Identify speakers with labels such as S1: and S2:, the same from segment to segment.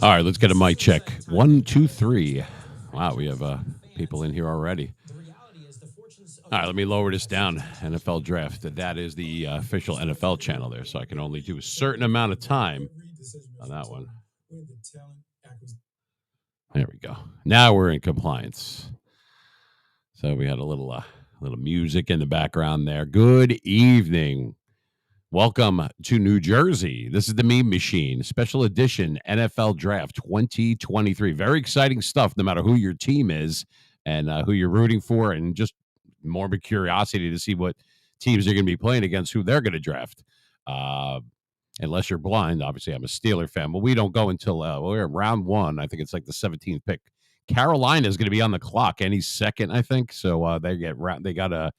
S1: All right, let's get a mic check. 1, 2, 3. Wow, we have people in here already. All right, let me lower this down. NFL Draft. That is the official NFL channel there, so I can only do a certain amount of time on that one. There we go. Now we're in compliance. So we had a little music in the background there. Good evening. Welcome to New Jersey. This is the Meme Machine, special edition NFL Draft 2023. Very exciting stuff, no matter who your team is and who you're rooting for, and just morbid curiosity to see what teams are going to be playing against, who they're going to draft. Unless you're blind, obviously I'm a Steeler fan, but we don't go until we're in round one. I think it's like the 17th pick. Carolina is going to be on the clock any second, I think. So they got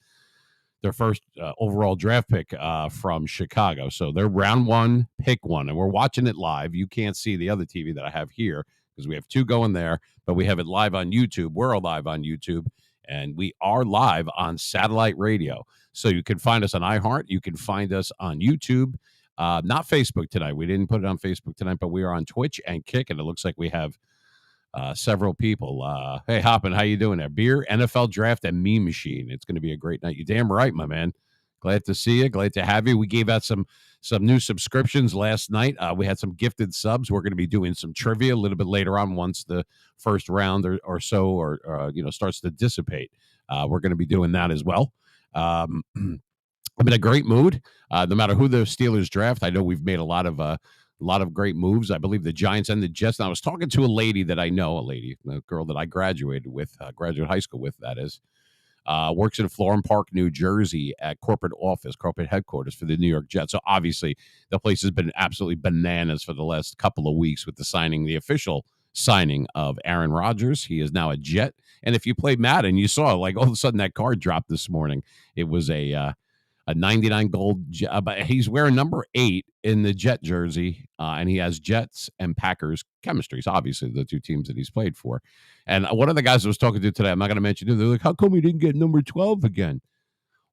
S1: their first overall draft pick from Chicago. So they're round one, pick one, and we're watching it live. You can't see the other TV that I have here because we have two going there, but we have it live on YouTube. We're live on YouTube, and we are live on satellite radio. So you can find us on iHeart. You can find us on YouTube. Not Facebook tonight. We didn't put it on Facebook tonight, but we are on Twitch and Kick, and it looks like we have several people. Hey, Hoppin, how you doing there? Beer, NFL Draft, and Meme Machine. It's going to be a great night. You're damn right, my man. Glad to see you. Glad to have you. We gave out some new subscriptions last night. We had some gifted subs. We're going to be doing some trivia a little bit later on once the first round or so starts to dissipate. We're going to be doing that as well. I'm in a great mood. No matter who the Steelers draft, I know we've made a lot of great moves. I believe the Giants and the Jets. And I was talking to a lady that I know, a girl that I graduated with, graduate high school with, that is, works in Florham Park, New Jersey at corporate headquarters for the New York Jets. So obviously the place has been absolutely bananas for the last couple of weeks with the official signing of Aaron Rodgers. He is now a Jet. And if you play Madden, you saw like all of a sudden that card dropped this morning. It was a 99 gold, but he's wearing number 8 in the Jet jersey, and he has Jets and Packers chemistries, obviously, the two teams that he's played for. And one of the guys I was talking to today, I'm not going to mention him, they're like, how come he didn't get number 12 again?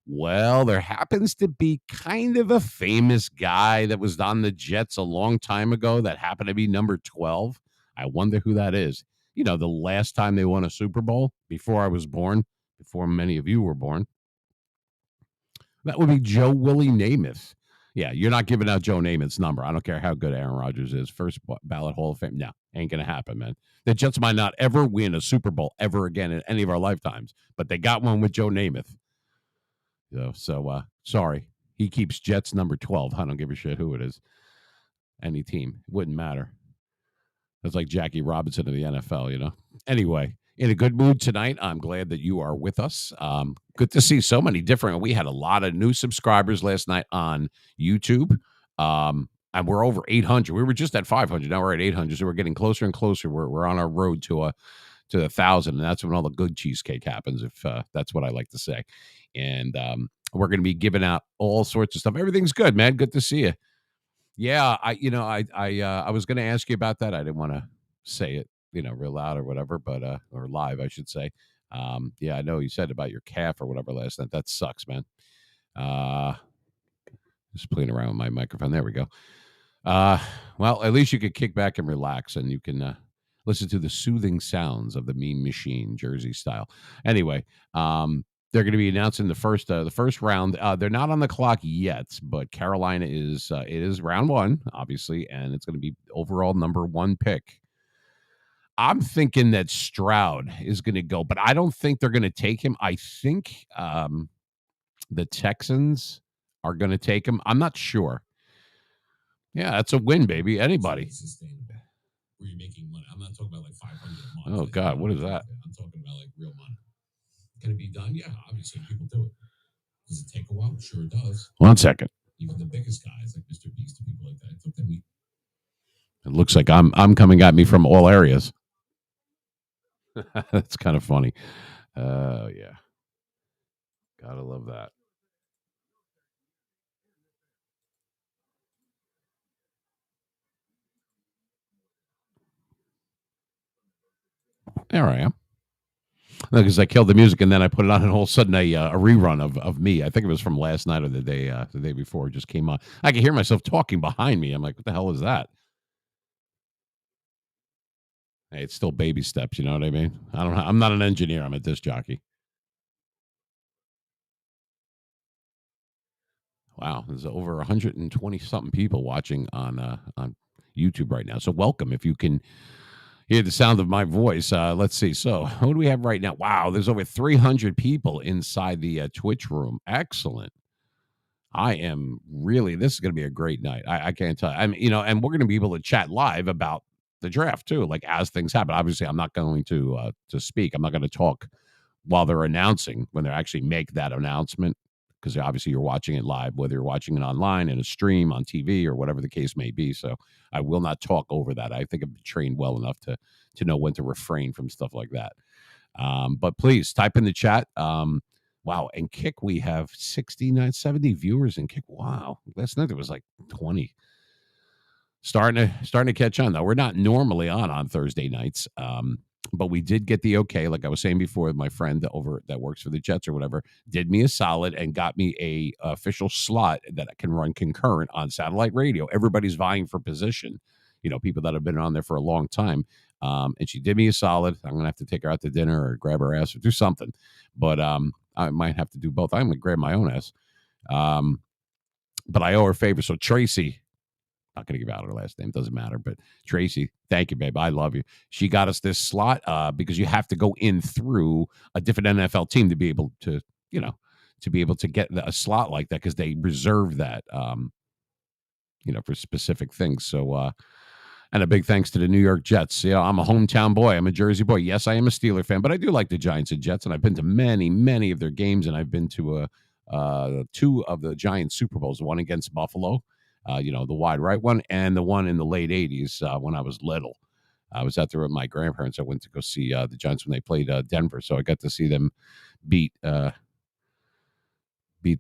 S1: Well, there happens to be kind of a famous guy that was on the Jets a long time ago that happened to be number 12. I wonder who that is. You know, the last time they won a Super Bowl, before I was born, before many of you were born, that would be Joe Willie Namath. Yeah, you're not giving out Joe Namath's number. I don't care how good Aaron Rodgers is. First ballot Hall of Fame. No, ain't going to happen, man. The Jets might not ever win a Super Bowl ever again in any of our lifetimes, but they got one with Joe Namath. So sorry. He keeps Jets number 12. I don't give a shit who it is. Any team. It wouldn't matter. That's like Jackie Robinson of the NFL, you know. Anyway. In a good mood tonight. I'm glad that you are with us. Good to see so many different. We had a lot of new subscribers last night on YouTube. And we're over 800. We were just at 500. Now we're at 800. So we're getting closer and closer. We're on our road to 1,000. And that's when all the good cheesecake happens, if that's what I like to say. And we're going to be giving out all sorts of stuff. Everything's good, man. Good to see you. Yeah, I was going to ask you about that. I didn't want to say it, real loud or whatever, but or live, I should say. Yeah, I know you said about your calf or whatever last night. That sucks, man. Just playing around with my microphone. There we go. Well, at least you could kick back and relax, and you can listen to the soothing sounds of the Meme Machine, Jersey style. Anyway, they're going to be announcing the first round. They're not on the clock yet, but Carolina is. It is round one, obviously, and it's going to be overall number 1 pick. I'm thinking that Stroud is going to go, but I don't think they're going to take him. I think the Texans are going to take him. I'm not sure. Yeah, that's a win, baby. Anybody.
S2: Where you're making money. I'm not talking about like 500 a month.
S1: Oh, God, what is that?
S2: I'm talking about like real money. Can it be done? Yeah, obviously people do it. Does it take a while? Sure it does.
S1: 1 second.
S2: Even the biggest guys like Mr. Beast and people like that, it took them.
S1: It looks like I'm coming at me from all areas. That's kind of funny. Yeah. Gotta love that. There I am. Because I killed the music and then I put it on, and all of a sudden a rerun of me. I think it was from last night or the day before. It just came on. I could hear myself talking behind me. I'm like, what the hell is that? Hey, it's still baby steps. You know what I mean? I'm not an engineer. I'm a disc jockey. Wow, there's over 120 something people watching on YouTube right now. So welcome. If you can hear the sound of my voice, let's see. So who do we have right now? Wow, there's over 300 people inside the Twitch room. Excellent. I am really. This is going to be a great night. I can't tell. I mean, and we're going to be able to chat live about the draft too, like as things happen. Obviously, I'm not going to speak. I'm not going to talk while they're announcing when they actually make that announcement, because obviously you're watching it live, whether you're watching it online in a stream on TV or whatever the case may be. So I will not talk over that. I think I'm trained well enough to know when to refrain from stuff like that. But please type in the chat. Wow, and Kick, we have 69, 70 viewers in Kick. Wow, last night there was like 20. Starting to catch on, though. We're not normally on Thursday nights, but we did get the okay. Like I was saying before, my friend that works for the Jets or whatever did me a solid and got me a official slot that I can run concurrent on satellite radio. Everybody's vying for position, people that have been on there for a long time. And she did me a solid. I'm gonna have to take her out to dinner or grab her ass or do something, but I might have to do both. I'm gonna grab my own ass, but I owe her a favor. So Tracy. Not going to give out her last name. Doesn't matter. But Tracy, thank you, babe. I love you. She got us this slot because you have to go in through a different NFL team to be able to, get a slot like that, because they reserve that, for specific things. So, and a big thanks to the New York Jets. I'm a hometown boy. I'm a Jersey boy. Yes, I am a Steeler fan, but I do like the Giants and Jets, and I've been to many, many of their games, and I've been to two of the Giants Super Bowls, one against Buffalo. The wide right one, and the one in the late 80s when I was little. I was out there with my grandparents. I went to go see the Giants when they played Denver, so I got to see them beat the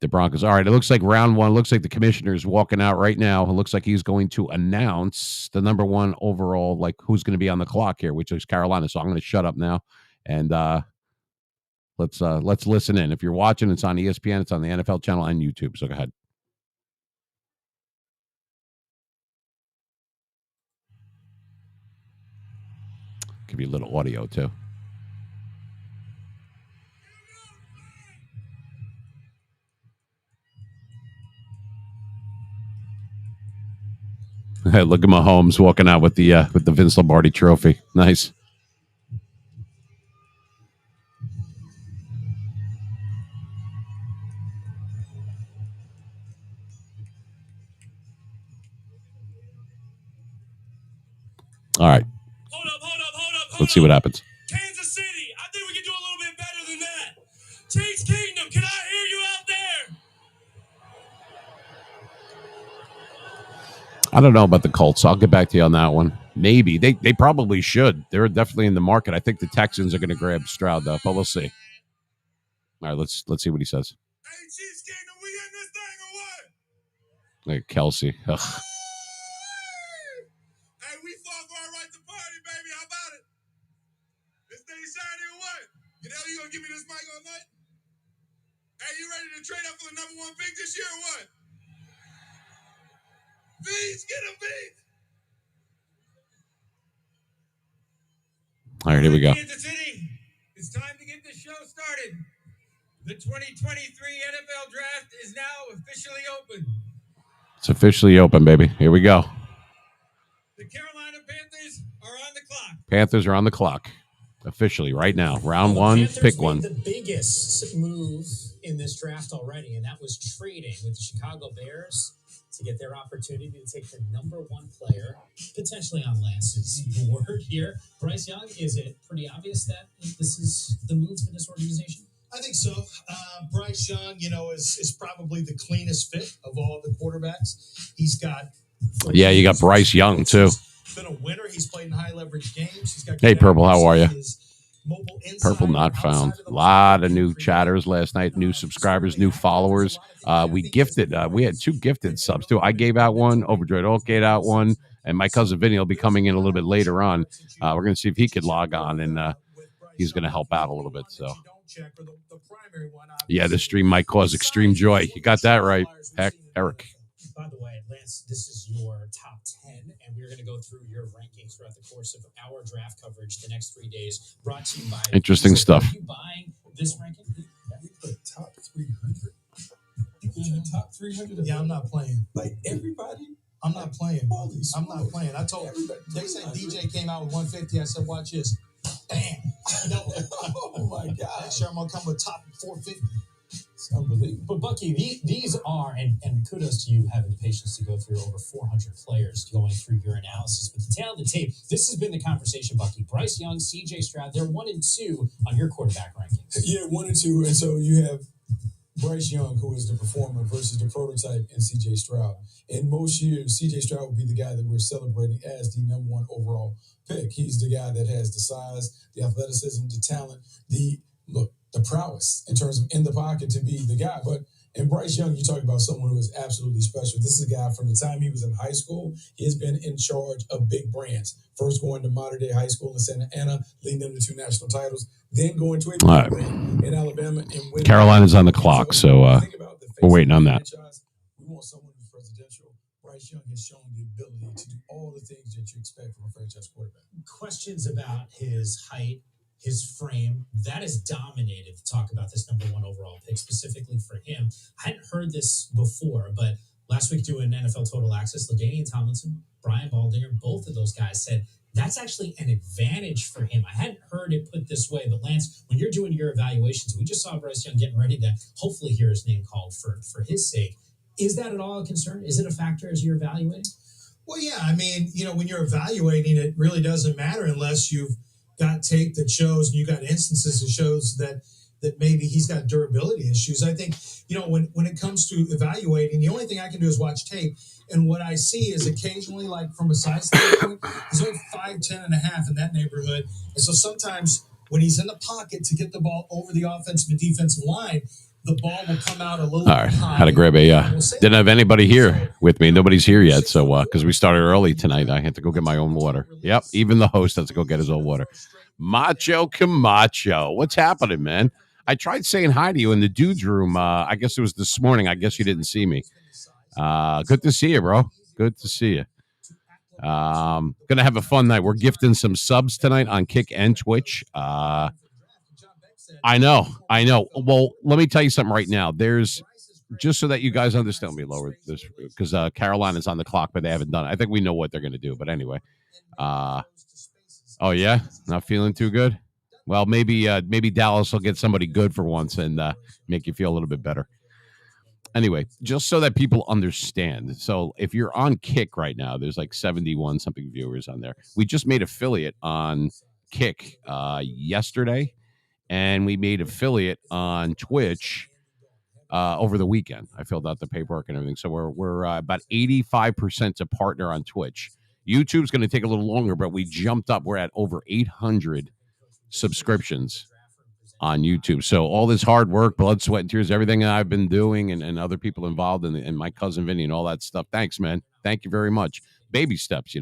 S1: Broncos. All right, it looks like round one. It looks like the commissioner's walking out right now. It looks like he's going to announce the number one overall, like who's going to be on the clock here, which is Carolina. So I'm going to shut up now, and let's listen in. If you're watching, it's on ESPN, it's on the NFL channel and YouTube. So go ahead. Give you a little audio too. Hey, look at Mahomes walking out with the Vince Lombardi trophy. Nice. All right.
S3: Hold up.
S1: Let's see what happens.
S3: Kansas City, I think we can do a little bit better than that. Chiefs Kingdom, can I hear you out there?
S1: I don't know about the Colts. I'll get back to you on that one. Maybe. They probably should. They're definitely in the market. I think the Texans are going to grab Stroud, though, but we'll see. All right, let's see what he says.
S3: Hey, Chiefs Kingdom, we in this thing or what?
S1: Like Kelsey. Ugh.
S3: Hey, we fought for our right to party, baby. How about it? This thing Saturday or what? You know you gonna give me this mic all night? Hey, you ready to trade up for the number one pick this year or what? Beats, get him, Beats.
S1: All right, here we go.
S3: Kansas City, it's time to get this show started. The 2023 NFL Draft is now officially open.
S1: It's officially open, baby. Here we go.
S3: The Carolina Panthers are on the clock.
S1: Panthers are on the clock. Officially, right now. Round one, pick one.
S4: The biggest move in this draft already, and that was trading with the Chicago Bears to get their opportunity to take the number one player, potentially on Lance's board here. Bryce Young, is it pretty obvious that this is the move for this organization?
S5: I think so. Bryce Young, is probably the cleanest fit of all the quarterbacks. He's got...
S1: Yeah, you got Bryce Young, too.
S5: Been a winner. He's played in high leverage games. He's got
S1: hey, Purple, how are you? Purple not found. A lot of new chatters last night, new subscribers, new followers. We gifted, we had two gifted subs, too. I gave out one, Overdread Oak gave out one, and my cousin Vinny will be coming in a little bit later on. We're going to see if he could log on, and he's going to help out a little bit. So, yeah, the stream might cause extreme joy. You got that right, Eric.
S4: By the way, Lance, this is your top 10, and we're going to go through your rankings throughout the course of our draft coverage the next 3 days. Brought to you by
S1: Interesting stuff.
S4: Are you buying this ranking?
S3: You put top 300. You put your top 300.
S5: Yeah, I'm not playing.
S3: Like everybody.
S5: I'm not playing.
S3: Holy
S5: I'm not
S3: smokes.
S5: playing. I told they said DJ came out with 150. I said, watch this. Bam.
S3: Oh my God.
S5: Next year I'm gonna come with top 450.
S3: It's unbelievable.
S4: But Bucky, these are, and kudos to you having the patience to go through over 400 players going through your analysis. But the tail of the tape, this has been the conversation, Bucky. Bryce Young, CJ Stroud, they're 1 and 2 on your quarterback rankings.
S3: Yeah, 1 and 2. And so you have Bryce Young, who is the performer, versus the prototype, and CJ Stroud. In most years, CJ Stroud would be the guy that we're celebrating as the number 1 overall pick. He's the guy that has the size, the athleticism, the talent, the prowess in terms of in the pocket to be the guy. But in Bryce Young, you talk about someone who is absolutely special. This is a guy from the time he was in high school, he has been in charge of big brands. First going to Modern Day High School in Santa Ana, leading them to 2 national titles, then going to a big brand in Alabama and winning.
S1: Carolina's on the clock, so we're waiting on that.
S3: We want someone who's presidential. Bryce Young has shown the ability to do all the things that you expect from a franchise quarterback.
S4: Questions about his height, his frame, that has dominated the talk about this number 1 overall pick, specifically for him. I hadn't heard this before, but last week doing NFL Total Access, LaDainian Tomlinson, Brian Baldinger, both of those guys said that's actually an advantage for him. I hadn't heard it put this way, but Lance, when you're doing your evaluations, we just saw Bryce Young getting ready to hopefully hear his name called for his sake. Is that at all a concern? Is it a factor as you're evaluating?
S5: Well, yeah. I mean, when you're evaluating, it really doesn't matter unless you've got tape that shows, and you got instances that shows that maybe he's got durability issues. I think, when it comes to evaluating, the only thing I can do is watch tape. And what I see is occasionally, like from a size standpoint, he's only 5'10" and a half in that neighborhood. And so sometimes when he's in the pocket to get the ball over the offensive and defensive line, the ball will come out a little high.
S1: Had to grab a, didn't have anybody here with me. Nobody's here yet. So, because we started early tonight, I had to go get my own water. Yep. Even the host has to go get his own water. Macho Camacho. What's happening, man? I tried saying hi to you in the dude's room. I guess it was this morning. I guess you didn't see me. Good to see you, bro. Good to see you. Gonna have a fun night. We're gifting some subs tonight on Kick and Twitch. I know. Well, let me tell you something right now. There's, just so that you guys understand, let me lower this because Carolina's on the clock, but they haven't done it. I think we know what they're going to do. But anyway, oh yeah, not feeling too good. Well, maybe Dallas will get somebody good for once and make you feel a little bit better. Anyway, just so that people understand. So if you're on Kick right now, there's like 71 something viewers on there. We just made affiliate on Kick yesterday. And we made affiliate on Twitch over the weekend. I filled out the paperwork and everything. So we're about 85% to partner on Twitch. YouTube's going to take a little longer, but we jumped up. We're at over 800 subscriptions on YouTube. So all this hard work, blood, sweat, and tears, everything that I've been doing and other people involved and my cousin Vinny and all that stuff. Thanks, man. Thank you very much. Baby steps,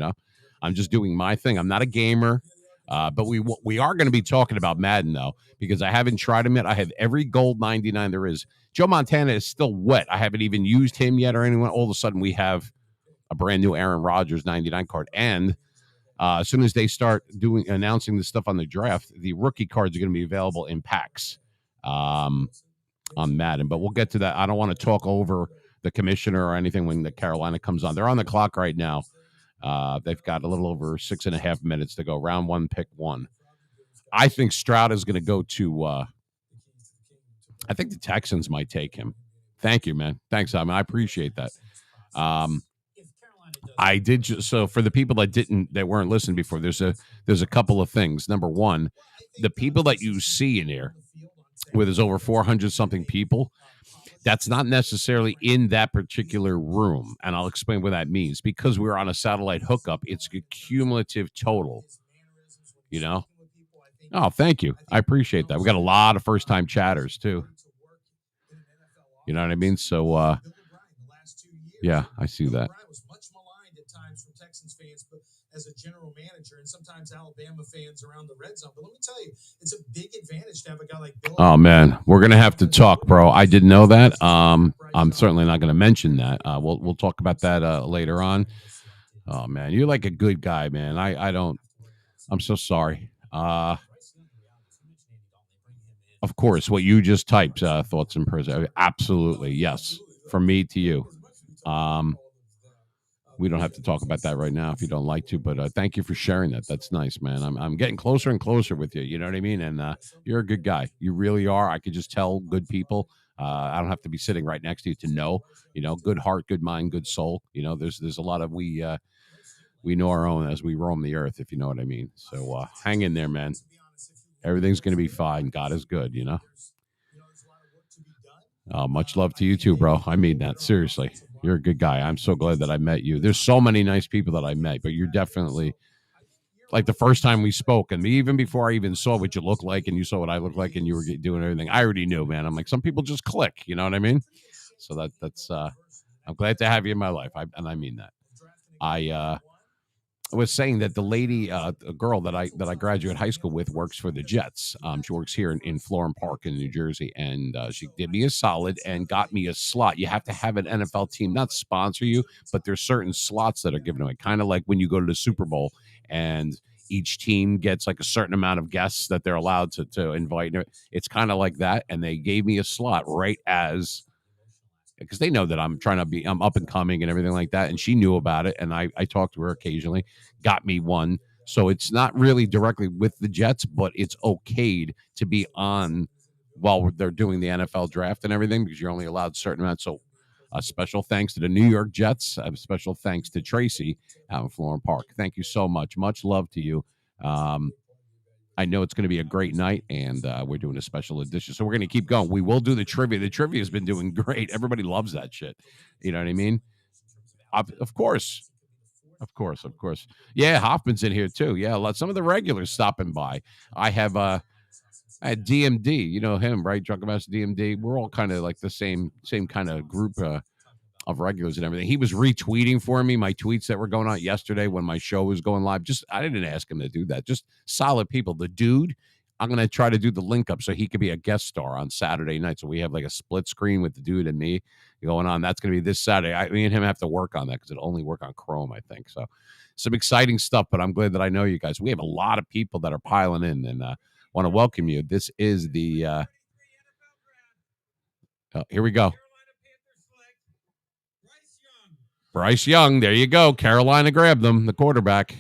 S1: I'm just doing my thing. I'm not a gamer. But we are going to be talking about Madden, though, because I haven't tried him yet. I have every gold 99 there is. Joe Montana is still wet. I haven't even used him yet or anyone. All of a sudden, we have a brand new Aaron Rodgers 99 card. And as soon as they start announcing this stuff on the draft, the rookie cards are going to be available in packs on Madden. But we'll get to that. I don't want to talk over the commissioner or anything when the Carolina comes on. They're on the clock right now. They've got a little over 6.5 minutes to go. Round 1, pick 1. I think Stroud is going to go to. I think the Texans might take him. Thank you, man. Thanks, Simon. I appreciate that. I did so for the people that weren't listening before. There's a couple of things. Number one, the people that you see in here, where there's over 400 something people. That's not necessarily in that particular room, and I'll explain what that means. Because we're on a satellite hookup, it's a cumulative total, Oh, thank you. I appreciate that. We got a lot of first-time chatters, too. You know what I mean? So, yeah, I see that.
S5: as a general manager, and sometimes Alabama fans around the red zone. But let me tell you, it's a big advantage to have a guy like Bill.
S1: Oh man, we're gonna have to talk, bro. I didn't know that. I'm certainly not gonna mention that. We'll talk about that later on. Oh man, you're like a good guy, man. I'm so sorry. Of course, what you just typed, thoughts and prayers. Absolutely, yes. From me to you. We don't have to talk about that right now if you don't like to, but thank you for sharing that. That's nice, man. I'm getting closer and closer with you. You know what I mean? And you're a good guy. You really are. I could just tell good people. I don't have to be sitting right next to you to know. Good heart, good mind, good soul. There's a lot of we know our own as we roam the earth, if you know what I mean. So hang in there, man. Everything's going to be fine. God is good, Much love to you too, bro. I mean that. Seriously. You're a good guy. I'm so glad that I met you. There's so many nice people that I met, but you're definitely like the first time we spoke, and even before I even saw what you look like and you saw what I look like and you were doing everything, I already knew, man. I'm like, some people just click, you know what I mean? So that's I'm glad to have you in my life. I mean that. I was saying that the lady, a girl that I graduated high school with works for the Jets. She works here in Florham Park in New Jersey, and she did me a solid and got me a slot. You have to have an NFL team not sponsor you, but there's certain slots that are given away, kind of like when you go to the Super Bowl and each team gets like a certain amount of guests that they're allowed to invite. It's kind of like that, and they gave me a slot right as, because they know that I'm up and coming and everything like that. And she knew about it. And I talked to her occasionally, got me one. So it's not really directly with the Jets, but it's okayed to be on while they're doing the NFL draft and everything, because you're only allowed a certain amount. So a special thanks to the New York Jets. A special thanks to Tracy out in Florham Park. Thank you so much. Much love to you. I know it's going to be a great night, and we're doing a special edition. So we're going to keep going. We will do the trivia. The trivia has been doing great. Everybody loves that shit. You know what I mean? Of course. Yeah, Hoffman's in here too. Yeah, some of the regulars stopping by. I had DMD. You know him, right? Drunken Master DMD. We're all kind of like the same kind of group of regulars and everything. He was retweeting for me my tweets that were going on yesterday when my show was going live. I didn't ask him to do that. Just solid people. The dude, I'm going to try to do the link up so he could be a guest star on Saturday night. So we have like a split screen with the dude and me going on. That's going to be this Saturday. Me and him have to work on that because it'll only work on Chrome, I think. So some exciting stuff, but I'm glad that I know you guys. We have a lot of people that are piling in, and want to welcome you. This is the here we go. Bryce Young, there you go. Carolina grabbed them, the quarterback.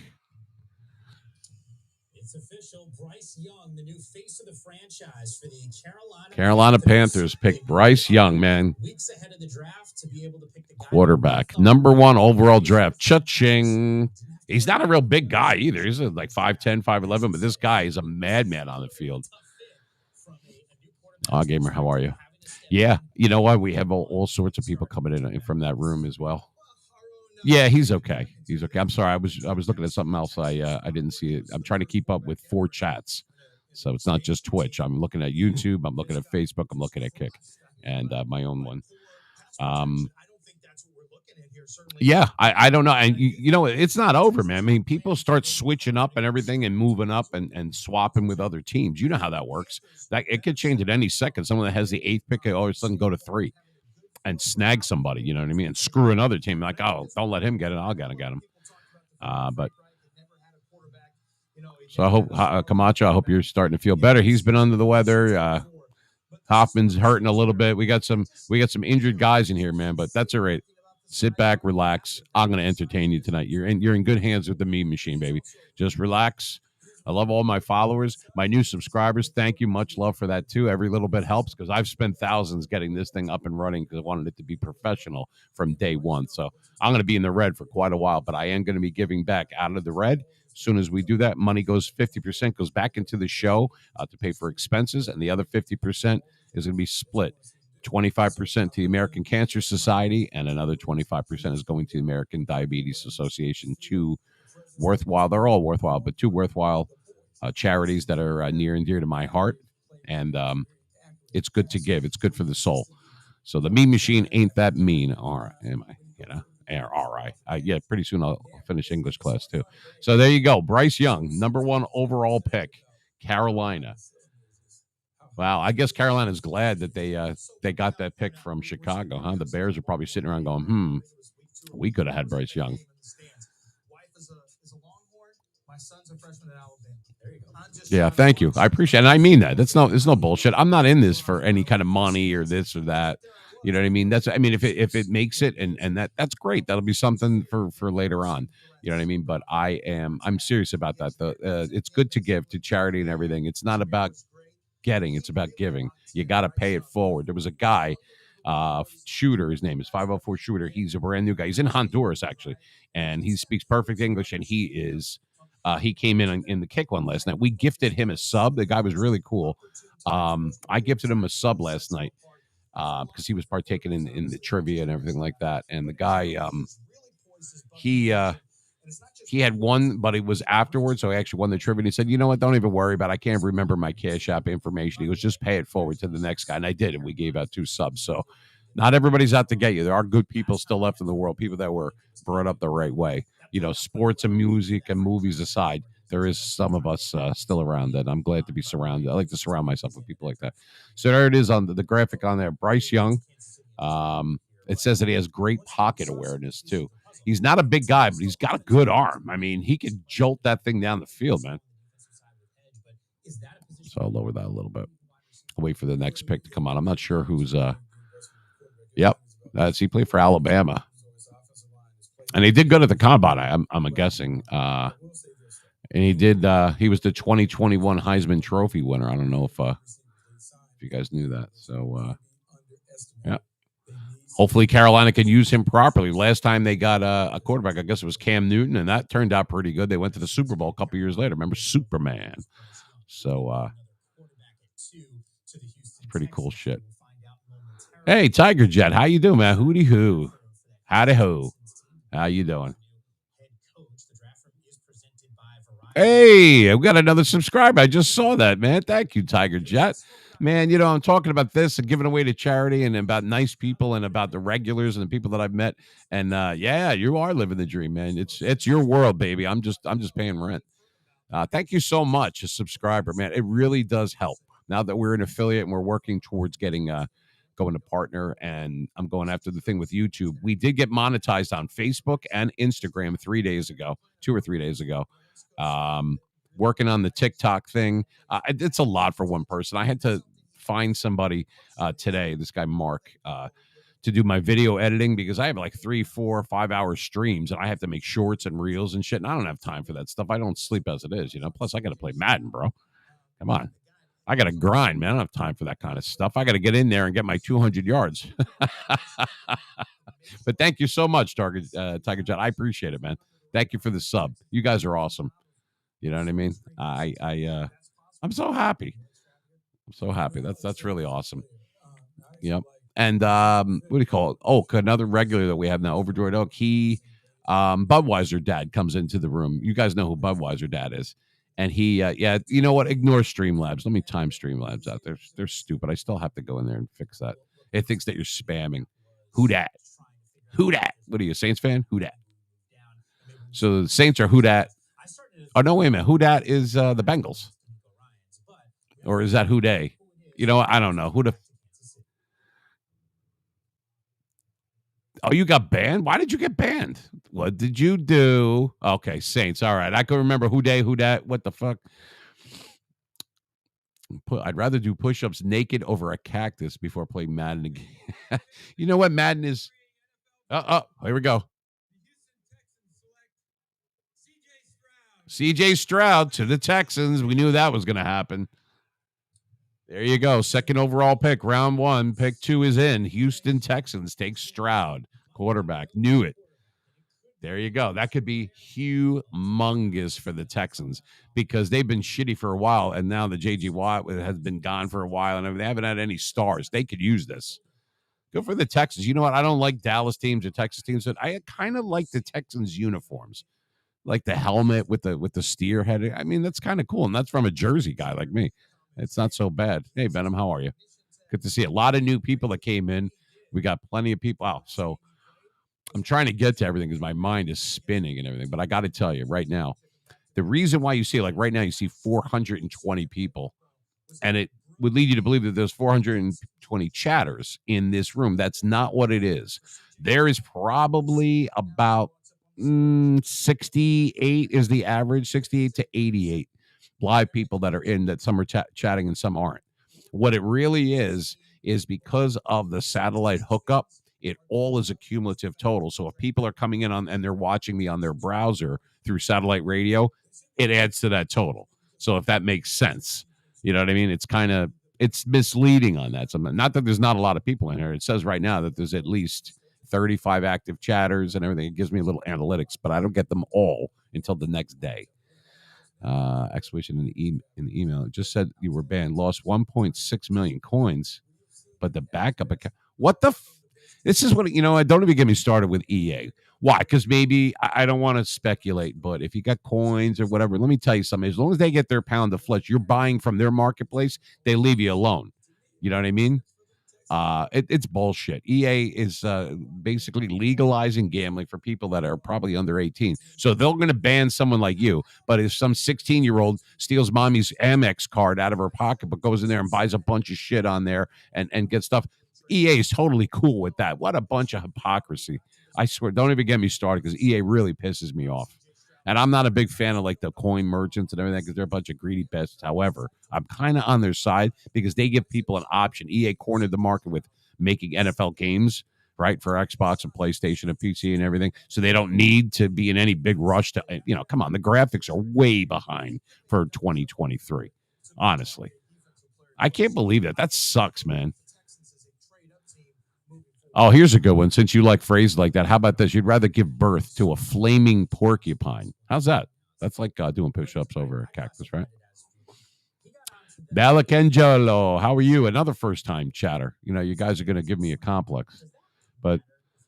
S4: It's official. Bryce Young, the new face of the franchise for the
S1: Carolina Panthers picked Bryce Young, man.
S4: Weeks ahead of the draft to be able to pick the guy
S1: quarterback. Number 1 overall draft. Cha-ching. He's not a real big guy either. He's like 5'10", 5'11", but this guy is a madman on the field. Gamer, how are you? Yeah, you know what? We have all sorts of people coming in from that room as well. Yeah, he's okay. I'm sorry. I was looking at something else. I didn't see it. I'm trying to keep up with 4 chats. So it's not just Twitch. I'm looking at YouTube. I'm looking at Facebook. I'm looking at Kick and my own one. Yeah, I don't know. And you know, it's not over, man. I mean, people start switching up and everything and moving up and swapping with other teams. You know how that works. That it could change at any second. Someone that has the 8th pick all of a sudden go to 3. And snag somebody, you know what I mean, and screw another team. Like, oh, don't let him get it. I'll get him. But so I hope Camacho. I hope you're starting to feel better. He's been under the weather. Hoffman's hurting a little bit. We got some injured guys in here, man. But that's all right. Sit back, relax. I'm going to entertain you tonight. You're in good hands with the meme machine, baby. Just relax. I love all my followers, my new subscribers. Thank you. Much love for that, too. Every little bit helps because I've spent thousands getting this thing up and running because I wanted it to be professional from day one. So I'm going to be in the red for quite a while, but I am going to be giving back out of the red. As soon as we do that, money goes 50% goes back into the show to pay for expenses, and the other 50% is going to be split. 25% to the American Cancer Society, and another 25% is going to the American Diabetes Association. 2 worthwhile, they're all worthwhile, but 2 worthwhile charities that are near and dear to my heart, and it's good to give. It's good for the soul. So the meme machine ain't that mean, or am I? You know, RI. Yeah, pretty soon I'll finish English class too. So there you go. Bryce Young, #1 overall pick, Carolina. Wow, I guess Carolina's glad that they got that pick from Chicago, huh? The Bears are probably sitting around going, we could have had Bryce Young.
S5: My son's a freshman at Alabama. There you go.
S1: Yeah, thank you. I appreciate it. And I mean that. It's no bullshit. I'm not in this for any kind of money or this or that. You know what I mean? If it makes it and that's great. That'll be something for later on. You know what I mean? But I'm serious about that. It's good to give to charity and everything. It's not about getting, it's about giving. You got to pay it forward. There was a guy, Shooter, his name is 504 Shooter. He's a brand new guy. He's in Honduras actually, and he speaks perfect English, and he came in the kick one last night. We gifted him a sub. The guy was really cool. I gifted him a sub last night because he was partaking in the trivia and everything like that. And the guy, he had won, but it was afterwards. So he actually won the trivia. And he said, "You know what? Don't even worry about it. I can't remember my Cash App information." He goes, "Just pay it forward to the next guy." And I did. And we gave out 2 subs. So not everybody's out to get you. There are good people still left in the world, people that were brought up the right way. You know, sports and music and movies aside, there is some of us still around that I'm glad to be surrounded. I like to surround myself with people like that. So there it is on the graphic on there. Bryce Young. It says that he has great pocket awareness, too. He's not a big guy, but he's got a good arm. I mean, he could jolt that thing down the field, man. So I'll lower that a little bit. I'll wait for the next pick to come on. I'm not sure who's yep. He played for Alabama. And he did good at the combine, I'm guessing. And he did. He was the 2021 Heisman Trophy winner. I don't know if you guys knew that. So, yeah. Hopefully Carolina can use him properly. Last time they got a quarterback, I guess it was Cam Newton, and that turned out pretty good. They went to the Super Bowl a couple years later. Remember Superman? So, pretty cool shit. Hey, Tiger Jet, how you doing, man? Hooty hoo, howdy ho. How you doing? Hey, I've got another subscriber. I just saw that, man. Thank you, Tiger Jet. Man, you know, I'm talking about this and giving away to charity and about nice people and about the regulars and the people that I've met. And yeah, you are living the dream, man. It's your world, baby. I'm just paying rent. Thank you so much, a subscriber, man. It really does help. Now that we're an affiliate and we're working towards getting going to partner, and I'm going after the thing with YouTube. We did get monetized on Facebook and Instagram 3 days ago, 2 or 3 days ago. Working on the TikTok thing. It's a lot for one person. I had to find somebody today, this guy Mark, to do my video editing because I have like 3, 4, 5 hour streams and I have to make shorts and reels and shit. And I don't have time for that stuff. I don't sleep as it is, you know. Plus, I got to play Madden, bro. Come on. I got to grind, man. I don't have time for that kind of stuff. I got to get in there and get my 200 yards. But thank you so much, Tiger Jet. I appreciate it, man. Thank you for the sub. You guys are awesome. You know what I mean? I'm so happy. I'm so happy. That's really awesome. Yep. And what do you call it? Oh, another regular that we have now, Overjoyed Oak. He, Budweiser Dad comes into the room. You guys know who Budweiser Dad is. And he, yeah, you know what? Ignore Streamlabs. Let me time Streamlabs out. They're stupid. I still have to go in there and fix that. It thinks that you're spamming. Who dat? Who dat? What are you, a Saints fan? Who dat? So the Saints are who dat. Oh, no, wait a minute. Who dat is the Bengals? Or is that who day? You know, I don't know. Who the... Oh, you got banned? Why did you get banned? What did you do? Okay, Saints. All right. I can remember who day, who dat. What the fuck? I'd rather do push-ups naked over a cactus before playing Madden again. You know what Madden is? Oh, here we go. CJ Stroud to the Texans. We knew that was going to happen. There you go. Second overall pick, round 1. Pick 2 is in. Houston Texans take Stroud, quarterback. Knew it. There you go. That could be humongous for the Texans because they've been shitty for a while, and now the J.J. Watt has been gone for a while, and they haven't had any stars. They could use this. Good for the Texans. You know what? I don't like Dallas teams or Texas teams, but I kind of like the Texans uniforms, like the helmet with the steer head. I mean, that's kind of cool, and that's from a Jersey guy like me. It's not so bad. Hey, Venom, how are you? Good to see a lot of new people that came in. We got plenty of people out. So I'm trying to get to everything because my mind is spinning and everything. But I got to tell you right now, the reason why you see, like right now, you see 420 people, and it would lead you to believe that there's 420 chatters in this room. That's not what it is. There is probably about 68 is the average, 68 to 88 live people that are in, that some are chatting and some aren't. What it really is because of the satellite hookup, it all is a cumulative total. So if people are coming in on and they're watching me on their browser through satellite radio, it adds to that total. So if that makes sense, you know what I mean? It's misleading on that. So not that there's not a lot of people in here. It says right now that there's at least 35 active chatters and everything. It gives me a little analytics, but I don't get them all until the next day. Exclamation in the email. It just said you were banned. Lost 1.6 million coins, but the backup account. What the? This is what, don't even get me started with EA. Why? Because maybe I don't want to speculate, but if you got coins or whatever, let me tell you something. As long as they get their pound of flesh, you're buying from their marketplace, they leave you alone. You know what I mean? It's bullshit. EA is basically legalizing gambling for people that are probably under 18. So they're going to ban someone like you. But if some 16-year-old steals mommy's Amex card out of her pocket, but goes in there and buys a bunch of shit on there and gets stuff, EA is totally cool with that. What a bunch of hypocrisy. I swear, don't even get me started because EA really pisses me off. And I'm not a big fan of like the coin merchants and everything because they're a bunch of greedy pests. However, I'm kind of on their side because they give people an option. EA cornered the market with making NFL games, right, for Xbox and PlayStation and PC and everything. So they don't need to be in any big rush to, come on. The graphics are way behind for 2023. Honestly, I can't believe that. That sucks, man. Oh, here's a good one. Since you like phrases like that, how about this? You'd rather give birth to a flaming porcupine. How's that? That's like doing push-ups over a cactus, right? Balacangelo, how are you? Another first-time chatter. You guys are going to give me a complex. But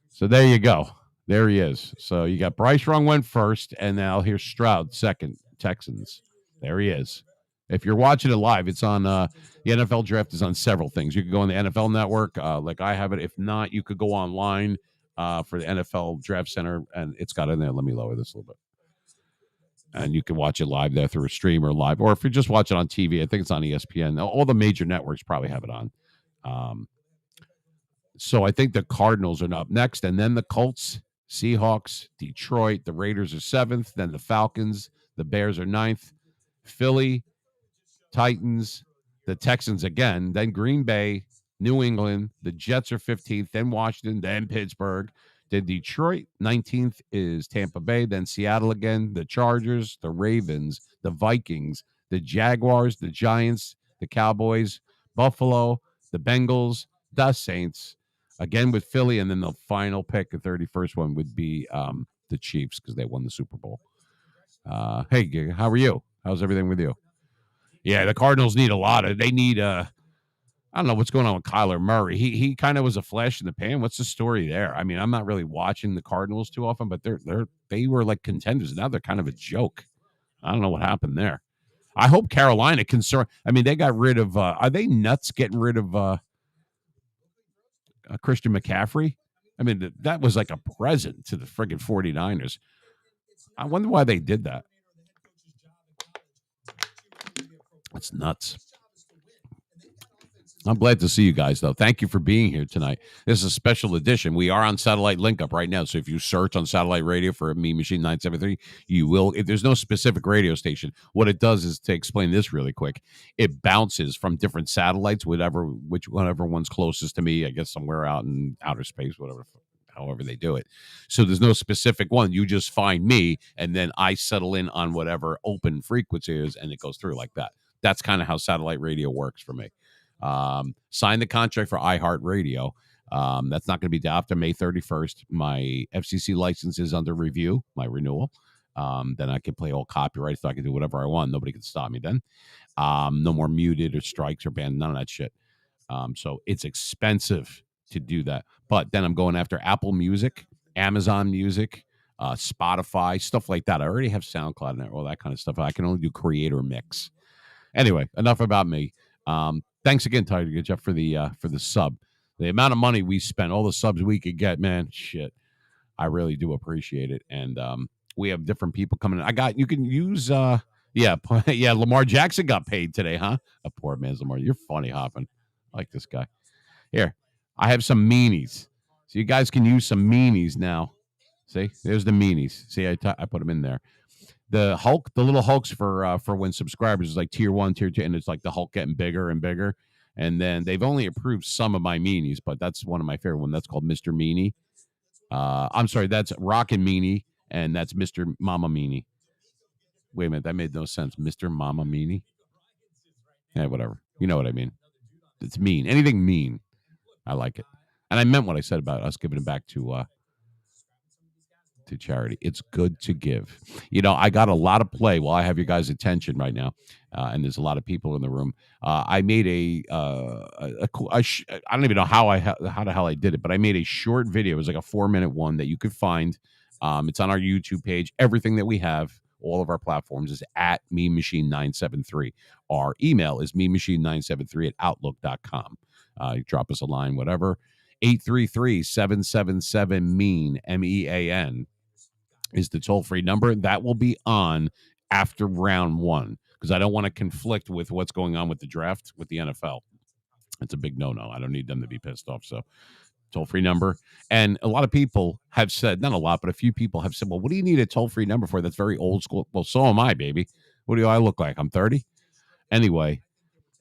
S1: so there you go. There he is. So you got Bryce Young went first, and now here's Stroud second, Texans. There he is. If you're watching it live, it's on the NFL draft is on several things. You can go on the NFL network, like I have it. If not, you could go online for the NFL Draft Center, and it's got it in there. Let me lower this a little bit. And you can watch it live there through a stream or live. Or if you just watch it on TV, I think it's on ESPN. All the major networks probably have it on. So I think the Cardinals are up next, and then the Colts, Seahawks, Detroit. The Raiders are 7th. Then the Falcons. The Bears are 9th. Philly, Titans, the Texans again, then Green Bay, New England, the Jets are 15th, then Washington, then Pittsburgh, then Detroit, 19th is Tampa Bay, then Seattle again, the Chargers, the Ravens, the Vikings, the Jaguars, the Giants, the Cowboys, Buffalo, the Bengals, the Saints, again with Philly, and then the final pick, the 31st one, would be the Chiefs because they won the Super Bowl. Hey, how are you? How's everything with you? Yeah, the Cardinals need a lot of. They need I don't know what's going on with Kyler Murray. He kind of was a flash in the pan. What's the story there? I mean, I'm not really watching the Cardinals too often, but they were like contenders. Now they're kind of a joke. I don't know what happened there. I hope Carolina can start. I mean, they got rid of. Are they nuts getting rid of Christian McCaffrey? I mean, that was like a present to the friggin' 49ers. I wonder why they did that. It's nuts. I'm glad to see you guys, though. Thank you for being here tonight. This is a special edition. We are on Satellite Link Up right now. So if you search on Satellite Radio for Mean Machine 973, you will. If there's no specific radio station, what it does is, to explain this really quick, it bounces from different satellites, whatever one's closest to me, I guess somewhere out in outer space, whatever, however they do it. So there's no specific one. You just find me, and then I settle in on whatever open frequency is, and it goes through like that. That's kind of how satellite radio works for me. Signed the contract for iHeartRadio. That's not going to be after May 31st. My FCC license is under review, my renewal. Then I can play all copyright, so I can do whatever I want. Nobody can stop me then. No more muted or strikes or banned, none of that shit. So it's expensive to do that. But then I'm going after Apple Music, Amazon Music, Spotify, stuff like that. I already have SoundCloud and all that kind of stuff. I can only do creator mix. Anyway, enough about me. Thanks again, Tiger Jeff, for the sub. The amount of money we spent, all the subs we could get, man, shit. I really do appreciate it. And we have different people coming in. You can use, yeah, Lamar Jackson got paid today, huh? A poor man's Lamar. You're funny, Hoppin. I like this guy. Here, I have some meanies. So you guys can use some meanies now. See, there's the meanies. See, I put them in there. The little Hulks for when subscribers is like tier 1, tier 2, and it's like the Hulk getting bigger and bigger. And then they've only approved some of my meanies, but that's one of my favorite ones. That's called Mr. Meanie. I'm sorry, that's Rockin' Meanie, and that's Mr. Mama Meanie. Wait a minute, that made no sense. Mr. Mama Meanie? Yeah, whatever. You know what I mean. It's mean. Anything mean. I like it. And I meant what I said about us giving it back to charity. It's good to give. I got a lot of play while I have your guys' attention right now, and there's a lot of people in the room. I made I don't even know how the hell I did it, but I made a short video. It was like a 4-minute one that you could find. It's on our YouTube page. Everything that we have, all of our platforms, is at memachine973. Our email is memachine973@outlook.com. You drop us a line, whatever. 833-777-MEAN, MEAN, is the toll-free number. That will be on after round 1 because I don't want to conflict with what's going on with the draft with the NFL. It's a big no-no. I don't need them to be pissed off. So toll-free number. And a lot of people have said, not a lot, but a few people have said, well, what do you need a toll-free number for? That's very old school. Well, so am I, baby. What do I look like? I'm 30? Anyway,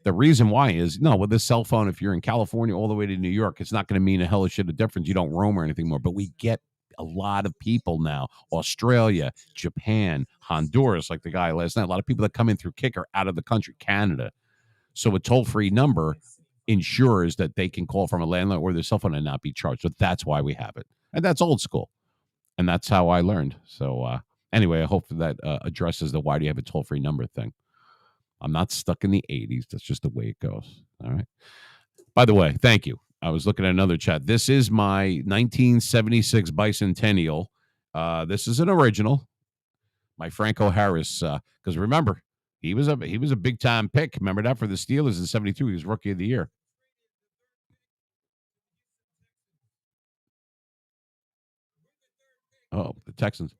S1: the reason why is, with this cell phone, if you're in California all the way to New York, it's not going to mean a hell of shit of difference. You don't roam or anything more. But we get a lot of people now, Australia, Japan, Honduras, like the guy last night, a lot of people that come in through Kicker out of the country, Canada. So a toll-free number ensures that they can call from a landline or their cell phone and not be charged. So that's why we have it. And that's old school. And that's how I learned. So anyway, I hope that addresses the why do you have a toll-free number thing. I'm not stuck in the 80s. That's just the way it goes. All right. By the way, thank you. I was looking at another chat. This is my 1976 bicentennial. This is an original. My Franco Harris, because remember, he was a big time pick. Remember that for the Steelers in '72. He was Rookie of the Year. Oh, the Texans.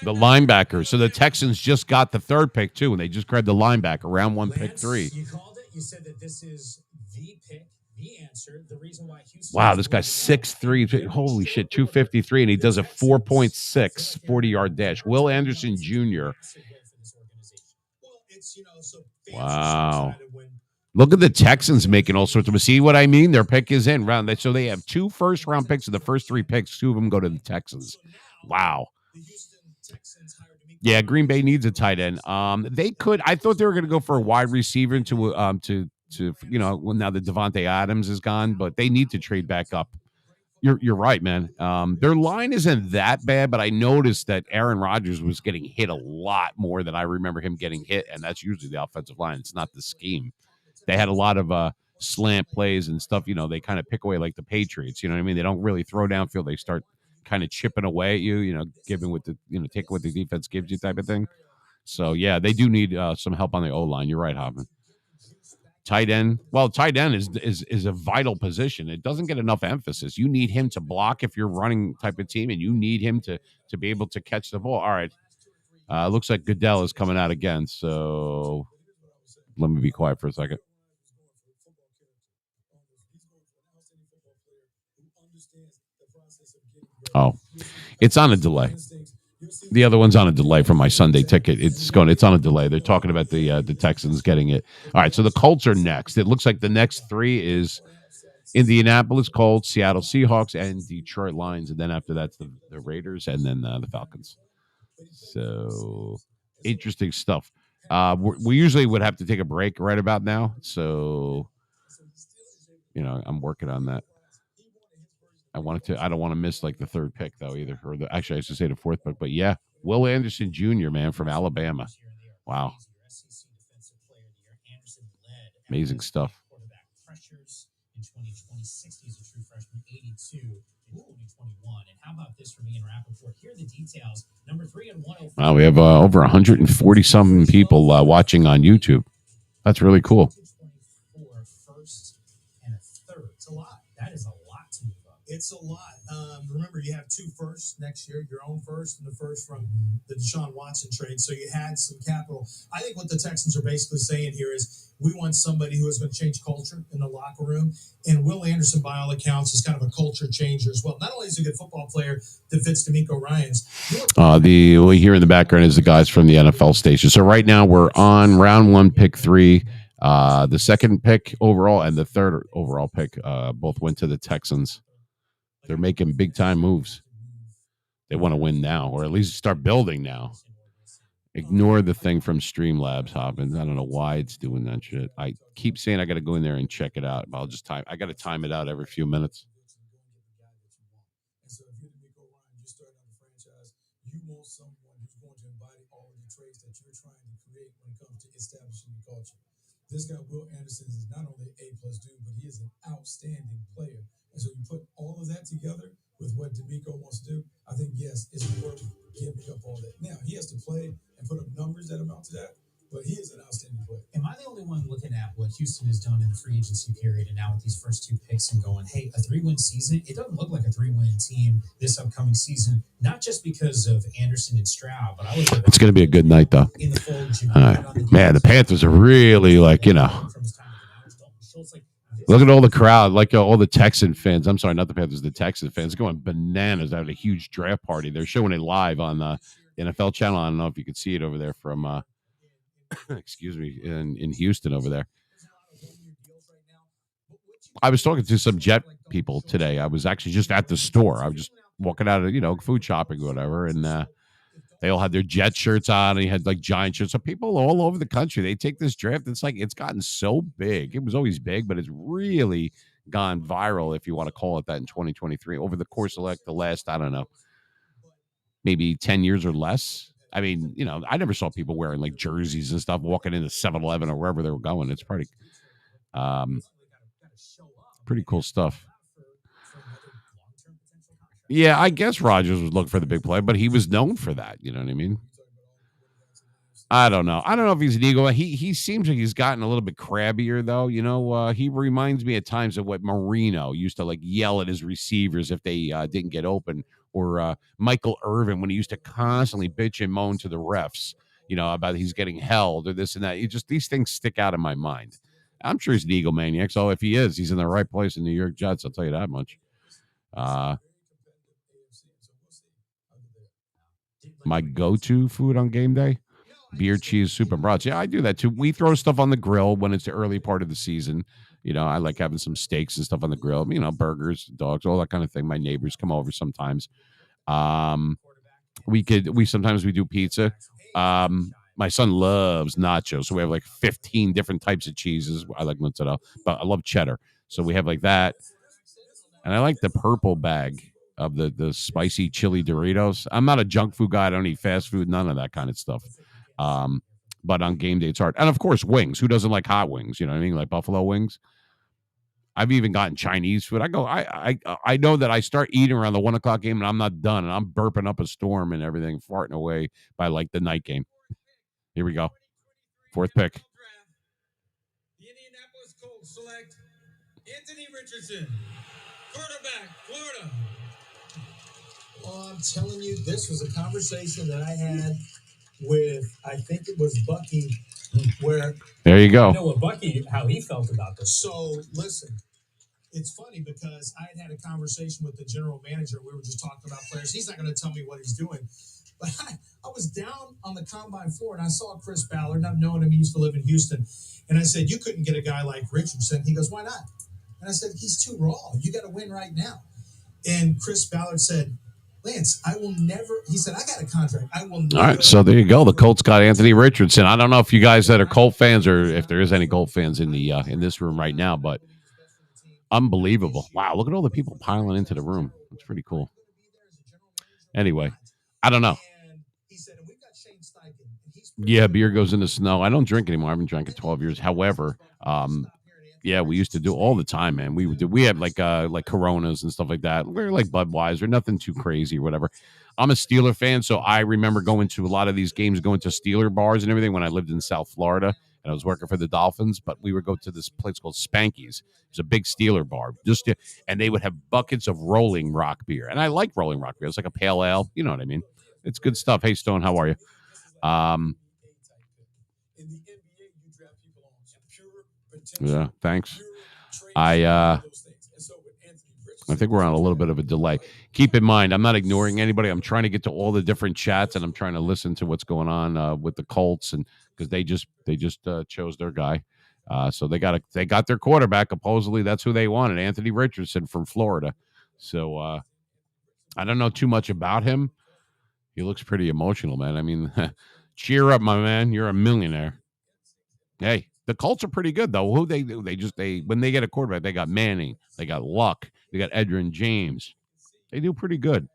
S1: The linebacker. So the Texans just got the 3rd pick, too, and they just grabbed the linebacker, round 1, pick 3.
S4: You called it. You said that this is the pick, the answer, the reason why Houston.
S1: Wow, this guy's 6'3". Holy shit, 253, and he does a 4.6 40-yard dash. Will Anderson Jr. Wow. Look at the Texans making all sorts of. See what I mean? Their pick is in round. So they have 2 first-round picks. Of the first 3 picks, 2 of them go to the Texans. Wow. Yeah, Green Bay needs a tight end. They could. I thought they were going to go for a wide receiver to now that Devontae Adams is gone, but they need to trade back up. You're right, man. Their line isn't that bad, but I noticed that Aaron Rodgers was getting hit a lot more than I remember him getting hit, and that's usually the offensive line. It's not the scheme. They had a lot of slant plays and stuff. They kind of pick away like the Patriots. You know what I mean? They don't really throw downfield. They start kind of chipping away at you, giving what take what the defense gives you type of thing. So yeah, they do need some help on the O-line. You're right, Hoffman. Tight end. Well, tight end is a vital position. It doesn't get enough emphasis. You need him to block if you're running type of team, and you need him to be able to catch the ball. All right. Looks like Goodell is coming out again. So let me be quiet for a second. Oh, it's on a delay. The other one's on a delay from my Sunday ticket. It's on a delay. They're talking about the Texans getting it. All right, so the Colts are next. It looks like the next 3 is Indianapolis Colts, Seattle Seahawks, and Detroit Lions. And then after that's the Raiders and then the Falcons. So interesting stuff. We usually would have to take a break right about now. So, I'm working on that. I don't want to miss like the 3rd pick though either, or actually I should say the 4th pick. But yeah, Will Anderson Jr. man from Alabama. Wow, amazing stuff. In 2026, he's a true freshman, 82 in 2021. And how about this from Ian Rappaport? Here are the details. Number 3 and 105. Wow, we have over 140 something people watching on YouTube. That's really cool.
S5: It's a lot.
S4: That is a lot to move up.
S5: It's a lot. Remember, you have 2 firsts next year, your own first and the first from the Deshaun Watson trade. So you had some capital. I think what the Texans are basically saying here is we want somebody who is going to change culture in the locker room. And Will Anderson, by all accounts, is kind of a culture changer as well. Not only is he a good football player that fits D'Amico Ryans.
S1: What we hear in the background is the guys from the NFL station. So right now we're on round 1, pick 3. The second pick overall and the third overall pick both went to the Texans. They're making big time moves. They want to win now, or at least start building now. Ignore the thing from Streamlabs, Hoppins. I don't know why it's doing that shit. I keep saying I got to go in there and check it out, but I'll just time. I got to time it out every few minutes.
S3: And so if you're D'Amico Ryan, you're starting on the franchise, you want someone who's going to embody all of the traits that you're trying to create when it comes to establishing the culture. This guy, Will Anderson, is not only an A+ dude, but he is an outstanding player. And so you put all of that together with what D'Amico wants to do, I think, yes, it's worth giving up all that. Now, he has to play and put up numbers that amount to that, but he is an outstanding player.
S4: Am I the only one looking at what Houston has done in the free agency period and now with these first 2 picks and going, hey, a 3-win season? It doesn't look like a 3-win team this upcoming season, not just because of Anderson and Stroud, but I was.
S1: It's going to be a good night, though.
S4: In the fold,
S1: man, the Panthers are really look at all the crowd, all the Texan fans. I'm sorry, not the Panthers, the Texan fans going bananas. They had a huge draft party. They're showing it live on the NFL channel. I don't know if you can see it over there from, excuse me, in Houston over there. I was talking to some Jet people today. I was actually just at the store. I was just walking out of, food shopping or whatever, and they all had their Jet shirts on. And he had Giant shirts. So people all over the country, they take this draft. It's gotten so big. It was always big, but it's really gone viral, if you want to call it that, in 2023 over the course of the last, I don't know, maybe 10 years or less. I mean, I never saw people wearing jerseys and stuff walking into 7-Eleven or wherever they were going. It's pretty cool stuff. Yeah, I guess Rodgers was looking for the big play, but he was known for that. You know what I mean? I don't know. I don't know if he's an ego. He seems like he's gotten a little bit crabbier, though. He reminds me at times of what Marino used to yell at his receivers if they didn't get open, or Michael Irvin when he used to constantly bitch and moan to the refs, about he's getting held or this and that. These things stick out in my mind. I'm sure he's an egomaniac. So if he is, he's in the right place in New York Jets. I'll tell you that much. My go-to food on game day, beer, cheese, soup, and brats. Yeah, I do that too. We throw stuff on the grill when it's the early part of the season. I like having some steaks and stuff on the grill, burgers, dogs, all that kind of thing. My neighbors come over sometimes. We sometimes do pizza. My son loves nachos, so we have 15 different types of cheeses. I like mozzarella, but I love cheddar. So we have that. And I like the purple bag of the spicy chili Doritos. I'm not a junk food guy. I don't eat fast food, none of that kind of stuff. But on game day, it's hard. And of course, wings. Who doesn't like hot wings? You know what I mean? Like buffalo wings. I've even gotten Chinese food. I know that I start eating around the 1:00 game and I'm not done. And I'm burping up a storm and everything, farting away by the night game. Here we go. 4th pick.
S6: The Indianapolis Colts select Anthony Richardson, quarterback, Florida.
S5: Well, I'm telling you, this was a conversation that I had with, I think it was Bucky, where...
S1: There you go.
S4: I know what Bucky, how he felt about this.
S5: So, listen, it's funny because I had a conversation with the general manager. We were just talking about players. He's not going to tell me what he's doing. But I was down on the combine floor, and I saw Chris Ballard, and I've known him. He used to live in Houston. And I said, you couldn't get a guy like Richardson. He goes, why not? And I said, he's too raw. You got to win right now. And Chris Ballard said, Lance, I will never. He said, I got a contract. I will never.
S1: All right, so there you go. The Colts got Anthony Richardson. I don't know if you guys that are Colt fans or if there is any Colt fans in the in this room right now, but unbelievable. Wow, look at all the people piling into the room. It's pretty cool. Anyway, I don't know. Yeah, beer goes in the snow. I don't drink anymore. I haven't drank in 12 years. However, yeah, we used to do all the time, man. We had like Coronas and stuff like that. We're like Budweiser, nothing too crazy or whatever. I'm a Steeler fan, so I remember going to a lot of these games, going to Steeler bars and everything when I lived in South Florida. and I was working for the Dolphins, but we would go to this place called Spanky's. It's a big Steeler bar, and they would have buckets of Rolling Rock beer, and I like Rolling Rock beer. It's like a pale ale, you know what I mean? It's good stuff. Hey, Stone, how are you? Yeah, thanks. I think we're on a little bit of a delay. Keep in mind, I'm not ignoring anybody. I'm trying to get to all the different chats, and I'm trying to listen to what's going on with the Colts, and because they just chose their guy, so they got their quarterback. Supposedly, that's who they wanted, Anthony Richardson from Florida. So I don't know too much about him. He looks pretty emotional, man. I mean, cheer up, my man. You're a millionaire. Hey, the Colts are pretty good though. Who they when they get a quarterback, they got Manning, they got Luck, they got Edgerrin James. They do pretty good.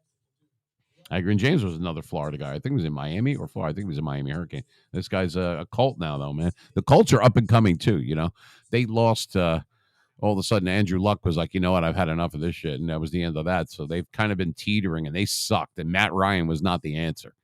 S1: Edgerrin James was another Florida guy. I think he was in Miami or Florida. I think he was in Miami Hurricane. This guy's a Colt now, though, man. The Colts are up and coming too. You know, they lost. All of a sudden, Andrew Luck was like, you know what, I've had enough of this shit, and that was the end of that. So they've kind of been teetering, and they sucked. And Matt Ryan was not the answer.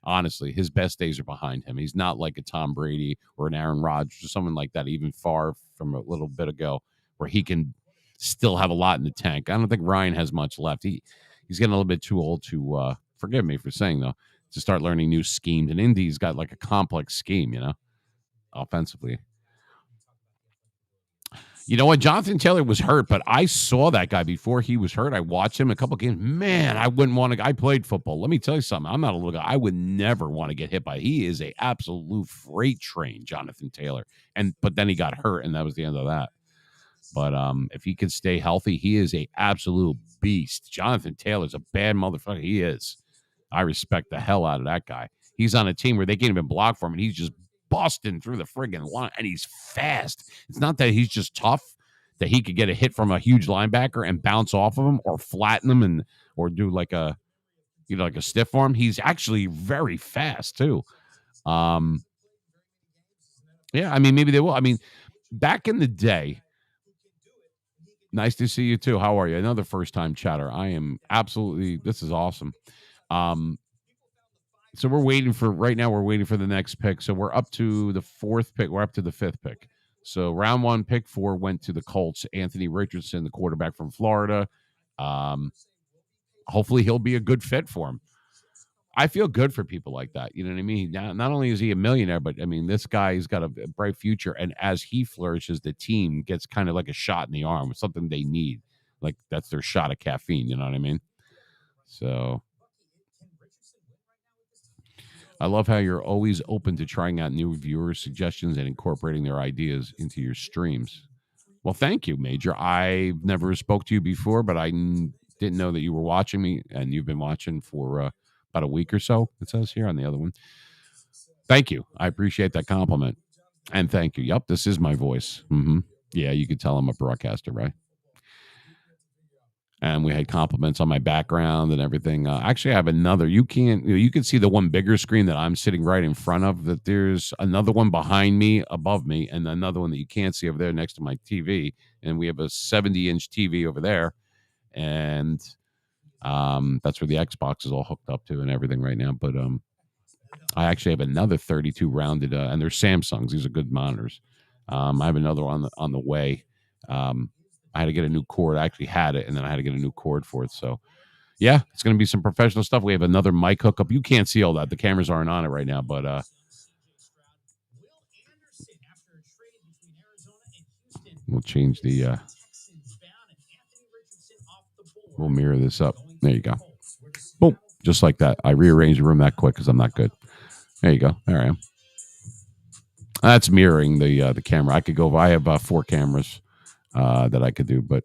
S1: Honestly, his best days are behind him. He's not like a Tom Brady or an Aaron Rodgers or someone like that, even far from a little bit ago, where he can still have a lot in the tank. I don't think Ryan has much left. He's getting a little bit too old to, forgive me for saying, though, to start learning new schemes. And Indy's got like a complex scheme, you know, offensively. You know what? Jonathan Taylor was hurt, but I saw that guy before he was hurt. I watched him a couple games. Man, I wouldn't want to. I played football. Let me tell you something. I'm not a little guy. I would never want to get hit by. He is a absolute freight train, Jonathan Taylor. But then he got hurt, and that was the end of that. But if he can stay healthy, he is a absolute beast. Jonathan Taylor's a bad motherfucker. He is. I respect the hell out of that guy. He's on a team where they can't even block for him, and he's just busting through the friggin' line, and he's fast. It's not that he's just tough, that he could get a hit from a huge linebacker and bounce off of him or flatten him or do like a stiff arm. He's actually very fast too. Yeah, I mean, maybe they will. I mean, back in the day, nice to see you too. How are you? Another first-time chatter. I am absolutely, this is awesome. So we're waiting for the next pick. So we're up to the fourth pick. We're up to the fifth pick. So round one, pick 4 went to the Colts. Anthony Richardson, the quarterback from Florida. Hopefully he'll be a good fit for him. I feel good for people like that. You know what I mean? Not only is he a millionaire, but I mean, this guy's got a bright future. And as he flourishes, the team gets kind of like a shot in the arm, something they need. Like that's their shot of caffeine. You know what I mean? So I love how you're always open to trying out new viewers' suggestions and incorporating their ideas into your streams. Well, thank you, Major. I've never spoke to you before, but I didn't know that you were watching me, and you've been watching for about a week or so, it says here on the other one. Thank you. I appreciate that compliment. And thank you. Yep, this is my voice. Mm-hmm. Yeah, you could tell I'm a broadcaster, right? And we had compliments on my background and everything. Actually, I have another. You can see the one bigger screen that I'm sitting right in front of. That there's another one behind me, above me, and another one that you can't see over there next to my TV. And we have a 70-inch TV over there, and that's where the Xbox is all hooked up to and everything right now. But I actually have another 32 rounded, and they're Samsungs. These are good monitors. I have another one on the way. I had to get a new cord. I actually had it, and then I had to get a new cord for it. So, yeah, it's going to be some professional stuff. We have another mic hookup. You can't see all that. The cameras aren't on it right now, but we'll change the we'll mirror this up. There you go. Boom. Just like that. I rearranged the room that quick because I'm not good. There you go. There I am. That's mirroring the camera. I could go. I have 4 cameras that I could do, but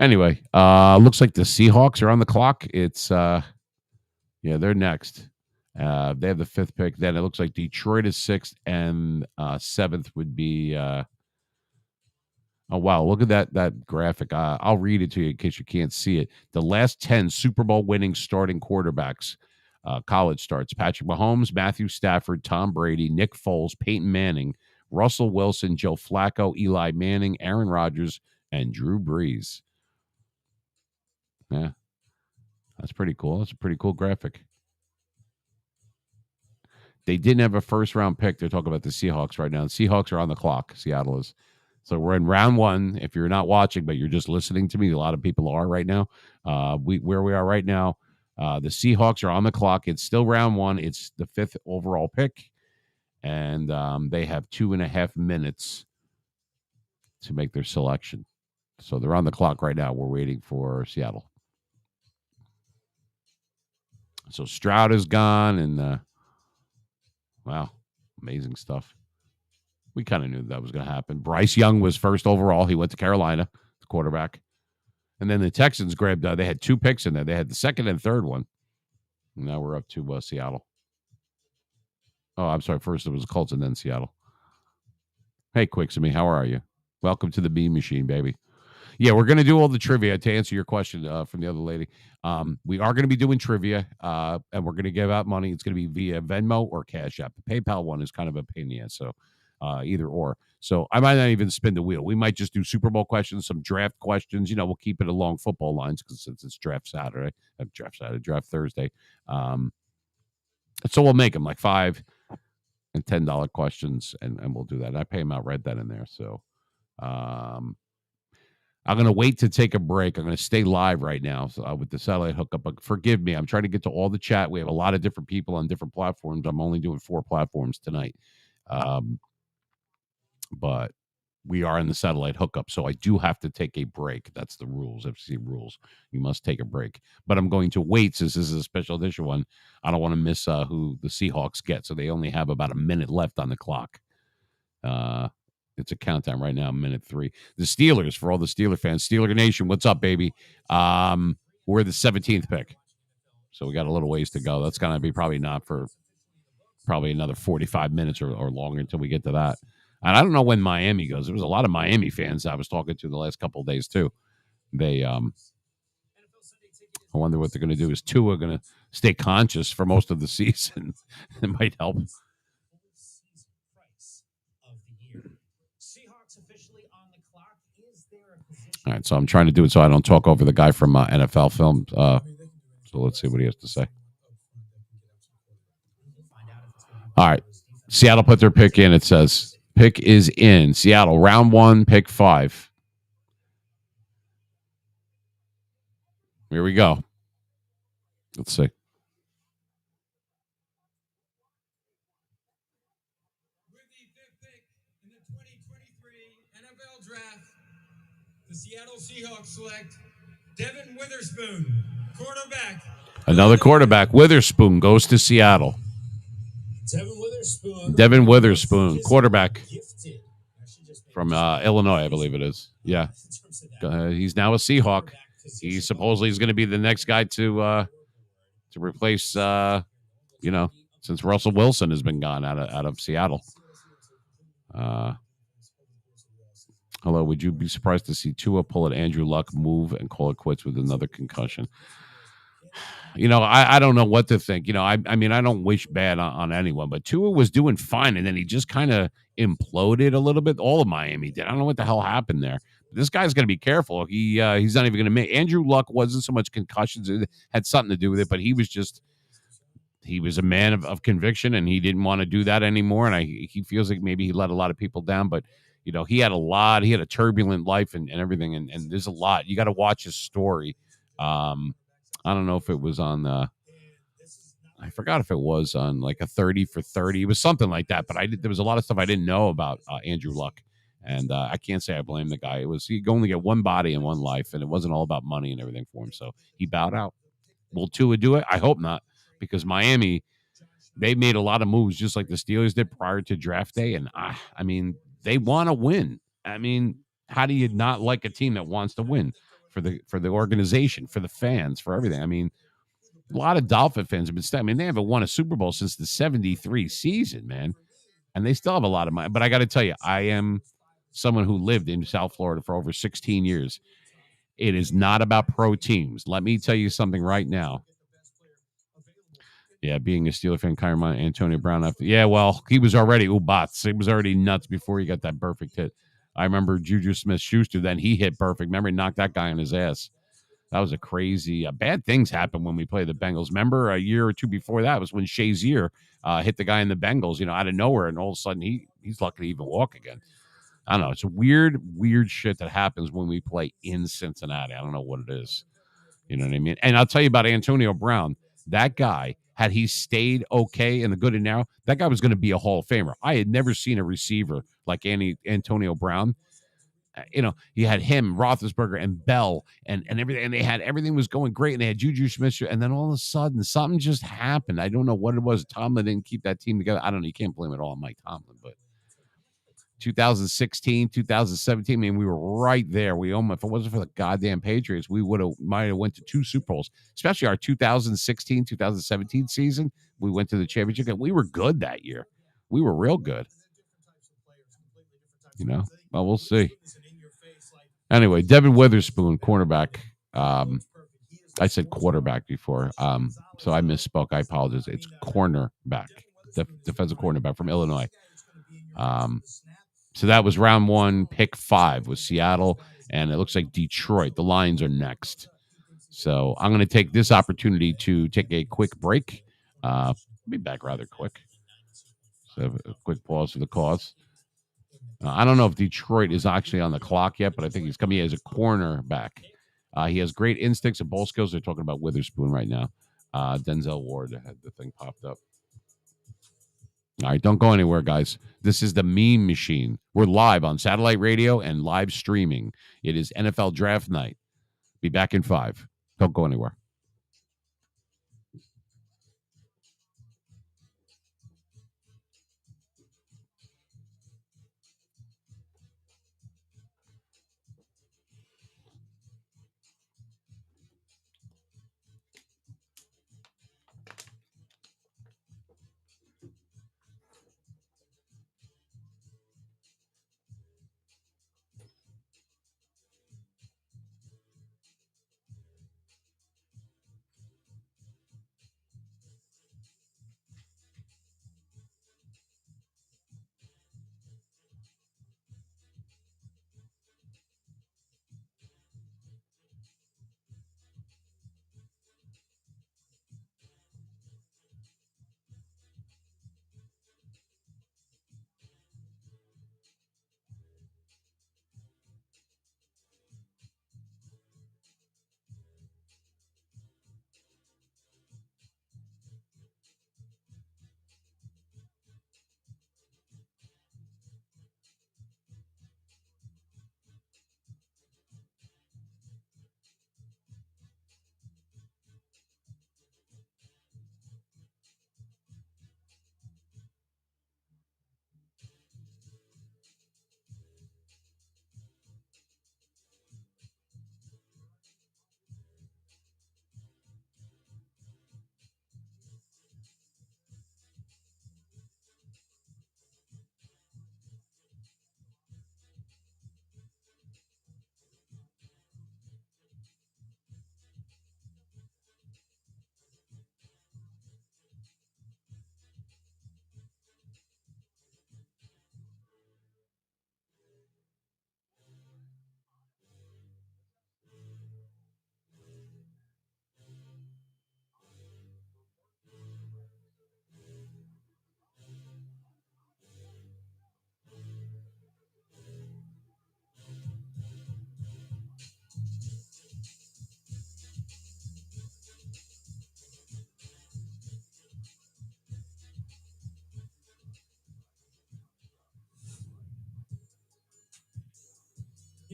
S1: anyway, looks like the Seahawks are on the clock. It's they're next. They have the 5th pick. Then it looks like Detroit is 6th, and 7th would be oh wow, look at that graphic. I'll read it to you in case you can't see it. The last 10 Super Bowl winning starting quarterbacks, college starts: Patrick Mahomes, Matthew Stafford, Tom Brady, Nick Foles, Peyton Manning, Russell Wilson, Joe Flacco, Eli Manning, Aaron Rodgers, and Drew Brees. Yeah, that's pretty cool. That's a pretty cool graphic. They didn't have a first-round pick. They're talking about the Seahawks right now. The Seahawks are on the clock. Seattle is. So we're in round one. If you're not watching, but you're just listening to me, a lot of people are right now. Where we are right now, the Seahawks are on the clock. It's still round one. It's the 5th overall pick, and they have 2.5 minutes to make their selection. So they're on the clock right now. We're waiting for Seattle. So Stroud is gone, and wow, amazing stuff. We kind of knew that was going to happen. Bryce Young was first overall. He went to Carolina, the quarterback. And then the Texans grabbed, they had 2 picks in there. They had the 2nd and 3rd one. And now we're up to Seattle. Oh, I'm sorry. First it was the Colts and then Seattle. Hey, Quixamy, how are you? Welcome to the Beam Machine, baby. Yeah, we're going to do all the trivia to answer your question from the other lady. We are going to be doing trivia, and we're going to give out money. It's going to be via Venmo or Cash App. The PayPal one is kind of a pain in the ass, so either or. So I might not even spin the wheel. We might just do Super Bowl questions, some draft questions. We'll keep it along football lines because since it's draft Thursday. So we'll make them like $5 and $10 questions, and we'll do that. I pay them out right then and there. So I'm going to wait to take a break. I'm going to stay live right now with the satellite hookup. But forgive me. I'm trying to get to all the chat. We have a lot of different people on different platforms. I'm only doing 4 platforms tonight. But we are in the satellite hookup, so I do have to take a break. That's the rules, FCC rules. You must take a break. But I'm going to wait since this is a special edition one. I don't want to miss who the Seahawks get, so they only have about a minute left on the clock. It's a countdown right now, minute 3. The Steelers, for all the Steeler fans, Steeler Nation, what's up, baby? We're the 17th pick, so we got a little ways to go. That's going to be probably not for probably another 45 minutes or longer until we get to that. And I don't know when Miami goes. There was a lot of Miami fans I was talking to the last couple of days, too. They, I wonder what they're going to do. Is Tua going to stay conscious for most of the season? It might help. All right, so I'm trying to do it so I don't talk over the guy from NFL Film. So let's see what he has to say. All right, Seattle put their pick in. It says pick is in. Seattle, round 1, pick 5. Here we go. Let's see.
S6: With the 5th pick in the 2023 NFL Draft, the Seattle Seahawks select Devin Witherspoon, quarterback.
S1: Another quarterback. Witherspoon goes to Seattle. Devin Witherspoon, quarterback from Illinois, I believe it is. Yeah. He's now a Seahawk. He supposedly is going to be the next guy to replace, since Russell Wilson has been gone out of Seattle. Hello, would you be surprised to see Tua pull at Andrew Luck, move, and call it quits with another concussion? I don't know what to think. I mean, I don't wish bad on anyone, but Tua was doing fine, and then he just kind of imploded a little bit. All of Miami did. I don't know what the hell happened there. This guy's going to be careful. He's not even going to make. Andrew Luck wasn't so much concussions. It had something to do with it, but he was a man of conviction, and he didn't want to do that anymore, and he feels like maybe he let a lot of people down, but he had a turbulent life and everything, and there's a lot. You got to watch his story. I don't know if it was on I forgot if it was on like a 30 for 30. It was something like that, but there was a lot of stuff I didn't know about Andrew Luck, and I can't say I blame the guy. He could only get one body in one life, and it wasn't all about money and everything for him, so he bowed out. Will Tua do it? I hope not, because Miami, they made a lot of moves just like the Steelers did prior to draft day, and I mean, they want to win. I mean, how do you not like a team that wants to win? For the organization, for the fans, for everything. I mean, a lot of Dolphin fans have been they haven't won a Super Bowl since the 73 season, man. And they still have a lot of money. But I got to tell you, I am someone who lived in South Florida for over 16 years. It is not about pro teams. Let me tell you something right now. Yeah, being a Steeler fan, Kyron Antonio Brown. Well, he was already Ubats. He was already nuts before he got that perfect hit. I remember Juju Smith-Schuster, then he hit perfect. Remember, he knocked that guy on his ass. That was a crazy. Bad things happened when we played the Bengals. Remember, a year or two before that was when Shazier hit the guy in the Bengals, out of nowhere, and all of a sudden he's lucky to even walk again. I don't know. It's a weird shit that happens when we play in Cincinnati. I don't know what it is. You know what I mean? And I'll tell you about Antonio Brown. That guy, had he stayed okay in the good and narrow, that guy was going to be a Hall of Famer. I had never seen a receiver like Antonio Brown. You had him, Roethlisberger, and Bell, and everything, and they had everything was going great, and they had Juju Smith, and then all of a sudden something just happened. I don't know what it was. Tomlin didn't keep that team together. I don't know. You can't blame it all on Mike Tomlin, but 2016, 2017, I mean, we were right there. We almost, if it wasn't for the goddamn Patriots, we might have went to 2 Super Bowls, especially our 2016, 2017 season. We went to the championship game. We were good that year. We were real good. Well, we'll see. Anyway, Devin Witherspoon, cornerback. I said quarterback before, so I misspoke. I apologize. It's cornerback, defensive cornerback from Illinois. So that was round 1, pick 5 was Seattle, and it looks like Detroit. The Lions are next. So I'm going to take this opportunity to take a quick break. I'll be back rather quick. So a quick pause for the cause. I don't know if Detroit is actually on the clock yet, but I think he's coming as a cornerback. He has great instincts and ball skills. They're talking about Witherspoon right now. Denzel Ward had the thing popped up. All right, don't go anywhere, guys. This is the Meme Machine. We're live on satellite radio and live streaming. It is NFL Draft Night. Be back in 5. Don't go anywhere.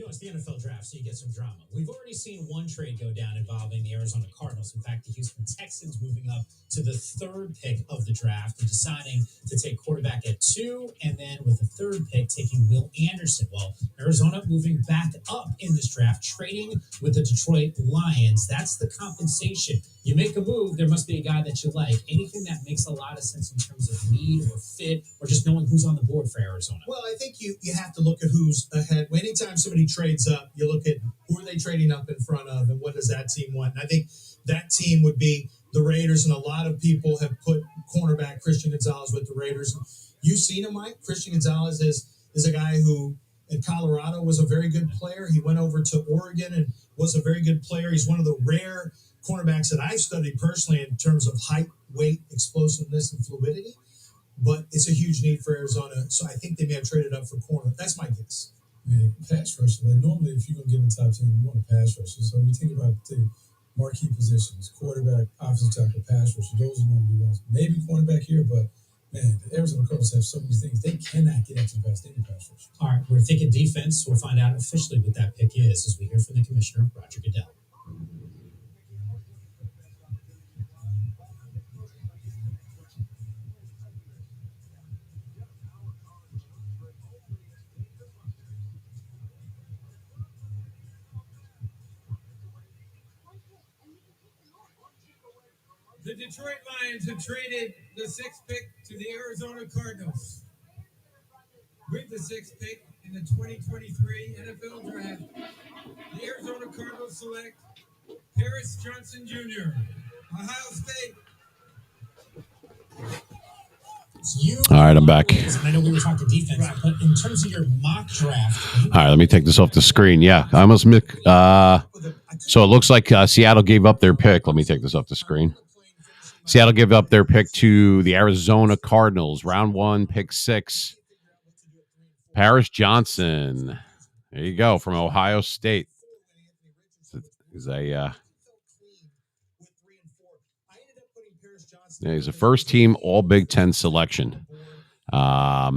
S4: It's the NFL draft, so you get some drama. We've already seen one trade go down involving the Arizona Cardinals. In fact, the Houston Texans moving up to the 3rd pick of the draft and deciding to take quarterback at 2, and then with the 3rd pick, taking Will Anderson. Well, Arizona moving back up in this draft, trading with the Detroit Lions. That's the compensation. You make a move, there must be a guy that you like. Anything that makes a lot of sense in terms of need or fit or just knowing who's on the board for Arizona.
S5: Well, I think you have to look at who's ahead. Anytime somebody trades up, you look at who are they trading up in front of and what does that team want. And I think that team would be the Raiders, and a lot of people have put cornerback Christian Gonzalez with the Raiders. You've seen him, Mike. Christian Gonzalez is a guy who at Colorado was a very good player. He went over to Oregon and was a very good player. He's one of the rare cornerbacks that I've studied personally in terms of height, weight, explosiveness, and fluidity. But it's a huge need for Arizona, so I think they may have traded up for corner. That's my guess.
S3: Yeah, pass rusher. Like normally, if you're gonna get in the top 10, you want a pass rusher. So when you think about the marquee positions, quarterback, offensive tackle, pass rusher, those are normally ones. Maybe cornerback here, but man, the Arizona Cardinals have so many things. They cannot get after the pass. They need pass rusher.
S4: All right, we're thinking defense. We'll find out officially what that pick is as we hear from the commissioner, Roger Goodell.
S6: The Detroit Lions have traded the 6th pick to the Arizona Cardinals. With the 6th pick in the 2023 NFL Draft, the Arizona Cardinals select Paris Johnson Jr., Ohio State.
S1: All right, I'm back.
S4: I know we were talking defense, but in terms of your mock draft.
S1: All right, let me take this off the screen. Yeah, I almost so it looks like Seattle gave up their pick. Let me take this off the screen. Seattle gave up their pick to the Arizona Cardinals. Round 1, pick 6. Paris Johnson. There you go, from Ohio State. He's a first-team All-Big Ten selection. Yeah,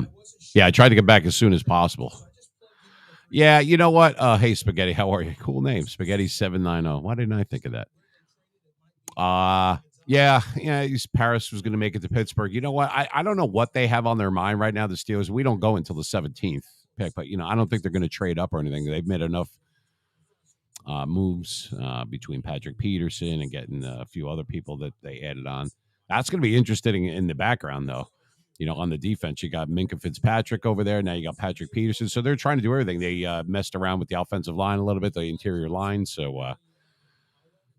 S1: I tried to get back as soon as possible. Yeah, you know what? Hey, Spaghetti, how are you? Cool name, Spaghetti790. Why didn't I think of that? Yeah, Paris was going to make it to Pittsburgh. You know what? I don't know what they have on their mind right now, the Steelers. We don't go until the 17th pick, but, I don't think they're going to trade up or anything. They've made enough moves between Patrick Peterson and getting a few other people that they added on. That's going to be interesting in the background, though. On the defense, you got Minkah Fitzpatrick over there. Now you got Patrick Peterson. So they're trying to do everything. They messed around with the offensive line a little bit, the interior line. So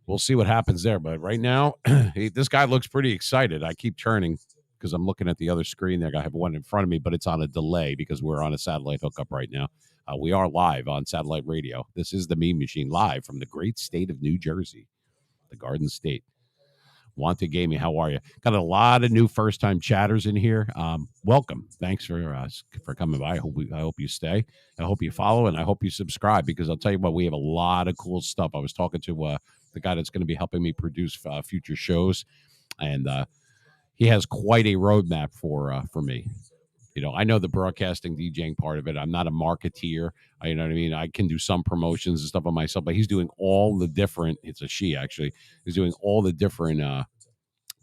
S1: we'll see what happens there. But right now, this guy looks pretty excited. I keep turning because I'm looking at the other screen there. I have one in front of me, but it's on a delay because we're on a satellite hookup right now. We are live on satellite radio. This is the Meme Machine live from the great state of New Jersey, the Garden State. Wante Gaming, how are you? Got a lot of new first-time chatters in here. Welcome. Thanks for coming by. I hope you stay. I hope you follow, and I hope you subscribe because I'll tell you what, we have a lot of cool stuff. I was talking to the guy that's going to be helping me produce future shows, and he has quite a roadmap for me. I know the broadcasting, DJing part of it. I'm not a marketeer. You know what I mean? I can do some promotions and stuff on myself, but he's doing all the different, it's a she actually, he's doing all the different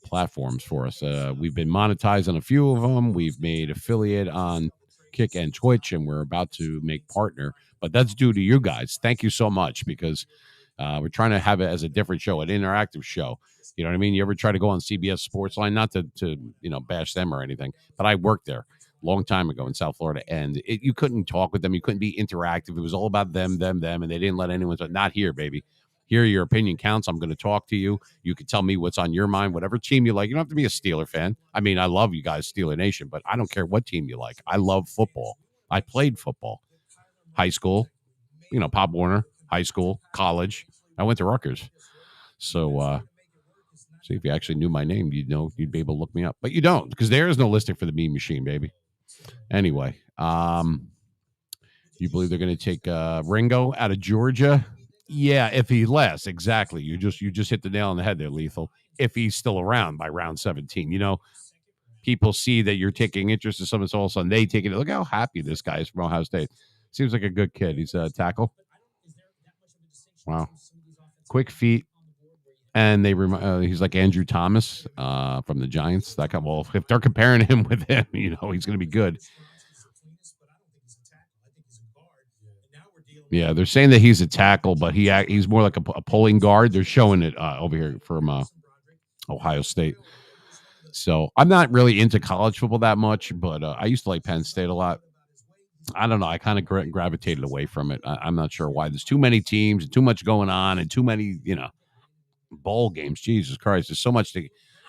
S1: platforms for us. We've been monetized on a few of them. We've made affiliate on Kick and Twitch, and we're about to make partner, but that's due to you guys. Thank you so much because we're trying to have it as a different show, an interactive show. You know what I mean? You ever try to go on CBS Sportsline, not to bash them or anything, but I worked there long time ago in South Florida, and you couldn't talk with them. You couldn't be interactive. It was all about them, and they didn't let anyone. Not here, baby. Here, your opinion counts. I'm going to talk to you. You can tell me what's on your mind, whatever team you like. You don't have to be a Steeler fan. I mean, I love you guys, Steeler Nation, but I don't care what team you like. I love football. I played football. High school, Pop Warner, high school, college. I went to Rutgers. So, see, if you actually knew my name, you'd be able to look me up. But you don't, because there is no listing for the Meme Machine, baby. Anyway, you believe they're going to take Ringo out of Georgia? Yeah, if he lasts, exactly. You just hit the nail on the head there, Lethal. If he's still around by round 17, people see that you're taking interest in someone, so all of a sudden they take it. Look how happy this guy is from Ohio State. Seems like a good kid. He's a tackle. Wow, quick feet. And he's like Andrew Thomas from the Giants. That guy. Well, if they're comparing him with him, he's going to be good. Yeah, they're saying that he's a tackle, but he's more like a pulling guard. They're showing it over here from Ohio State. So I'm not really into college football that much, but I used to like Penn State a lot. I don't know. I kind of gravitated away from it. I'm not sure why. There's too many teams and too much going on and too many, bowl games. Jesus Christ. There's so much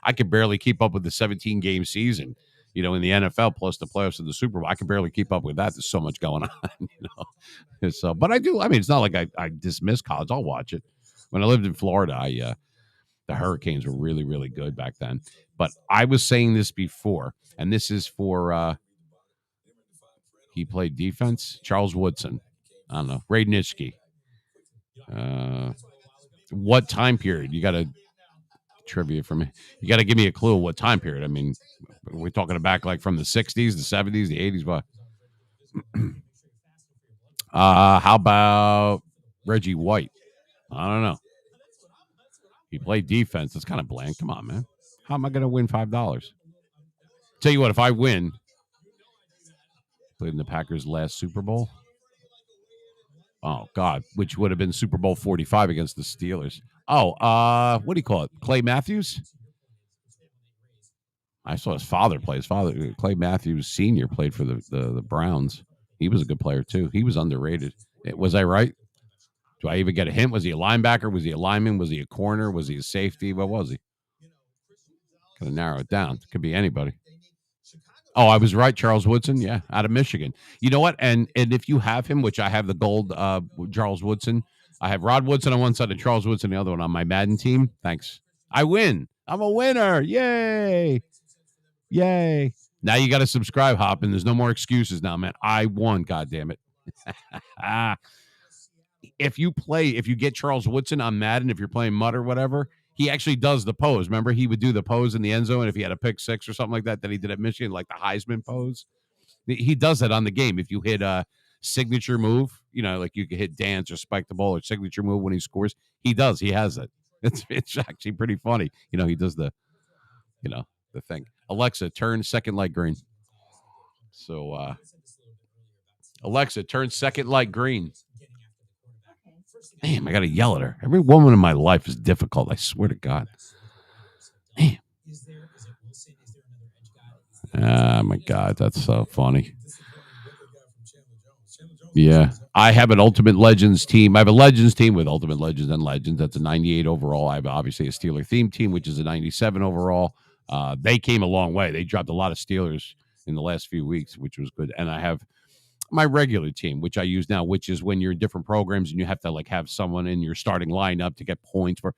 S1: I could barely keep up with the 17-game season. you know, in the NFL plus the playoffs and the Super Bowl. I can barely keep up with that. There's so much going on, you know. So, but I do. I mean, it's not like I dismiss college. I'll watch it. When I lived in Florida, the Hurricanes were really, really good back then. But I was saying this before, and this is for he played defense. Charles Woodson. I don't know. Ray Nitschke. What time period? You got to trivia for me. You got to give me a clue what time period. I mean, we're talking back like from the 60s, the 70s, the 80s. What? How about Reggie White? I don't know. He played defense. That's kind of bland. Come on, man. How am I going to win $5? Tell you what, if I win, played in the Packers' last Super Bowl. Oh, God, which would have been Super Bowl 45 against the Steelers. Oh, what do you call it? Clay Matthews? I saw his father play. His father, Clay Matthews Sr., played for the Browns. He was a good player, too. He was underrated. Was I right? Do I even get a hint? Was he a linebacker? Was he a lineman? Was he a corner? Was he a safety? What was he? Gotta narrow it down. Could be anybody. Oh, I was right. Charles Woodson, yeah, out of Michigan. You know what? And if you have him, which I have the gold Charles Woodson, I have Rod Woodson on one side and Charles Woodson on the other one on my Madden team. Thanks. I win. I'm a winner. Yay. Yay. Now you got to subscribe, Hoppin. There's no more excuses now, man. I won, goddammit. If you get Charles Woodson on Madden, if you're playing Mud or whatever, he actually does the pose. Remember, he would do the pose in the end zone if he had a pick six or something like that he did at Michigan, like the Heisman pose. He does that on the game. If you hit a signature move, you know, like you could hit dance or spike the ball or signature move when he scores, he does. He has it. It's actually pretty funny. You know, he does the thing. Alexa, turn second light green. So, Alexa, turn second light green. Damn, I got to yell at her. Every woman in my life is difficult. I swear to God. Damn. Oh, my God. That's so funny. Yeah. I have an Ultimate Legends team. I have a Legends team with Ultimate Legends and Legends. That's a 98 overall. I have obviously a Steeler themed team, which is a 97 overall. They came a long way. They dropped a lot of Steelers in the last few weeks, which was good. And I have my regular team, which I use now, which is when you're in different programs and you have to like have someone in your starting lineup to get points for.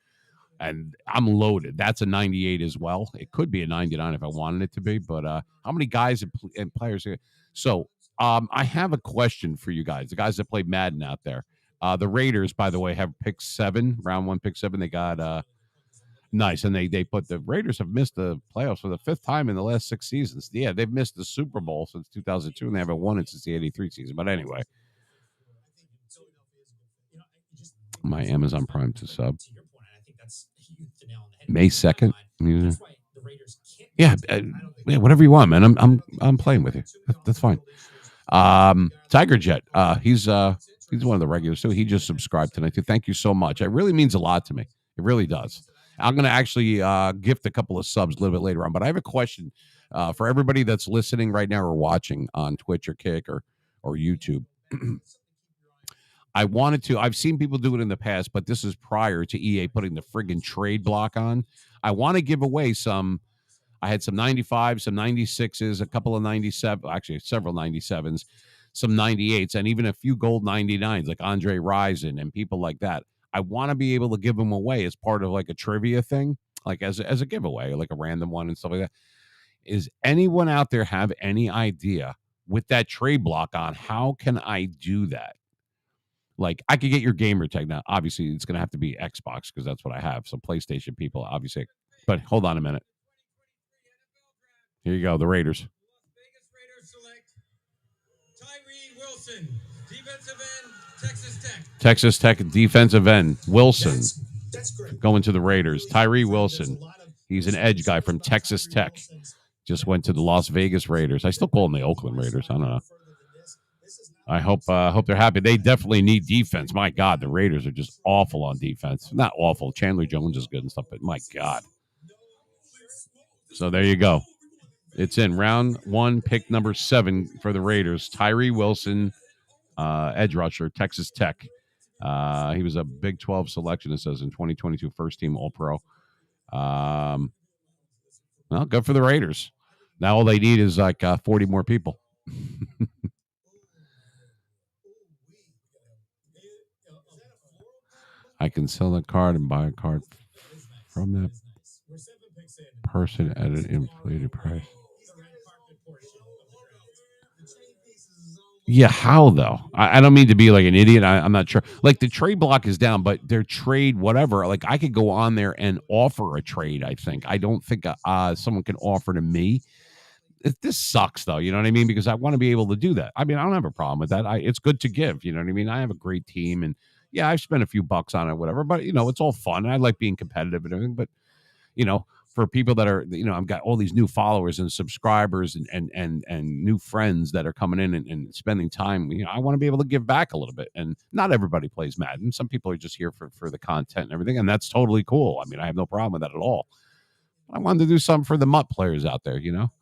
S1: And I'm loaded. That's a 98 as well. It could be a 99 if I wanted it to be. But how many guys and players? So I have a question for you guys, the guys that play Madden out there. The Raiders, by the way, have pick 7, round 1, pick 7. They got nice. And they put the Raiders have missed the playoffs for the 5th time in the last 6 seasons. Yeah, they've missed the Super Bowl since 2002, and they haven't won it since the 83 season. But anyway, my Amazon Prime to sub. May 2nd. Yeah, whatever you want, man. I'm playing with you. That's fine. Tiger Jet. He's one of the regulars too. He just subscribed tonight too. Thank you so much. It really means a lot to me. It really does. I'm going to actually gift a couple of subs a little bit later on. But I have a question for everybody that's listening right now or watching on Twitch or Kick or YouTube. I've seen people do it in the past, but this is prior to EA putting the friggin' trade block on. I want to give away I had some 95s, some 96s, a couple of 97, actually several 97s, some 98s, and even a few gold 99s like Andre Rison and people like that. I want to be able to give them away as part of like a trivia thing, like as a giveaway, like a random one and stuff like that. Is anyone out there have any idea with that trade block on, how can I do that? Like, I could get your gamer tag now. Obviously, it's going to have to be Xbox because that's what I have. So PlayStation people, obviously. But hold on a minute. Here you go, the Raiders.
S6: Las Vegas Raiders select Tyree Wilson, defensive end, Texas Tech.
S1: Texas Tech defensive end, Wilson.
S5: That's great.
S1: Going to the Raiders. Tyree Wilson. He's an edge guy from Texas Tech. Just went to the Las Vegas Raiders. I still call them the Oakland Raiders. I don't know. I hope they're happy. They definitely need defense. My God, the Raiders are just awful on defense. Not awful. Chandler Jones is good and stuff, but my God. So there you go. It's in round 1, pick number 7 for the Raiders. Tyree Wilson, edge rusher, Texas Tech. He was a Big 12 selection, it says, in 2022 first team All-Pro. Well, good for the Raiders. Now all they need is like 40 more people. I can sell a card and buy a card from that person at an inflated price. Yeah, how though? I don't mean to be like an idiot. I'm not sure. Like the trade block is down, but their trade, whatever. Like I could go on there and offer a trade. I think. I don't think someone can offer to me. This sucks though. You know what I mean? Because I want to be able to do that. I mean, I don't have a problem with that. It's good to give. You know what I mean? I have a great team, and yeah, I've spent a few bucks on it, whatever. But you know, it's all fun. I like being competitive and everything. But you know, for people that are, you know, I've got all these new followers and subscribers and new friends that are coming in and spending time. You know, I want to be able to give back a little bit. And not everybody plays Madden. Some people are just here for the content and everything, and that's totally cool. I mean, I have no problem with that at all. I wanted to do something for the MUT players out there, you know.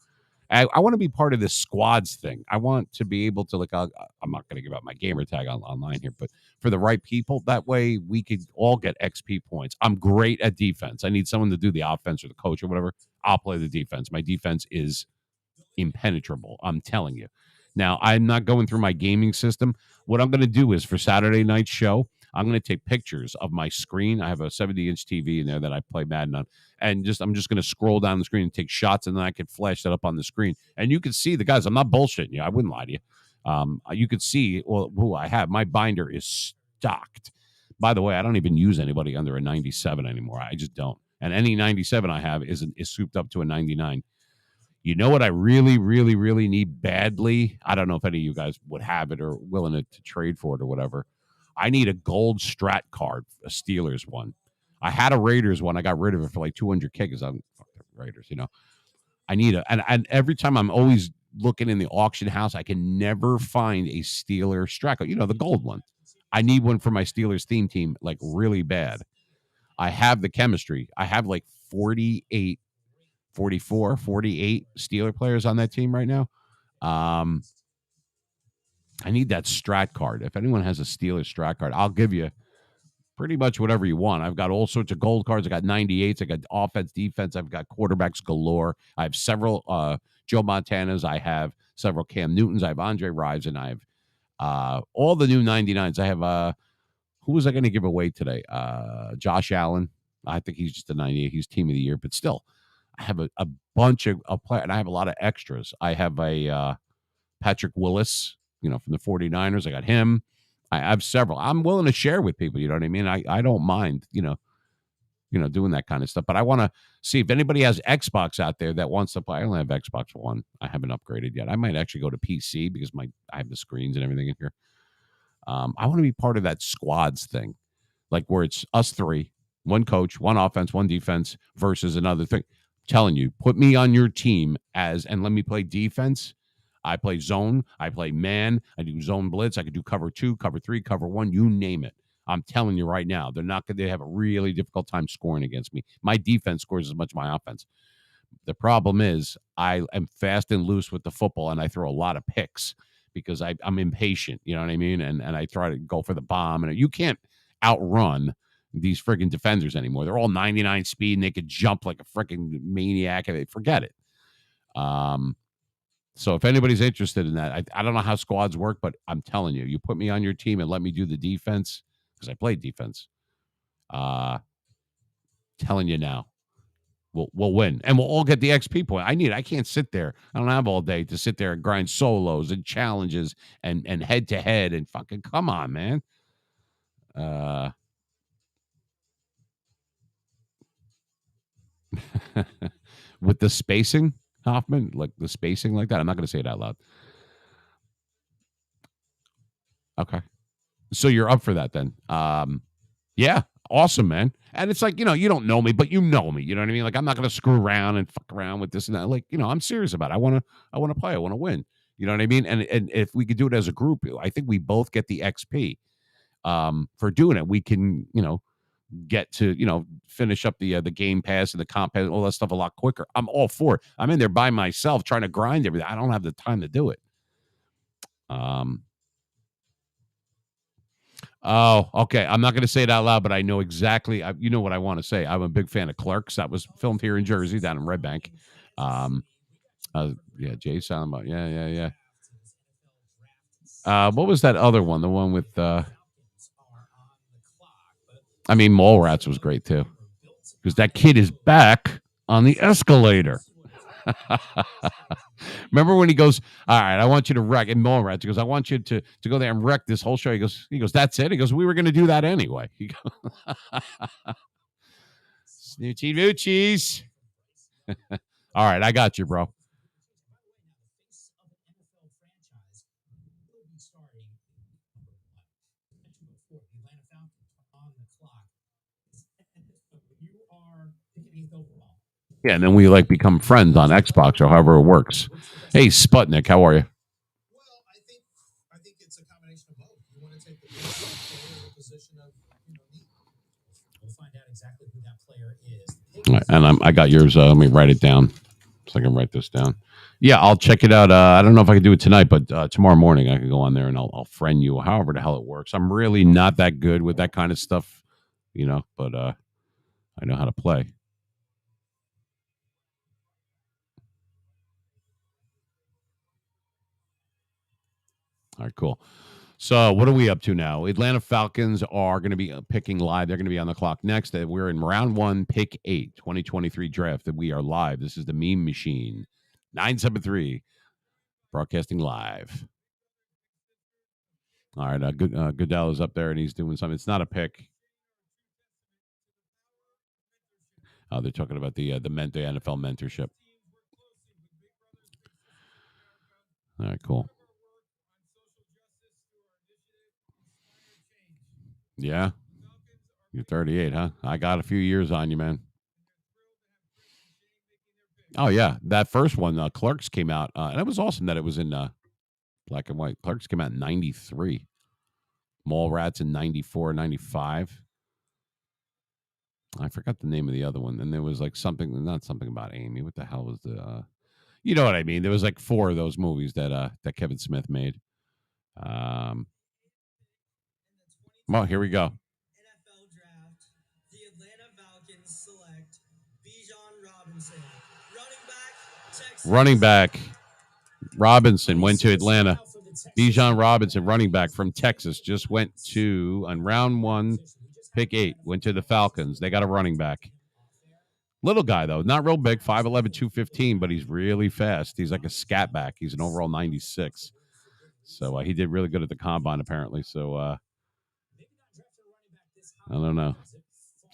S1: I want to be part of this squads thing. I want to be able to, like, I'm not going to give out my gamer tag online here, but for the right people, that way we could all get XP points. I'm great at defense. I need someone to do the offense or the coach or whatever. I'll play the defense. My defense is impenetrable. I'm telling you. Now, I'm not going through my gaming system. What I'm going to do is for Saturday night's show, I'm going to take pictures of my screen. I have a 70-inch TV in there that I play Madden on. And I'm just going to scroll down the screen and take shots, and then I can flash that up on the screen. And you can see the guys. I'm not bullshitting you. I wouldn't lie to you. You could see who I have. My binder is stocked. By the way, I don't even use anybody under a 97 anymore. I just don't. And any 97 I have is souped up to a 99. You know what I really, really, really need badly? I don't know if any of you guys would have it or willing to trade for it or whatever. I need a gold Strat card, a Steelers one. I had a Raiders one. I got rid of it for like $200K because I'm Raiders, you know. I need and every time I'm always looking in the auction house, I can never find a Steeler Strat card. You know, the gold one. I need one for my Steelers theme team, like really bad. I have the chemistry. I have like 48 Steeler players on that team right now. I need that Strat card. If anyone has a Steelers Strat card, I'll give you pretty much whatever you want. I've got all sorts of gold cards. I got 98s. I got offense, defense. I've got quarterbacks galore. I have several Joe Montanas. I have several Cam Newtons. I have Andre Rives, and I have all the new 99s. I have who was I going to give away today? Josh Allen. I think he's just a 98. He's team of the year, but still, I have a bunch of players, and I have a lot of extras. I have a Patrick Willis, you know, from the 49ers. I got him. I have several. I'm willing to share with people. You know what I mean? I don't mind, you know, doing that kind of stuff. But I want to see if anybody has Xbox out there that wants to play. I only have Xbox One. I haven't upgraded yet. I might actually go to PC because I have the screens and everything in here. I want to be part of that squads thing, like where it's us three, one coach, one offense, one defense versus another thing. I'm telling you, put me on your team and let me play defense. I play zone. I play man. I do zone blitz. I could do cover 2, cover 3, cover 1. You name it. I'm telling you right now, they have a really difficult time scoring against me. My defense scores as much as my offense. The problem is I am fast and loose with the football, and I throw a lot of picks because I'm impatient. You know what I mean? And I try to go for the bomb. And you can't outrun these friggin' defenders anymore. They're all 99 speed, and they could jump like a friggin' maniac. Forget it. So if anybody's interested in that, I don't know how squads work, but I'm telling you, you put me on your team and let me do the defense because I played defense. Telling you now, we'll win and we'll all get the XP point. I can't sit there. I don't have all day to sit there and grind solos and challenges and head to head and fucking come on, man. With the spacing. Hoffman, like the spacing like that. I'm not going to say it out loud. Okay. So you're up for that then. Yeah. Awesome, man. And it's like, you know, you don't know me, but you know me. You know what I mean? Like, I'm not going to screw around and fuck around with this and that. Like, you know, I'm serious about it. I want to play. I want to win. You know what I mean? And if we could do it as a group, I think we both get the XP for doing it. We can, you know, get to, you know, finish up the game pass and the comp pass, all that stuff a lot quicker. I'm all for it. I'm in there by myself trying to grind everything. I don't have the time to do it. Oh, okay. I'm not going to say it out loud, but I know exactly. You know what I want to say. I'm a big fan of Clerks. That was filmed here in Jersey, down in Red Bank. Yeah, Jay Silent. Yeah. What was that other one? The one with I mean, Mallrats was great too. Because that kid is back on the escalator. Remember when he goes, all right, I want you to wreck, and Mallrats, he goes, I want you to go there and wreck this whole show. He goes, that's it? He goes, we were going to do that anyway. He goes, Snoochie Moochies. All right, I got you, bro. Yeah, and then we like become friends on Xbox or however it works. Hey, Sputnik, how are you?
S5: Well, I think it's a combination of both. You want to take the player in a position of need.
S4: We'll find out exactly who that player is.
S1: All right, and I got yours. Let me write it down so I can write this down. Yeah, I'll check it out. I don't know if I can do it tonight, but tomorrow morning I can go on there and I'll friend you, however the hell it works. I'm really not that good with that kind of stuff, but I know how to play. All right, cool. So what are we up to now? Atlanta Falcons are going to be picking live. They're going to be on the clock next. We're in round 1, pick 8, 2023 draft. That we are live. This is the Meme Machine, 973, broadcasting live. All right, Goodell is up there and he's doing something. It's not a pick. They're talking about the NFL mentorship. All right, cool. Yeah. You're 38, huh? I got a few years on you, man. Oh, yeah. That first one, Clerks came out. And it was awesome that it was in black and white. Clerks came out in 93. Mallrats in 94, 95. I forgot the name of the other one. And there was like not something about Amy. What the hell was the... you know what I mean? There was like 4 of those movies that Kevin Smith made. Well, here we go.
S7: NFL draft. The Atlanta Falcons select Bijan Robinson,
S1: running back. Robinson went to Atlanta. Bijan Robinson, running back from Texas, just went to on round 1, pick 8. Went to the Falcons. They got a running back. Little guy though, not real big, 5'11", 215, but he's really fast. He's like a scat back. He's an overall 96. So he did really good at the combine apparently. So I don't know.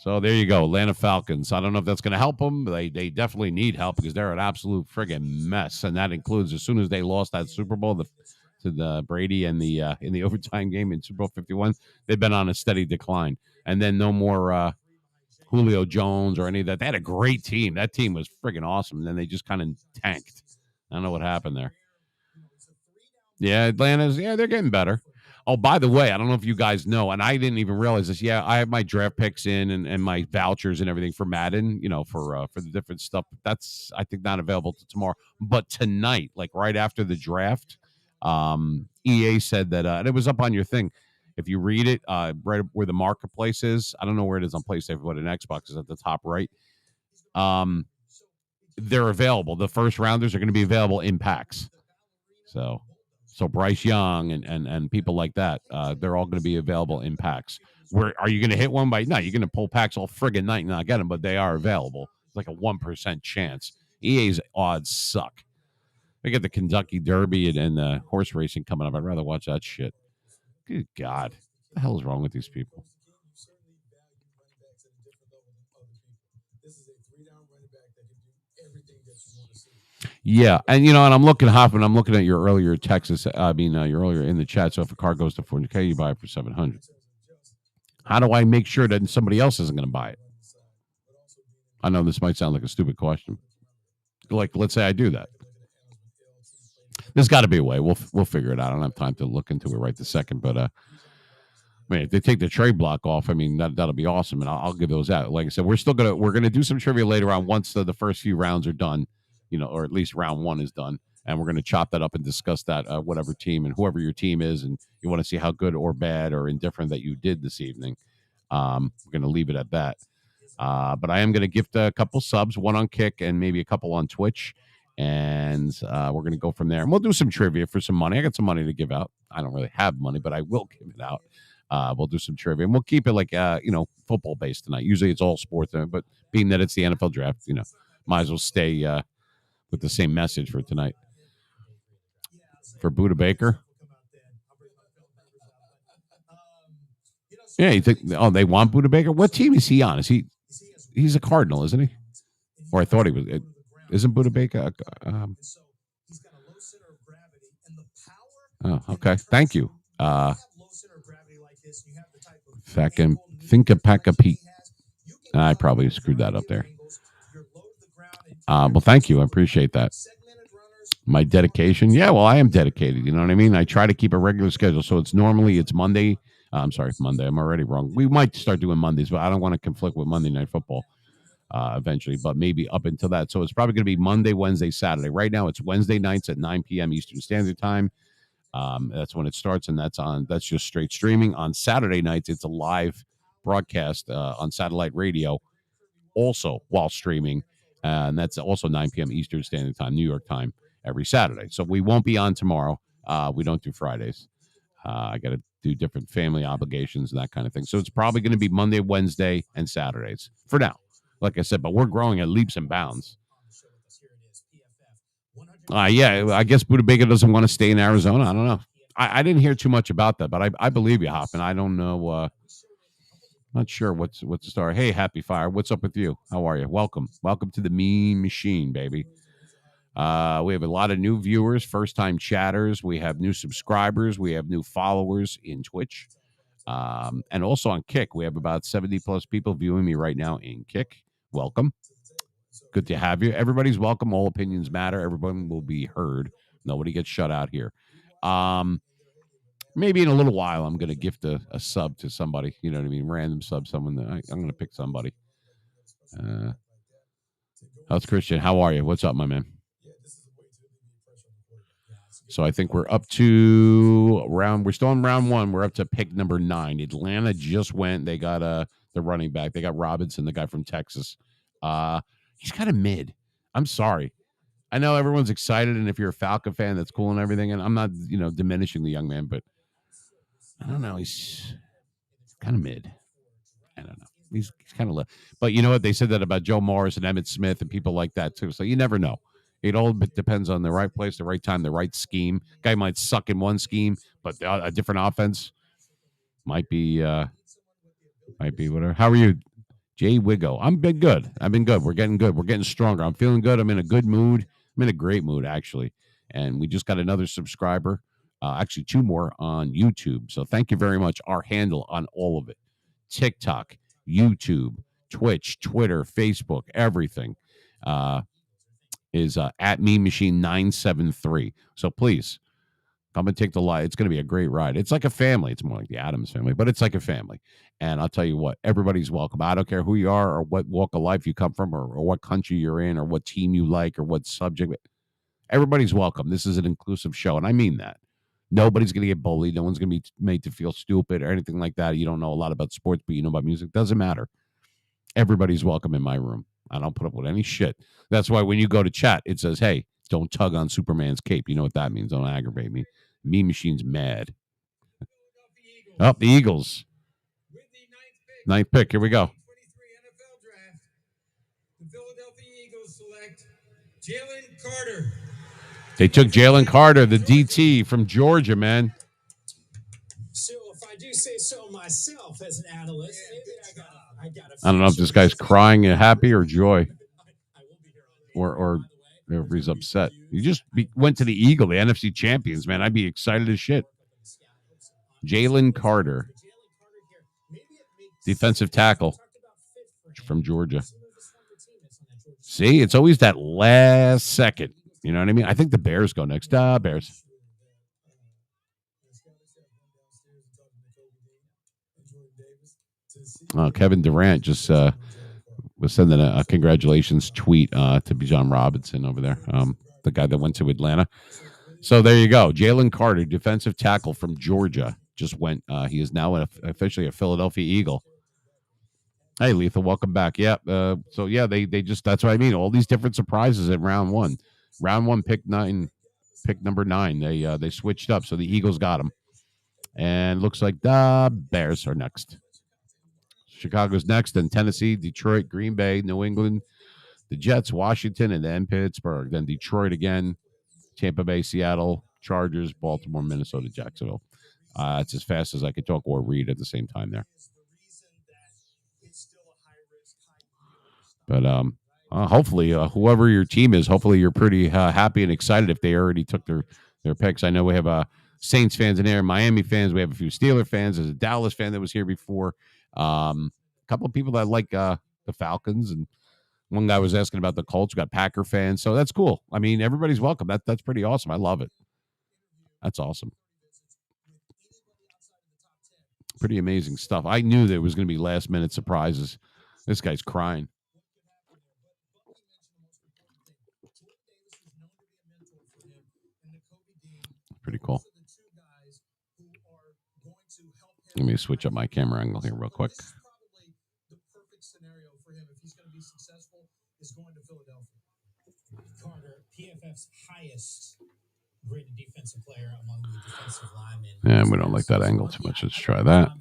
S1: So there you go, Atlanta Falcons. I don't know if that's going to help them. They definitely need help because they're an absolute friggin' mess, and that includes as soon as they lost that Super Bowl to the Brady and the in the overtime game in Super Bowl 51, they've been on a steady decline. And then no more Julio Jones or any of that. They had a great team. That team was friggin' awesome. And then they just kind of tanked. I don't know what happened there. Yeah, they're getting better. Oh, by the way, I don't know if you guys know, and I didn't even realize this. Yeah, I have my draft picks in and my vouchers and everything for Madden, for the different stuff. That's, I think, not available till tomorrow. But tonight, like right after the draft, EA said that, and it was up on your thing. If you read it, right where the marketplace is, I don't know where it is on PlayStation, but an Xbox is at the top right. They're available. The first rounders are going to be available in packs. So Bryce Young and people like that, they're all going to be available in packs. Where are you going to hit one by? No, you're going to pull packs all friggin' night and not get them, but they are available. It's like a 1% chance. EA's odds suck. They get the Kentucky Derby and the horse racing coming up. I'd rather watch that shit. Good God. What the hell is wrong with these people? Yeah, and and I'm looking, Hoffman. I'm looking at your earlier Texas. Your earlier in the chat. So if a car goes to $400K, you buy it for $700. How do I make sure that somebody else isn't going to buy it? I know this might sound like a stupid question. Like, let's say I do that. There's got to be a way. We'll figure it out. I don't have time to look into it right this second, but if they take the trade block off, that'll be awesome, and I'll give those out. Like I said, we're gonna do some trivia later on once the first few rounds are done. Or at least round 1 is done. And we're going to chop that up and discuss that, whatever team and whoever your team is. And you want to see how good or bad or indifferent that you did this evening. We're going to leave it at that. But I am going to gift a couple subs, one on Kick and maybe a couple on Twitch. And we're going to go from there. And we'll do some trivia for some money. I got some money to give out. I don't really have money, but I will give it out. We'll do some trivia. And we'll keep it like, football-based tonight. Usually it's all sports, but being that it's the NFL draft, might as well stay with the same message for tonight. For Buda Baker. Yeah, you think? Oh, they want Buda Baker. What team is he on? He's a Cardinal, isn't he? Or I thought he was. Isn't Buda Baker? Oh, okay. Thank you. Pete. I probably screwed that up there. Well, thank you. I appreciate that. My dedication. Yeah, well, I am dedicated. You know what I mean? I try to keep a regular schedule. So it's Monday. I'm sorry, Monday. I'm already wrong. We might start doing Mondays, but I don't want to conflict with Monday Night Football eventually, but maybe up until that. So it's probably going to be Monday, Wednesday, Saturday. Right now, it's Wednesday nights at 9 p.m. Eastern Standard Time. That's when it starts, and that's just straight streaming. On Saturday nights, it's a live broadcast on satellite radio, also while streaming, and that's also 9 p.m. Eastern Standard Time, New York time, every Saturday. So we won't be on tomorrow. We don't do Fridays. I got to do different family obligations and that kind of thing. So it's probably going to be Monday, Wednesday, and Saturdays for now. Like I said, but we're growing at leaps and bounds. Yeah, I guess Buda Baker doesn't want to stay in Arizona. I don't know. I didn't hear too much about that, but I believe you, Hop, and I don't know. Not sure what's the story. Hey, Happy Fire, what's up with you? How are you? Welcome to the Mean Machine, baby. We have a lot of new viewers, first-time chatters. We have new subscribers. We have new followers in Twitch. And also on Kick. We have about 70-plus people viewing me right now in Kick. Welcome. Good to have you. Everybody's welcome. All opinions matter. Everyone will be heard. Nobody gets shut out here. Maybe in a little while, I'm going to gift a sub to somebody. You know what I mean? Random sub, someone that I'm going to pick somebody. How's Christian? How are you? What's up, my man? So I think we're up to we're still in round one. We're up to pick number 9. Atlanta just went. They got the running back. They got Robinson, the guy from Texas. He's kind of mid. I'm sorry. I know everyone's excited, and if you're a Falcon fan, that's cool and everything. And I'm not, diminishing the young man, but I don't know. He's kind of mid. I don't know. He's kind of but you know what? They said that about Joe Morris and Emmitt Smith and people like that too. So you never know. It all depends on the right place, the right time, the right scheme. Guy might suck in one scheme, but a different offense might be whatever. How are you, Jay Wiggo? I've been good. We're getting good. We're getting stronger. I'm feeling good. I'm in a good mood. I'm in a great mood, actually. And we just got another subscriber, actually 2 more on YouTube. So thank you very much. Our handle on all of it, TikTok, YouTube, Twitch, Twitter, Facebook, everything. Is at Mean Machine 973. So please come and take the ride. It's going to be a great ride. It's like a family. It's more like the Addams family, but it's like a family. And I'll tell you what, everybody's welcome. I don't care who you are or what walk of life you come from or what country you're in or what team you like or what subject. Everybody's welcome. This is an inclusive show, and I mean that. Nobody's going to get bullied. No one's going to be made to feel stupid or anything like that. You don't know a lot about sports, but you know about music. Doesn't matter. Everybody's welcome in my room. I don't put up with any shit. That's why when you go to chat, it says, hey, don't tug on Superman's cape. You know what that means. Don't aggravate me. Mean Machine's mad. The Eagles. Ninth pick. Here we go.
S6: The Philadelphia Eagles select Jalen Carter.
S1: They took Jalen Carter, the DT from Georgia, man.
S4: So if I do say so myself as an analyst,
S1: I don't know if this guy's crying happy or joy, or if he's upset. You just went to the Eagle, the NFC champions, man. I'd be excited as shit. Jalen Carter, defensive tackle from Georgia. See, it's always that last second. You know what I mean? I think the Bears go next. Bears. Kevin Durant just was sending a congratulations tweet to Bijan Robinson over there, the guy that went to Atlanta. So there you go. Jalen Carter, defensive tackle from Georgia, just went. He is now officially a Philadelphia Eagle. Hey, Lethal, welcome back. Yeah. So, yeah, they just, that's what I mean. All these different surprises in round one. Round 1, pick number 9. They switched up, so the Eagles got him. And looks like the Bears are next. Chicago's next, then Tennessee, Detroit, Green Bay, New England, the Jets, Washington, and then Pittsburgh. Then Detroit again, Tampa Bay, Seattle, Chargers, Baltimore, Minnesota, Jacksonville. It's as fast as I could talk or read at the same time there. But hopefully, whoever your team is, hopefully you're pretty happy and excited if they already took their picks. I know we have Saints fans in there, Miami fans. We have a few Steeler fans. There's a Dallas fan that was here before. A couple of people that like the Falcons, and one guy was asking about the Colts. We got Packer fans, so that's cool. I mean, everybody's welcome. That's pretty awesome. I love it. That's awesome. Pretty amazing stuff. I knew there was going to be last minute surprises. This guy's crying. Pretty cool. Let me switch up my camera angle here real quick.
S5: The perfect scenario for him if he's going to be successful is going to Philadelphia.
S4: Carter, PFF's highest graded defensive player among the defensive linemen.
S1: Yeah, we don't like that angle too much. Let's try that.
S4: I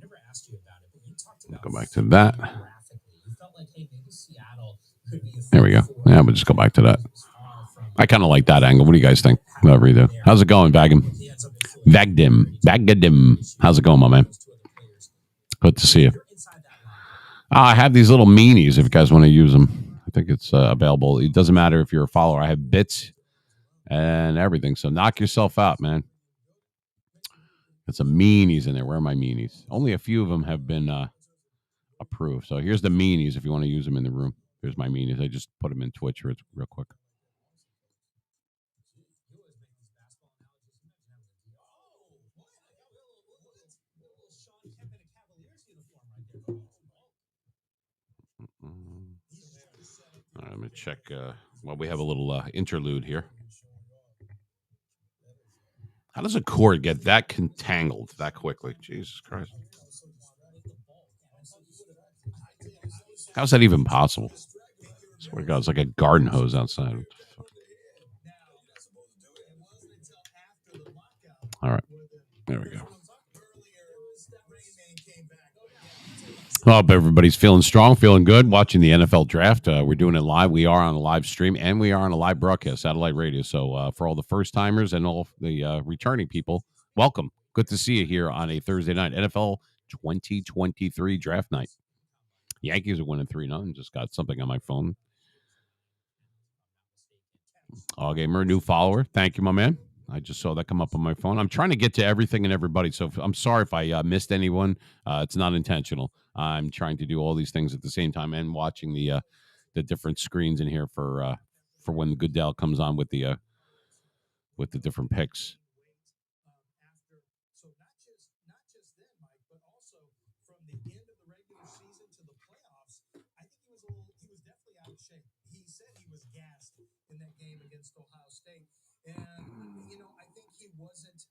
S4: never asked you about it, but you talked about
S1: go back to that.
S4: You felt like, hey, maybe Seattle could be a
S1: There we go. Yeah, we'll just go back to that. I kind of like that angle. What do you guys think? How's it going, Vagdim? How's it going, my man? Good to see you. I have these little meanies if you guys want to use them. I think it's available. It doesn't matter if you're a follower. I have bits and everything. So knock yourself out, man. Got some meanies in there. Where are my meanies? Only a few of them have been approved. So here's the meanies if you want to use them in the room. Here's my meanies. I just put them in Twitch real quick. All right, let me check. We have a little interlude here. How does a cord get that contangled that quickly? Jesus Christ. How's that even possible? I swear to God, it's like a garden hose outside. All right. There we go. I hope everybody's feeling strong, feeling good, watching the NFL draft. We're doing it live. We are on a live stream, and we are on a live broadcast, satellite radio. So for all the first-timers and all the returning people, welcome. Good to see you here on a Thursday night, NFL 2023 draft night. Yankees are winning 3-0. Just got something on my phone. All gamer, new follower. Thank you, my man. I just saw that come up on my phone. I'm trying to get to everything and everybody, so I'm sorry if I missed anyone. It's not intentional. I'm trying to do all these things at the same time and watching the different screens in here for when Goodell comes on with the different picks.
S5: So not just then, Mike, but also from the end of the regular season to the playoffs, I think he was definitely out of shape. He said he was gassed in that game against Ohio State. And, I think he wasn't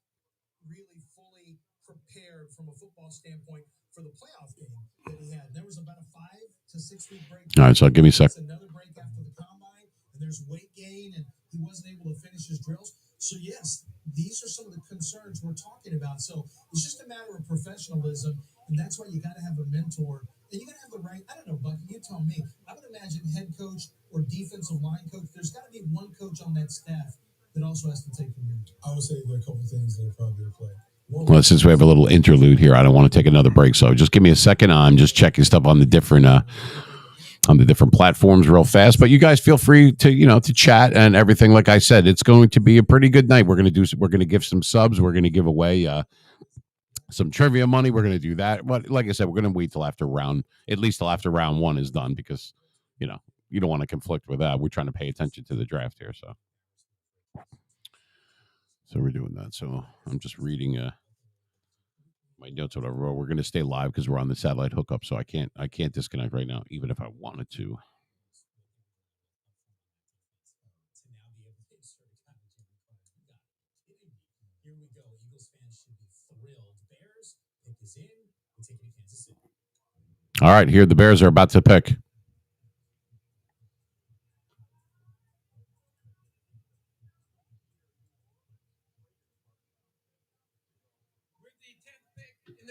S5: really fully prepared from a football standpoint for the playoff game that he had. There was about a 5 to 6 week break.
S1: All right, so give me a sec.
S5: Another break after the combine, and there's weight gain, and he wasn't able to finish his drills. So, yes, these are some of the concerns we're talking about. So it's just a matter of professionalism, and that's why you got to have a mentor. And you got to have the right, I don't know, Bucky, you tell me. I would imagine head coach or defensive line coach, there's got to be one coach on that staff that also has to take the lead.
S3: I would say there are a couple of things that are probably at play.
S1: Well, since we have a little interlude here, I don't want to take another break. So just give me a second. I'm just checking stuff on the different platforms real fast. But you guys feel free to to chat and everything. Like I said, it's going to be a pretty good night. We're going to give some subs. We're going to give away some trivia money. We're going to do that. But like I said, we're going to wait till after round 1 is done because you don't want to conflict with that. We're trying to pay attention to the draft here. So we're doing that. So I'm just reading my notes, whatever. We're going to stay live because we're on the satellite hookup. So I can't disconnect right now, even if I wanted to.
S4: Here we go. Eagles fans should be thrilled. Bears pick is in. We take it to Kansas City.
S1: All right, here the Bears are about to pick.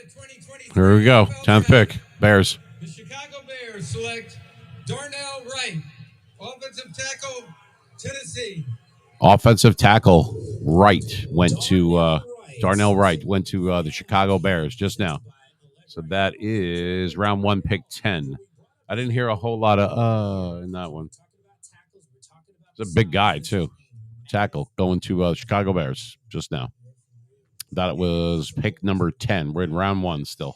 S2: 2023
S1: Here we go.
S2: NFL
S1: 10th
S2: Draft,
S1: pick. Bears.
S2: The Chicago Bears select Darnell Wright, offensive tackle, Tennessee.
S1: Offensive tackle Wright went to Darnell Wright went to the Chicago Bears just now. So that is round 1, pick 10. I didn't hear a whole lot of in that one. It's a big guy too. Tackle going to Chicago Bears just now. Thought it was pick number 10. We're in round 1 still.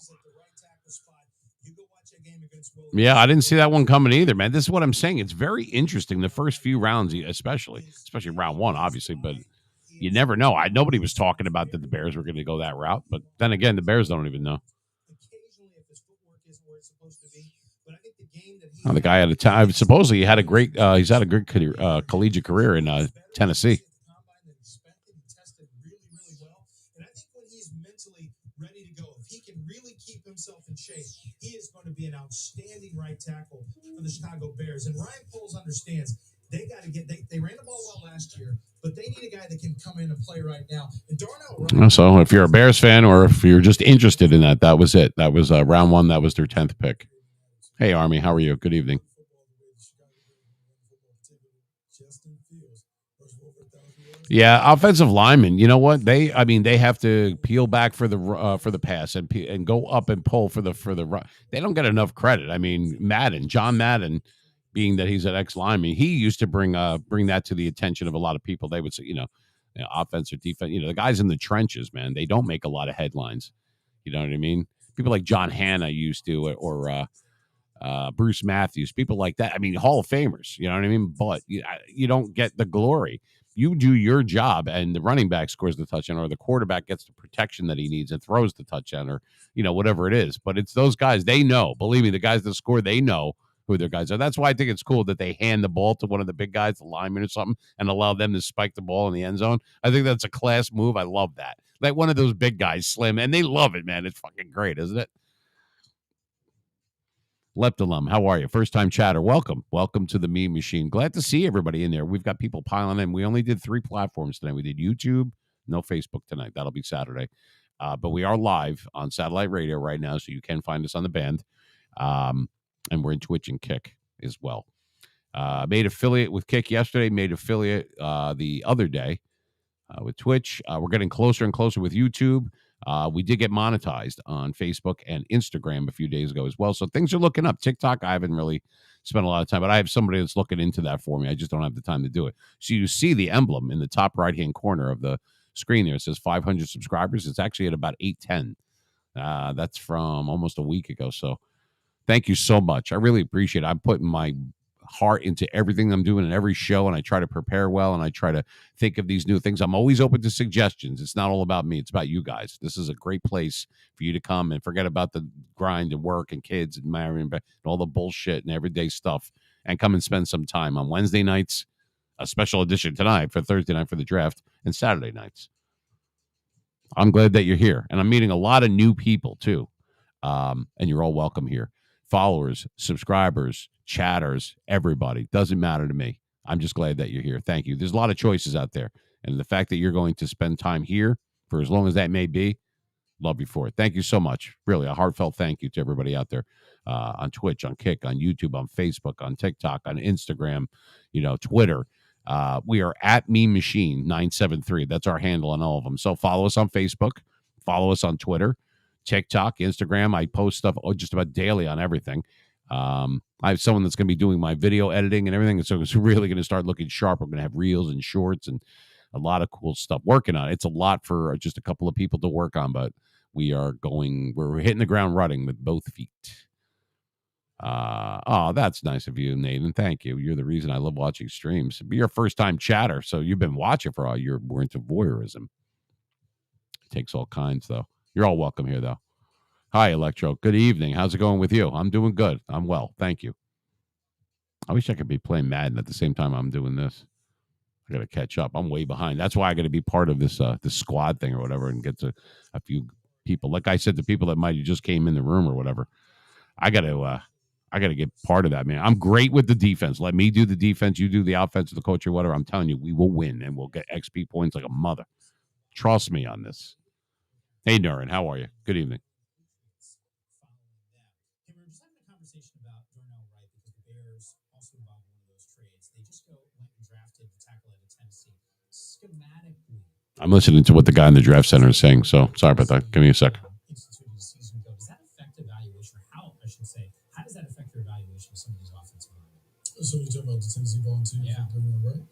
S1: Yeah, I didn't see that one coming either, man. This is what I'm saying. It's very interesting. The first few rounds, especially round 1, obviously, but you never know. Nobody was talking about that the Bears were going to go that route, but then again, the Bears don't even know. Oh, the guy had a time. Supposedly, he had a great. He's had a good collegiate career in Tennessee.
S5: Ready to go. If he can really keep himself in shape, he is going to be an outstanding right tackle for the Chicago Bears. And Ryan Poles understands they got to get. They ran the ball well last year, but they need a guy that can come in and play right now. And Darnell Wright.
S1: So, if you're a Bears fan or if you're just interested in that was it. That was round 1. That was their 10th pick. Hey, Army, how are you? Good evening. Yeah, offensive linemen. You know what? They have to peel back for the pass and go up and pull for the run. They don't get enough credit. I mean, John Madden, being that he's an ex-lineman, he used to bring that to the attention of a lot of people. They would say, offense or defense. The guys in the trenches, man, they don't make a lot of headlines. You know what I mean? People like John Hanna used to, or Bruce Matthews, people like that. I mean, Hall of Famers. You know what I mean? But you don't get the glory. You do your job, and the running back scores the touchdown, or the quarterback gets the protection that he needs and throws the touchdown, or whatever it is. But it's those guys. They know. Believe me, the guys that score, they know who their guys are. That's why I think it's cool that they hand the ball to one of the big guys, the lineman or something, and allow them to spike the ball in the end zone. I think that's a class move. I love that. Like one of those big guys, slim, and they love it, man. It's fucking great, isn't it? Leptalum, how are you? First time chatter. Welcome to the meme machine. Glad to see everybody in there. We've got people piling in. We only did 3 platforms tonight. We did YouTube, no Facebook tonight. That'll be Saturday. But we are live on satellite radio right now, so you can find us on the band. And we're in Twitch and Kick as well. Made affiliate with Kick yesterday, made affiliate the other day with Twitch. We're getting closer and closer with YouTube. We did get monetized on Facebook and Instagram a few days ago as well. So things are looking up. TikTok, I haven't really spent a lot of time, but I have somebody that's looking into that for me. I just don't have the time to do it. So you see the emblem in the top right-hand corner of the screen there. It says 500 subscribers. It's actually at about 810. That's from almost a week ago. So thank you so much. I really appreciate it. I'm putting my heart into everything I'm doing in every show, and I try to prepare well, and I try to think of these new things. I'm always open to suggestions. It's not all about me. It's about you guys. This is a great place for you to come and forget about the grind and work and kids and marrying and all the bullshit and everyday stuff, and come and spend some time on Wednesday nights, a special edition tonight for Thursday night for the draft, and Saturday nights. I'm glad that you're here, and I'm meeting a lot of new people too, and you're all welcome here. Followers, subscribers, chatters, everybody. Doesn't matter to me. I'm just glad that you're here. Thank you. There's a lot of choices out there. And the fact that you're going to spend time here for as long as that may be, love you for it. Thank you so much. Really, a heartfelt thank you to everybody out there on Twitch, on Kick, on YouTube, on Facebook, on TikTok, on Instagram, Twitter. We are at Meme Machine 973. That's our handle on all of them. So follow us on Facebook. Follow us on Twitter. TikTok, Instagram. I post stuff just about daily on everything. I have someone that's going to be doing my video editing and everything, and so it's really going to start looking sharp. We're going to have reels and shorts and a lot of cool stuff working on it. It's a lot for just a couple of people to work on, but we're hitting the ground running with both feet. That's nice of you, Nathan. Thank you. You're the reason I love watching streams. You're a first-time chatter, so you've been watching for all year. We're into voyeurism. It takes all kinds, though. You're all welcome here, though. Hi, Electro. Good evening. How's it going with you? I'm doing good. I'm well. Thank you. I wish I could be playing Madden at the same time I'm doing this. I got to catch up. I'm way behind. That's why I got to be part of this squad thing or whatever and get to a few people. Like I said to people that might have just came in the room or whatever, I got to get part of that, man. I'm great with the defense. Let me do the defense. You do the offense, the coach, or whatever. I'm telling you, we will win, and we'll get XP points like a mother. Trust me on this. Hey, Nurin, how are you? Good evening.
S4: conversation about Darnell Wright because the Bears also involved in one of those trades. They just went and drafted the tackle out of Tennessee. Schematically,
S1: I'm listening to what the guy in the draft center is saying, so sorry about that. Give me a sec.
S4: instituted a season ago. Does that affect evaluation, or how I should say, how does that affect your evaluation of some of these offensive linemen?
S3: So you're talking about the Tennessee Volunteers?
S4: Yeah.
S3: Right?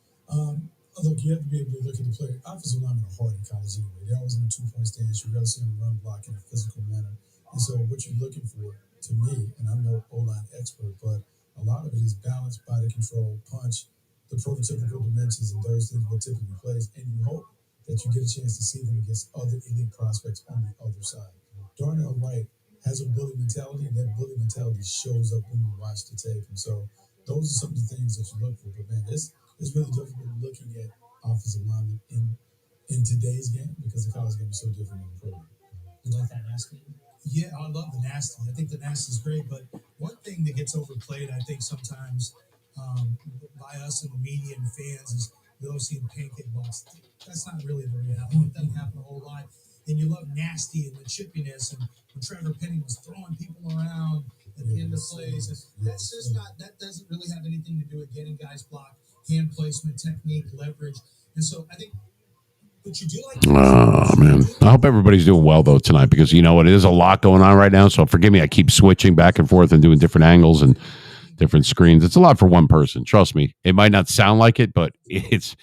S3: Look, you have to be able to look at the player. Offensive linemen are hard in college anyway. They're always in a 2-point stance. You're going to see them run block in a physical manner. And so what you're looking for, to me, and I'm no O-line expert, but a lot of it is balance, body control, punch, the prototypical dimensions of those things what typically plays. And you hope that you get a chance to see them against other elite prospects on the other side. Darnell Wright has a bully mentality, and that bully mentality shows up when you watch the tape. And so those are some of the things that you look for. But, man, it's really difficult looking at offensive linemen in today's game because the college game is so different than the program.
S4: You like that nasty?
S5: Yeah, I love the nasty. I think the nasty is great, but one thing that gets overplayed, I think, sometimes by us and the media and fans is we always see pancake balls. That's not really the reality. It doesn't happen a whole lot. And you love nasty and the chippiness, and when Trevor Penning was throwing people around at the end of plays, that's just not. That doesn't really have anything to do with getting guys blocked, hand placement, technique, leverage, and so I think. But you do like.
S1: Oh, man. I hope everybody's doing well, though, tonight because, you know what, it is a lot going on right now. So forgive me. I keep switching back and forth and doing different angles and different screens. It's a lot for one person. Trust me. It might not sound like it, but it's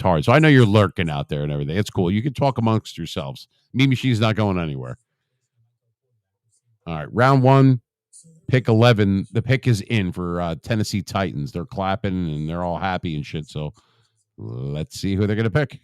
S1: hard. So I know you're lurking out there and everything. It's cool. You can talk amongst yourselves. Mean Machine's not going anywhere. All right. Round 1, pick 11. The pick is in for Tennessee Titans. They're clapping and they're all happy and shit. So let's see who they're going to pick.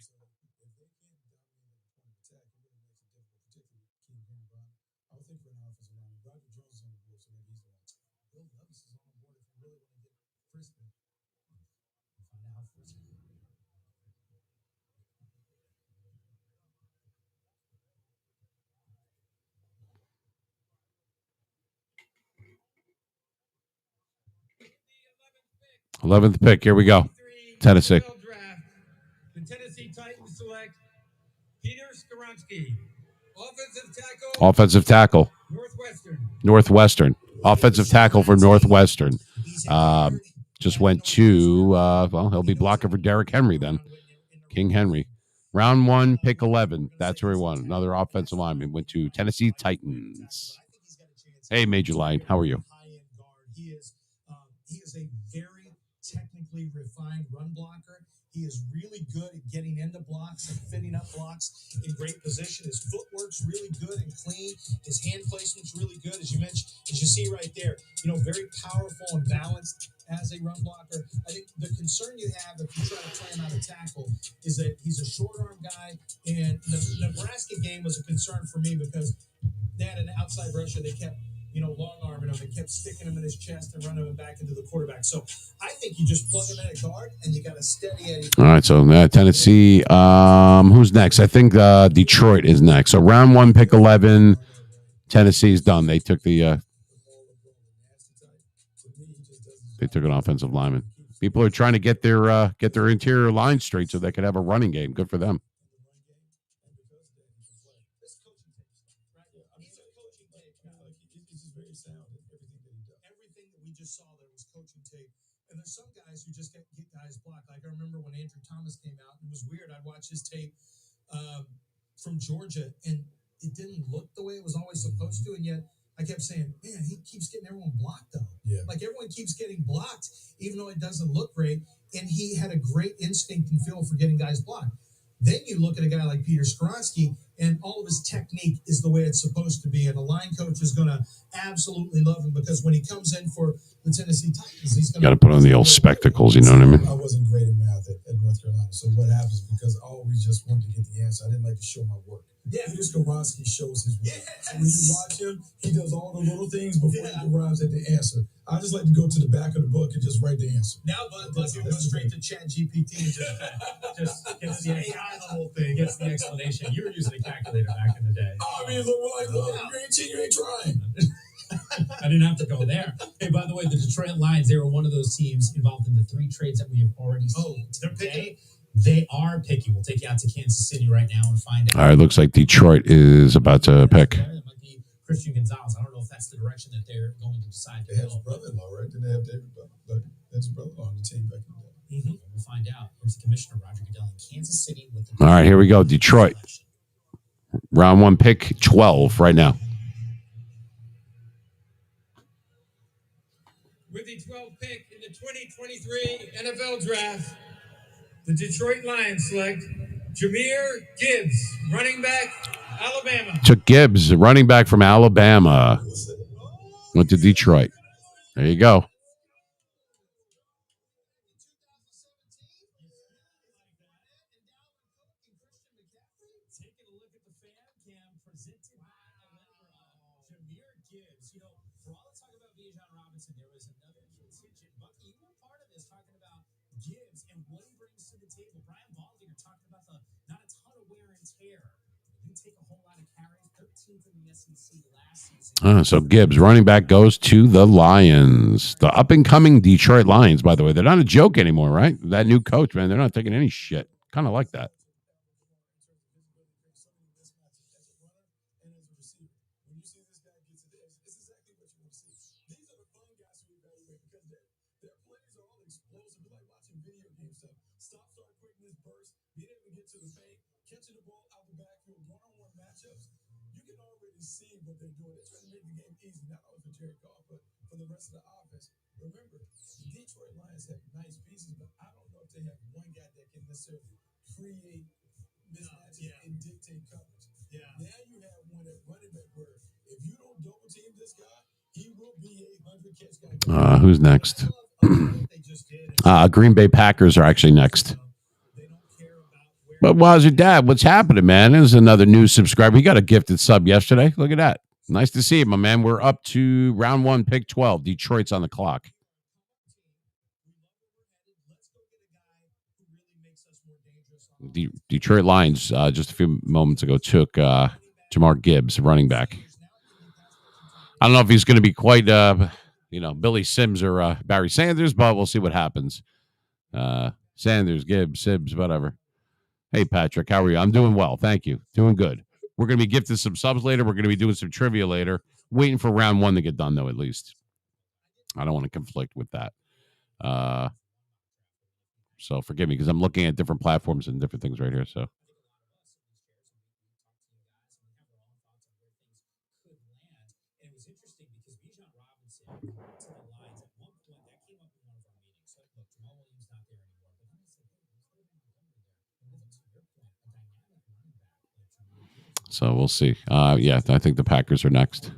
S2: The
S1: 11th pick. Here we go. Tennessee.
S2: NFL draft. The Tennessee Titans select Peter Skoronski, offensive tackle,
S1: Northwestern. Offensive tackle for Northwestern. Just went to, he'll be blocking for Derrick Henry then. King Henry. Round 1, pick 11. That's where he won. Another offensive lineman. Went to Tennessee Titans. Hey, Major Lion. How are you?
S5: He is a very technically refined run blocker. He is really good at getting into blocks and fitting up blocks in great position. His footwork's really good and clean. His hand placement's really good, as you mentioned, as you see right there. Very powerful and balanced as a run blocker. I think the concern you have if you try to play him out of tackle is that he's a short arm guy, and the Nebraska game was a concern for me because they had an outside rusher. They kept long arming him. They kept sticking him in his chest and running him back into the quarterback. So I think you just plug him in at guard and you got a steady Eddie.
S1: All right, so Tennessee. Who's next? I think Detroit is next. So round 1, pick 11. Tennessee's done. They took an offensive lineman. People are trying to get their interior line straight so they could have a running game. Good for them.
S5: Everything that we just saw there was coaching tape. And there's some guys who just get guys blocked. Like I remember when Andrew Thomas came out, and it was weird. I'd watch his tape from Georgia, and it didn't look the way it was always supposed to. And yet I kept saying, man, he keeps getting everyone blocked, though. Yeah. Like everyone keeps getting blocked, even though it doesn't look great. And he had a great instinct and feel for getting guys blocked. Then you look at a guy like Peter Skoronski, and all of his technique is the way it's supposed to be. And a line coach is going to absolutely love him because when he comes in for the Tennessee Titans, he's going to
S1: put on the old spectacles. You know what I mean?
S3: I wasn't great at math at North Carolina. So what happens, because I always just wanted to get the answer, I didn't like to show my work. Yeah. Peter Skoronski shows his work. Yes. So when you watch him, he does all the little things before he arrives at the answer. I just like to go to the back of the book and just write the answer.
S5: Now, but you go straight to ChatGPT and just gets the AI the whole thing.
S4: Gets the explanation. You were using a calculator back in the day.
S3: I mean, you ain't trying.
S4: I didn't have to go there. Hey, by the way, the Detroit Lions, they were one of those teams involved in the 3 trades that we have already seen today. They are picky. We'll take you out to Kansas City right now and find out.
S1: All right, looks like Detroit is about to pick.
S4: Christian Gonzalez. I don't know if that's the direction that they're going to decide to
S3: They have
S4: go.
S3: his brother-in-law, right? Didn't they have David Butler? That's his brother-in-law on the team back in the day.
S4: We'll find out. Here's the commissioner, Roger Goodell, in Kansas City with the.
S1: All right, here we go. Detroit. Round 1 pick 12 right now.
S6: With the 12th pick in the 2023 NFL Draft, the Detroit Lions select Jahmyr Gibbs, running back, Alabama.
S1: Took Gibbs, running back from Alabama. Went to Detroit. There you go.
S4: Taking a look at the fan cam presented by Jahmyr Gibbs. You know, for all the talk about Bijan Robinson, there was another contingent. But you were part of this talking about Gibbs and what he brings to the table. Bryan Bresee talked about not a ton of wear and tear. Didn't take a whole lot of carries. 13th in the SEC last season.
S1: So Gibbs, running back, goes to the Lions. The up-and-coming Detroit Lions, by the way. They're not a joke anymore, right? That new coach, man, they're not taking any shit. Kind of like that.
S3: Remember, the Detroit Lions have nice pieces, but I don't know if they have one guy that can necessarily create mismatches and dictate coverage. Yeah. Now you have one at running back where if you don't double team this guy, he will be a 100-catch guy.
S1: Who's next? Green Bay Packers are actually next. But Wazir Dad, what's happening, man? There's another new subscriber. He got a gifted sub yesterday. Look at that. Nice to see you, my man. We're up to round 1, pick 12. Detroit's on the clock. Detroit Lions, just a few moments ago, took Jahmyr Gibbs, running back. I don't know if he's going to be quite, Billy Sims or Barry Sanders, but we'll see what happens. Sanders, Gibbs, Sims, whatever. Hey, Patrick, how are you? I'm doing well. Thank you. Doing good. We're going to be gifted some subs later. We're going to be doing some trivia later. Waiting for round 1 to get done, though, at least. I don't want to conflict with that. So forgive me because I'm looking at different platforms and different things right here. So. So we'll see. I think the Packers are next.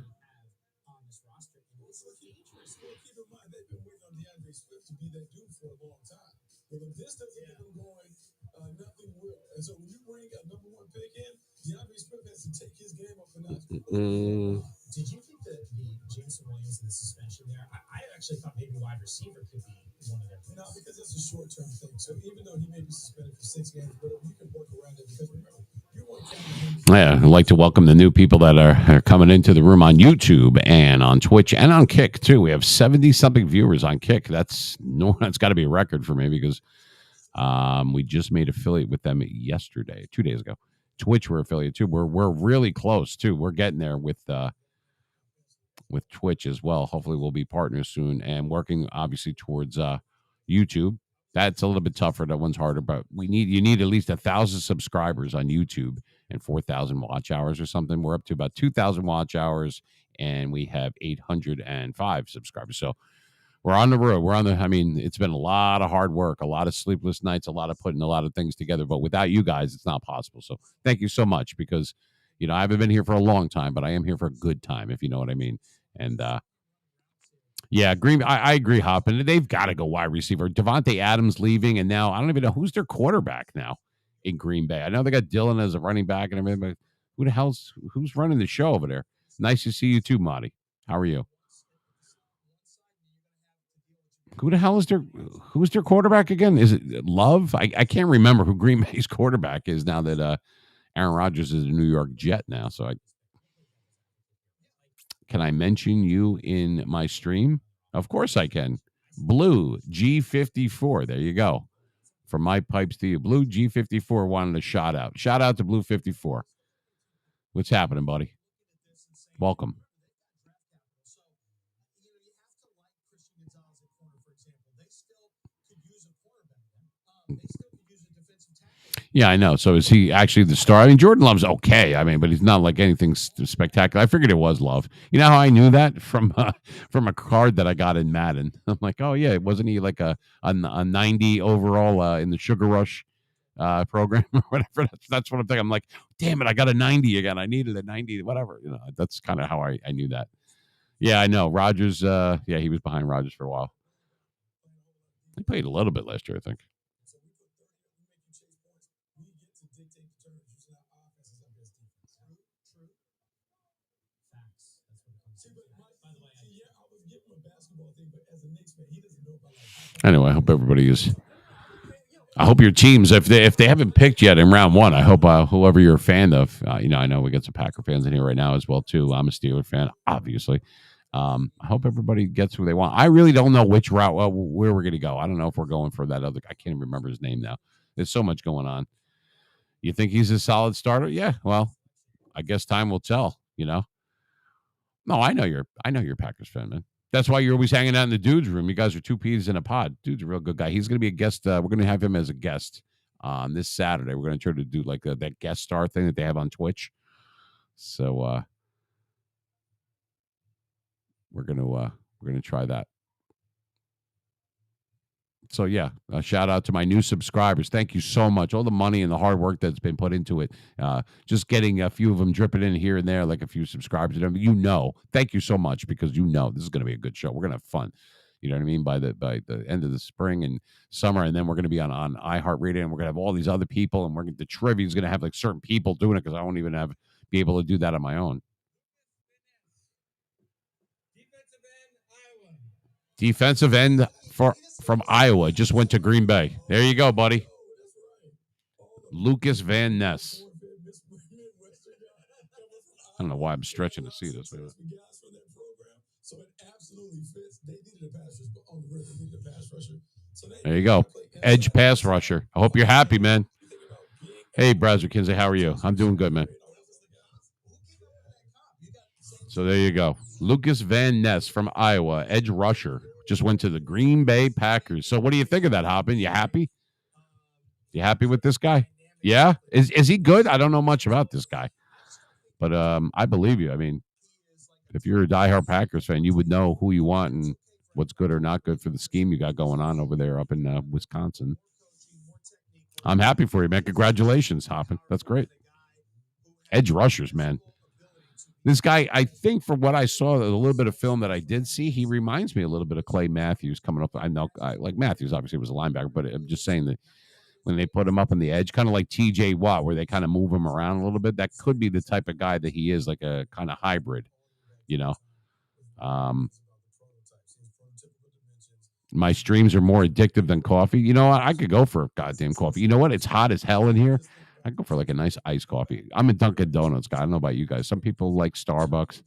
S3: So when you bring a number 1 pick in, Deonte Smith has to take his game up a notch.
S4: Did you think that the Jameson Williams and the suspension there? I actually thought maybe wide receiver could be one of their picks.
S3: No, because that's a short-term thing. So even though he may be suspended for 6 games, but you can work around it because remember, you want to.
S1: Yeah, I'd like to welcome the new people that are coming into the room on YouTube and on Twitch and on Kick too. We have 70-something viewers on Kick. That's got to be a record for me because. We just made affiliate with them yesterday, 2 days ago. Twitch, we're affiliate too. We're really close too. We're getting there with Twitch as well. Hopefully, we'll be partners soon and working obviously towards YouTube. That's a little bit tougher. That one's harder, but you need at least 1,000 subscribers on YouTube and 4,000 watch hours or something. We're up to about 2,000 watch hours, and we have 805 subscribers. So. We're on the road. It's been a lot of hard work, a lot of sleepless nights, a lot of putting a lot of things together. But without you guys, it's not possible. So thank you so much because, I haven't been here for a long time, but I am here for a good time, if you know what I mean. And, Green. I agree, Hoppin. They've got to go wide receiver. Devontae Adams leaving, and now I don't even know who's their quarterback now in Green Bay. I know they got Dylan as a running back and everything, but who's running the show over there? Nice to see you too, Marty. How are you? Who the hell who's their quarterback again? Is it Love? I can't remember who Green Bay's quarterback is now that Aaron Rodgers is a New York Jet now. So can I mention you in my stream? Of course I can. Blue G54. There you go. From my pipes to you. Blue G54 wanted a shout out. Shout out to Blue 54. What's happening, buddy? Welcome.
S5: So, you have to like Christian Gonzalez at corner, for example. They still could use a cornerback. They still could use a defensive tackle.
S1: Yeah, I know. So is he actually the star? I mean, Jordan Love's okay. I mean, but he's not like anything spectacular. I figured it was Love. You know how I knew that from a card that I got in Madden. I'm like, oh yeah, wasn't he like a 90 overall in the Sugar Rush program or whatever? That's what I'm thinking. I'm like, damn it, I got a 90 again. I needed a 90, whatever. You know, that's kind of how I knew that. Yeah, I know. Rodgers. Yeah, he was behind Rodgers for a while. He played a little bit last year, I think. Anyway, I hope everybody is. I hope your teams, if they haven't picked yet in round one, I hope whoever you're a fan of, I know we got some Packer fans in here right now as well too. I'm a Steeler fan, obviously. I hope everybody gets who they want. I really don't know which route where we're going to go. I don't know if we're going for that other. I can't even remember his name now. There's so much going on. You think he's a solid starter? Yeah. Well, I guess time will tell. You know. No, I know you're a Packers fan, man. That's why you're always hanging out in the dude's room. You guys are two peas in a pod. Dude's a real good guy. He's going to be a guest. We're going to have him as a guest this Saturday. We're going to try to do like that guest star thing that they have on Twitch. So we're going to try that. So yeah, a shout out to my new subscribers. Thank you so much. All the money and the hard work that's been put into it. Just getting a few of them dripping in here and there, like a few subscribers. Thank you so much because this is going to be a good show. We're going to have fun. You know what I mean? By the end of the spring and summer, and then we're going to be on iHeartRadio, and we're going to have all these other people, and the trivia is going to have like certain people doing it because I won't even be able to do that on my own. Defensive end from Iowa just went to Green Bay. There you go, buddy. Lukas Van Ness. I don't know why I'm stretching to see this. There you go. Edge pass rusher. I hope you're happy, man. Hey, Broderick Jones, how are you? I'm doing good, man. So there you go. Lukas Van Ness from Iowa, edge rusher, just went to the Green Bay Packers. So what do you think of that, Hoppin? You happy? You happy with this guy? Yeah? Is he good? I don't know much about this guy. But I believe you. I mean, if you're a diehard Packers fan, you would know who you want and what's good or not good for the scheme you got going on over there up in Wisconsin. I'm happy for you, man. Congratulations, Hoppin. That's great. Edge rushers, man. This guy, I think from what I saw, a little bit of film that I did see, he reminds me a little bit of Clay Matthews coming up. I know, like Matthews obviously was a linebacker, but I'm just saying that when they put him up on the edge, kind of like TJ Watt, where they kind of move him around a little bit, that could be the type of guy that he is, like a kind of hybrid, you know. My streams are more addictive than coffee. You know what? I could go for a goddamn coffee. You know what? It's hot as hell in here. I go for like a nice iced coffee. I'm a Dunkin' Donuts guy. I don't know about you guys. Some people like Starbucks.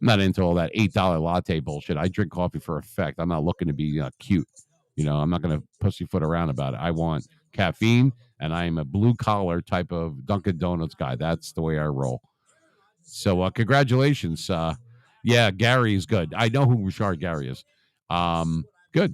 S1: I'm not into all that $8 latte bullshit. I drink coffee for effect. I'm not looking to be cute. You know, I'm not going to pussyfoot around about it. I want caffeine, and I am a blue-collar type of Dunkin' Donuts guy. That's the way I roll. So congratulations. Yeah, Gary is good. I know who Richard Gary is. Good.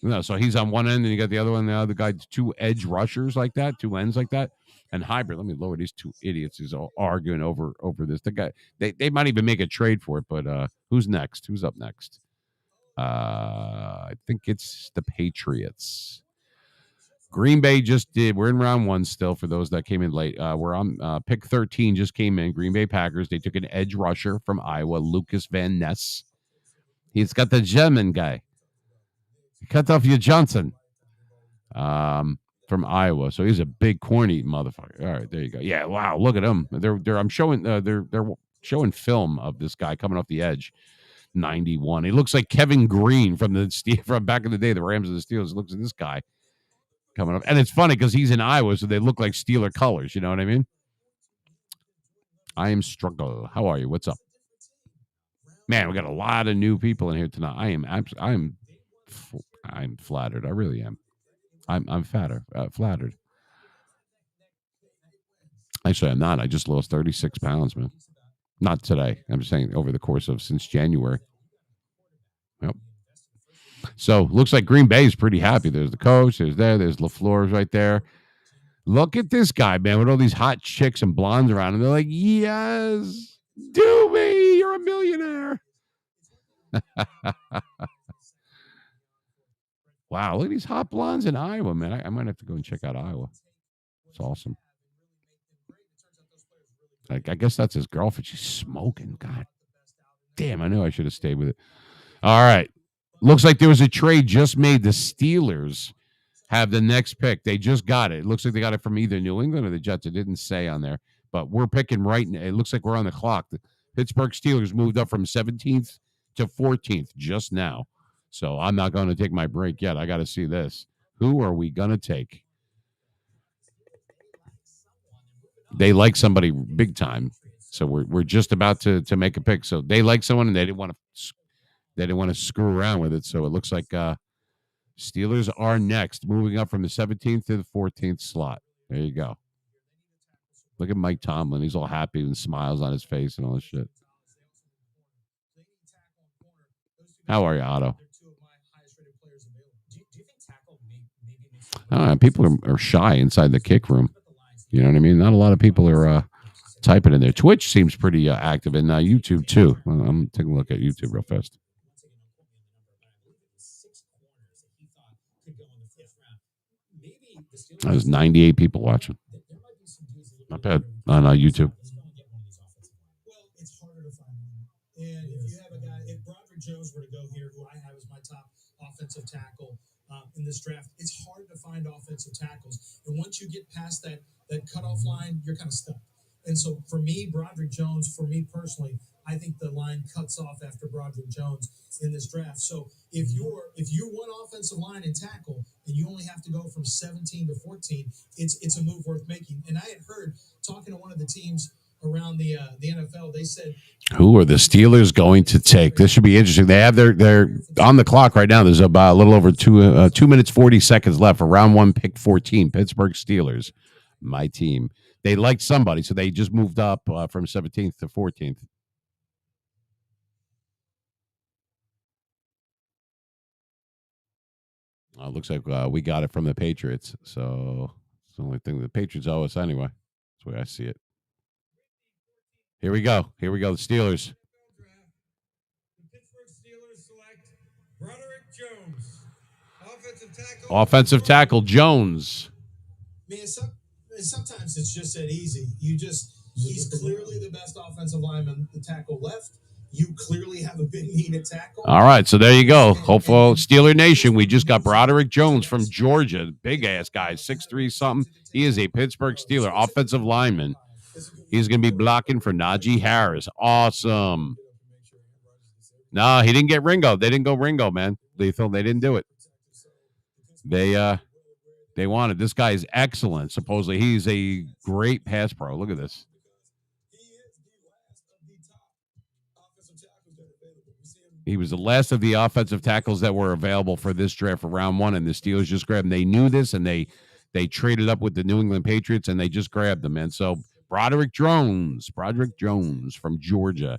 S1: No, so he's on one end, and you got the other one. The other guy, two edge rushers like that, two ends like that, and hybrid. Let me lower these two idiots who's all arguing over this. The guy, they might even make a trade for it, but who's next? Who's up next? I think it's the Patriots. Green Bay just did. We're in round one still for those that came in late. We're on pick 13 just came in. Green Bay Packers. They took an edge rusher from Iowa, Lukas Van Ness. He's got the German guy. Cut off your Johnson from Iowa. So he's a big corn-eating motherfucker. All right, there you go. Yeah, wow, look at him. I'm showing they're showing film of this guy coming off the edge. 91. He looks like Kevin Green from back in the day, the Rams and the Steelers. Looks at this guy coming up. And it's funny because he's in Iowa, so they look like Steeler colors. You know what I mean? I am struggle. How are you? What's up? Man, we got a lot of new people in here tonight. I'm flattered. I really am. I'm flattered. Actually, I'm not. I just lost 36 pounds, man. Not today. I'm saying over the course of since January. Yep. So looks like Green Bay is pretty happy. There's the coach. There's LaFleur's right there. Look at this guy, man, with all these hot chicks and blondes around him. They're like, yes, do me. You're a millionaire. Wow, look at these hot blondes in Iowa, man. I might have to go and check out Iowa. It's awesome. I guess that's his girlfriend. She's smoking. God damn, I knew I should have stayed with it. All right. Looks like there was a trade just made. The Steelers have the next pick. They just got it. It looks like they got it from either New England or the Jets. It didn't say on there, but we're picking right now. It looks like we're on the clock. The Pittsburgh Steelers moved up from 17th to 14th just now. So I'm not going to take my break yet. I got to see this. Who are we going to take? They like somebody big time. So we're just about to make a pick. So they like someone and they didn't want to screw around with it. So it looks like Steelers are next, moving up from the 17th to the 14th slot. There you go. Look at Mike Tomlin. He's all happy and smiles on his face and all this shit. How are you, Otto? I don't know. People are shy inside the kick room. You know what I mean? Not a lot of people are typing in there. Twitch seems pretty active, and YouTube too. I'm taking a look at YouTube real fast. There's 98 people watching. Not bad on YouTube.
S5: Well, it's harder to find one. And if you have a guy, if Broderick Jones were to go here, who I have as my top offensive tackle in this draft, it's hard to find offensive tackles. And once you get past that cutoff line, you're kind of stuck. And so for me, Broderick Jones, for me personally, I think the line cuts off after Broderick Jones in this draft. So if you want offensive line and tackle, and you only have to go from 17 to 14, it's a move worth making. And I had heard talking to one of the teams around the NFL, they said,
S1: who are the Steelers going to take? This should be interesting. They have they're on the clock right now. There's about a little over 2 minutes 40 seconds left for round 1, pick 14. Pittsburgh Steelers, my team. They liked somebody, so they just moved up from 17th to 14th. Looks like we got it from the Patriots. So it's the only thing the Patriots owe us anyway. That's the way I see it. Here we go. The Steelers.
S6: The Pittsburgh Steelers select Broderick Jones,
S1: offensive tackle Jones.
S5: Man, sometimes it's just that easy. He's clearly the best offensive lineman, the tackle left. You clearly have a big need at tackle.
S1: All right, so there you go. Hopeful Steeler Nation. We just got Broderick Jones from Georgia. Big ass guy, 6'3" something. He is a Pittsburgh Steeler offensive lineman. He's going to be blocking for Najee Harris. Awesome. No, he didn't get Ringo. They didn't go Ringo, man. Lethal. They didn't do it. They wanted. This guy is excellent. Supposedly, he's a great pass pro. Look at this. He was the last of the offensive tackles that were available for this draft for round 1, and the Steelers just grabbed him. They knew this, and they traded up with the New England Patriots, and they just grabbed him, man. So Broderick Jones from Georgia.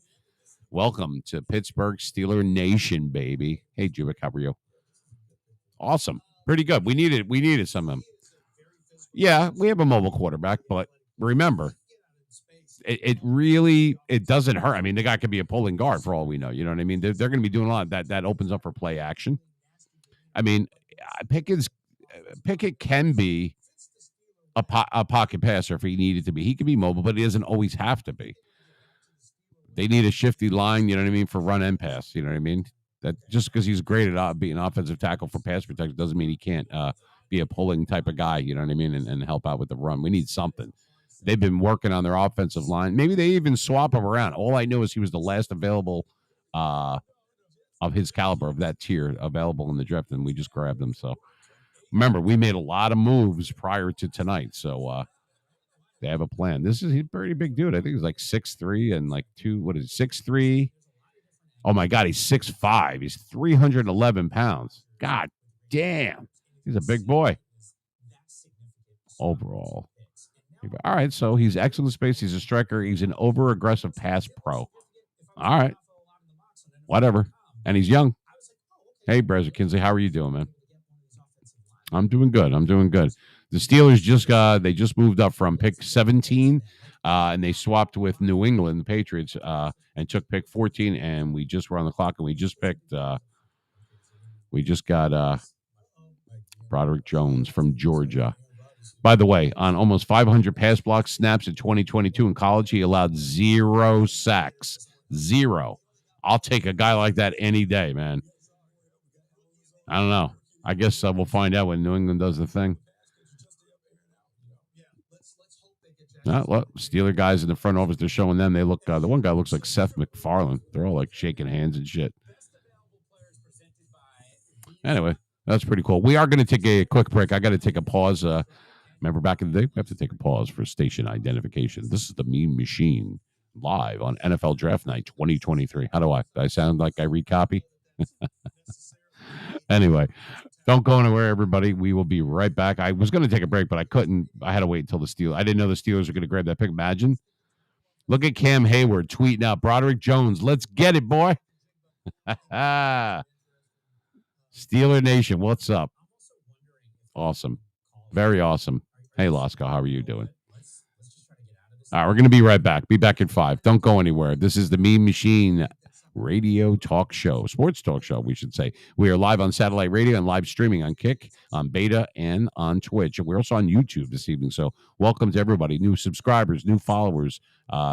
S1: Welcome to Pittsburgh Steeler Nation, baby. Hey, Jubik, how are you? Awesome. Pretty good. We needed some of them. Yeah, we have a mobile quarterback, but remember, it doesn't hurt. I mean, the guy could be a pulling guard for all we know. You know what I mean? They're going to be doing a lot that opens up for play action. I mean, Pickett can be a pocket passer if he needed to be. He can be mobile, but he doesn't always have to be. They need a shifty line, you know what I mean, for run and pass. You know what I mean? That just because he's great at being an offensive tackle for pass protection doesn't mean he can't be a pulling type of guy, you know what I mean, and help out with the run. We need something. They've been working on their offensive line. Maybe they even swap him around. All I know is he was the last available of his caliber, of that tier, available in the draft, and we just grabbed him. So remember, we made a lot of moves prior to tonight, so they have a plan. He's a pretty big dude. I think he's like 6'3" and like 6'3". Oh my God, he's 6'5". He's 311 pounds. God damn. He's a big boy. Overall. All right, so he's excellent space. He's a striker. He's an over-aggressive pass pro. All right. Whatever. And he's young. Hey, Broderick Jones, how are you doing, man? I'm doing good. The Steelers just moved up from pick 17, and they swapped with New England, the Patriots, and took pick 14, and we just were on the clock, and we just got Broderick Jones from Georgia. By the way, on almost 500 pass block snaps in 2022 in college, he allowed 0 sacks. 0. I'll take a guy like that any day, man. I don't know. I guess we'll find out when New England does the thing. Look, Steeler guys in the front office, they're showing them. They look. The one guy looks like Seth MacFarlane. They're all like shaking hands and shit. Anyway, that's pretty cool. We are going to take a quick break. I got to take a pause. Remember back in the day, we have to take a pause for station identification. This is the Mean Machine live on NFL Draft Night 2023. How do I sound like I read copy? Anyway, don't go anywhere, everybody. We will be right back. I was going to take a break, but I couldn't. I had to wait until the Steelers. I didn't know the Steelers were going to grab that pick. Imagine. Look at Cam Hayward tweeting out Broderick Jones. Let's get it, boy. Steeler Nation, what's up? Awesome. Very awesome. Hey, Lasco, how are you doing? All right, we're going to be right back. Be back in 5. Don't go anywhere. This is the Mean Machine radio talk show, sports talk show, we should say. We are live on satellite radio and live streaming on Kick, on Beta, and on Twitch. And we're also on YouTube this evening. So welcome to everybody, new subscribers, new followers,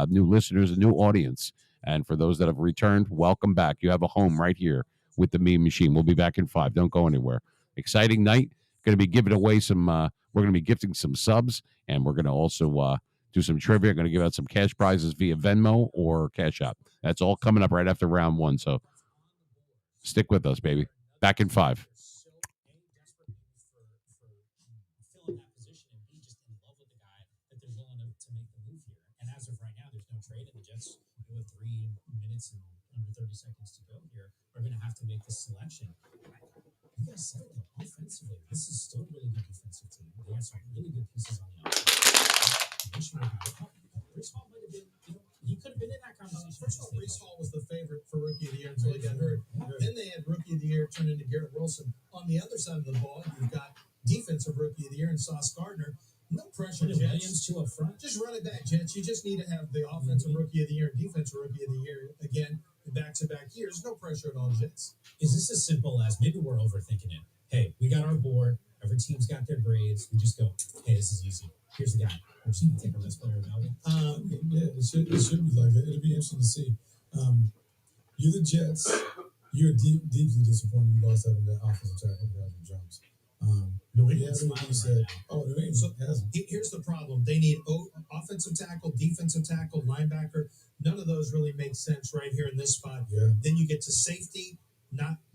S1: new listeners, a new audience. And for those that have returned, welcome back. You have a home right here with the Mean Machine. We'll be back in 5. Don't go anywhere. Exciting night. Going to be giving away some, we're going to be gifting some subs, and we're going to also do some trivia. Going to give out some cash prizes via Venmo or Cash App. That's all coming up right after round 1. So stick with us, baby. Back in 5.
S4: And as of right now, there's no trade, and the Jets, with 3 minutes and under 30 seconds to go here, are going to have to make this selection. You guys said it, offensively, this is still a really good defensive team. They have some really good pieces on the offense. Bryce Hall might have been, he could have been in that conversation.
S5: First of all, Bryce Hall was the favorite for Rookie of the Year until he got hurt. Then they had Rookie of the Year turn into Garrett Wilson. On the other side of the ball, you've got Defensive Rookie of the Year and Sauce Gardner. No pressure, Jets.
S4: Williams to up front.
S5: Just run it back, Jets. You just need to have the Offensive Rookie of the Year and Defensive Rookie of the Year again in back-to-back years. No pressure at all, Jets.
S4: Is this as simple as, maybe we're overthinking it? Hey, we got our board. Every team's got their grades. We just go, hey, this is easy. Here's the guy. We're just going to take our best player available.
S3: Yeah, it should be like that. It'll be interesting to see. You're the Jets. You're deeply disappointed you lost out on that offensive tackle, Broderick Jones.
S4: New England's smiling right now.
S3: New England hasn't.
S5: Here's the problem. They need offensive tackle, defensive tackle, linebacker. None of those really make sense right here in this spot.
S3: Yeah.
S5: Then you get to safety.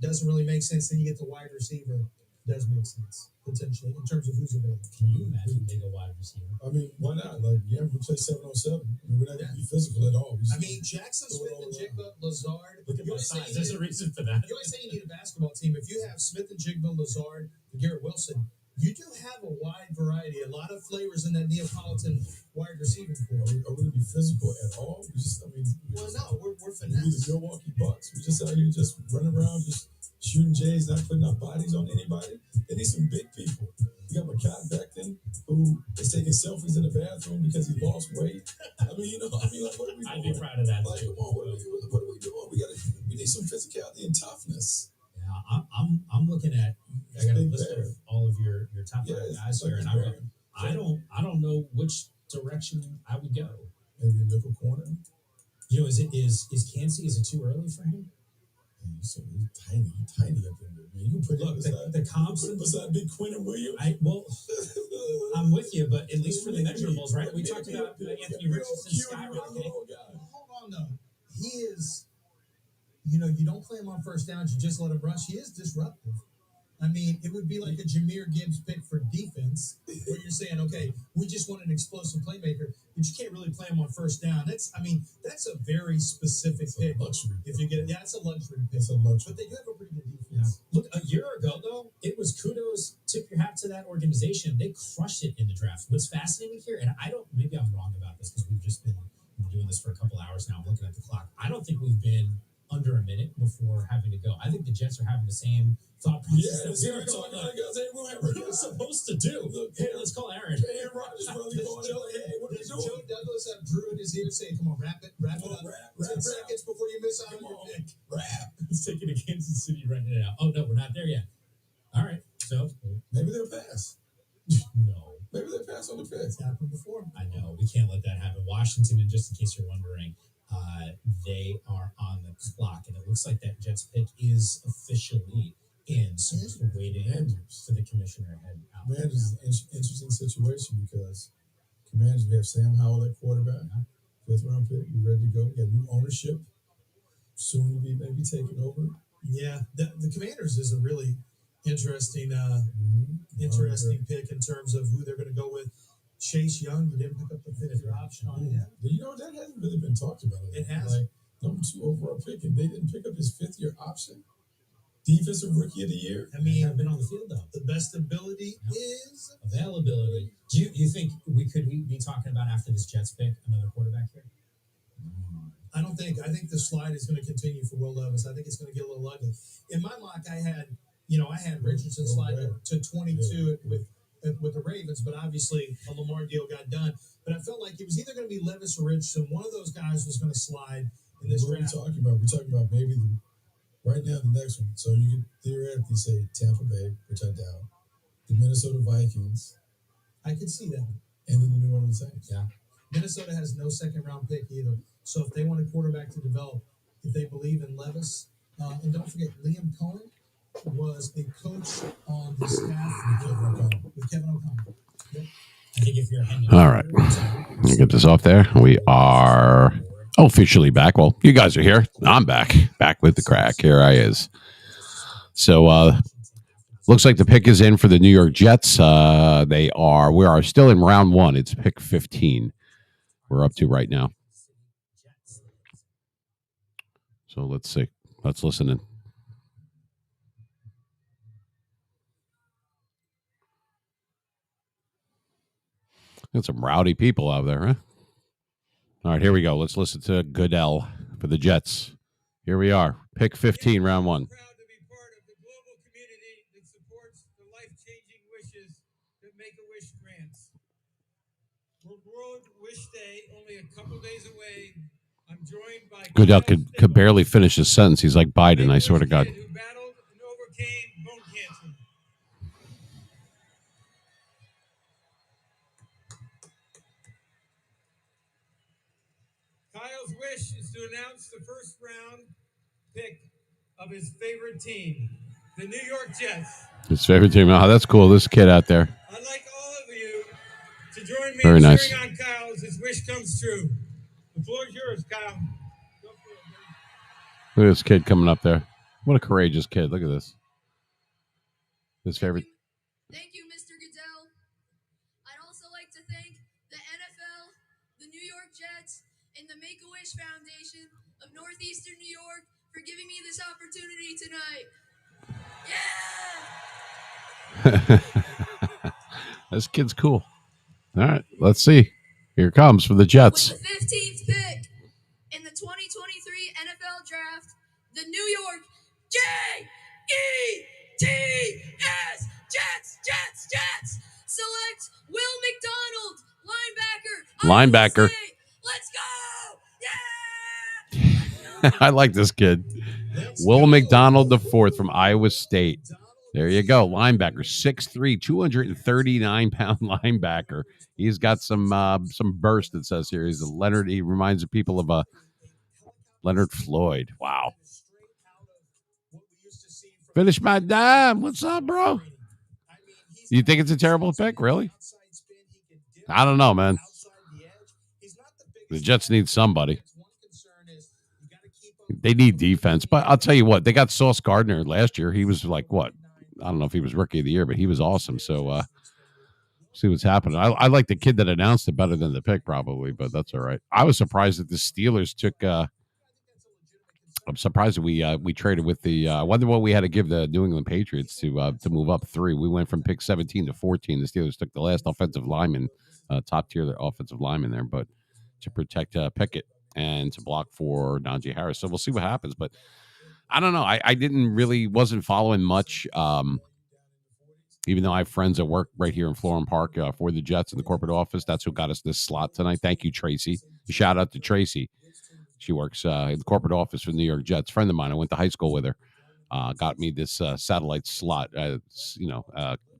S5: Doesn't really make sense. Then you get to wide receiver. Does make sense, potentially, in terms of who's available.
S4: Can you imagine they go wide receiver?
S3: I mean, why not? Like, yeah, we play 7-on-7. We're not going to be physical at all.
S5: Jaxon Smith-Njigba, Lazard.
S4: Look at my size. There's a reason for that.
S5: You always say you need a basketball team. If you have Smith-Njigba, Lazard, and Garrett Wilson, you do have a wide variety, a lot of flavors in that Neapolitan wide receiving corps.
S3: Are we going to be physical at all?
S5: We're finesse.
S3: We're the Milwaukee Bucks. We just out here just running around, just shooting J's, not putting our bodies on anybody. They need some big people. You got McCott back then who is taking selfies in the bathroom because he lost weight. Like, what are we doing?
S4: I'd be proud of that.
S3: Like, come on, what are we doing? We need some physicality and toughness.
S4: Yeah, I'm looking at. I got a list of all of your top 5 guys here, and I don't know which direction I would go.
S3: Maybe a nickel corner.
S4: Is Cancey? Is it too early for him?
S3: He's tiny up in there, man. You can put
S4: the comps
S3: beside Big Quentin Williams.
S4: I'm with you, but at least for the measurables, right? We talked about Anthony Richardson skyrocketing.
S5: Hold on, though. He is. You don't play him on first downs. You just let him rush. He is disruptive. I mean, it would be like a Jahmyr Gibbs pick for defense, where you're saying, okay, we just want an explosive playmaker, but you can't really play him on first down. That's a very specific pick.
S3: Luxury.
S5: If you get it, it's a luxury pick.
S3: It's a luxury.
S5: But they do have a pretty good defense.
S4: Yeah. Look, a year ago though, it was kudos tip your hat to that organization. They crushed it in the draft. What's fascinating here, and maybe I'm wrong about this because we've just been doing this for a couple hours now. I'm looking at the clock. I don't think we've been under a minute before having to go. I think the Jets are having the same thought process that we were talking about. We're supposed to do. Look, hey, let's call Aaron.
S3: Aaron Rodgers probably going, hey, what are you doing?
S5: Joe Douglas have Drew in his ear saying, come on, wrap it up. 10 seconds before you miss out on your pick.
S3: Rap.
S4: It's taking to Kansas City right now. Oh, no, we're not there yet. All right. So
S3: maybe they'll pass.
S4: No.
S3: Maybe they'll pass on the pick.
S5: It's happened before.
S4: I know. We can't let that happen. Washington, and just in case you're wondering, they are on the clock, and it looks like that Jets pick is officially in. So we're waiting for the commissioner head out.
S3: Commanders is an interesting situation because Commanders, we have Sam Howell at quarterback, 5th round pick. We're ready to go. We got new ownership, soon to be maybe taking over.
S5: Yeah, the Commanders is a really interesting pick in terms of who they're going to go with. Chase Young, you didn't pick up the 5th-year option on him.
S3: You know, that hasn't really been talked about.
S5: It has.
S3: Like, number 2 overall pick, and they didn't pick up his 5th-year option. Defensive Rookie of the Year.
S4: I mean, have been on the field, though.
S5: The best ability is
S4: availability. Do you think we could be talking about after this Jets pick another quarterback here?
S5: I don't think. I think the slide is going to continue for Will Levis. I think it's going to get a little ugly. In my mock, I had Richardson slide to 22 with the Ravens, but obviously a Lamar deal got done. But I felt like it was either going to be Levis or Richardson. One of those guys was going to slide in this draft.
S3: What are we talking about? We're talking about maybe right now the next one. So you could theoretically say Tampa Bay, which I doubt, the Minnesota Vikings.
S5: I could see that.
S3: And then the New Orleans Saints.
S5: Yeah. Minnesota has no 2nd-round pick either. So if they want a quarterback to develop, if they believe in Levis, and don't forget, Liam Cohen was a coach on the staff with Kevin O'Connell. Yep.
S4: I think if you're
S1: all right, let me get this off there. We are officially back. Well, you guys are here. I'm back with the crack. Here I is. So looks like the pick is in for the New York Jets. We are still in round 1. It's pick 15 we're up to right now. So let's see. Let's listen in. Got some rowdy people out there, huh? All right, here we go. Let's listen to Goodell for the Jets. Here we are. Pick 15, round 1.
S6: Proud to be part of the global community that supports the life-changing wishes that Make-A-Wish grants. World Wish Day, only a couple days away. I'm joined by
S1: Goodell could barely finish his sentence. He's like Biden, I swear to God.
S6: Who battled and overcame bone cancer. Kyle's wish is to announce the first round pick of his favorite team, the New York Jets.
S1: His favorite team. Oh, that's cool. This kid out there.
S6: I'd like all of you to join me
S1: Very
S6: in
S1: nice.
S6: cheering on Kyle as his wish comes true. The floor is yours, Kyle. Go for it, buddy.
S1: Look at this kid coming up there. What a courageous kid. Look at this. His favorite.
S8: Thank you, Mr. Goodell. I'd also like to thank the NFL, the New York Jets, and the Make-A-Wish Foundation of Northeastern New York for giving me this opportunity tonight. Yeah!
S1: This kid's cool. All right, let's see. Here it comes for the Jets.
S8: With the 15th pick in the 2023 NFL Draft, the New York Jets select Will McDonald, linebacker.
S1: Linebacker.
S8: Let's go! Yeah!
S1: I like this kid. Will McDonald IV from Iowa State. There you go. Linebacker, 6'3", 239-pound linebacker. He's got some burst, it says here. He's a Leonard. He reminds of people of Leonard Floyd. Wow. Finish my dime. What's up, bro? You think it's a terrible pick? Really? I don't know, man. The Jets need somebody. They need defense. But I'll tell you what, they got Sauce Gardner last year. He was like, what? I don't know if he was Rookie of the Year, but he was awesome. So see what's happening. I like the kid that announced it better than the pick probably, but that's all right. I was surprised that the Steelers took I'm surprised we traded with the. I wonder what we had to give the New England Patriots to move up 3. We went from pick 17 to 14. The Steelers took the last offensive lineman, top tier offensive lineman there, but to protect Pickett and to block for Najee Harris. So we'll see what happens. But I don't know. I wasn't following much. Even though I have friends that work right here in Florham Park for the Jets in the corporate office, that's who got us this slot tonight. Thank you, Tracy. Shout out to Tracy. She works in the corporate office for the New York Jets. Friend of mine, I went to high school with her. Got me this satellite slot, to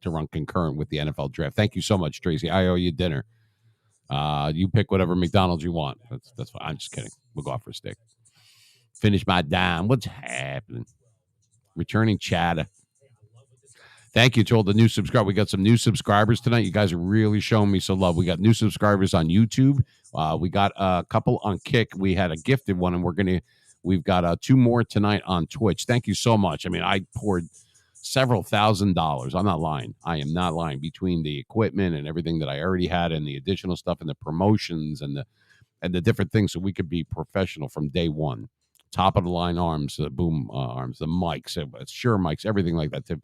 S1: run concurrent with the NFL draft. Thank you so much, Tracy. I owe you dinner. You pick whatever McDonald's you want. That's fine. I'm just kidding. We'll go out for a steak. Finish my dime. What's happening? Returning chatter. Thank you to all the new subscribers. We got some new subscribers tonight. You guys are really showing me some love. We got new subscribers on YouTube. We got a couple on Kick. We had a gifted one, and we've got 2 more tonight on Twitch. Thank you so much. I mean, I poured several $1,000s. I'm not lying. I am not lying. Between the equipment and everything that I already had, and the additional stuff, and the promotions, and the different things, so we could be professional from day one. Top of the line arms, the boom arms, the mics, Shure mics, everything like that.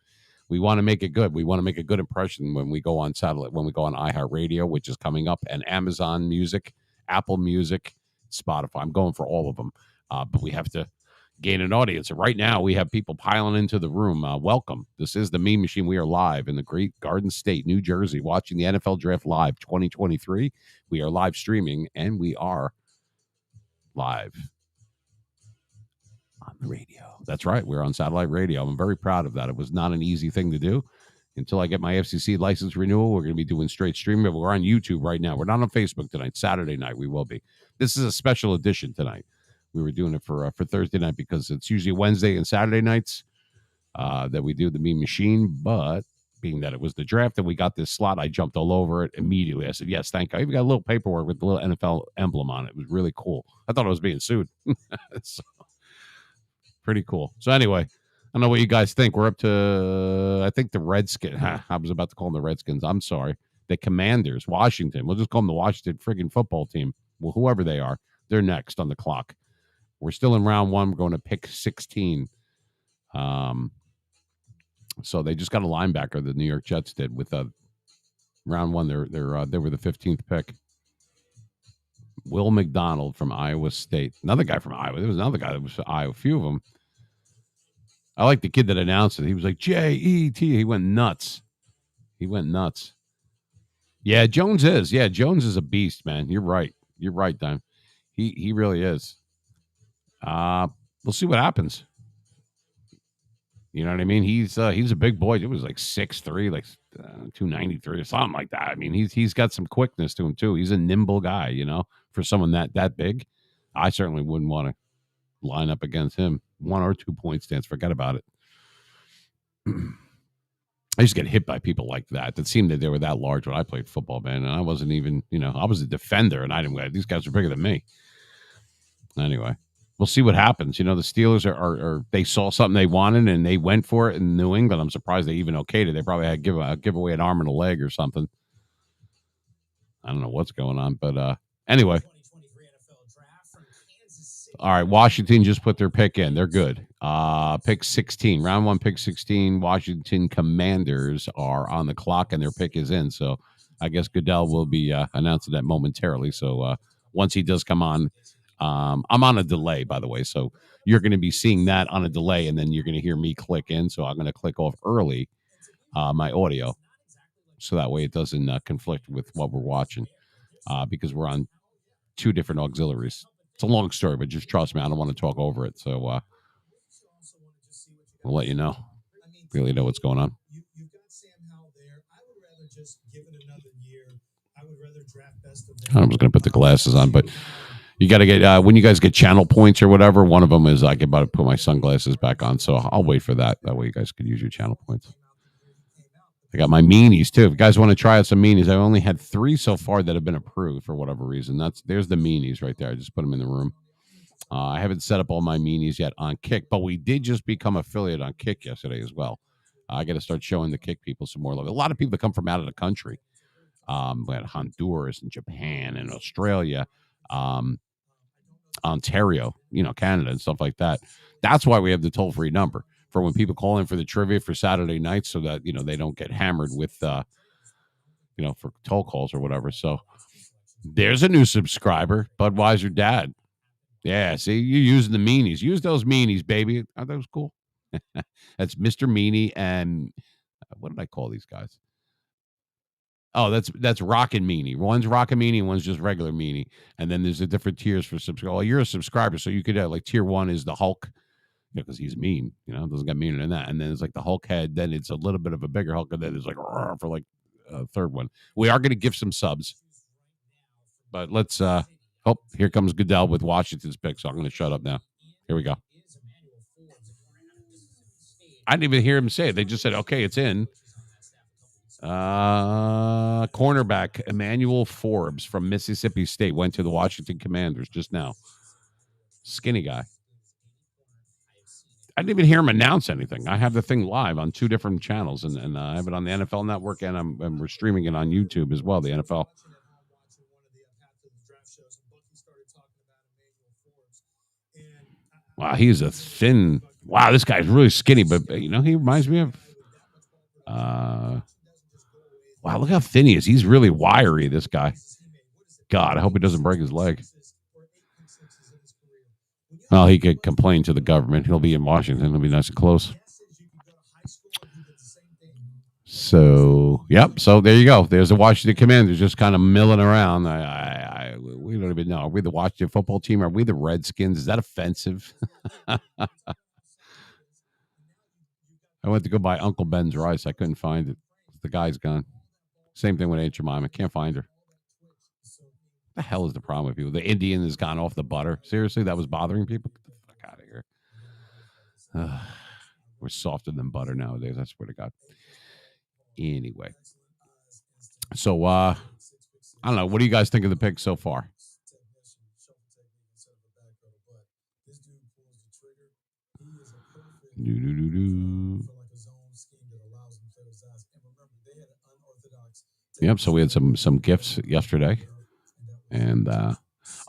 S1: We want to make it good. We want to make a good impression when we go on satellite, when we go on iHeartRadio, which is coming up, and Amazon Music, Apple Music, Spotify. I'm going for all of them, but we have to gain an audience. And right now, we have people piling into the room. Welcome. This is the Meme Machine. We are live in the great Garden State, New Jersey, watching the NFL Draft Live 2023. We are live streaming, and we are live on the radio. That's right. We're on satellite radio. I'm very proud of that. It was not an easy thing to do. Until I get my FCC license renewal, we're going to be doing straight streaming. But we're on YouTube right now. We're not on Facebook tonight. Saturday night, we will be. This is a special edition tonight. We were doing it for Thursday night because it's usually Wednesday and Saturday nights that we do the Meme Machine. But being that it was the draft and we got this slot, I jumped all over it immediately. I said, yes, thank you. I even got a little paperwork with the little NFL emblem on it. It was really cool. I thought I was being sued. So, pretty cool. So anyway, I don't know what you guys think. We're up to, I think the Redskins. I was about to call them the Redskins. I'm sorry. The Commanders, Washington. We'll just call them the Washington friggin' football team. Well, whoever they are, they're next on the clock. We're still in round 1. We're going to pick 16. So they just got a linebacker. The New York Jets did with round 1. They were the 15th pick. Will McDonald from Iowa State. Another guy from Iowa. There was another guy that was from Iowa. A few of them. I like the kid that announced it. He was like, J-E-T. He went nuts. Yeah, Jones is. Yeah, Jones is a beast, man. You're right. You're right, Dime. He really is. We'll see what happens. You know what I mean? He's a big boy. It was like 6'3", like 293 or something like that. I mean, he's got some quickness to him too. He's a nimble guy, for someone that big. I certainly wouldn't want to line up against him. 1 or 2 point stance, forget about it. I used to get hit by people like that seemed that they were that large when I played football, man. And I wasn't even, I was a defender, and I didn't. These guys are bigger than me. Anyway, we'll see what happens. The Steelers are they saw something they wanted and they went for it in New England. I'm surprised they even okayed it. They probably had give away an arm and a leg or something. I don't know what's going on, but anyway. All right, Washington just put their pick in. They're good. Pick 16, round 1, pick 16. Washington Commanders are on the clock, and their pick is in. So I guess Goodell will be announcing that momentarily. So once he does come on, I'm on a delay, by the way. So you're going to be seeing that on a delay, and then you're going to hear me click in. So I'm going to click off early my audio, so that way it doesn't conflict with what we're watching because we're on 2 different auxiliaries. It's a long story, but just trust me, I don't want to talk over it. So we'll let you know. Really know what's going on.
S5: You've got Sam Howell there. I would rather just give it another year. I would rather draft best of them.
S1: I was going to put the glasses on, but you got to get when you guys get channel points or whatever. One of them is I can about to put my sunglasses back on, so I'll wait for that. That way, you guys could use your channel points. I got my meanies too. If you guys want to try out some meanies, I've only had 3 so far that have been approved for whatever reason. There's the meanies right there. I just put them in the room. I haven't set up all my meanies yet on Kick, but we did just become affiliate on Kick yesterday as well. I got to start showing the Kick people some more love. A lot of people that come from out of the country, we had Honduras and Japan and Australia. Ontario, Canada and stuff like that. That's why we have the toll-free number for when people call in for the trivia for Saturday nights, so that they don't get hammered with for toll calls or whatever. So there's a new subscriber, Budweiser Dad. Yeah, see, you're using the meanies. Use those meanies, baby. Oh, that was cool. That's Mr. Meanie and what did I call these guys? Oh, that's Rockin' Meanie. One's Rockin' Meanie, and one's just regular Meanie. And then there's the different tiers for subscribers. Well, you're a subscriber, so you could have tier 1 is the Hulk, because he's mean. Doesn't get meaner than that. And then it's like the Hulk head. Then it's a little bit of a bigger Hulk, and then it's like for like a third one. We are going to give some subs, but let's. Here comes Goodell with Washington's pick. So I'm going to shut up now. Here we go. I didn't even hear him say it. They just said, "Okay, it's in." Cornerback Emmanuel Forbes from Mississippi State went to the Washington Commanders just now. Skinny guy. I didn't even hear him announce anything. I have the thing live on 2 different channels, and I have it on the NFL Network, and we're streaming it on YouTube as well, the NFL. Wow, he's a thin. Wow, this guy's really skinny, but he reminds me of. Wow, look how thin he is. He's really wiry, this guy. God, I hope he doesn't break his leg. Well, he could complain to the government. He'll be in Washington. He'll be nice and close. So, yep. So there you go. There's the Washington Commanders just kind of milling around. We don't even know. Are we the Washington football team? Are we the Redskins? Is that offensive? I went to go buy Uncle Ben's rice. I couldn't find it. The guy's gone. Same thing with Aunt Jemima. Can't find her. What the hell is the problem with people? The Indian has gone off the butter. Seriously, that was bothering people? Get the fuck out of here. We're softer than butter nowadays. I swear to God. Anyway. So, I don't know. What do you guys think of the pick so far? Yep. So we had some gifts yesterday, and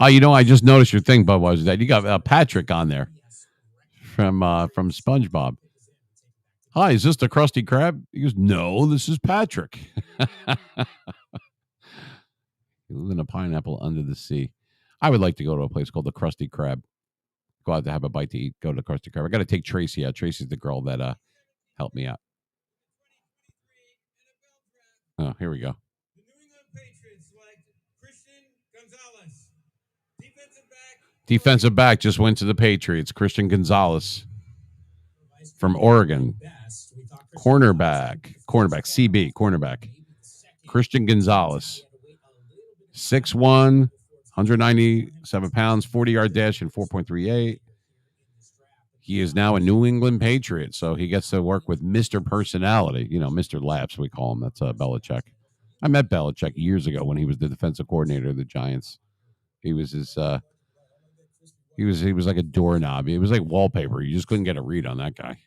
S1: I just noticed your thing, Bud, was that you got Patrick on there from SpongeBob. Hi, is this the Krusty Krab? He goes, no, this is Patrick. You live in a pineapple under the sea. I would like to go to a place called the Krusty Krab. Go out to have a bite to eat. Go to the Krusty Krab. I got to take Tracy out. Tracy's the girl that helped me out. Oh, here we go.
S6: The New England Patriots select Christian Gonzalez,
S1: defensive back just went to the Patriots. Christian Gonzalez from Oregon. Cornerback, CB, cornerback. Christian Gonzalez, 6'1", 197 pounds, 40-yard dash in 4.38. He is now a New England Patriot, so he gets to work with Mr. Personality. Mr. Laps, we call him. That's Belichick. I met Belichick years ago when he was the defensive coordinator of the Giants. He was his. He was like a doorknob. He was like wallpaper. You just couldn't get a read on that guy.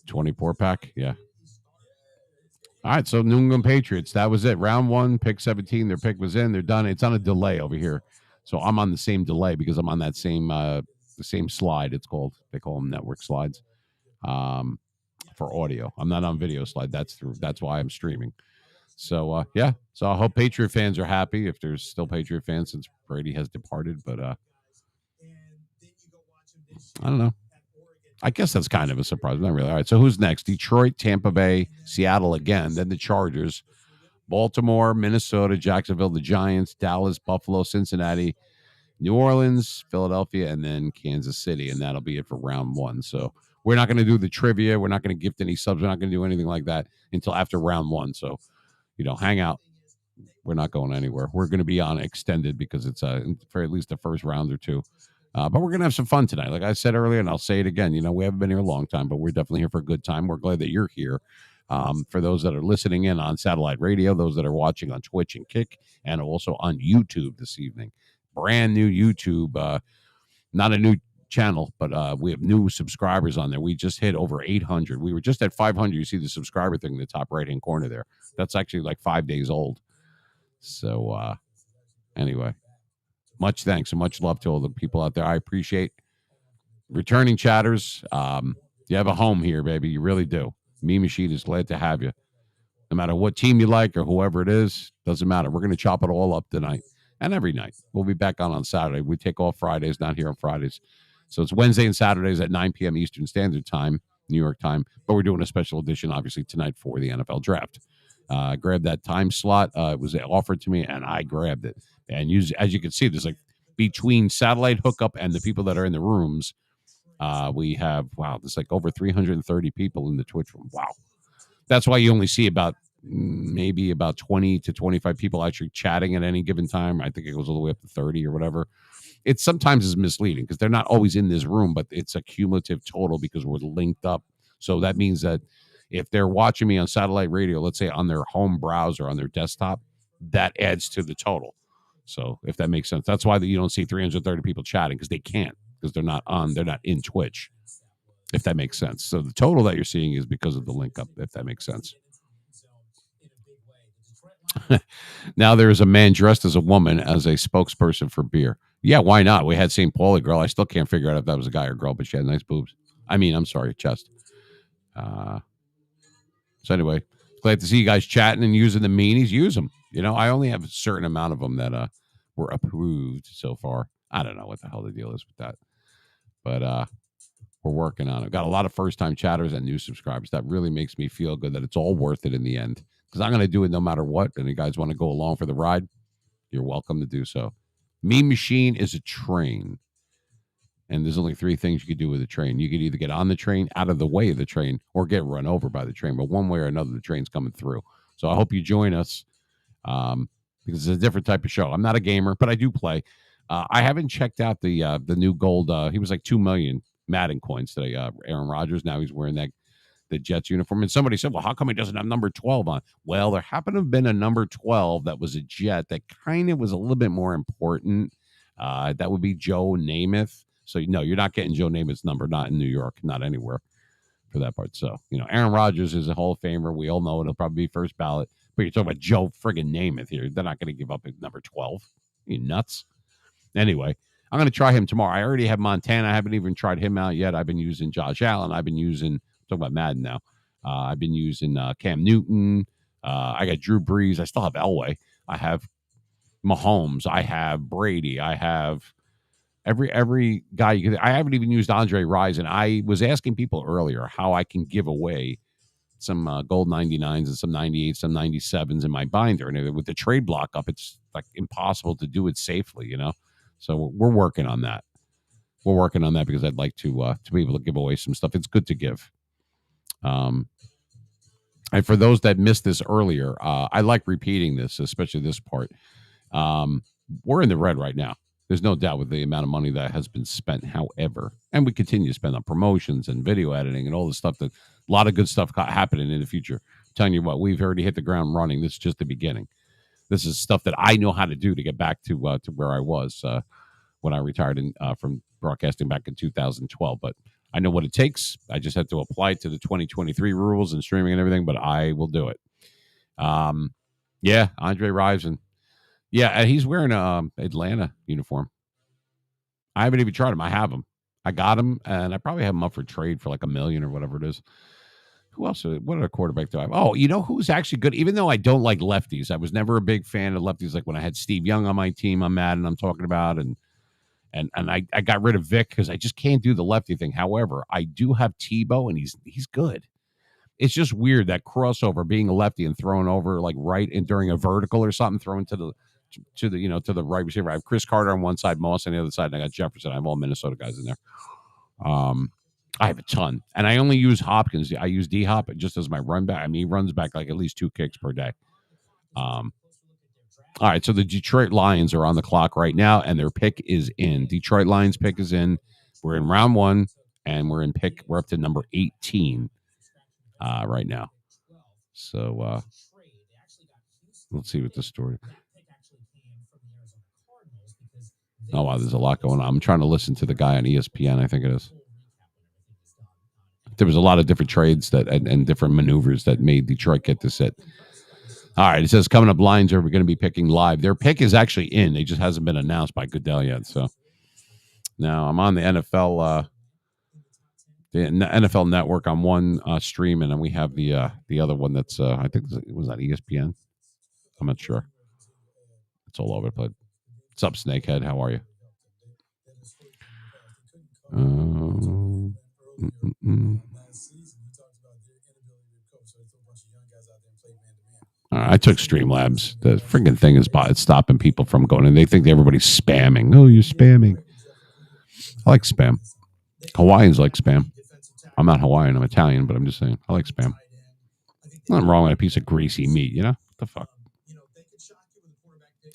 S1: 24 pack, yeah. All right, so New England Patriots. That was it. Round 1, pick 17. Their pick was in. They're done. It's on a delay over here. So I'm on the same delay because I'm on that same the same slide. It's called. They call them network slides for audio. I'm not on video slide. That's why I'm streaming. So yeah. So I hope Patriot fans are happy if there's still Patriot fans since Brady has departed. But I don't know. I guess that's kind of a surprise. Not really. All right. So who's next? Detroit, Tampa Bay, Seattle again. Then the Chargers. Baltimore, Minnesota, Jacksonville, the Giants, Dallas, Buffalo, Cincinnati, New Orleans, Philadelphia, and then Kansas City. And that'll be it for round 1. So we're not going to do the trivia. We're not going to gift any subs. We're not going to do anything like that until after round 1. So, hang out. We're not going anywhere. We're going to be on extended because it's for at least the first round or 2. But we're going to have some fun tonight. Like I said earlier, and I'll say it again, we haven't been here a long time, but we're definitely here for a good time. We're glad that you're here. For those that are listening in on satellite radio, those that are watching on Twitch and Kick, and also on YouTube this evening. Brand new YouTube, not a new channel, but we have new subscribers on there. We just hit over 800. We were just at 500. You see the subscriber thing in the top right-hand corner there. That's actually like 5 days old. So Anyway, much thanks and much love to all the people out there. I appreciate returning chatters. You have a home here, baby. You really do. Me Machine is glad to have you. No matter what team you like or whoever it is, doesn't matter. We're going to chop it all up tonight and every night. We'll be back on Saturday. We take off Fridays, not here on Fridays. So it's Wednesday and Saturdays at 9 p.m. Eastern Standard Time, New York time. But we're doing a special edition, obviously, tonight for the NFL Draft. Grabbed that time slot. It was offered to me, and I grabbed it. And as you can see, there's like between satellite hookup and the people that are in the rooms, we have, there's like over 330 people in the Twitch room. Wow. That's why you only see maybe about 20 to 25 people actually chatting at any given time. I think it goes all the way up to 30 or whatever. It sometimes is misleading because they're not always in this room, but it's a cumulative total because we're linked up. So that means that if they're watching me on satellite radio, let's say on their home browser, on their desktop, that adds to the total. So if that makes sense, that's why you don't see 330 people chatting because they can't, because they're not in Twitch, if that makes sense. So the total that you're seeing is because of the link up, if that makes sense. Now there is a man dressed as a woman as a spokesperson for beer. Yeah, why not? We had St. Pauli girl. I still can't figure out if that was a guy or girl, but she had nice boobs. I'm sorry, chest. So anyway, glad to see you guys chatting and using the meanies. Use them. I only have a certain amount of them that were approved so far. I don't know what the hell the deal is with that, but we're working on it. Got a lot of first-time chatters and new subscribers. That really makes me feel good that it's all worth it in the end, because I'm going to do it no matter what. And you guys want to go along for the ride, you're welcome to do so. Meme Machine is a train, and there's only three things you could do with a train. You could either get on the train, out of the way of the train, or get run over by the train. But one way or another, the train's coming through. So I hope you join us because it's a different type of show. I'm not a gamer, but I do play. I haven't checked out the new gold. He was like 2 million Madden coins today. Aaron Rodgers. Now he's wearing the Jets uniform. And somebody said, well, how come he doesn't have number 12 on? Well, there happened to have been a number 12 that was a Jet that kind of was a little bit more important. That would be Joe Namath. So, no, you're not getting Joe Namath's number, not in New York, not anywhere for that part. So, Aaron Rodgers is a Hall of Famer. We all know it'll probably be first ballot. But you're talking about Joe friggin' Namath here. They're not going to give up at number 12. Are you nuts? Anyway, I'm going to try him tomorrow. I already have Montana. I haven't even tried him out yet. I've been using Josh Allen. I've been using, talking about Madden now. I've been using Cam Newton. I got Drew Brees. I still have Elway. I have Mahomes. I have Brady. I have every guy you could. I haven't even used Andre Rison. I was asking people earlier how I can give away some gold 99s and some 98s, some 97s in my binder. And with the trade block up, it's like impossible to do it safely, So we're working on that. We're working on that because I'd like to be able to give away some stuff. It's good to give. And for those that missed this earlier, I like repeating this, especially this part. We're in the red right now. There's no doubt with the amount of money that has been spent. However, and we continue to spend on promotions and video editing and all the stuff that a lot of good stuff happening in the future. I'm telling you what, we've already hit the ground running. This is just the beginning. This is stuff that I know how to do to get back to where I was when I retired from broadcasting back in 2012. But I know what it takes. I just have to apply it to the 2023 rules and streaming and everything, but I will do it. Yeah, Andre Rison. Yeah, and he's wearing an Atlanta uniform. I haven't even tried him. I have him. I got him, and I probably have him up for trade for like $1 million or whatever it is. Who else? What other quarterback do I have? Oh, who's actually good? Even though I don't like lefties, I was never a big fan of lefties. Like when I had Steve Young on my team on Madden, I'm talking about, and I got rid of Vic because I just can't do the lefty thing. However, I do have Tebow, and he's good. It's just weird that crossover, being a lefty and throwing over like right and during a vertical or something, throwing to the right receiver. I have Chris Carter on one side, Moss on the other side, and I got Jefferson. I have all Minnesota guys in there. I have a ton, and I only use Hopkins. I use D-Hop just as my run back. I mean, he runs back like at least 2 kicks per day. All right, so the Detroit Lions are on the clock right now, and their pick is in. Detroit Lions pick is in. We're in round 1, and we're up to number 18 right now. So let's see what the story. Oh, wow, there's a lot going on. I'm trying to listen to the guy on ESPN, I think it is. There was a lot of different trades and different maneuvers that made Detroit get this at All right, it says coming up lines are we going to be picking live. Their pick is actually in. They just hasn't been announced by Goodell yet. So now I'm on the NFL Network on one stream, and then we have the other one that's I think was that ESPN. I'm not sure. It's all over the place. What's up, Snakehead? How are you? I took Streamlabs. The freaking thing is it's stopping people from going, and they think everybody's spamming. Oh, you're spamming. I like spam. Hawaiians like spam. I'm not Hawaiian. I'm Italian, but I'm just saying I like spam. Nothing wrong with a piece of greasy meat, you know? What the fuck?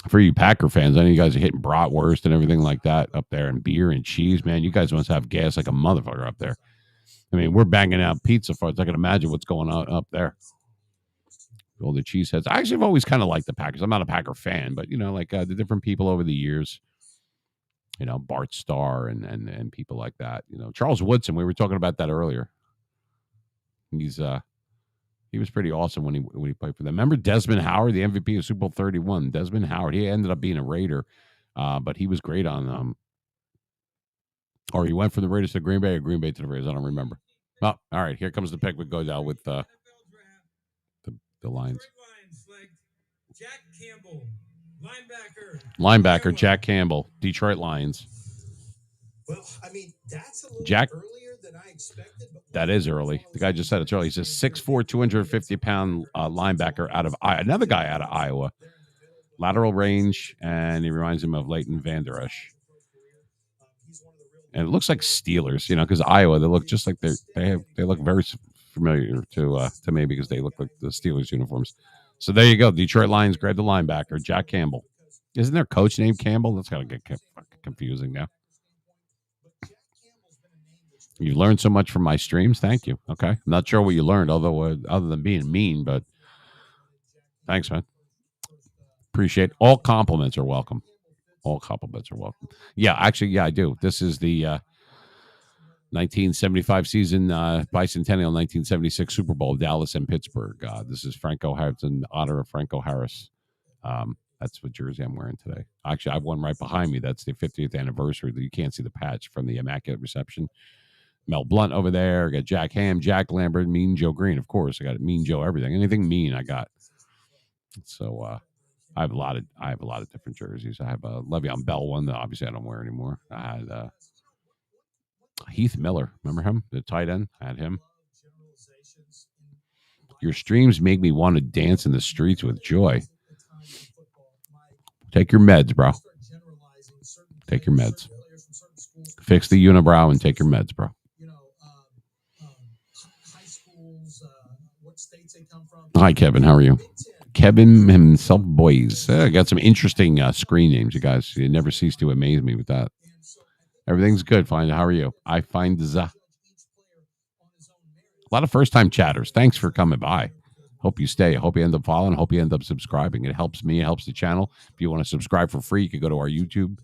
S1: For you Packer fans, I know you guys are hitting bratwurst and everything like that up there, and beer and cheese, man. You guys must have gas like a motherfucker up there. I mean, we're banging out pizza farts. I can imagine what's going on up there. All the cheeseheads. I actually have always kind of liked the Packers. I'm not a Packer fan, but you know, like the different people over the years, you know, Bart Starr and people like that. You know, Charles Woodson. We were talking about that earlier. He was pretty awesome when he played for them. Remember Desmond Howard, the MVP of Super Bowl 31. Desmond Howard. He ended up being a Raider, but he was great on or he went from the Raiders to Green Bay or Green Bay to the Raiders. I don't remember. Oh, all right. Here comes the pick with Godell with the Lions.
S6: Jack Campbell,
S1: linebacker Jack Campbell, Detroit Lions.
S5: Well, I mean, that's a little earlier than I expected. But
S1: that is early. The guy just said it's early. He's a 6'4", 250-pound linebacker out of another guy out of Iowa. Lateral range, and he reminds him of Leighton Vander Esch. And it looks like Steelers, you know, because Iowa, they look just like they look very familiar to me because they look like the Steelers uniforms. So there you go. Detroit Lions grab the linebacker, Jack Campbell. Isn't their coach named Campbell? That's got to get confusing now. You learned so much from my streams. Thank you. Okay. I'm not sure what you learned, although other than being mean, but thanks, man. Appreciate it. All compliments are welcome. All compliments are welcome. Yeah, actually, yeah, I do. This is the 1975 season bicentennial 1976 Super Bowl, Dallas and Pittsburgh. This is Franco Harris in honor of Franco Harris. That's what jersey I'm wearing today. Actually, I have one right behind me. That's the 50th anniversary. You can't see the patch from the Immaculate Reception. Mel Blunt over there. I got Jack Ham, Jack Lambert, Mean Joe Green. Of course, I got Mean Joe. Everything, anything mean, I got. So I have a lot of different jerseys. I have a Le'Veon Bell one that obviously I don't wear anymore. I had Heath Miller. Remember him? The tight end. I had him. Your streams make me want to dance in the streets with joy. Take your meds, bro. Take your meds. Fix the unibrow and take your meds, bro. Hi, Kevin. How are you? Kevin himself, boys. I got some interesting screen names, you guys. You never cease to amaze me with that. Everything's good. Fine. How are you? I find a lot of first-time chatters. Thanks for coming by. Hope you stay. I hope you end up following. Hope you end up subscribing. It helps me. It helps the channel. If you want to subscribe for free, you can go to our YouTube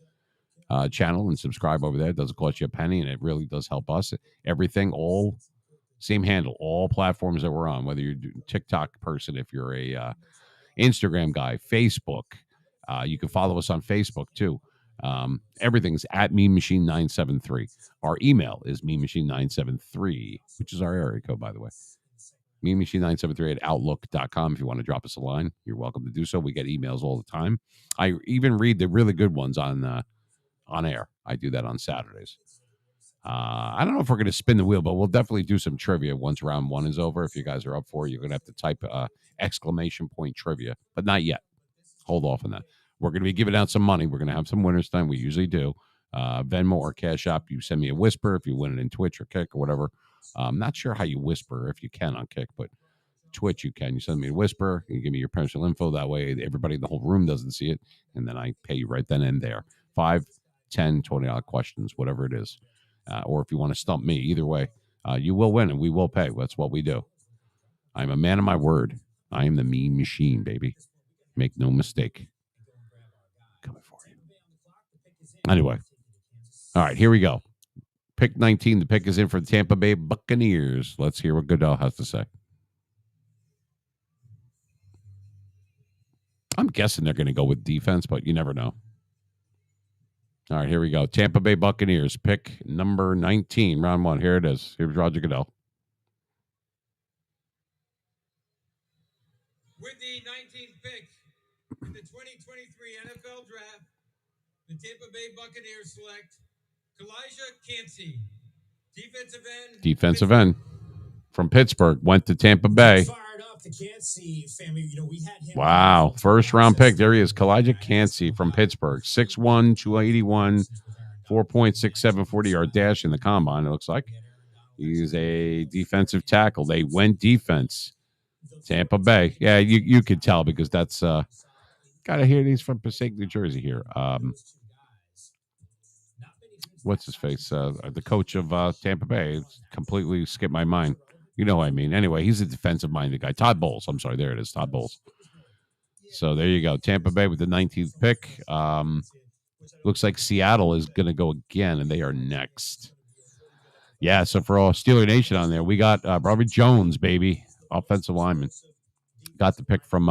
S1: channel and subscribe over there. It doesn't cost you a penny, and it really does help us. Everything, all same handle, all platforms that we're on, whether you're a TikTok person, if you're a Instagram guy, Facebook. You can follow us on Facebook, too. Everything's at Mean Machine 973. Our email is meanmachine973, which is our area code, by the way. meanmachine973 at outlook.com. If you want to drop us a line, you're welcome to do so. We get emails all the time. I even read the really good ones on air. I do that on Saturdays. I don't know if we're going to spin the wheel, but we'll definitely do some trivia once round one is over. If you guys are up for it, you're going to have to type exclamation point trivia, but not yet. Hold off on that. We're going to be giving out some money. We're going to have some winners time. We usually do. Venmo or Cash App. You send me a whisper if you win it in Twitch or Kick or whatever. I'm not sure how you whisper if you can on Kick, but Twitch you can. You send me a whisper. You give me your personal info. That way everybody in the whole room doesn't see it. And then I pay you right then and there. 5, 10, $20 questions, whatever it is. Or if you want to stump me, either way, you will win and we will pay. That's what we do. I'm a man of my word. I am the Mean Machine, baby. Make no mistake. Coming for you. Anyway. All right, here we go. Pick 19. The pick is in for the Tampa Bay Buccaneers. Let's hear what Goodell has to say. I'm guessing they're going to go with defense, but you never know. All right, here we go. Tampa Bay Buccaneers, pick number 19, round 1. Here it is. Here's Roger Goodell.
S6: With the 19th pick in the 2023 NFL Draft, the Tampa Bay Buccaneers select Calijah Kancey, defensive end. From Pittsburgh, went to Tampa Bay.
S4: Fired up the Kancey family. We had him.
S1: Wow. First round pick. There he is. Calijah Kancey from Pittsburgh. 6'1", 281, 4.67 40-yard dash in the combine, it looks like. He's a defensive tackle. They went defense. Tampa Bay. Yeah, you could tell because that's got to hear these from Passaic, New Jersey here. What's his face? The coach of Tampa Bay. Completely skipped my mind. You know what I mean. Anyway, he's a defensive-minded guy. Todd Bowles. I'm sorry. There it is. Todd Bowles. So there you go. Tampa Bay with the 19th pick. Looks like Seattle is going to go again, and they are next. Yeah, so for all Steeler Nation on there, we got Broderick Jones, baby, offensive lineman. Got the pick from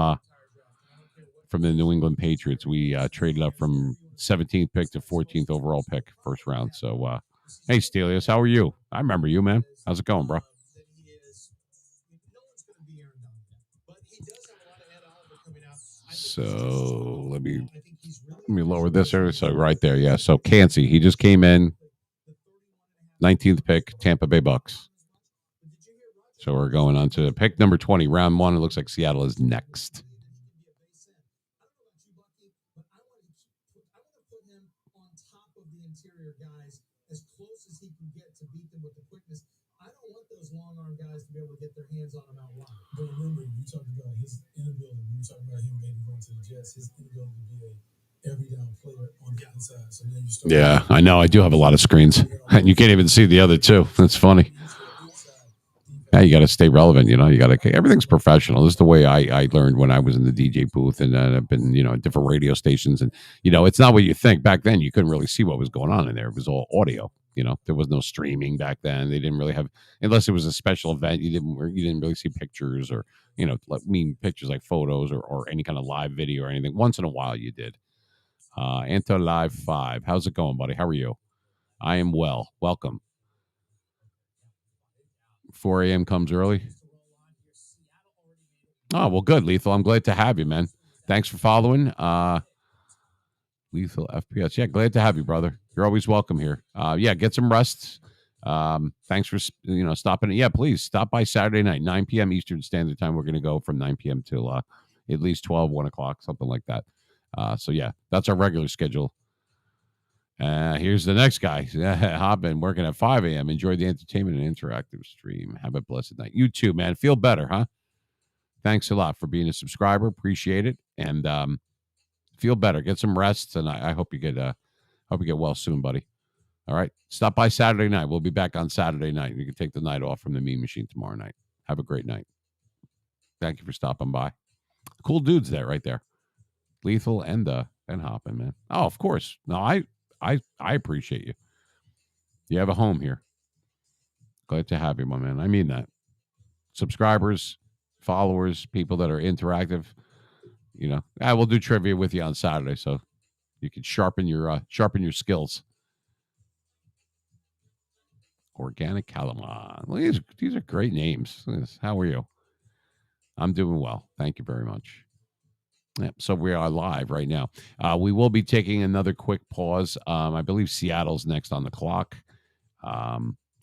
S1: the New England Patriots. We traded up from 17th pick to 14th overall pick, first round. So, hey, Steelers, how are you? I remember you, man. How's it going, bro? So let me lower this here. So right there, yeah. So Kancey, he just came in, 19th pick, Tampa Bay Bucks. So we're going on to pick number 20, round 1. It looks like Seattle is next.
S5: As close as he can get to beat them with the quickness. I don't want those long arm guys to be able to get their hands on him out wide.
S3: But remember, you talked about his inability. You talked about him maybe going to the Jets. His inability to be a every down player on the inside. So then you start.
S1: Yeah, I know. I do have a lot of screens, and you can't even see the other two. That's funny. Yeah, you got to stay relevant. You got to. Everything's professional. This is the way I learned when I was in the DJ booth, and I've been at different radio stations, and it's not what you think. Back then, you couldn't really see what was going on in there. It was all audio. There was no streaming back then. They didn't really have, unless it was a special event. You didn't really see pictures or pictures like photos or any kind of live video or anything. Once in a while, you did. Anton Live 5. How's it going, buddy? How are you? I am well. Welcome. 4 a.m. comes early. Oh, well, good, Lethal. I'm glad to have you, man. Thanks for following. Lethal FPS. Yeah, glad to have you, brother. You're always welcome here. Yeah, get some rest. Thanks for stopping. Yeah, please stop by Saturday night, 9 p.m. Eastern Standard Time. We're going to go from 9 p.m. till at least 12, 1 o'clock, something like that. So, yeah, that's our regular schedule. Here's the next guy. Hop in, working at 5 a.m. Enjoy the entertainment and interactive stream. Have a blessed night. You too, man. Feel better, huh? Thanks a lot for being a subscriber. Appreciate it. And feel better. Get some rest. And I hope you get well soon, buddy. All right. Stop by Saturday night. We'll be back on Saturday night. You can take the night off from the Mean Machine tomorrow night. Have a great night. Thank you for stopping by. Cool dudes there, right there. Lethal and Hoppin', man. Oh, of course. No, I appreciate you. You have a home here. Glad to have you, my man. I mean that. Subscribers, followers, people that are interactive. We'll do trivia with you on Saturday, so you can sharpen your skills. Organic Calamon. Well, these are great names. How are you? I'm doing well. Thank you very much. Yeah, so we are live right now. We will be taking another quick pause. I believe Seattle's next on the clock.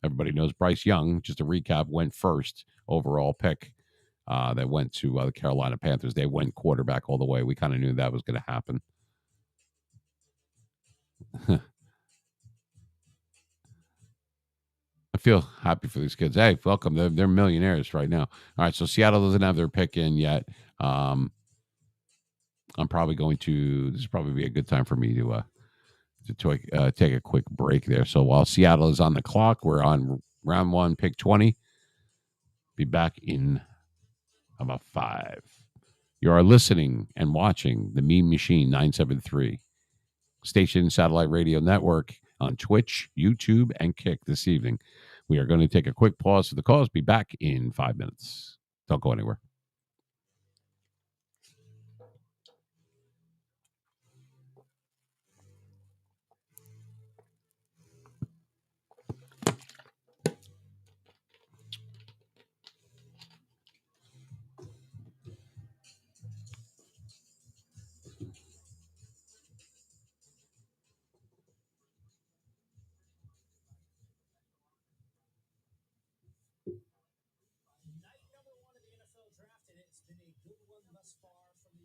S1: Everybody knows Bryce Young, just a recap, went first overall pick. That went to the Carolina Panthers. They went quarterback all the way. We kind of knew that was going to happen. I feel happy for these kids. Hey, welcome. They're millionaires right now. All right, so Seattle doesn't have their pick in yet. I'm probably going to. This will probably be a good time for me to take a quick break there. So while Seattle is on the clock, we're on round 1, pick 20. Be back in about 5. You are listening and watching the Mean Machine 973 Station Satellite Radio Network on Twitch, YouTube, and Kick this evening. We are going to take a quick pause for the calls. Be back in 5 minutes. Don't go anywhere.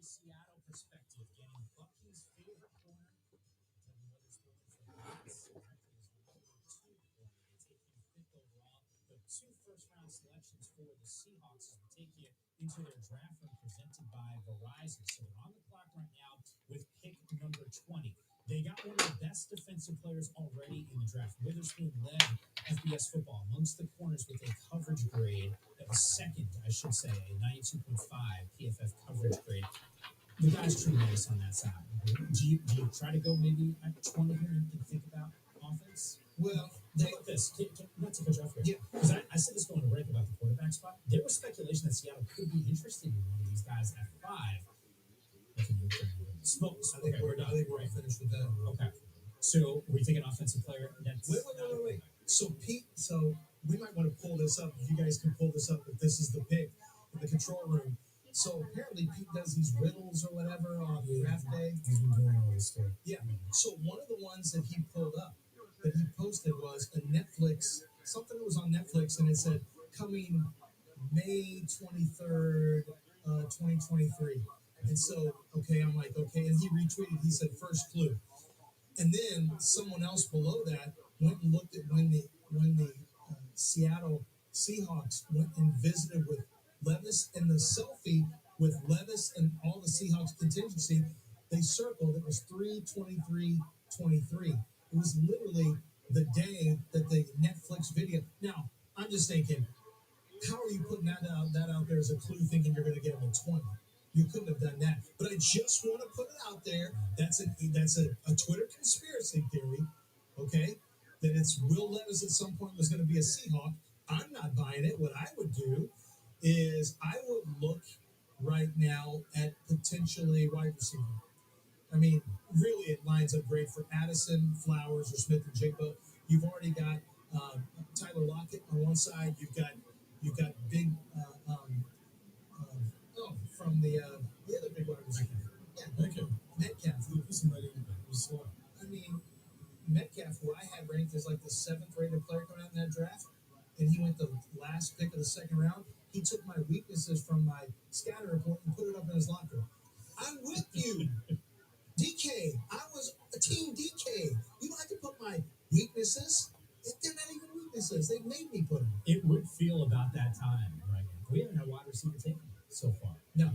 S4: Seattle perspective, getting Bucky's favorite corner, Teddy Witherspoon from the Nets, drafted as number 2 corner. They take him 5th overall. The 2 first-round selections for the Seahawks as we take you into their draft room presented by Verizon. So they're on the clock right now with pick number 20. They got one of the best defensive players already in the draft. Witherspoon led FBS football amongst the corners with a coverage grade that was second, I should say, a 92.5 PFF coverage grade. The guy's tremendous on that side. Do you try to go maybe at 20 here and think about offense?
S5: Well,
S4: Think about this. Not to cut you off here. Because I said this going to break about the quarterback spot. There was speculation that Seattle could be interested in one of these guys at 5.
S5: I think we're finished with that.
S4: Okay. So we're thinking offensive player.
S5: Wait. So Pete, we might want to pull this up. If you guys can pull this up, if this is the pick in the control room. So apparently Pete does these riddles or whatever on draft day.
S3: He's been doing all this stuff.
S5: Yeah. So one of the ones that he pulled up, that he posted was a Netflix, something that was on Netflix, and it said coming May 23rd, 2023. And so, okay, I'm like, okay, and he retweeted, he said first clue. And then someone else below that went and looked at when the Seattle Seahawks went and visited with Levis, and the selfie with Levis and all the Seahawks contingency, they circled, it was 3/23/23. It was literally the day that the Netflix video. Now, I'm just thinking, how are you putting that out there as a clue thinking you're going to get him at 20? You couldn't have done that. But I just want to put it out there. That's a Twitter conspiracy theory, okay? That it's Will Levis at some point was going to be a Seahawk. I'm not buying it. What I would do is I would look right now at potentially wide receiver. I mean, really, it lines up great for Addison, Flowers, or Smith-Njigba. You've already got Tyler Lockett on one side. You've got big from the other big wide receiver. Yeah, Metcalf. I mean, Metcalf, who I had ranked as like the 7th rated player coming out in that draft, and he went the last pick of the 2nd round. He took my weaknesses from my scatter report and put it up in his locker. I'm with you. DK, I was a team DK. You know, I can put my weaknesses. They're not even weaknesses. They made me put them.
S4: It would feel about that time, right? We haven't had wide receiver taken so far. No,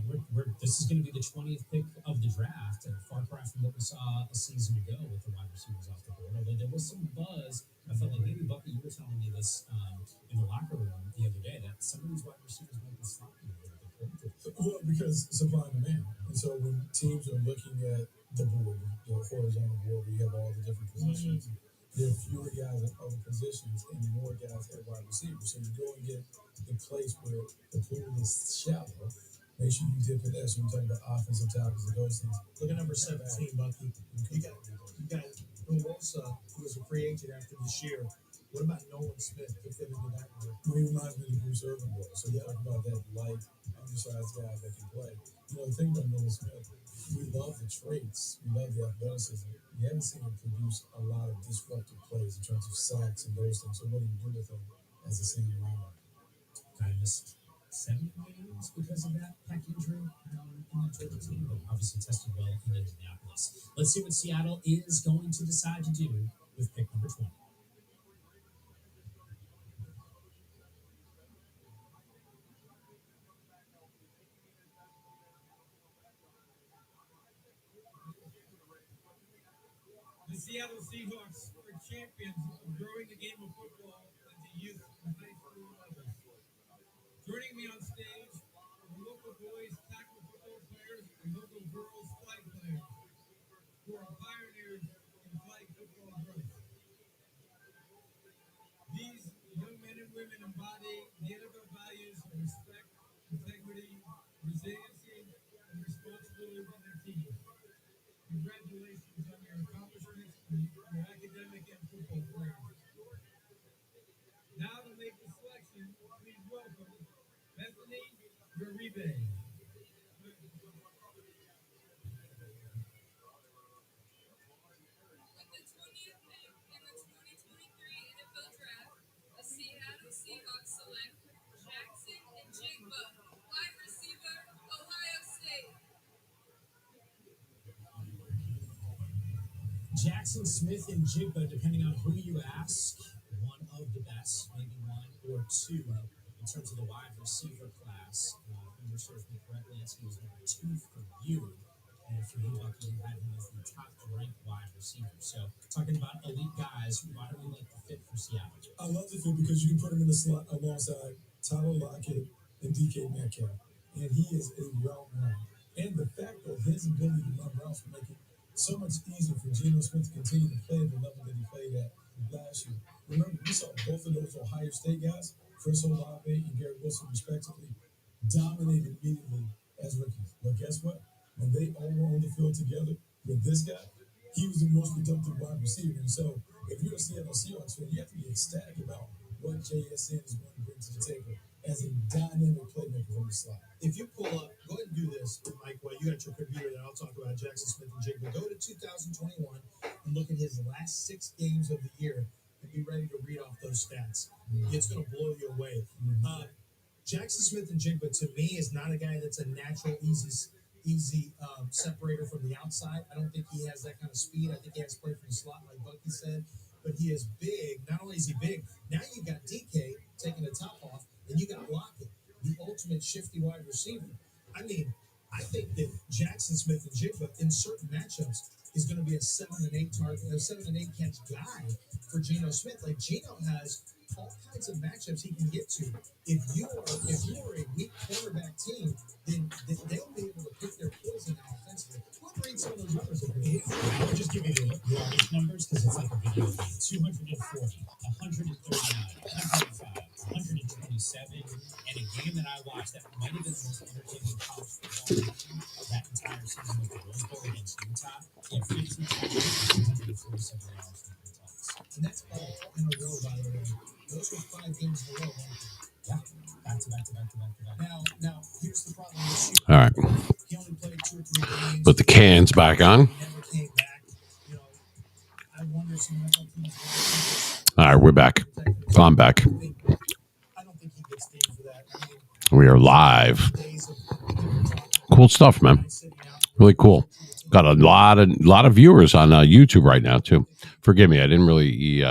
S4: this is going to be the 20th pick of the draft, and far cry from what we saw a season ago with the wide receivers off the board. Although there was some buzz, I felt like maybe Bucky, you were telling me this in the locker room the other day that some of these wide receivers might be sloppy.
S3: Well, because supply and demand. And so when teams are looking at the board, the horizontal board, where you have all the different positions, there are fewer guys at other positions and more guys at wide receivers. So you go and get the place where the pool is shallow. Make sure you dip in there. So we're talking about offensive tackles and those things.
S5: Look at number 17, Bucky. You got Uwosa, who was a free agent after this year. What about Nolan Smith to fit into that group?
S3: He reminds me of the Bruce Irvin role. So you talk about that light, undersized guy that can play. You know, the thing about Nolan Smith, we love the traits, we love the athleticism. We haven't seen him produce a lot of disruptive plays in terms of sacks and those things. So what do you do with him as a senior linebacker?
S4: I missed 7 games because of that back injury in the Georgia team, but obviously tested well in Indianapolis. Let's see what Seattle is going to decide to do with pick number 20.
S6: The Seattle Seahawks are champions of growing the game of football into youth and high school levels. Joining me on stage are local boys tackle football players and local girls flag players who are pioneers in flag football growth. These young men and women embody the NFL values of respect, integrity, resiliency, and responsibility to their team. Congratulations on your accomplishments in your academic and football careers. Now to make the selection, please welcome Anthony Richardson.
S8: With the 20th pick in the 2023 NFL Draft, the Seattle Seahawks select Jaxon Smith-Njigba, wide receiver, Ohio State.
S4: Smith-Njigba, depending on who you ask, one of the best, maybe one or two in terms of the wide receiver class. You served me correctly, as he was number 2 for you. And for you, Bucky, you had him as the top-ranked wide receiver. So, talking about elite guys, why do we like the fit for Seattle?
S3: I love the fit because you can put him in the slot alongside Tyler Lockett and DK Metcalf. And he is a route runner. And the fact that his ability to run routes will make it so much easier for Geno Smith to continue to play at the level that he played at last year. Remember, we saw both of those Ohio State guys, Chris Olave and Garrett Wilson, respectively, dominated immediately as rookies. But guess what? When they all were on the field together with this guy, he was the most productive wide receiver. And so, if you're a Seattle Seahawks fan, you have to be ecstatic about what JSN is going to bring to the table as a dynamic playmaker from the slot.
S5: If you pull up, go ahead and do this, Mike, while you got your computer there, I'll talk about Jaxon Smith-Njigba. Go to 2021 and look at his last 6 games of the year and be ready to read off those stats. It's going to blow you away. Jaxon Smith-Njigba, to me, is not a guy that's a natural, easy separator from the outside. I don't think he has that kind of speed. I think he has to play from the slot, like Bucky said. But he is big. Not only is he big, now you got DK taking the top off, and you got Lockett, the ultimate shifty wide receiver. I mean, I think that Jaxon Smith-Njigba in certain matchups is going to be a 7 and 8 target, a 7 and 8 catch guy for Geno Smith. Like Geno has all kinds of matchups he can get to. If you are a weak quarterback team, then they'll be able to pick their poison now offensively. We'll read some of those numbers over here.
S4: I'll just give you the yardage numbers because it's like a video game. 240, 139, 105, 127, and a game that I watched that might have been the most entertaining college football that entire season was the Rose Bowl against Utah. He had 15 touchdowns, 147 yards from the Colts.
S5: And that's all in a row, by the way. Those were 5 games in a row.
S4: Yeah, back to back.
S5: Now, here's the problem with
S1: All right.
S5: he only played 2 or 3 games.
S1: Put the cans back on.
S5: He never came back. You know, I wonder if some NFL teams.
S1: All right, we're back. I'm back.
S5: I don't think he gets named for that. I mean,
S1: We are live.
S5: days of
S1: Cool stuff, man.
S5: sitting out.
S1: Really cool. Got a lot of viewers on YouTube right now too. Forgive me, I didn't really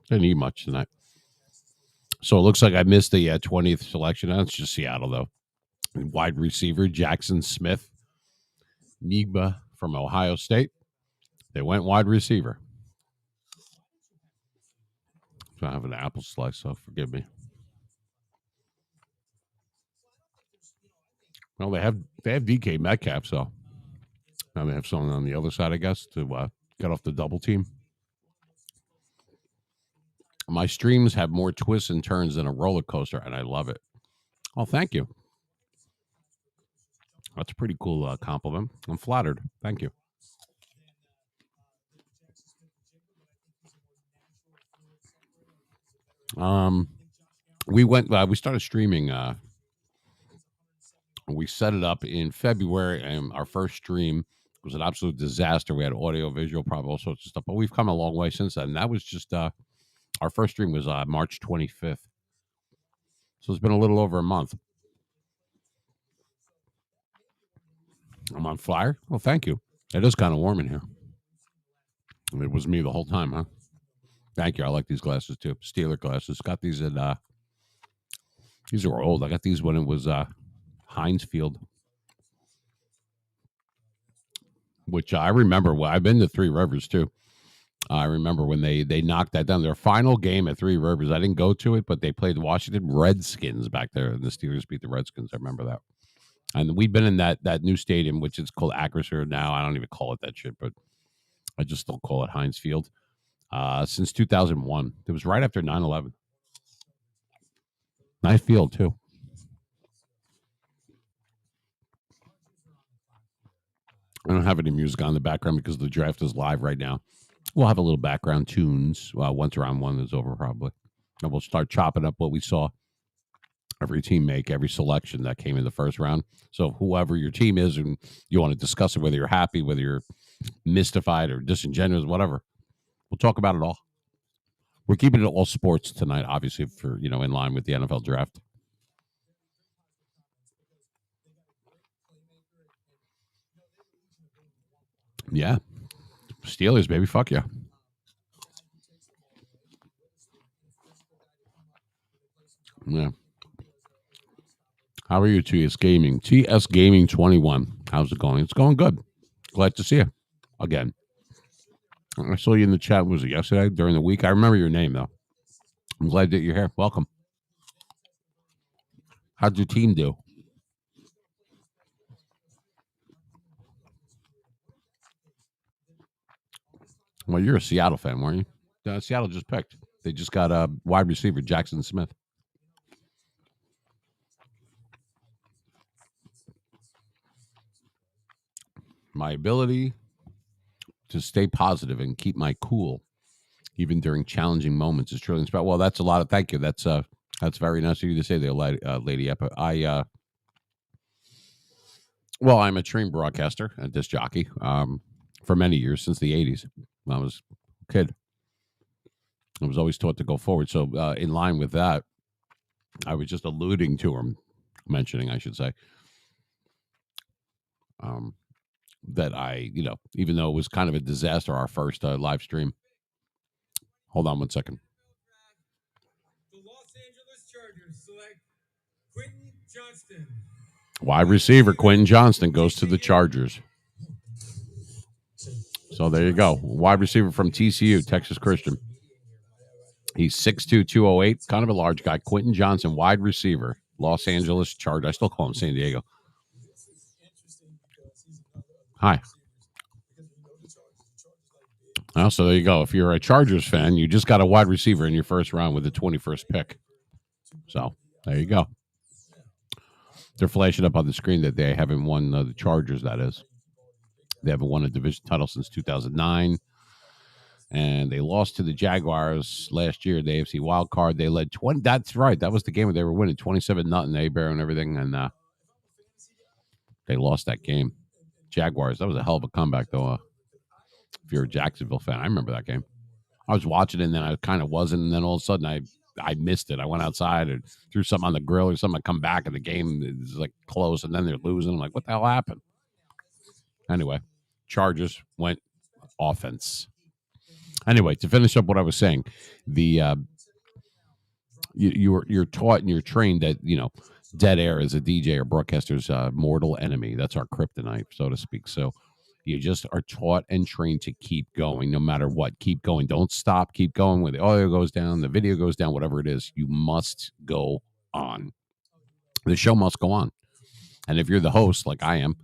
S1: didn't eat much tonight. So it looks like I missed the 20th selection. That's just Seattle though. Wide receiver Jaxon Smith-Njigba from Ohio State. They went wide receiver. So I have an apple slice, so forgive me. Well, they have DK Metcalf, so now they have someone on the other side, I guess, to get off the double team. My streams have more twists and turns than a roller coaster, and I love it. Oh, thank you. That's a pretty cool compliment. I'm flattered. Thank you. We went. We started streaming. We set it up in February, and our first stream was an absolute disaster. We had audio, visual, probably all sorts of stuff, but we've come a long way since then. And that was just our first stream was March 25th, so it's been a little over a month. I'm on fire. Oh, thank you. It is kind of warm in here. It was me the whole time, huh? Thank you. I like these glasses too. Steeler glasses. Got these at these are old. I got these when it was Heinz Field, which I remember. Well, I've been to Three Rivers too. I remember when they knocked that down. Their final game at Three Rivers, I didn't go to it, but they played the Washington Redskins back there, and the Steelers beat the Redskins. I remember that. And we've been in that new stadium, which is called Acrisure now. I don't even call it that shit, but I just don't call it Heinz Field. Since 2001. It was right after 9/11. Nice field, too. I don't have any music on the background because the draft is live right now. We'll have a little background tunes once round one is over, probably. And we'll start chopping up what we saw every team make, every selection that came in the first round. So whoever your team is and you want to discuss it, whether you're happy, whether you're mystified or disingenuous, whatever, we'll talk about it all. We're keeping it all sports tonight, obviously, for in line with the NFL draft. Yeah. Steelers, baby. Fuck yeah. Yeah. How are you, TS Gaming? TS Gaming 21. How's it going? It's going good. Glad to see you again. I saw you in the chat. Was it yesterday during the week? I remember your name, though. I'm glad that you're here. Welcome. How'd your team do? Well, you're a Seattle fan, weren't you? Seattle just picked. They just got a wide receiver, Jaxon Smith. My ability to stay positive and keep my cool, even during challenging moments, is truly inspiring. Well, that's a lot of thank you. That's very nice of you to say there, Lady Eppa. Well, I'm a trained broadcaster and disc jockey for many years, since the 80s. When I was a kid, I was always taught to go forward. So in line with that, I was just alluding to him, mentioning, I should say, that I, even though it was kind of a disaster, our first live stream. Hold on one second.
S6: The Los Angeles Chargers select Quentin Johnston.
S1: Wide receiver Quentin Johnston goes to the Chargers. So there you go. Wide receiver from TCU, Texas Christian. He's 6'2", 208, kind of a large guy. Quentin Johnston, wide receiver, Los Angeles Chargers. I still call him San Diego. Hi. So there you go. If you're a Chargers fan, you just got a wide receiver in your first round with the 21st pick. So there you go. They're flashing up on the screen that they haven't won the Chargers, that is. They haven't won a division title since 2009. And they lost to the Jaguars last year, the AFC wild card. They led 20. That's right. That was the game where they were winning 27-0, A-Bear and everything. And they lost that game. Jaguars. That was a hell of a comeback, though. If you're a Jacksonville fan, I remember that game. I was watching it, and then I kind of wasn't. And then all of a sudden, I missed it. I went outside and threw something on the grill or something. I come back, and the game is like close, and then they're losing. I'm like, what the hell happened? Anyway, Chargers went offense. Anyway, to finish up what I was saying, you're taught and you're trained that dead air is a DJ or broadcaster's mortal enemy. That's our kryptonite, so to speak. So you just are taught and trained to keep going, no matter what. Keep going. Don't stop. Keep going. When the audio goes down, the video goes down, whatever it is, you must go on. The show must go on. And if you're the host, like I am,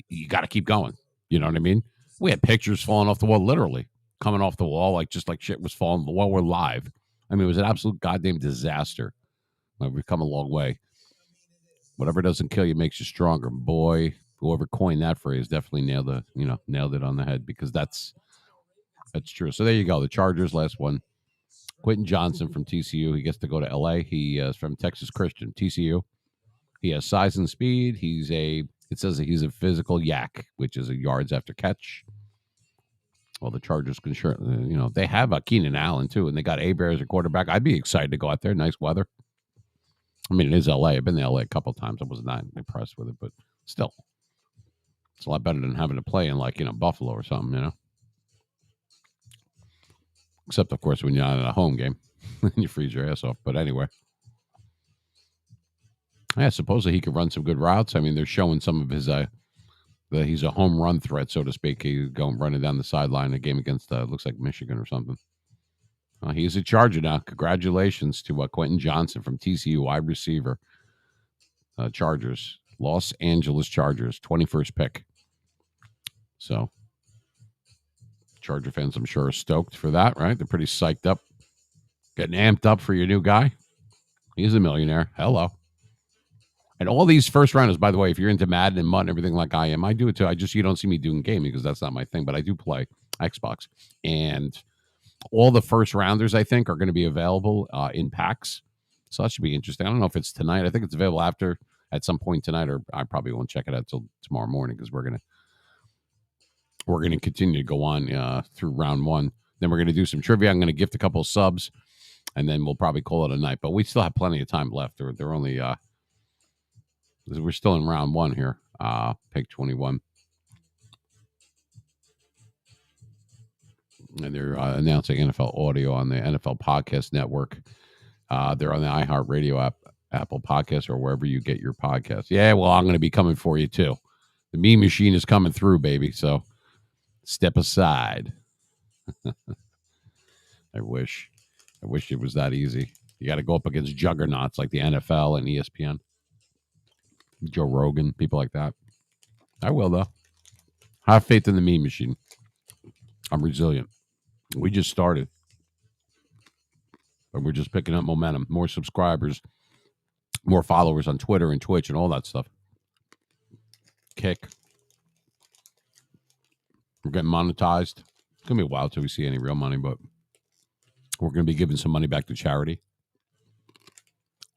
S1: you got to keep going. You know what I mean? We had pictures falling off the wall, literally coming off the wall, just like shit was falling while we're live. I mean, it was an absolute goddamn disaster. We've come a long way. Whatever doesn't kill you makes you stronger. Boy, whoever coined that phrase definitely nailed it on the head, because that's true. So there you go. The Chargers, last one. Quentin Johnston from TCU. He gets to go to LA. He is from Texas Christian, TCU. He has size and speed. It says that he's a physical yak, which is a yards after catch. Well, the Chargers can sure, they have a Keenan Allen too, and they got A-Bear as a quarterback. I'd be excited to go out there. Nice weather. I mean, it is LA. I've been to LA a couple of times. I was not impressed with it, but still, it's a lot better than having to play in Buffalo or something, Except, of course, when you're not in a home game and you freeze your ass off. But anyway, yeah, supposedly he could run some good routes. I mean, they're showing some of his he's a home run threat, so to speak. He's going running down the sideline in a game against looks like Michigan or something. He's a Charger now. Congratulations to Quentin Johnston from TCU, wide receiver. Chargers, Los Angeles Chargers, 21st pick. So, Charger fans, I'm sure, are stoked for that, right? They're pretty psyched up, getting amped up for your new guy. He's a millionaire. Hello. And all these first rounders, by the way, if you're into Madden and Mutt and everything like I am, I do it too. You don't see me doing gaming because that's not my thing, but I do play Xbox. And all the first rounders, I think, are going to be available in packs. So that should be interesting. I don't know if it's tonight. I think it's available at some point tonight, or I probably won't check it out till tomorrow morning, because we're gonna continue to go on through round one. Then we're gonna do some trivia. I'm gonna gift a couple of subs, and then we'll probably call it a night. But we still have plenty of time left. They're only we're still in round one here. Pick 21. And they're announcing NFL audio on the NFL Podcast Network. They're on the iHeartRadio app, Apple Podcasts, or wherever you get your podcasts. Yeah, well, I'm going to be coming for you too. The meme machine is coming through, baby. So step aside. I wish it was that easy. You got to go up against juggernauts like the NFL and ESPN, Joe Rogan, people like that. I will, though. Have faith in the meme machine. I'm resilient. We just started. And we're just picking up momentum. More subscribers, more followers on Twitter and Twitch and all that stuff. Kick. We're getting monetized. It's going to be a while till we see any real money, but we're going to be giving some money back to charity.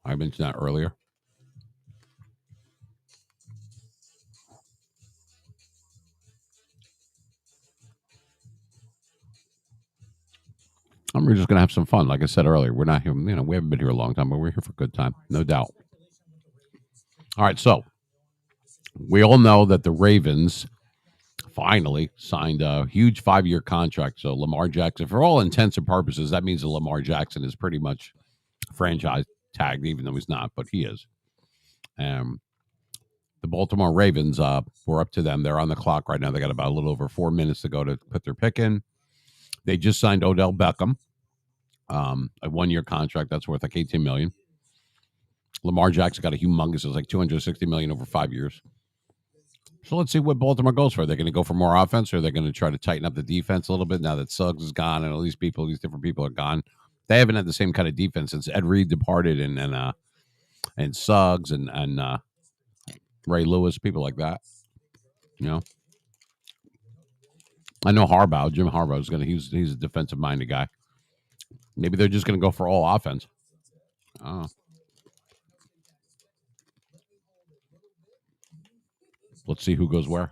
S1: I mentioned that earlier. And we're just going to have some fun. Like I said earlier, we're not here, we haven't been here a long time, but we're here for a good time. No doubt. All right, so we all know that the Ravens finally signed a huge 5-year contract. So Lamar Jackson, for all intents and purposes, that means that Lamar Jackson is pretty much franchise tagged, even though he's not, but he is. The Baltimore Ravens, we're up to them. They're on the clock right now. They got about a little over 4 minutes to go to put their pick in. They just signed Odell Beckham, a 1-year contract that's worth like $18 million. Lamar Jackson got a humongous, it's like $260 million over 5 years. So let's see what Baltimore goes for. Are they going to go for more offense, or are they going to try to tighten up the defense a little bit now that Suggs is gone and all these different people are gone? They haven't had the same kind of defense since Ed Reed departed and Suggs and Ray Lewis, people like that. I know Jim Harbaugh is he's a defensive minded guy. Maybe they're just going to go for all offense. Oh. Let's see who goes where.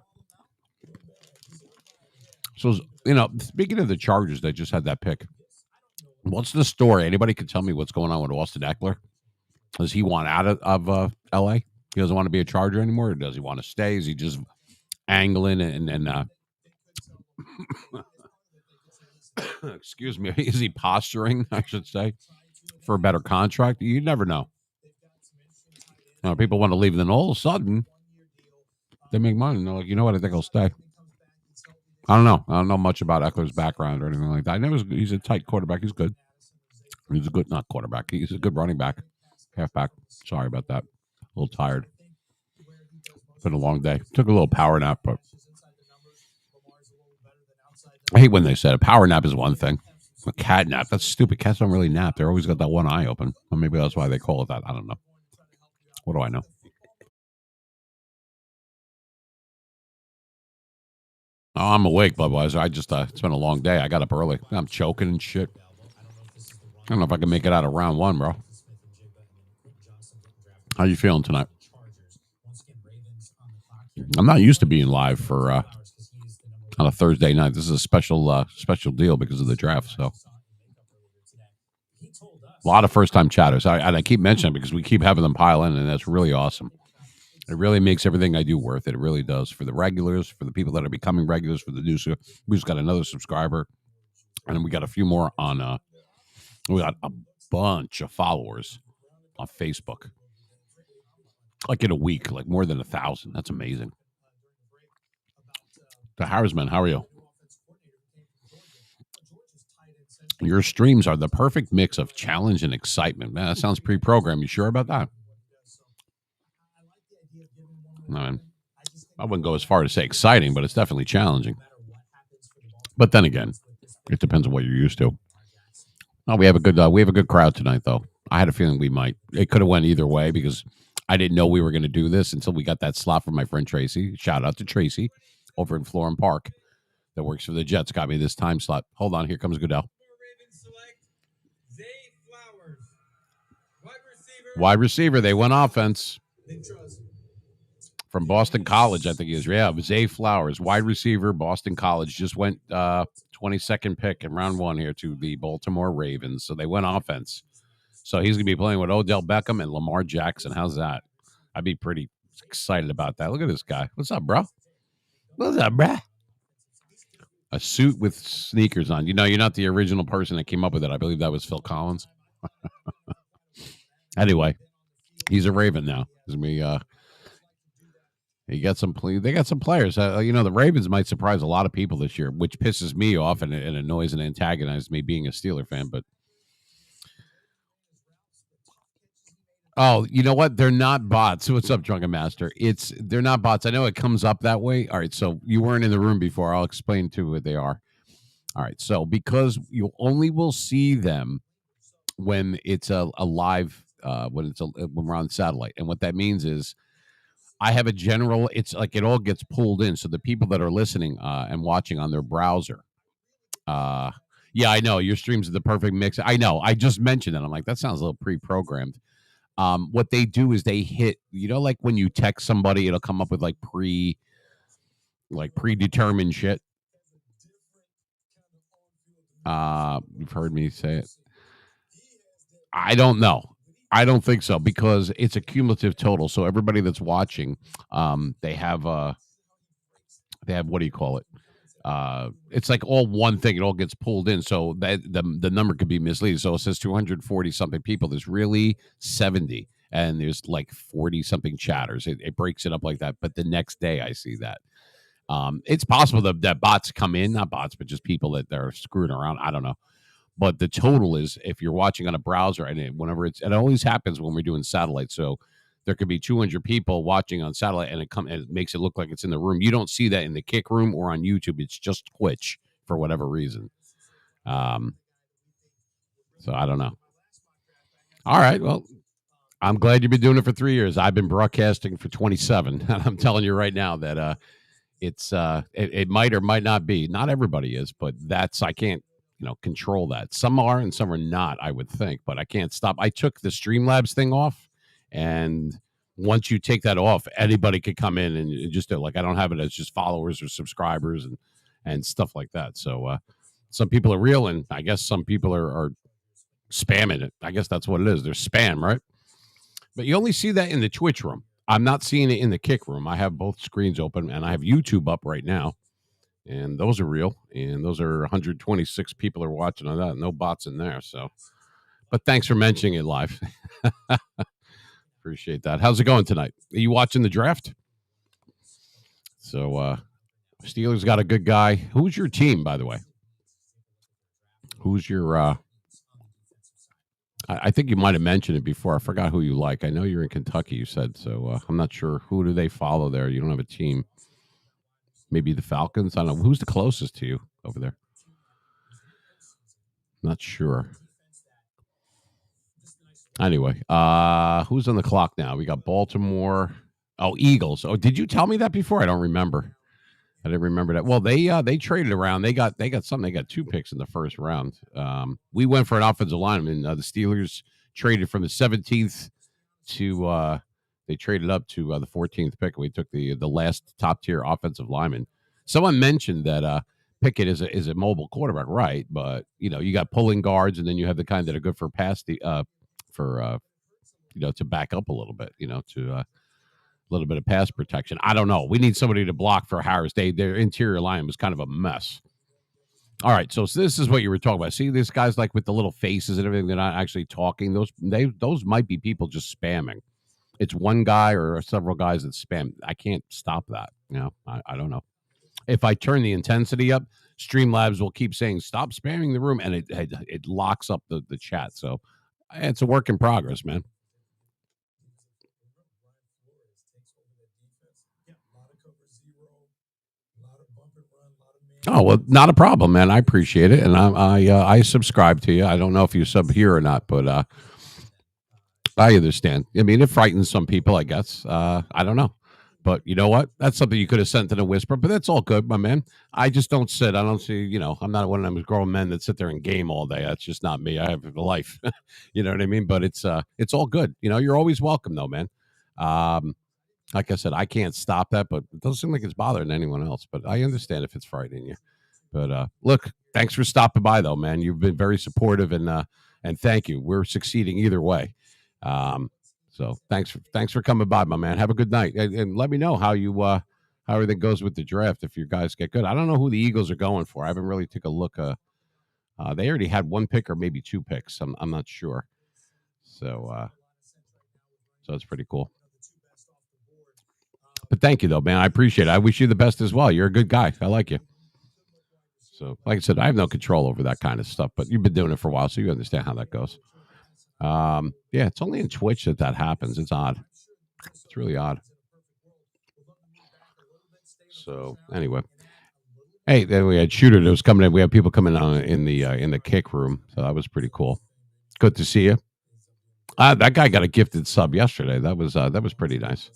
S1: So, speaking of the Chargers, they just had that pick. What's the story? Anybody can tell me what's going on with Austin Eckler? Does he want out of L.A.? He doesn't want to be a Charger anymore, or does he want to stay? Is he just angling and excuse me, is he posturing, I should say, for a better contract? You never know. People want to leave, and then all of a sudden, they make money. And they're like, you know what? I think I'll stay. I don't know. I don't know much about Eckler's background or anything like that. I know he's a tight quarterback. He's good. He's a good, not quarterback. He's a good running back. Halfback. Sorry about that. A little tired. Been a long day. Took a little power nap, but I hate when they said a power nap is one thing. A cat nap, that's stupid. Cats don't really nap. They're always got that one eye open. Or maybe that's why they call it that. I don't know. What do I know? Oh, I'm awake, Budweiser. I just, it's been a long day. I got up early. I'm choking and shit. I don't know if I can make it out of round 1, bro. How you feeling tonight? I'm not used to being live for on a Thursday night. This is a special deal because of the draft. So a lot of first-time chatters. I keep mentioning it because we keep having them pile in, and that's really awesome. It really makes everything I do worth it. It really does. For the regulars, for the people that are becoming regulars, for the new. We just got another subscriber, and then we got a few more on. We got a bunch of followers on Facebook. Like in a week, like more than 1,000. That's amazing. The Harrisman, how are you? Your streams are the perfect mix of challenge and excitement. Man, that sounds pre-programmed. You sure about that? I wouldn't go as far as say exciting, but it's definitely challenging. But then again, it depends on what you're used to. Oh, we have a good crowd tonight, though. I had a feeling we might. It could have went either way because I didn't know we were going to do this until we got that slot from my friend Tracy. Shout out to Tracy over in Florham Park that works for the Jets. Got me this time slot. Hold on, here comes Goodell. Zay Flowers, wide receiver. They went offense. From Boston College, I think he is. Yeah, Zay Flowers, wide receiver, Boston College, just went 22nd pick in round 1 here to the Baltimore Ravens. So they went offense. So he's going to be playing with Odell Beckham and Lamar Jackson. How's that? I'd be pretty excited about that. Look at this guy. What's up, bro? What's up, bro? A suit with sneakers on. You're not the original person that came up with it. I believe that was Phil Collins. Anyway, he's a Raven now. They got some players. The Ravens might surprise a lot of people this year, which pisses me off and annoys and antagonizes me being a Steeler fan. But oh, you know what? They're not bots. What's up, Drunken Master? They're not bots. I know it comes up that way. All right, so you weren't in the room before. I'll explain to you what they are. All right, so because you only will see them when it's a live when we're on satellite, and what that means is I have a general. It's like it all gets pulled in, so the people that are listening and watching on their browser. Yeah, I know your streams are the perfect mix. I know. I just mentioned that. I'm like, that sounds a little pre-programmed. What they do is they hit, like when you text somebody, it'll come up with like predetermined shit. You've heard me say it. I don't know. I don't think so because it's a cumulative total. So everybody that's watching, they have what do you call it? It's like all one thing. It all gets pulled in, so that the number could be misleading. So it says 240 something people. There's really 70, and there's like 40 something chatters. It breaks it up like that. But the next day, I see that. It's possible that bots come in, not bots, but just people that are screwing around. I don't know. But the total is, if you're watching on a browser, and it always happens when we're doing satellite. So there could be 200 people watching on satellite, and it makes it look like it's in the room. You don't see that in the kick room or on YouTube. It's just Twitch for whatever reason. So I don't know. All right. Well, I'm glad you've been doing it for 3 years. I've been broadcasting for 27, and I'm telling you right now that it might or might not be. Not everybody is, but I can't control that. Some are and some are not, I would think, but I can't stop. I took the Streamlabs thing off, and once you take that off, anybody could come in and just do it. Like, I don't have it as just followers or subscribers and stuff like that. So some people are real, and I guess some people are spamming it. I guess that's what it is. They're spam, right? But you only see that in the Twitch room. I'm not seeing it in the kick room. I have both screens open, and I have YouTube up right now. And those are real, and those are 126 people are watching on that. No bots in there. So, but thanks for mentioning it live. Appreciate that. How's it going tonight? Are you watching the draft? So, Steelers got a good guy. Who's your team, by the way? Who's your? I think you might have mentioned it before. I forgot who you like. I know you're in Kentucky. You said so. I'm not sure who do they follow there. You don't have a team. Maybe the Falcons. I don't know. Who's the closest to you over there? Not sure. Anyway, who's on the clock now? We got Baltimore. Oh, Eagles. Oh, did you tell me that before? I don't remember. I didn't remember that. Well, they traded around. They got something. They got 2 picks in the first round. We went for an offensive lineman. The Steelers traded from the 17th to they traded up to the 14th pick. We took the last top tier offensive lineman. Someone mentioned that Pickett is a mobile quarterback, right? But you got pulling guards, and then you have the kind that are good for to back up a little bit, to a little bit of pass protection. I don't know. We need somebody to block for Harris. Their interior line was kind of a mess. All right, so this is what you were talking about. See, these guys like with the little faces and everything, they're not actually talking. Those might be people just spamming. It's one guy or several guys that spam. I can't stop that. I don't know. If I turn the intensity up, Streamlabs will keep saying, stop spamming the room, and it locks up the chat. So it's a work in progress, man. Oh, well, not a problem, man. I appreciate it, and I subscribe to you. I don't know if you sub here or not, but I understand. I mean, it frightens some people, I guess. I don't know. But you know what? That's something you could have sent in a whisper, but that's all good, my man. I just don't sit. I don't see, I'm not one of them grown men that sit there and game all day. That's just not me. I have a life. You know what I mean? But it's all good. You're always welcome though, man. Like I said, I can't stop that, but it doesn't seem like it's bothering anyone else. But I understand if it's frightening you. But look, thanks for stopping by, though, man. You've been very supportive, and thank you. We're succeeding either way. So thanks for coming by, my man. Have a good night, and let me know how everything goes with the draft if your guys get good. I don't know who the Eagles are going for. I haven't really took a look. They already had 1 pick or maybe 2 picks. I'm not sure. So So it's pretty cool. But thank you, though, man. I appreciate it. I wish you the best as well. You're a good guy. I like you. So, like I said, I have no control over that kind of stuff, but you've been doing it for a while, so you understand how that goes. Yeah, it's only in Twitch that happens. It's odd. It's really odd. So, anyway. Hey, then we had Shooter that was coming in. We had people coming on in the kick room, so that was pretty cool. Good to see you. That guy got a gifted sub yesterday. That was pretty nice.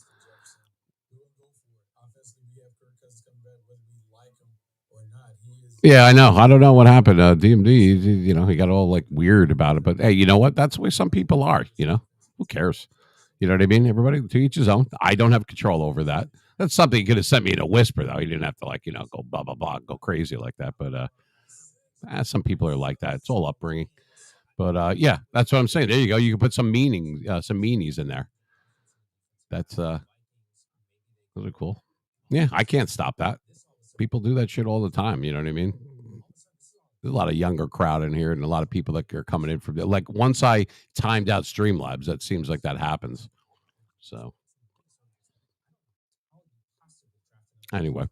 S1: Yeah, I know. I don't know what happened. DMD, he got all like weird about it. But hey, you know what? That's the way some people are. Who cares? You know what I mean? Everybody to each his own. I don't have control over that. That's something you could have sent me in a whisper, though. You didn't have to go blah blah blah, go crazy like that. But some people are like that. It's all upbringing. But yeah, that's what I'm saying. There you go. You can put some meanies in there. That's those are cool. Yeah, I can't stop that. People do that shit all the time. You know what I mean? There's a lot of younger crowd in here and a lot of people that are coming in from like once I timed out Streamlabs, that seems like that happens. So anyway,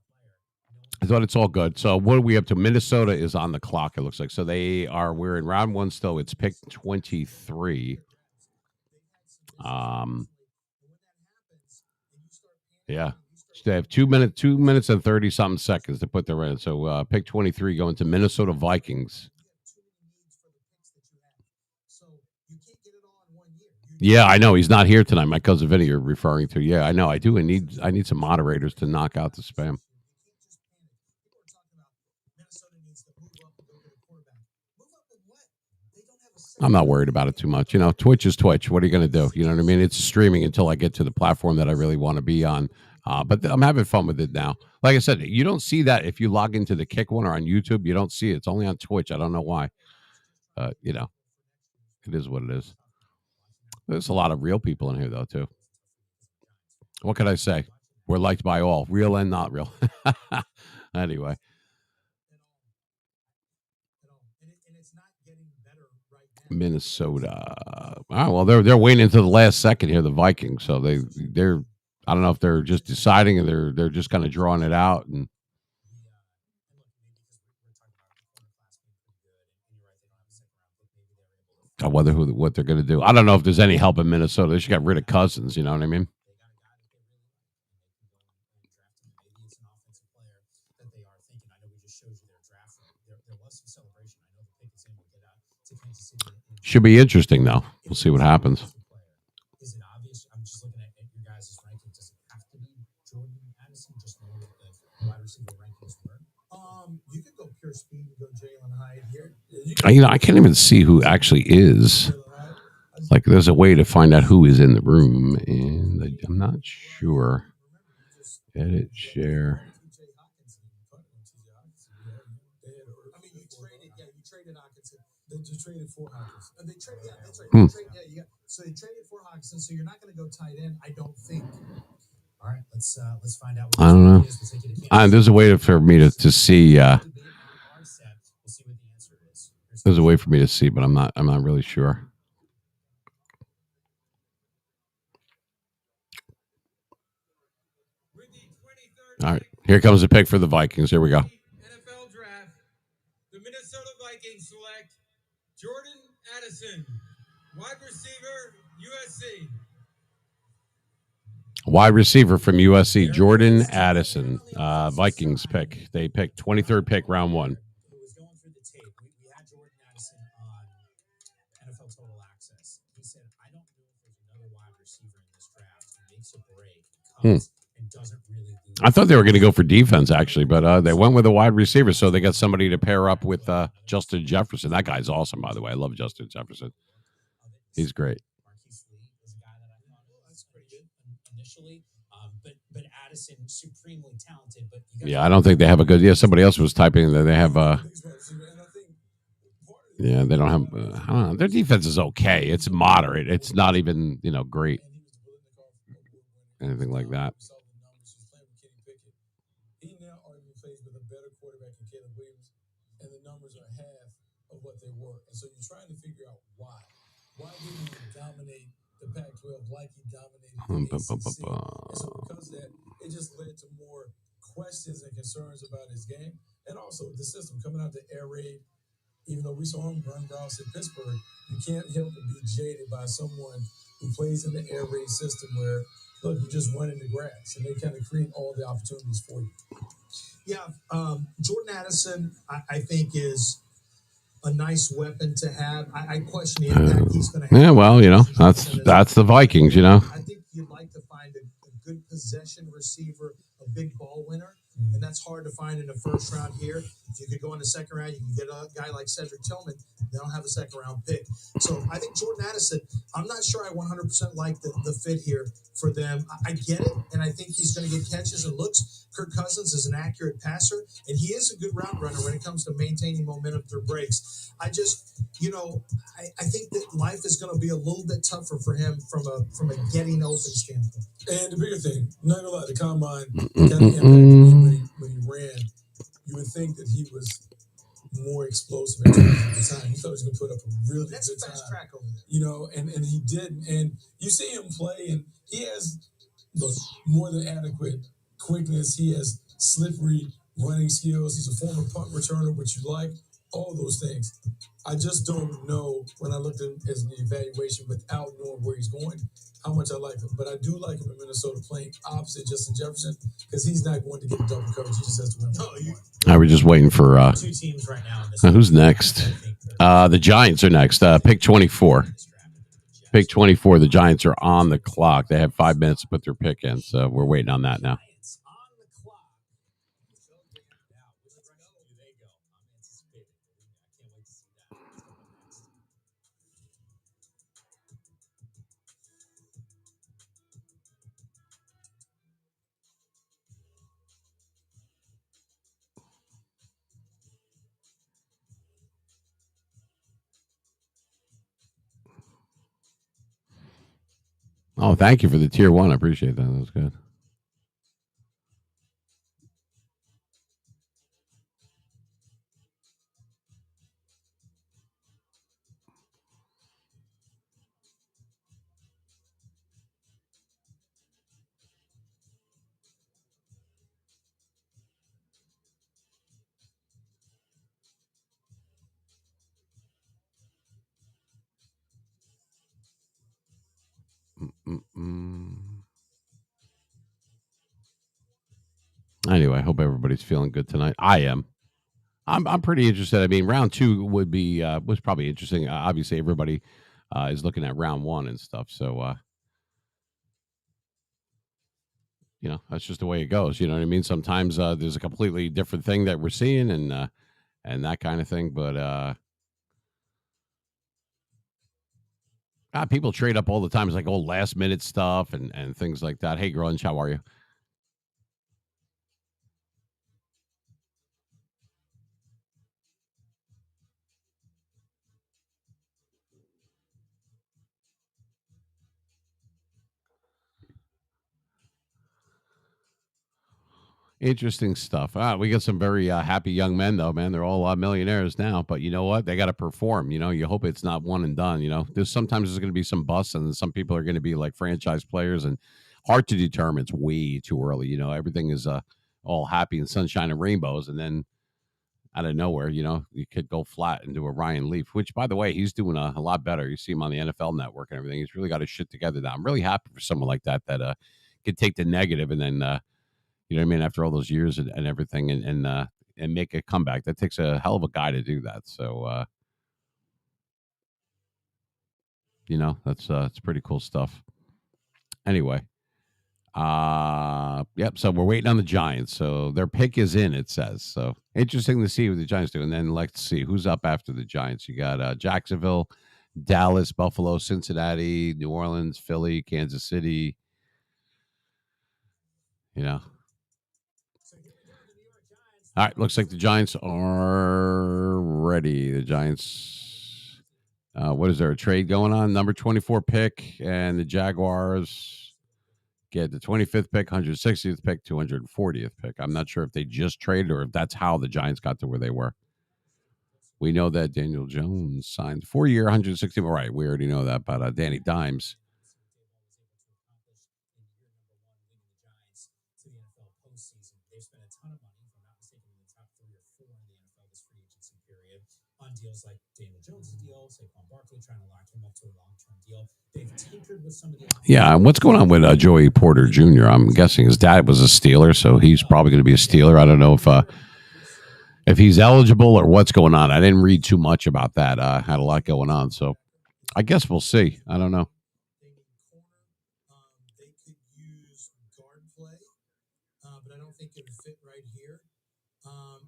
S1: I thought it's all good. So what are we up to? Minnesota is on the clock, it looks like. So we're in round one still. It's pick 23. Yeah. They have 2 minutes and 30 something seconds to put their in. So pick 23 going to Minnesota Vikings. Yeah, I know he's not here tonight. My cousin Vinny you're referring to. Yeah, I know. I do. I need some moderators to knock out the spam. I'm not worried about it too much. Twitch is Twitch. What are you going to do? You know what I mean? It's streaming until I get to the platform that I really want to be on. But I'm having fun with it now. Like I said, you don't see that if you log into the Kick one or on YouTube. You don't see it. It's only on Twitch. I don't know why. It is what it is. There's a lot of real people in here, though, too. What can I say? We're liked by all, real and not real. Anyway. Minnesota. All right, well, they're waiting until the last second here, the Vikings. So they're I don't know if they're just deciding and they're just kind of drawing it out and I wonder what they're going to do. I don't know if there's any help in Minnesota. They just got rid of Cousins. You know what I mean? Should be interesting, though. We'll see what happens.
S4: Is it obvious? I'm just looking at your guys' ranking. Does it have to be Jordan Addison? Just know what the wide receiver rankings were.
S5: You could go pure speed and go Jalen Hyde here.
S1: I can't even see who actually is. Like, there's a way to find out who is in the room, and I'm not sure. Edit, share.
S5: You traded for Hawkinson. That's right. So they traded for Hawkinson. So you're not going to go tight end, I don't think.
S4: All right, let's find out.
S1: I don't know. There's a way for me to see. There's a way for me to see, but I'm not really sure. All right, here comes the pick for the Vikings. Here we go.
S6: NFL draft. The Minnesota Vikings select Jordan Addison, wide receiver, USC.
S1: Wide receiver from USC, Jordan Addison. Vikings pick. They picked 23rd pick, round one.
S4: Who was going through the tape. We had Jordan Addison on NFL Total Access. He said, I don't know if there's another wide receiver in this draft who makes a break, comes, and doesn't really lose.
S1: I thought they were going to go for defense, actually, but they went with a wide receiver, so they got somebody to pair up with Justin Jefferson. That guy's awesome, by the way. I love Justin Jefferson. He's great.
S4: Initially, but Addison supremely talented. But
S1: I don't think they have a good. Yeah, somebody else was typing that they have. Yeah, they don't have. I don't know. Their defense is okay. It's moderate. It's not even great. Anything like that.
S3: He now arguably plays with a better quarterback in Caleb Williams, and the numbers are half of what they were. And so you're trying to figure out why. Why didn't he dominate the Pac-12 like he dominated the ACC. And so because of that, it just led to more questions and concerns about his game. And also the system coming out the air raid. Even though we saw him run routes at Pittsburgh, you can't help but be jaded by someone who plays in the air raid system where, look, you just run in the grass, and they kind of create all the opportunities for you.
S5: Yeah, Jordan Addison, I think, is a nice weapon to have. I question the impact he's going to have.
S1: Yeah, well, that's the Vikings,
S5: I think you'd like to find a good possession receiver, a big ball winner. And that's hard to find in the first round here. If you could go in the second round, you can get a guy like Cedric Tillman. They don't have a second round pick. So I think Jordan Addison, I'm not sure I 100% like the fit here for them. I get it, and I think he's going to get catches and looks. Kirk Cousins is an accurate passer, and he is a good route runner when it comes to maintaining momentum through breaks. I just, I think that life is going to be a little bit tougher for him from a getting open standpoint.
S3: And the bigger thing, not gonna lie, the combine kind of impacted me when he ran. You would think that he was more explosive at the time. You thought he was gonna put up a really good time.
S5: Fast track over there.
S3: And he didn't. And you see him play, and he has more than adequate quickness. He has slippery running skills. He's a former punt returner, which you like. All those things. I just don't know when I looked at his evaluation without knowing where he's going, how much I like him. But I do like him in Minnesota playing opposite Justin Jefferson because he's not going to get double coverage. He just has to win.
S1: All right, we're just waiting for
S4: two teams right now.
S1: Who's next? The Giants are next. Pick 24. Pick 24. The Giants are on the clock. They have 5 minutes to put their pick in, so we're waiting on that now. Oh, thank you for the tier 1. I appreciate that. That was good. Anyway, I hope everybody's feeling good tonight. I am. I'm pretty interested. I mean, round 2 would be was probably interesting. Obviously, everybody is looking at round 1 and stuff. So, that's just the way it goes. You know what I mean? Sometimes there's a completely different thing that we're seeing and that kind of thing. But people trade up all the time. It's like old last minute stuff and things like that. Hey, Grunge, how are you? Interesting stuff. We got some very happy young men, though, man. They're all millionaires now. But you know what? They got to perform. You hope it's not one and done. There's going to be some busts, and some people are going to be like franchise players, and hard to determine. It's way too early. Everything is all happy and sunshine and rainbows, and then out of nowhere, you could go flat into a Ryan Leaf. Which, by the way, he's doing a lot better. You see him on the NFL Network and everything. He's really got his shit together now. I'm really happy for someone like that could take the negative and then. You know what I mean? After all those years and everything and make a comeback. That takes a hell of a guy to do that. So, that's pretty cool stuff. Anyway. Yep. So we're waiting on the Giants. So their pick is in, it says. So interesting to see what the Giants do. And then let's see who's up after the Giants. You got Jacksonville, Dallas, Buffalo, Cincinnati, New Orleans, Philly, Kansas City. All right, looks like the Giants are ready. The Giants, what is there, a trade going on? Number 24 pick, and the Jaguars get the 25th pick, 160th pick, 240th pick. I'm not sure if they just traded or if that's how the Giants got to where they were. We know that Daniel Jones signed 4-year, 160. All right, we already know that about Danny Dimes.
S4: postseason. They've spent a ton of money, if I'm not mistaken, in the top 3 or 4 in the NFL this free agency period on deals like Daniel Jones' deal, Saquon Barkley trying to lock him up to a long-term deal. They've tinkered with some of the
S1: Yeah, and what's going on with Joey Porter Jr.? I'm guessing his dad was a Steeler, so he's probably going to be a Steeler. I don't know if he's eligible or what's going on. I didn't read too much about that. Had a lot going on, so I guess we'll see. I don't know.
S5: They need corner. They could use guard play, but I don't think it would fit right here.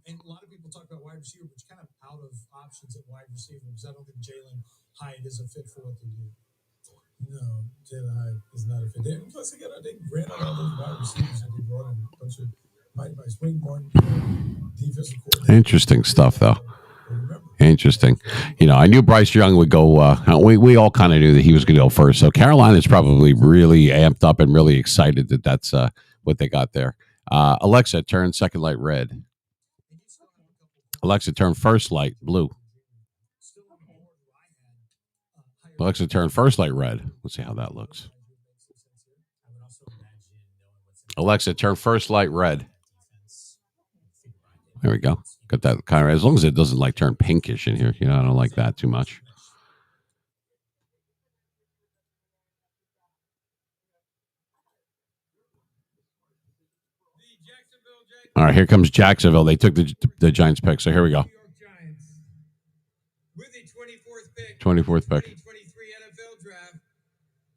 S5: And a lot of people talk about wide receiver, but you're kind of out of options at wide receiver because I don't think Jalen Hyatt is a fit for what they do.
S3: No, Jalen Hyatt is not a fit. Plus, they ran out all those wide receivers that they brought in. A bunch of Mike Spring Martin, defensive coordinator.
S1: Interesting stuff, though. Interesting. I knew Bryce Young would go. We all kind of knew that he was going to go first. So Carolina's probably really amped up and really excited that that's what they got there. Alexa, turn second light red. Alexa, turn first light blue. Alexa, turn first light red. Let's see how that looks. Alexa, turn first light red. There we go. Got that kind of, as long as it doesn't turn pinkish in here. I don't like that too much. All right, here comes Jacksonville. They took the Giants pick, so here we go.
S6: With the 24th pick.
S1: 24th pick.
S6: 2023 NFL Draft,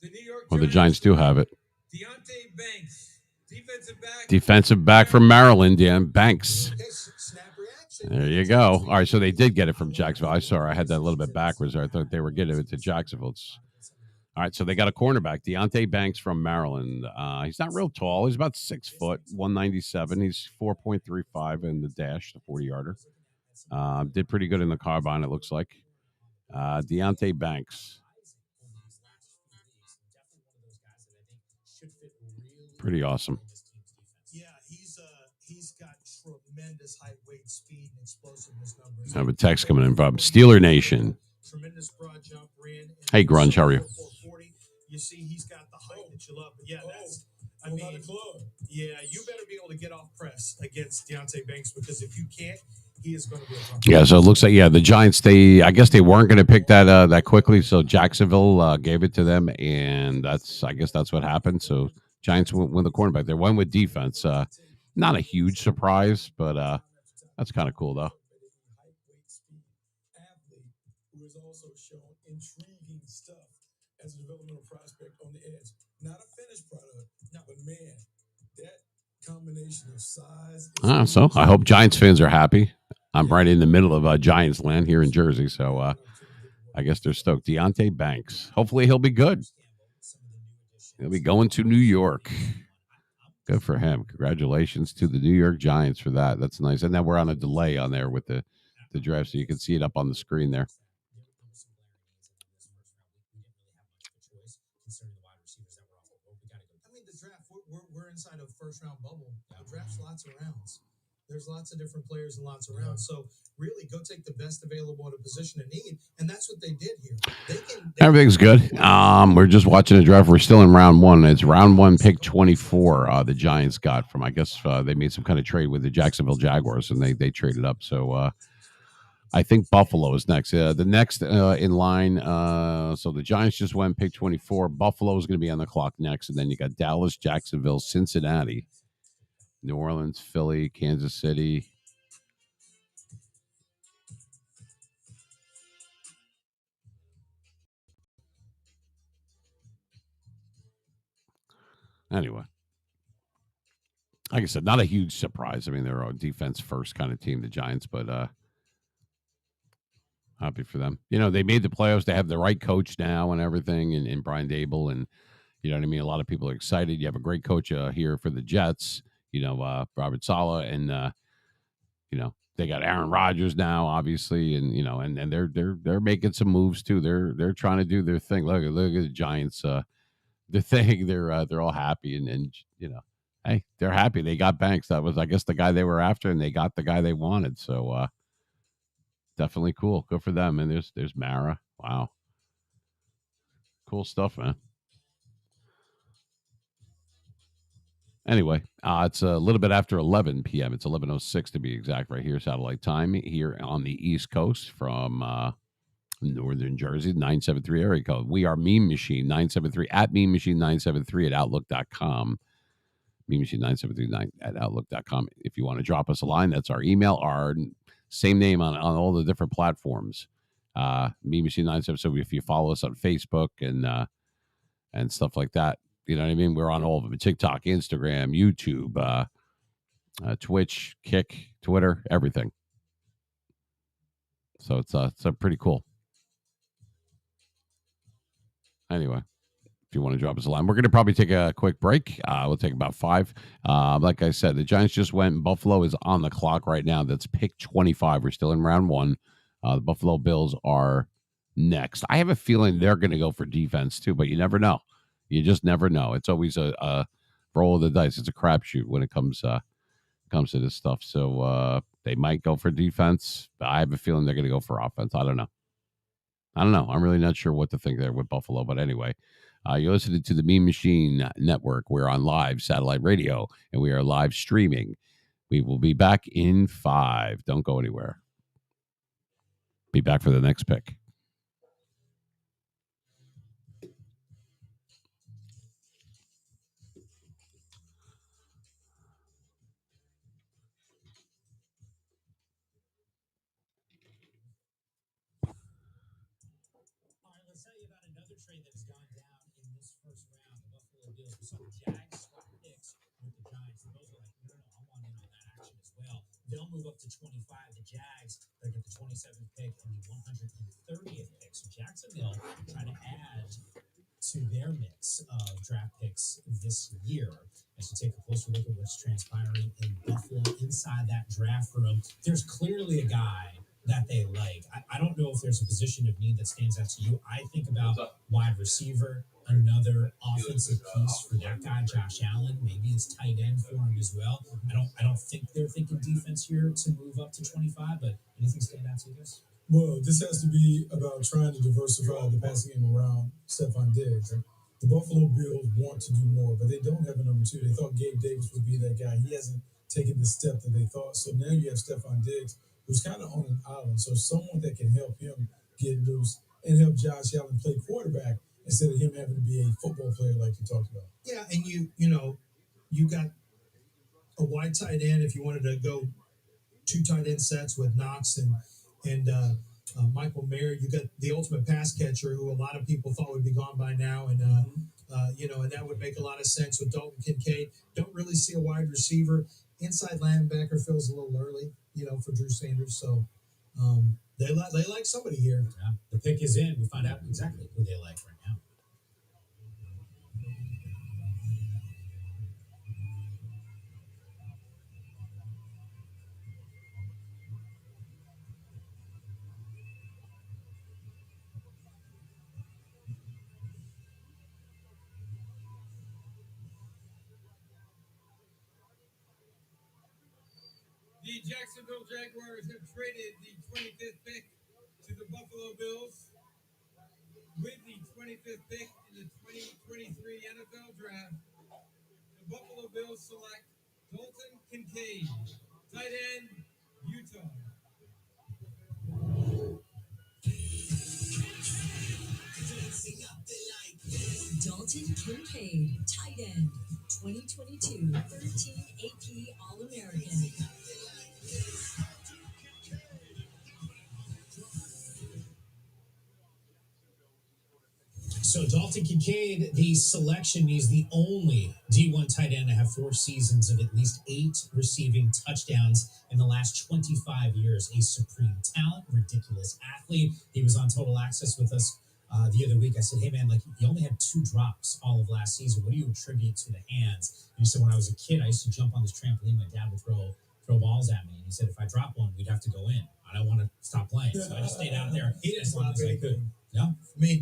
S6: the New York
S1: Well, the Giants do have it.
S6: Deonte Banks,
S1: defensive back from Maryland, Banks. There you go. All right, so they did get it from Jacksonville. I had that a little bit backwards there. I thought they were getting it to Jacksonville. All right, so they got a cornerback, Deonte Banks from Maryland. He's not real tall. He's about 6 foot, 197. He's 4.35 in the dash, the 40-yarder. Did pretty good in the carbine, it looks like. Deonte Banks. Pretty awesome.
S5: Yeah, he's got tremendous height, weight, speed, and explosiveness numbers.
S1: I have a text coming in from Steeler Nation.
S5: Tremendous broad jump, ran.
S1: Hey, Grunge, how are you?
S5: You see, he's got the height that you love. But yeah, you better be able to get off press against Deonte Banks because if you can't, he is going to be a problem.
S1: Yeah, so it looks like the Giants. I guess they weren't going to pick that quickly, so Jacksonville gave it to them, and I guess that's what happened. So Giants win the cornerback. They won with defense. Not a huge surprise, but that's kind of cool though.
S3: Who has also shown intriguing stuff as a developmental prospect on the edge. Not a finished product, but man, that combination of size.
S1: So I hope Giants fans are happy. I'm right in the middle of Giants land here in Jersey, so I guess they're stoked. Deonte Banks. Hopefully he'll be good. He'll be going to New York. Good for him. Congratulations to the New York Giants for that. That's nice. And then we're on a delay on there with the draft, so you can see it up on the screen there.
S5: I mean, the draft, we're inside a first-round bubble. The draft's lots of rounds. There's lots of different players and lots of rounds. So really go take the best available at a position of need. And that's what they did here.
S1: Everything's good. We're just watching the draft. We're still in round one. It's round one, pick 24. The Giants got from, I guess they made some kind of trade with the Jacksonville Jaguars, and they traded up. So I think Buffalo is next. The next in line, so the Giants just went pick 24. Buffalo is going to be on the clock next. And then you got Dallas, Jacksonville, Cincinnati, New Orleans, Philly, Kansas City. Anyway, like I said, not a huge surprise. I mean, they're a defense first kind of team, the Giants, but happy for them. They made the playoffs. They have the right coach now and everything, and Brian Dable, and you know what I mean. A lot of people are excited. You have a great coach here for the Jets. Robert Saleh, and they got Aaron Rodgers now, obviously, and and they're making some moves too. They're trying to do their thing. Look at the Giants. The thing they're all happy and hey, they're happy. They got Banks. That was, I guess, the guy they were after, and they got the guy they wanted. So definitely cool. Good for them. And there's Mara. Wow, cool stuff, man. Anyway, it's a little bit after 11 p.m. It's 11:06 to be exact, right here, satellite time here on the East Coast from Northern Jersey, 973 area code. We are Meme Machine 973 at Meme Machine 973 at Outlook.com. Meme Machine 973 at Outlook.com. If you want to drop us a line, that's our email. Our same name on all the different platforms. Meme Machine 973. So if you follow us on Facebook and stuff like that, you know what I mean? We're on all of them: TikTok, Instagram, YouTube, Twitch, Kick, Twitter, everything. So it's pretty cool. Anyway, if you want to drop us a line, we're going to probably take a quick break. We'll take about 5. Like I said, the Giants just went. Buffalo is on the clock right now. That's pick 25. We're still in round 1. The Buffalo Bills are next. I have a feeling they're going to go for defense too, but you never know. You just never know. It's always a roll of the dice. It's a crapshoot when it comes to this stuff. So they might go for defense, but I have a feeling they're going to go for offense. I don't know. I'm really not sure what to think there with Buffalo. But anyway, you're listening to the Meme Machine Network. We're on live satellite radio, and we are live streaming. We will be back in 5. Don't go anywhere. Be back for the next pick.
S4: Trade that has gone down in this first round. The Buffalo Bills. We saw the Jags swap picks with the Giants. The Bills were like, no, I want in on that action as well. They'll move up to 25. The Jags, they'll get the 27th pick and the 130th pick. So Jacksonville trying to add to their mix of draft picks this year. As you take a closer look at what's transpiring in Buffalo inside that draft room, there's clearly a guy that they like. I don't know if there's a position of need that stands out to you. I think about wide receiver, another offensive piece for that guy, Josh Allen. Maybe it's tight end for him as well. I don't think they're thinking defense here to move up to 25, but anything stand out to you guys?
S3: Well, this has to be about trying to diversify the passing game around Stephon Diggs. The Buffalo Bills want to do more, but they don't have a number 2. They thought Gabe Davis would be that guy. He hasn't taken the step that they thought. So now you have Stephon Diggs, who's kind of on an island. So someone that can help him get loose and help Josh Allen play quarterback instead of him having to be a football player like you talked about.
S5: Yeah, and you got a wide tight end if you wanted to go 2 tight end sets with Knox and Michael Mayer. You got the ultimate pass catcher who a lot of people thought would be gone by now, and and that would make a lot of sense with Dalton Kincaid. Don't really see a wide receiver. Inside linebacker feels a little early, for Drew Sanders. So they like somebody here.
S4: Yeah. The pick is in. We find out exactly who they like right now.
S6: The Jacksonville Jaguars have traded the 25th pick to the Buffalo Bills. With the 25th pick in the 2023 NFL Draft, the Buffalo Bills select Dalton Kincaid, tight end, Utah.
S9: Dalton Kincaid, tight end, 2022 13 AP All-American.
S4: So Dalton Kincaid, the selection, is the only D1 tight end to have 4 seasons of at least 8 receiving touchdowns in the last 25 years. A supreme talent, ridiculous athlete. He was on Total Access with us the other week. I said, hey man, you only had 2 drops all of last season. What do you attribute to the hands? And he said, when I was a kid, I used to jump on this trampoline. My dad would throw balls at me. And he said, if I drop one, we'd have to go in. I don't want to stop playing. So I just stayed out there as long as I could. Yeah.
S5: I mean,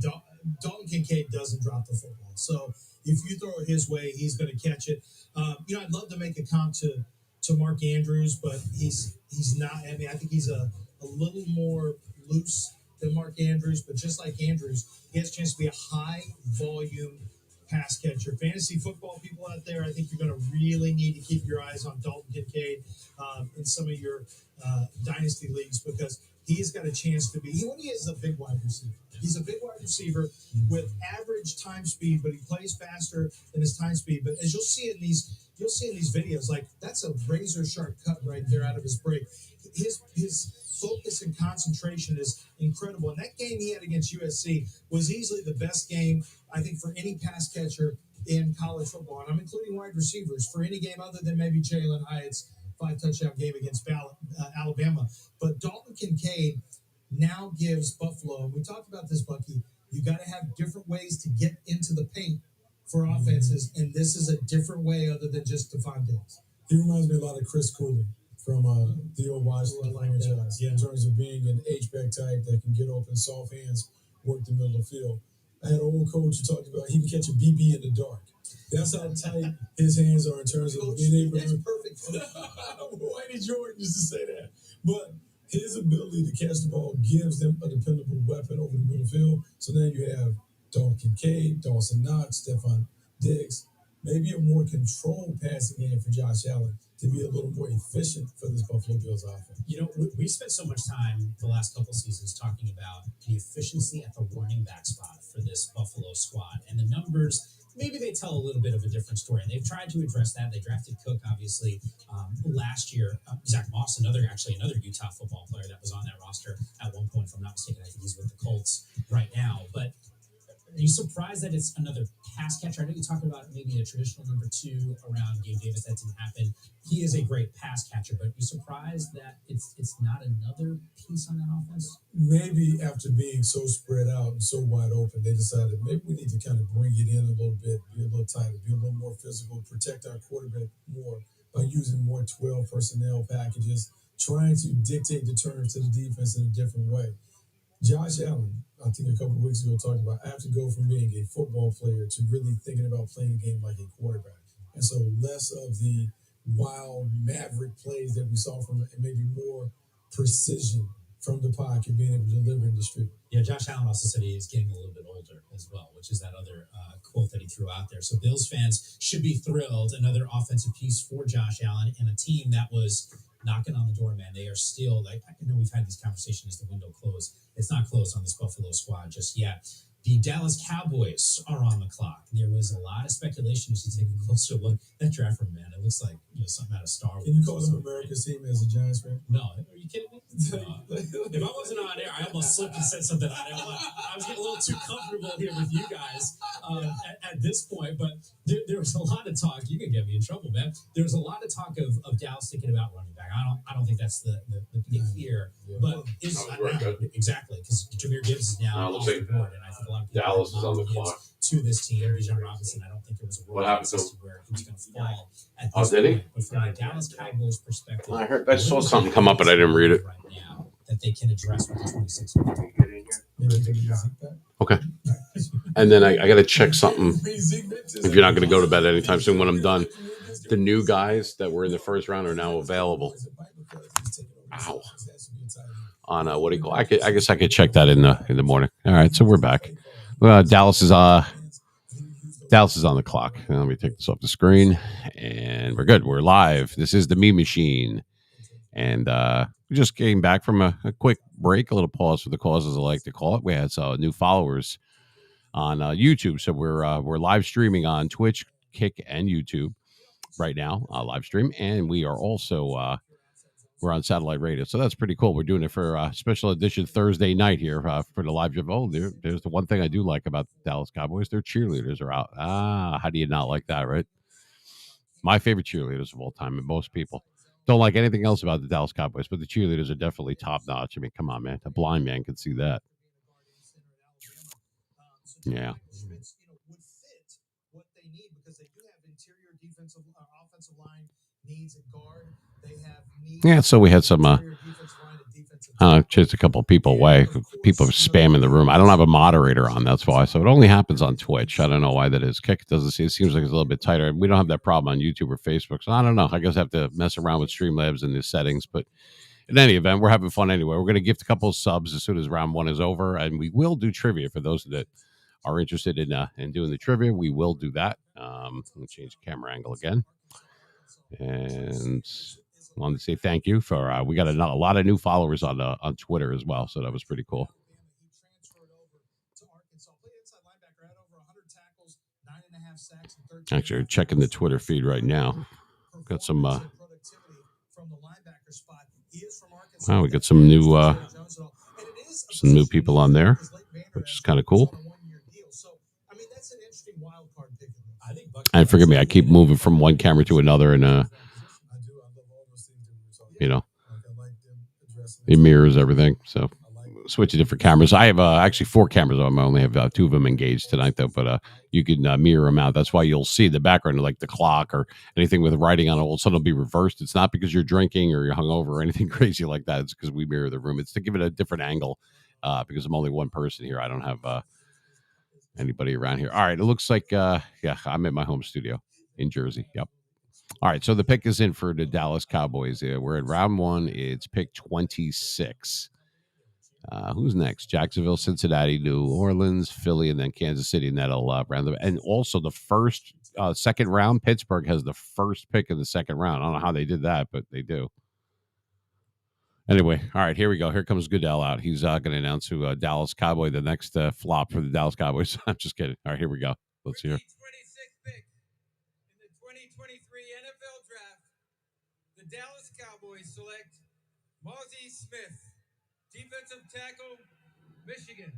S5: Dalton Kincaid doesn't drop the football. So if you throw it his way, he's going to catch it. I'd love to make a comp to Mark Andrews, but he's not. I mean, I think he's a little more loose than Mark Andrews, but just like Andrews, he has a chance to be a high volume pass catcher. Fantasy football people out there, I think you're going to really need to keep your eyes on Dalton Kincaid in some of your dynasty leagues, because he's got a chance to be. He is a big wide receiver. He's a big wide receiver with average time speed, but he plays faster than his time speed. But as you'll see in these videos, like, that's a razor sharp cut right there out of his break. His focus and concentration is incredible. And that game he had against USC was easily the best game, I think, for any pass catcher in college football. And I'm including wide receivers for any game other than maybe Jalen Hyatt's 5-touchdown game against Alabama. But Dalton Kincaid now gives Buffalo, and we talked about this, Bucky, you got to have different ways to get into the paint for offenses, and this is a different way other than just Stephon Diggs.
S3: He reminds me a lot of Chris Cooley from the old Washington franchise, in terms of being an H-back type that can get open, soft hands, work the middle of the field. I had an old coach who talked about he can catch a BB in the dark. That's how tight his hands are in terms of being able to. That's perfect. Whitey Jordan used to say that. But his ability to catch the ball gives them a dependable weapon over the middle field. So now you have Dalton Kincaid, Dawson Knox, Stephon Diggs, maybe a more controlled passing game for Josh Allen to be a little more efficient for this Buffalo Bills offense.
S4: You know, we spent so much time the last couple seasons talking about the efficiency at the running back spot for this Buffalo squad. And the numbers, maybe they tell a little bit of a different story. And they've tried to address that. They drafted Cook, obviously, last year. Zach Moss, another Utah football player that was on that roster at one point, if I'm not mistaken. I think he's with the Colts right now. But are you surprised that it's another pass catcher? I know you're talking about maybe a traditional number 2 around Gabe Davis. That didn't happen. He is a great pass catcher, but you're surprised that it's not another piece on that offense?
S3: Maybe after being so spread out and so wide open, they decided maybe we need to kind of bring it in a little bit, be a little tighter, be a little more physical, protect our quarterback more by using more 12 personnel packages, trying to dictate the terms to the defense in a different way. Josh Allen, I think a couple of weeks ago, talked about I have to go from being a football player to really thinking about playing the game like a quarterback. And so less of the wild maverick plays that we saw from it, and maybe more precision from the pocket, being able to deliver in the street.
S4: Yeah, Josh Allen also said he is getting a little bit older as well, which is that other quote that he threw out there. So Bills fans should be thrilled. Another offensive piece for Josh Allen, and a team that was knocking on the door, man. They are still, like, I know we've had this conversation as the window closed. It's not closed on this Buffalo squad just yet. The Dallas Cowboys are on the clock. There was a lot of speculation. You should take a closer look. That draft room, man, it looks like something out of Star Wars.
S3: Can you call them America's team as a Giants fan?
S4: No, are you kidding me? If I wasn't on air, I almost slipped and said something on air. I was getting a little too comfortable here with you guys at this point. But there was a lot of talk. You can get me in trouble, man. There was a lot of talk of Dallas thinking about running back. I don't think that's the big here. Yeah. But exactly, because Jahmyr Gibbs is now off the board, and I think a lot of people
S10: Dallas is on the clock
S4: to this team. Bijan Robinson, I don't think there was a
S10: what happened to
S4: where he was going to fall.
S10: Did he?
S4: But from a Dallas Cowboys perspective,
S1: I saw something come up, but I didn't read it.
S4: Right now, that they can address with the 26.
S1: Okay. And then I got to check something. If you're not going to go to bed anytime soon, when I'm done, the new guys that were in the first round are now available. Ow. On what do you call? I guess I could check that in the morning. All right, so we're back. Dallas is on the clock. Now, let me take this off the screen, and we're good. We're live. This is the Meme Machine, and we just came back from a quick break, a little pause for the cause, as I like to call it. We had some new followers on YouTube, so we're live streaming on Twitch, Kick, and YouTube right now, live stream, and we are also we're on satellite radio, so that's pretty cool. We're doing it for a special edition Thursday night here for the live stream. Oh, there's the one thing I do like about the Dallas Cowboys. Their cheerleaders are out. How do you not like that, right? My favorite cheerleaders of all time, and most people don't like anything else about the Dallas Cowboys, but the cheerleaders are definitely top-notch. I mean, come on, man. A blind man can see that. Yeah.
S5: Would fit what they need, because they do have interior defensive offensive line needs at guard. They have needs.
S1: Yeah, so we had some chased a couple of people away. People are spamming the room. I don't have a moderator on, that's why. So it only happens on Twitch. I don't know why that is. Kick doesn't see. It seems like it's a little bit tighter. We don't have that problem on YouTube or Facebook. So I don't know. I guess I have to mess around with Streamlabs and the settings. But in any event, we're having fun anyway. We're going to gift a couple of subs as soon as round one is over, and we will do trivia for those that are interested in doing the trivia, we will do that. Let me change the camera angle again. And wanted to say thank you for we got a lot of new followers on Twitter as well, so that was pretty cool. Actually, checking the Twitter feed right now. Got some we got some new people on there, which is kind of cool. And forgive me, I keep moving from one camera to another, and you know, it mirrors everything. So switch to different cameras. I have actually 4 cameras on. I only have 2 of them engaged tonight, though. But you can mirror them out. That's why you'll see the background, like the clock or anything with writing on it, will suddenly be reversed. It's not because you're drinking or you're hungover or anything crazy like that. It's because we mirror the room. It's to give it a different angle because I'm only one person here. I don't have anybody around here. All right. It looks like, I'm at my home studio in Jersey. Yep. All right. So the pick is in for the Dallas Cowboys. We're at round 1. It's pick 26. Who's next? Jacksonville, Cincinnati, New Orleans, Philly, and then Kansas City. And that'll round them. And also the second round, Pittsburgh has the first pick in the second round. I don't know how they did that, but they do. Anyway, all right, here we go. Here comes Goodell out. He's going to announce who Dallas Cowboy, the next flop for the Dallas Cowboys. I'm just kidding. All right, here we go. Let's hear.
S6: 26th pick in the 2023 NFL Draft, the Dallas Cowboys select Mazi Smith, defensive tackle, Michigan.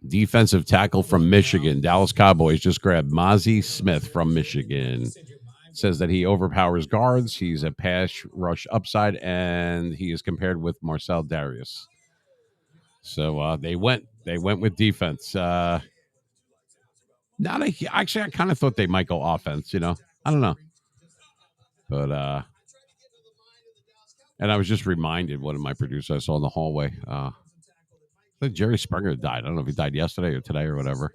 S1: Defensive tackle from Michigan. Dallas Cowboys just grabbed Mazi Smith from Michigan. Says that he overpowers guards. He's a pass rush upside, and he is compared with Marcel Darius. So they went with defense. Actually, I kind of thought they might go offense. I don't know, but and I was just reminded, one of my producers I saw in the hallway. I think Jerry Springer died. I don't know if he died yesterday or today or whatever.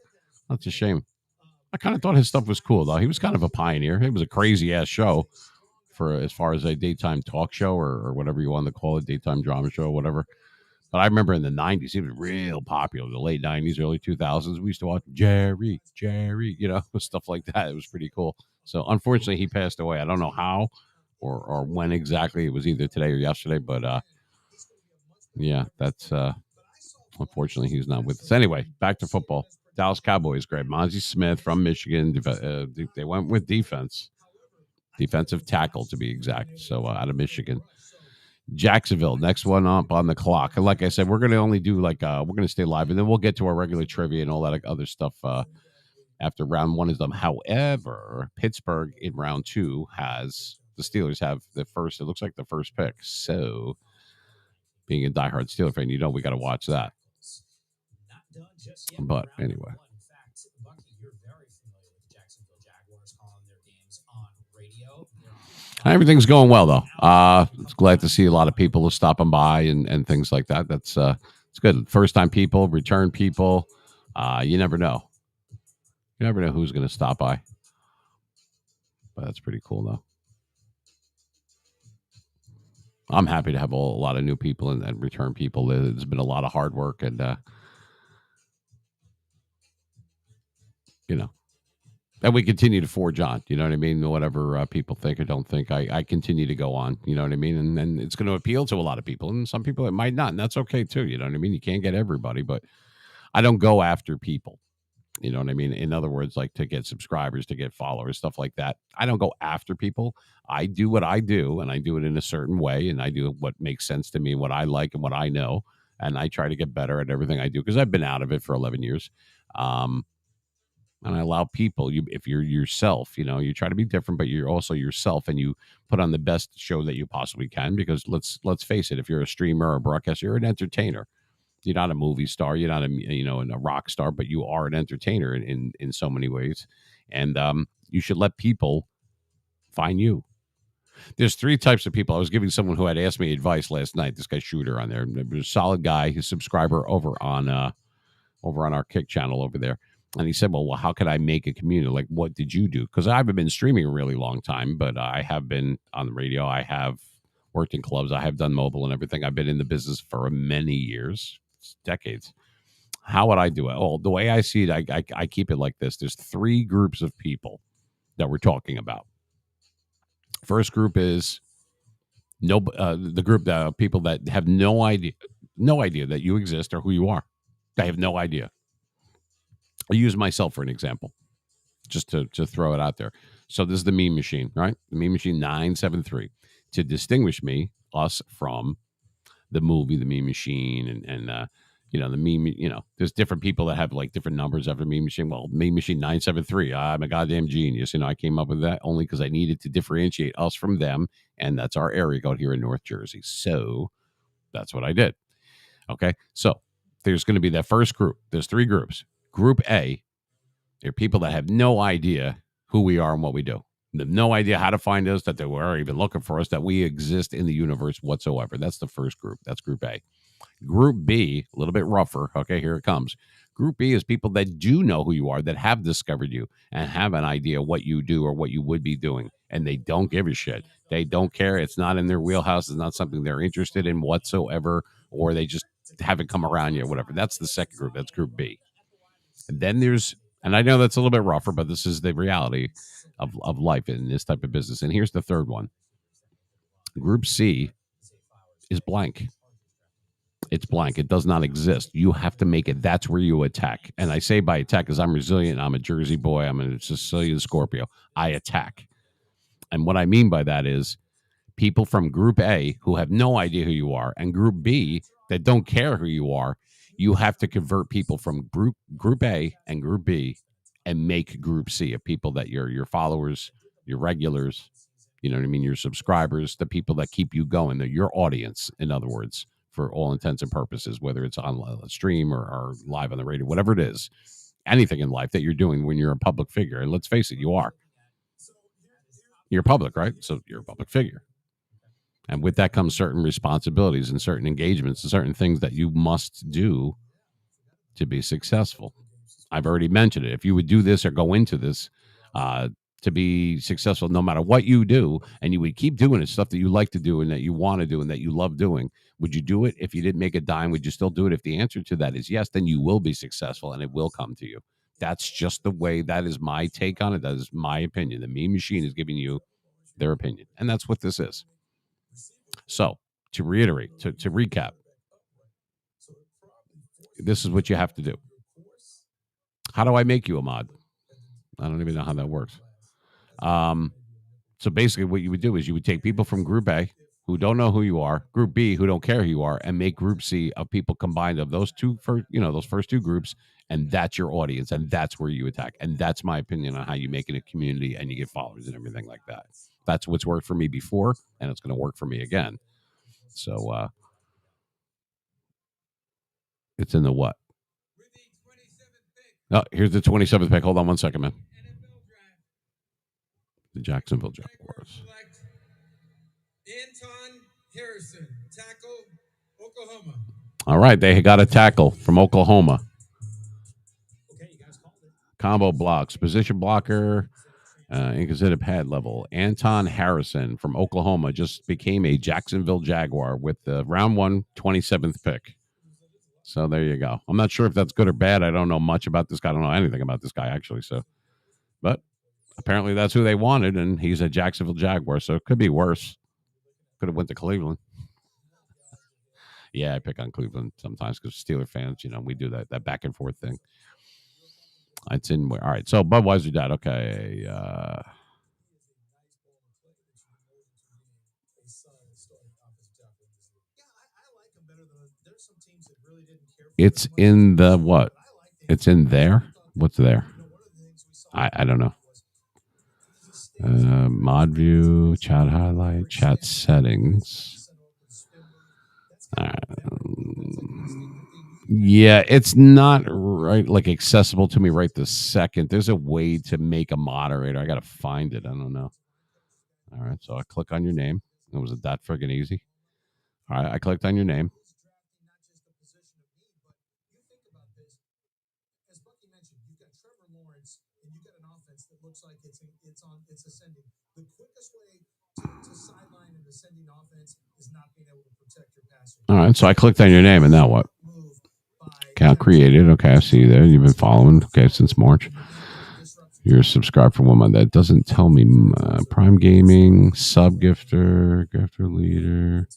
S1: That's a shame. I kind of thought his stuff was cool, though. He was kind of a pioneer. It was a crazy-ass show for as far as a daytime talk show or whatever you want to call it, daytime drama show, whatever. But I remember in the 90s, he was real popular. The late 90s, early 2000s, we used to watch Jerry, stuff like that. It was pretty cool. So, unfortunately, he passed away. I don't know how or when exactly. It was either today or yesterday. But, yeah, that's unfortunately, he's not with us. Anyway, back to football. Dallas Cowboys grabbed Mazi Smith from Michigan. They went with defense. Defensive tackle, to be exact. So, out of Michigan. Jacksonville, next one up on the clock. And like I said, we're going to only do we're going to stay live, and then we'll get to our regular trivia and all that other stuff after round 1 is done. However, Pittsburgh in round 2 the Steelers have the first, it looks like the first pick. So, being a diehard Steeler fan, we got to watch that. But anyway.
S4: In fact, Bucky, you're very familiar with the Jacksonville Jaguars calling their games on radio.
S1: Everything's going well, though. It's glad to see a lot of people stopping by and things like that. That's it's good. First-time people, return people. You never know. You never know who's going to stop by. But that's pretty cool, though. I'm happy to have a lot of new people and return people. There's been a lot of hard work and and we continue to forge on, you know what I mean? Whatever people think or don't think, I continue to go on, you know what I mean? And it's going to appeal to a lot of people, and some people it might not, and that's okay too, you know what I mean? You can't get everybody, but I don't go after people, you know what I mean? In other words, like to get subscribers, to get followers, stuff like that. I don't go after people. I do what I do, and I do it in a certain way, and I do what makes sense to me, what I like and what I know, and I try to get better at everything I do because I've been out of it for 11 years. And I allow people, if you're yourself, you try to be different, but you're also yourself, and you put on the best show that you possibly can. Because let's face it, if you're a streamer or a broadcaster, you're an entertainer. You're not a movie star. You're not a rock star, but you are an entertainer in so many ways. And you should let people find you. There's 3 types of people. I was giving someone who had asked me advice last night. This guy Shooter on there, a solid guy, his subscriber over on our Kick channel over there. And he said, well, how can I make a community? Like, what did you do? Because I haven't been streaming a really long time, but I have been on the radio. I have worked in clubs. I have done mobile and everything. I've been in the business for many years, decades. How would I do it? Well, the way I see it, I keep it like this. There's 3 groups of people that we're talking about. First group is the group of people that have no idea that you exist or who you are. They have no idea. I'll use myself for an example, just to throw it out there. So this is the meme machine, right? The meme machine 973 to distinguish us from the movie, the meme machine, and the meme. There's different people that have like different numbers after meme machine. Well, meme machine 973. I'm a goddamn genius. I came up with that only because I needed to differentiate us from them, and that's our area code here in North Jersey. So that's what I did. Okay, so there's going to be that first group. There's 3 groups. Group A, they're people that have no idea who we are and what we do. They have no idea how to find us, that they were even looking for us, that we exist in the universe whatsoever. That's the first group. That's Group A. Group B, a little bit rougher. Okay, here it comes. Group B is people that do know who you are, that have discovered you and have an idea what you do or what you would be doing, and they don't give a shit. They don't care. It's not in their wheelhouse. It's not something they're interested in whatsoever, or they just haven't come around yet, whatever. That's the second group. That's Group B. And then there's, and I know that's a little bit rougher, but this is the reality of life in this type of business. And here's the third one. Group C is blank. It's blank. It does not exist. You have to make it. That's where you attack. And I say by attack because I'm resilient. I'm a Jersey boy. I'm a Sicilian Scorpio. I attack. And what I mean by that is people from Group A who have no idea who you are, and Group B that don't care who you are. You have to convert people from Group A and Group B and make Group C of people that your followers, your regulars, you know what I mean, your subscribers, the people that keep you going. They're your audience, in other words, for all intents and purposes, whether it's on a stream or live on the radio, whatever it is, anything in life that you're doing when you're a public figure. And let's face it, you are. You're public, right? So you're a public figure. And with that comes certain responsibilities and certain engagements and certain things that you must do to be successful. I've already mentioned it. If you would do this or go into this to be successful, no matter what you do, and you would keep doing it, stuff that you like to do and that you want to do and that you love doing, would you do it? If you didn't make a dime, would you still do it? If the answer to that is yes, then you will be successful and it will come to you. That's just the way, that is my take on it. That is my opinion. The meme machine is giving you their opinion. And that's what this is. So to reiterate, to recap, this is what you have to do. How do I make you a mod? I don't even know how that works. So basically what you would do is you would take people from Group A who don't know who you are, Group B who don't care who you are, and make Group C of people combined of those those first 2 groups, and that's your audience, and that's where you attack. And that's my opinion on how you make it a community and you get followers and everything like that. That's what's worked for me before, and it's going to work for me again. So it's in the what? Oh, here's the 27th pick. Hold on one second, man. The Jacksonville Jaguars.
S6: Anton Harrison, tackle, Oklahoma.
S1: All right, they got a tackle from Oklahoma.
S4: Okay, you guys called it.
S1: Combo blocks, position blocker, inconsiderate pad level. Anton Harrison from Oklahoma just became a Jacksonville Jaguar with the round 1, 27th pick. So there you go. I'm not sure if that's good or bad. I don't know much about this guy. I don't know anything about this guy, actually. So, but apparently that's who they wanted, and he's a Jacksonville Jaguar, so it could be worse. Could have went to Cleveland. Yeah, I pick on Cleveland sometimes because Steeler fans, we do that back and forth thing. It's in where. All right, so Budweiser dad. Okay. It's in the what? It's in there? What's there? I don't know. Mod view, chat highlight, chat settings. Yeah, it's not right, like accessible to me right this second. There's a way to make a moderator. I got to find it. I don't know. All right, so I click on your name. It was that friggin' easy. All right, I clicked on your name.
S5: It's ascending. The quickest way to sideline an ascending offense is not being able to protect your passer.
S1: All right, so I clicked on your name, and now what? account created. Okay, I see you there. You've been following. Okay, since March. You're subscribed for 1 month. That doesn't tell me. Prime Gaming, sub gifter, gifter leader,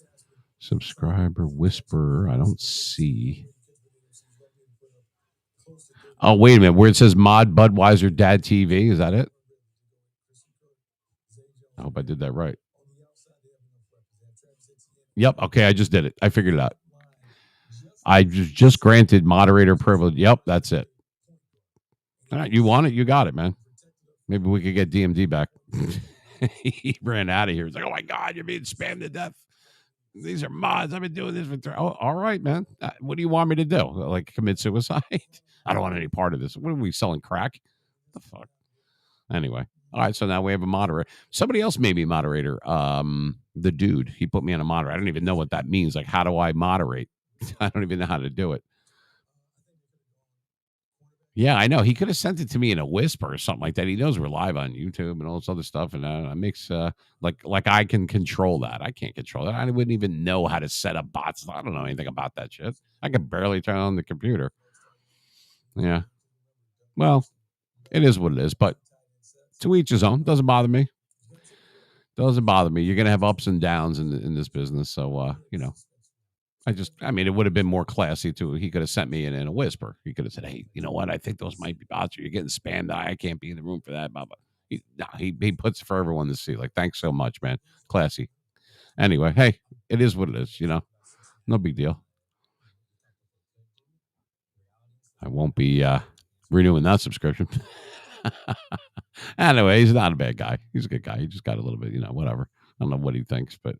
S1: subscriber, whisperer. I don't see. Oh, wait a minute. Where it says Mod Budweiser Dad TV, is that it? I hope I did that right. Yep. Okay, I just did it. I figured it out. I just granted moderator privilege. Yep, that's it. All right, you want it? You got it, man. Maybe we could get DMD back. He ran out of here. He's like, oh, my God, you're being spammed to death. These are mods. I've been doing this for all right, man. What do you want me to do? Like commit suicide? I don't want any part of this. What are we selling crack? What the fuck? Anyway. All right, so now we have a moderator. Somebody else made me moderator. The dude, he put me on a moderator. I don't even know what that means. Like, how do I moderate? I don't even know how to do it. Yeah, I know. He could have sent it to me in a whisper or something like that. He knows we're live on YouTube and all this other stuff, and it makes like I can control that. I can't control that. I wouldn't even know how to set up bots. I don't know anything about that shit. I could barely turn on the computer. Yeah. Well, it is what it is, but to each his own. Doesn't bother me. Doesn't bother me. You're gonna have ups and downs in this business, so you know. I mean, it would have been more classy too. He could have sent me in a whisper. He could have said, "Hey, you know what? I think those might be bots. You're getting spammed. I can't be in the room for that." Blah, blah. He puts it for everyone to see. Like, thanks so much, man. Classy. Anyway, hey, it is what it is. You know, no big deal. I won't be renewing that subscription. Anyway, he's not a bad guy. He's a good guy. He just got a little bit, you know, whatever. I don't know what he thinks, but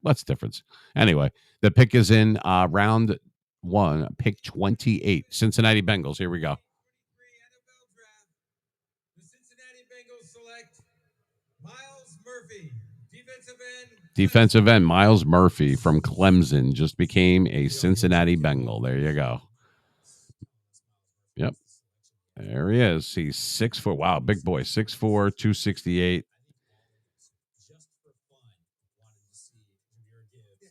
S1: what's the difference? Anyway, the pick is in round 1, pick 28. Cincinnati Bengals. Here we go.
S6: The Cincinnati Bengals select Myles Murphy, defensive end.
S1: Defensive end, Myles Murphy from Clemson just became a Cincinnati Bengal. There you go. Yep. There he is. He's 6'4". Wow, big boy. 6'4", 268.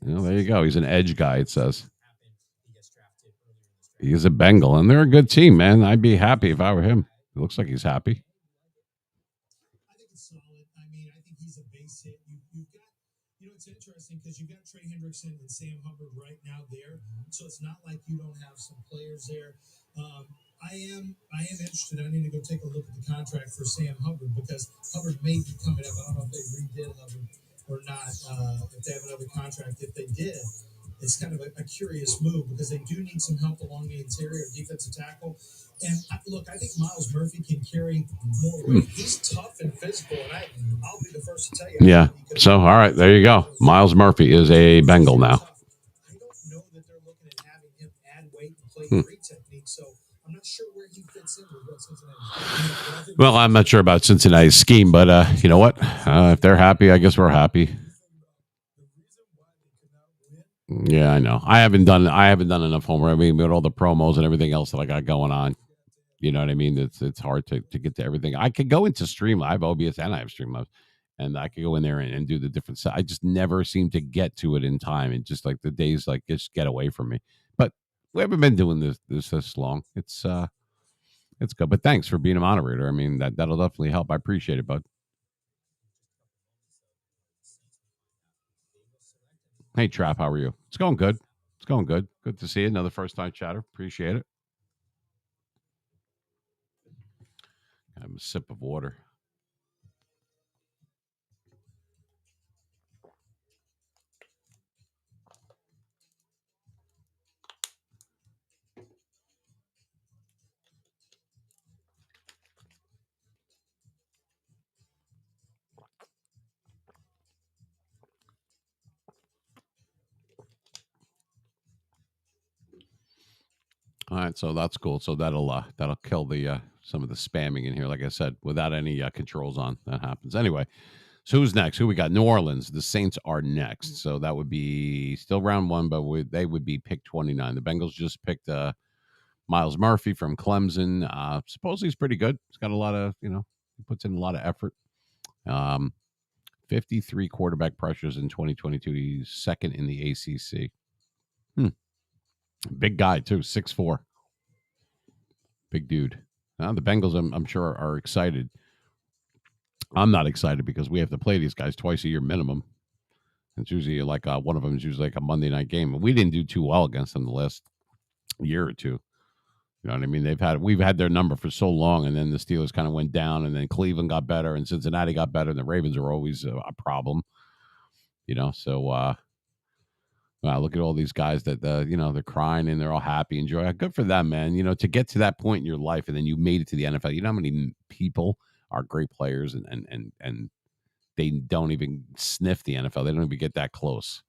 S1: Well, there you go. He's an edge guy, it says. He's a Bengal, and they're a good team, man. I'd be happy if I were him. It looks like he's happy.
S5: I think it's solid. I mean, I think he's a base hit. You've got, you know, it's interesting because you've got Trey Hendrickson and Sam Hubbard right now there, so it's not like you don't have some players there. I am interested. I need to go take a look at the contract for Sam Hubbard because Hubbard may be coming up. I don't know if they redid Hubbard or not. If they have another contract, if they did, it's kind of a curious move because they do need some help along the interior defensive tackle. And look, I think Myles Murphy can carry more weight. He's tough and physical, and I'll be the first to tell you.
S1: Yeah. So, all right, there you go. Myles Murphy is a Bengal now.
S5: I don't know that they're looking at having him add weight and play great technique, so I'm not sure where he fits in with what Cincinnati.
S1: Well, I'm not sure about Cincinnati's scheme, but you know what? If they're happy, I guess we're happy. Yeah, I know. I haven't done enough homework. I mean, with all the promos and everything else that I got going on, you know what I mean? It's hard to get to everything. I could go into Streamlabs. I have OBS and I have Streamlabs, and I could go in there and do the different stuff. I just never seem to get to it in time, and just like the days like just get away from me. But we haven't been doing this long. It's good. But thanks for being a moderator. I mean, that'll definitely help. I appreciate it, bud. Hey, Trap, how are you? It's going good. It's going good. Good to see you. Another first-time chatter. Appreciate it. Have a sip of water. All right, so that's cool. So that'll kill the some of the spamming in here. Like I said, without any controls on, that happens anyway. So who's next? Who we got? New Orleans. The Saints are next. So that would be still round 1, but they would be pick 29. The Bengals just picked Myles Murphy from Clemson. Supposedly he's pretty good. He's got a lot of, he puts in a lot of effort. 53 quarterback pressures in 2022. He's second in the ACC. Big guy too, 6'4". Big dude. Now, the Bengals, I'm sure, are excited. I'm not excited because we have to play these guys twice a year minimum. It's usually like one of them is usually like a Monday night game. And we didn't do too well against them the last year or two. You know what I mean? We've had their number for so long, and then the Steelers kind of went down, and then Cleveland got better, and Cincinnati got better, and the Ravens are always a problem. You know, so look at all these guys that they're crying and they're all happy and joy. Good for them, man. You know, to get to that point in your life, and then you made it to the NFL. You know how many people are great players and they don't even sniff the NFL. They don't even get that close.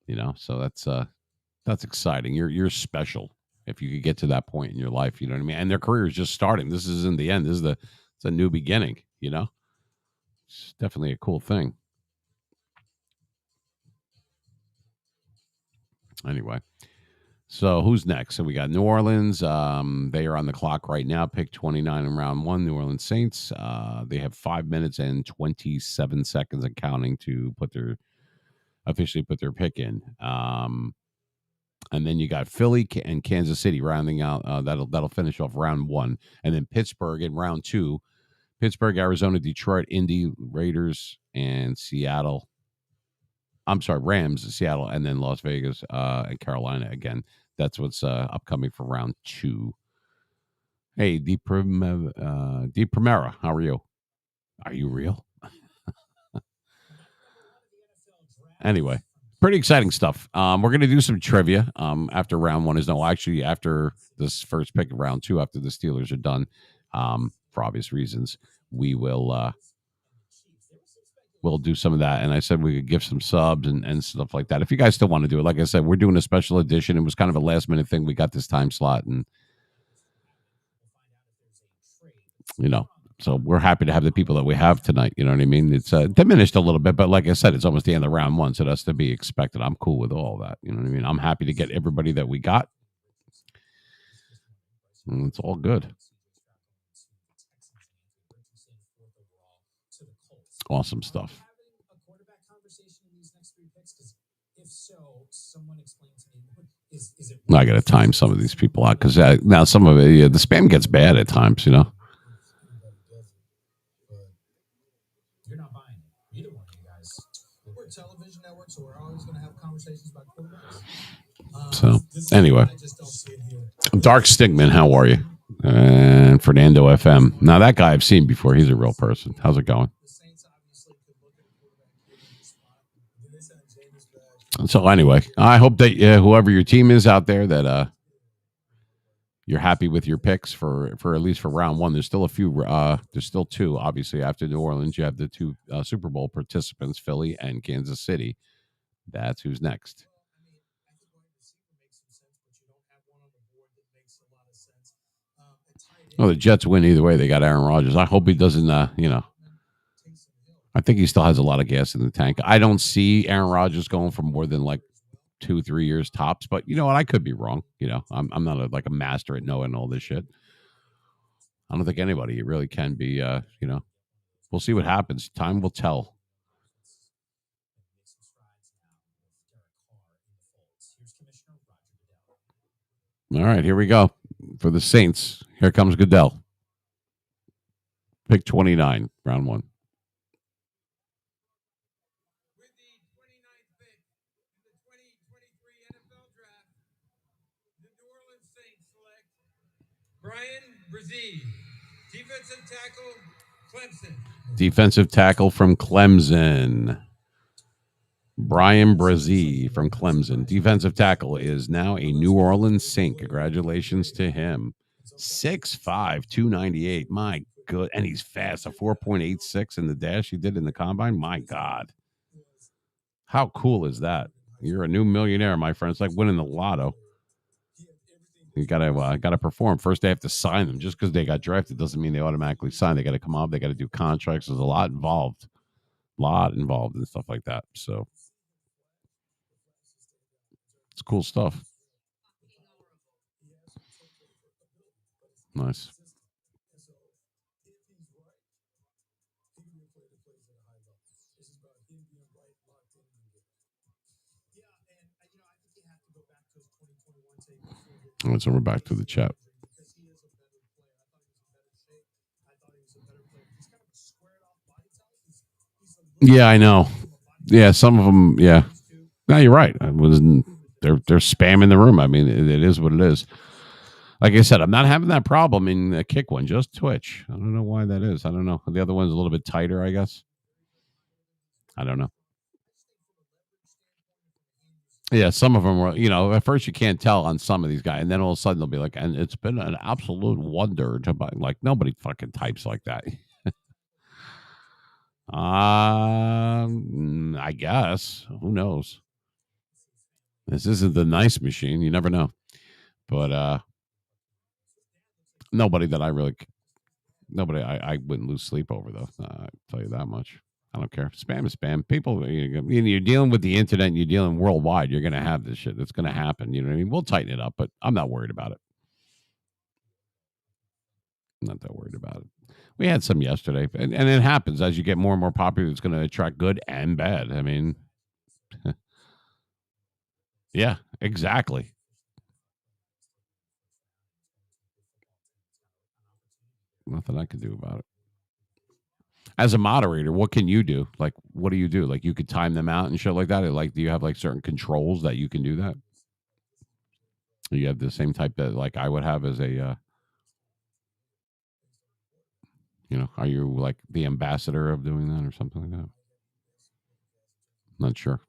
S1: You know, so that's exciting. You're special if you could get to that point in your life. You know what I mean? And their career is just starting. This isn't the end. It's a new beginning. You know, it's definitely a cool thing. Anyway, so who's next? So we got New Orleans. They are on the clock right now. Pick 29 in round 1. New Orleans Saints. They have 5 minutes and 27 seconds and counting to officially put their pick in. And then you got Philly and Kansas City rounding out. That'll finish off round 1, and then Pittsburgh in round 2. Pittsburgh, Arizona, Detroit, Indy, Raiders, and Seattle. I'm sorry, Rams, Seattle, and then Las Vegas and Carolina again. That's what's upcoming for round 2. Hey, Deep Primera, how are you? Are you real? Anyway, pretty exciting stuff. We're going to do some trivia after round 1 is actually after this first pick of round 2, after the Steelers are done, for obvious reasons. We'll do some of that. And I said we could give some subs and stuff like that. If you guys still want to do it, like I said, we're doing a special edition. It was kind of a last minute thing. We got this time slot, and so we're happy to have the people that we have tonight. You know what I mean? It's diminished a little bit, but like I said, it's almost the end of round 1, so that's to be expected. I'm cool with all that. You know what I mean? I'm happy to get everybody that we got. And it's all good. Awesome stuff. I got to time some of these people out because now some of it, the spam gets bad at times, you know.
S5: You're not buying it. Either one of you guys. We're a television network, so we're always going to have conversations about quarterbacks.
S1: So anyway, Dark Stigman, how are you? And Fernando FM. Now that guy I've seen before. He's a real person. How's it going? So anyway, I hope that whoever your team is out there, that you're happy with your picks for at least for round 1. There's still a few. There's still 2. Obviously, after New Orleans, you have the 2 Super Bowl participants, Philly and Kansas City. That's who's next. Well, the Jets win either way. They got Aaron Rodgers. I hope he doesn't. I think he still has a lot of gas in the tank. I don't see Aaron Rodgers going for more than like 2-3 years tops, but you know what? I could be wrong. You know, I'm not a master at knowing all this shit. I don't think anybody really can be. We'll see what happens. Time will tell. All right, here we go for the Saints. Here comes Goodell. Pick 29, round 1.
S6: Bryan Bresee, defensive tackle, Clemson.
S1: Defensive tackle from Clemson. Bryan Bresee from Clemson. Defensive tackle is now a New Orleans Saint. Congratulations to him. 6'5", 298. My good. And he's fast. A 4.86 in the dash he did in the combine. My God. How cool is that? You're a new millionaire, my friend. It's like winning the lotto. You gotta perform. First, they have to sign them. Just because they got drafted doesn't mean they automatically sign. They got to come up. They got to do contracts. There's a lot involved and stuff like that. So it's cool stuff. Nice. All right, so we're back to the chat. Yeah, I know. Yeah, some of them. Yeah, no, you're right. They're spamming the room. I mean, it is what it is. Like I said, I'm not having that problem in the kick one, just Twitch. I don't know why that is. I don't know. The other one's a little bit tighter, I guess. I don't know. Yeah, some of them were, at first you can't tell on some of these guys, and then all of a sudden they'll be like, and it's been an absolute wonder to buy. Like, nobody fucking types like that. I guess. Who knows? This isn't the nice machine. You never know. But nobody that I I wouldn't lose sleep over, though. I'll tell you that much. I don't care. Spam is spam. People, you're dealing with the internet and you're dealing worldwide. You're going to have this shit. It's going to happen. You know what I mean? We'll tighten it up, but I'm not worried about it. I'm not that worried about it. We had some yesterday, and it happens as you get more and more popular. It's going to attract good and bad. I mean, yeah, exactly. Nothing I can do about it. As a moderator, what can you do? Like, what do you do? Like, you could time them out and shit like that? Or like, do you have like certain controls that you can do that? Or you have the same type that like I would have as a, are you like the ambassador of doing that or something like that? Not sure.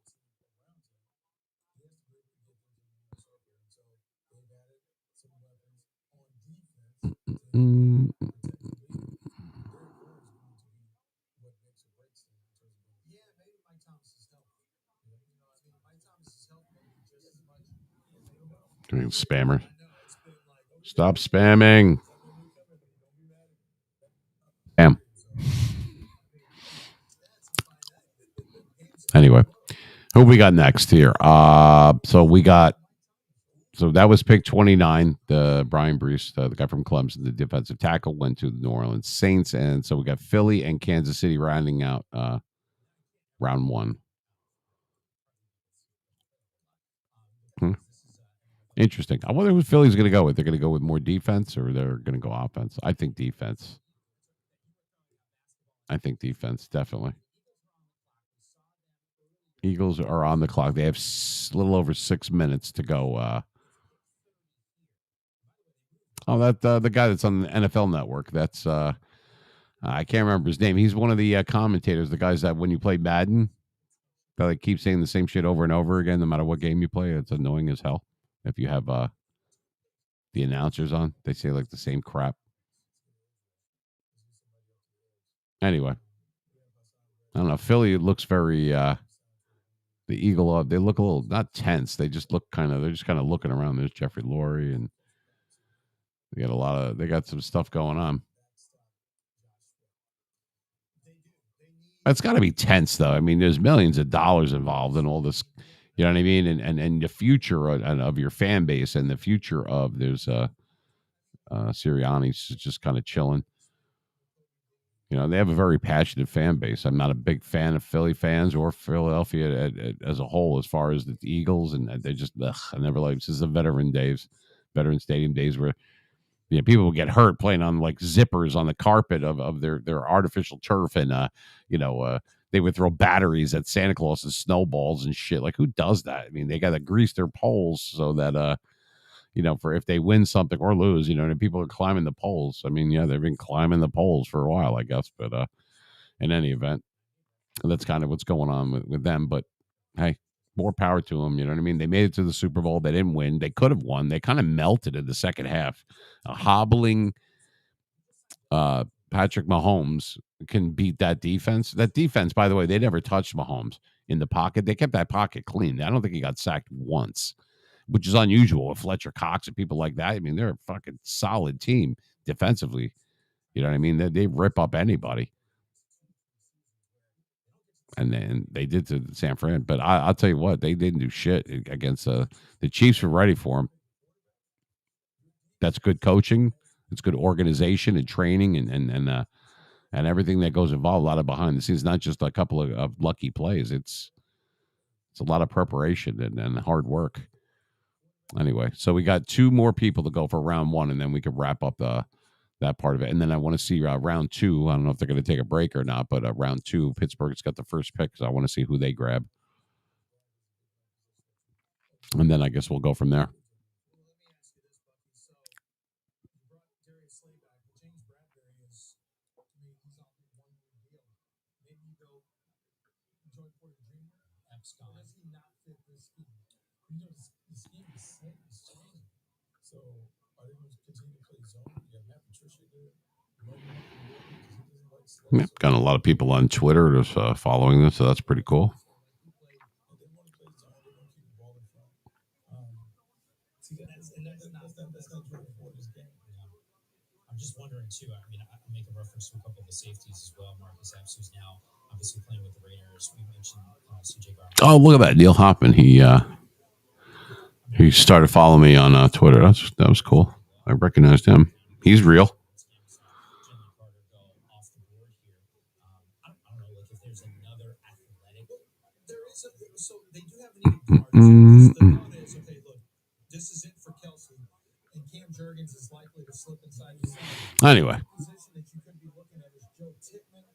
S1: Spammer. Stop spamming. Damn. Anyway, who we got next here? So that was pick 29, the Bryan Bresee, the guy from Clemson, the defensive tackle, went to the New Orleans Saints. And so we got Philly and Kansas City rounding out round one. Interesting. I wonder who Philly's going to go with. They're going to go with more defense or they're going to go offense. I think defense. Definitely. Eagles are on the clock. They have a little over 6 minutes to go. The guy that's on the NFL Network. That's I can't remember his name. He's one of the commentators. The guys that when you play Madden, that like keep saying the same shit over and over again, no matter what game you play. It's annoying as hell. If you have the announcers on, they say like the same crap. Anyway, I don't know. Philly looks very the Eagle. They look a little not tense. They just look they're just kind of looking around. There's Jeffrey Lurie and they got some stuff going on. It's got to be tense though. I mean, there's millions of dollars involved in all this. You know what I mean? And the future of your fan base and the future of there's Sirianni's just kind of chilling. They have a very passionate fan base. I'm not a big fan of Philly fans or Philadelphia as a whole, as far as the Eagles, and they just I never liked. This is the veteran stadium days where people would get hurt playing on like zippers on the carpet of their artificial turf, and they would throw batteries at Santa Claus's snowballs and shit. Like, who does that? I mean, they got to grease their poles so that, for if they win something or lose, and people are climbing the poles. I mean, yeah, they've been climbing the poles for a while, I guess. But in any event, that's kind of what's going on with them. But hey, more power to them. You know what I mean? They made it to the Super Bowl. They didn't win. They could have won. They kind of melted in the second half. A hobbling Patrick Mahomes can beat that defense. That defense, by the way, they never touched Mahomes in the pocket. They kept that pocket clean. I don't think he got sacked once, which is unusual with Fletcher Cox and people like that. I mean, they're a fucking solid team defensively. You know what I mean? They rip up anybody. And then they did to San Fran. But I'll tell you what, they didn't do shit against the Chiefs were ready for them. That's good coaching. It's good organization and training and everything that goes involved. A lot of behind the scenes, not just a couple of lucky plays. It's a lot of preparation and hard work. Anyway, so we got two more people to go for round one, and then we can wrap up the that part of it. And then I want to see round 2. I don't know if they're going to take a break or not, but round 2, Pittsburgh's got the first pick, so I want to see who they grab. And then I guess we'll go from there. Yeah, got a lot of people on Twitter just following this, so that's pretty cool.
S4: I'm just wondering too. I mean, I make a reference to a couple of the safeties as well. Marcus Epps, who's now obviously playing with the Raiders. We mentioned CJ Stroud.
S1: Oh, look at that, Neil Hoffman. He started following me on Twitter. That was cool. I recognized him. He's real.
S4: Jalen Carter go off the board here. I don't know, like if there's another athletic.
S5: There is so they do have an even guard. The thought is, okay, look, this is it for Kelsey, and Cam Jurgens is likely to slip inside the center.
S1: Anyway.
S5: The position that you could be looking at is Joe Tippmann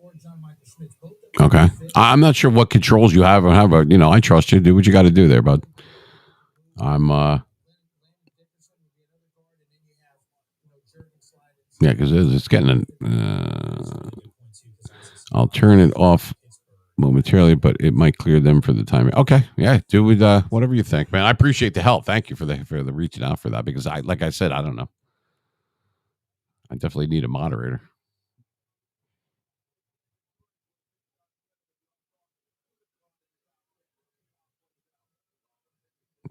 S5: or John Michael Schmitz. Both
S1: Okay. I'm not sure what controls you have, but I trust you. Do what you got to do there, bud. Yeah, because it's getting I'll turn it off momentarily, but it might clear them for the timing. Okay, yeah, do with whatever you think, man. I appreciate the help. Thank you for the reaching out for that, because like I said, I don't know. I definitely need a moderator.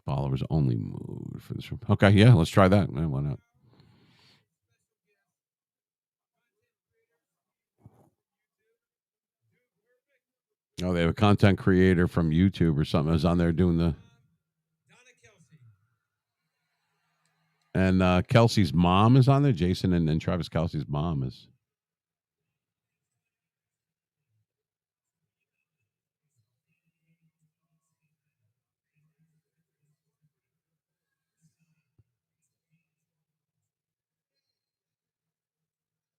S1: Followers only mode for this. Okay, yeah, let's try that. Why not? Oh, they have a content creator from YouTube or something is on there doing the. And Kelsey's mom is on there. Jason and Travis Kelsey's mom is.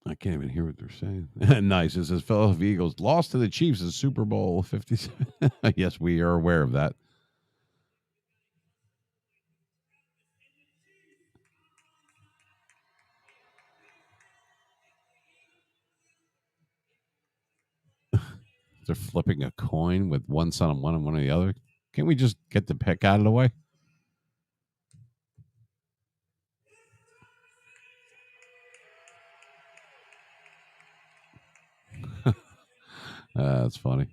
S1: I can't even hear what they're saying. Nice. It says Philadelphia Eagles lost to the Chiefs in Super Bowl 57. Yes, we are aware of that. They're flipping a coin with one side on one and one on the other. Can't we just get the pick out of the way? That's funny.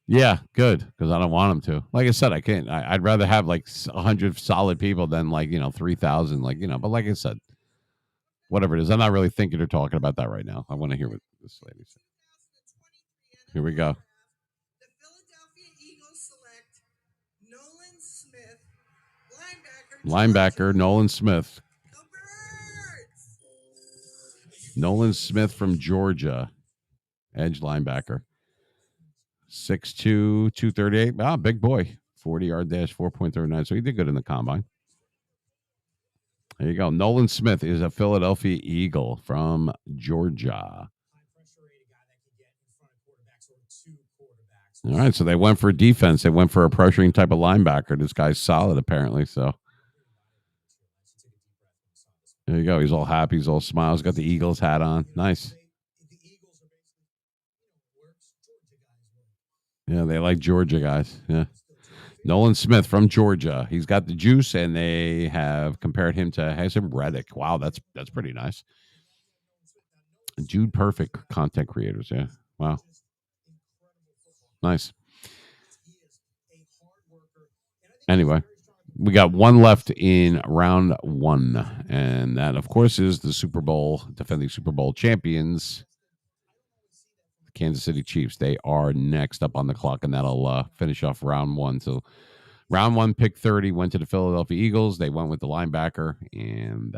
S1: Yeah, good, because I don't want them to. Like I said, I can't. I'd rather have like 100 solid people than 3,000. But like I said, whatever it is, I'm not really thinking or talking about that right now. I want to hear what this lady said. Here we go.
S10: The Philadelphia Eagles select Nolan Smith,
S1: linebacker Nolan Smith. Nolan Smith from Georgia, edge linebacker. 6'2", 238. Ah, big boy. 40-yard dash, 4.39. So he did good in the combine. There you go. Nolan Smith is a Philadelphia Eagle from Georgia. All right, so they went for defense. They went for a pressuring type of linebacker. This guy's solid, apparently. So there you go. He's all happy. He's all smiles. Got the Eagles hat on. Nice. Yeah, they like Georgia guys. Yeah. Nolan Smith from Georgia. He's got the juice, and they have compared him to Haason Reddick. Wow, that's pretty nice. Jude Perfect content creators. Yeah. Wow. Nice. Anyway, we got one left in round 1, and that, of course, is the Super Bowl, defending Super Bowl champions, Kansas City Chiefs. They are next up on the clock, and that'll finish off round 1. So round 1, pick 30 went to the Philadelphia Eagles. They went with the linebacker, and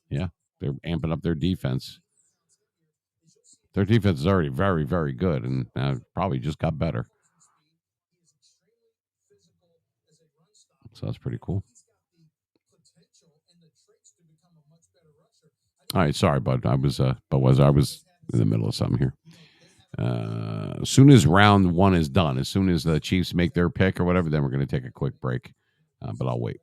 S1: yeah, they're amping up their defense. Their defense is already very, very good, and probably just got better. So that's pretty cool. All right, sorry, bud. I was in the middle of something here. As soon as round one is done, as soon as the Chiefs make their pick or whatever, then we're going to take a quick break. But I'll wait.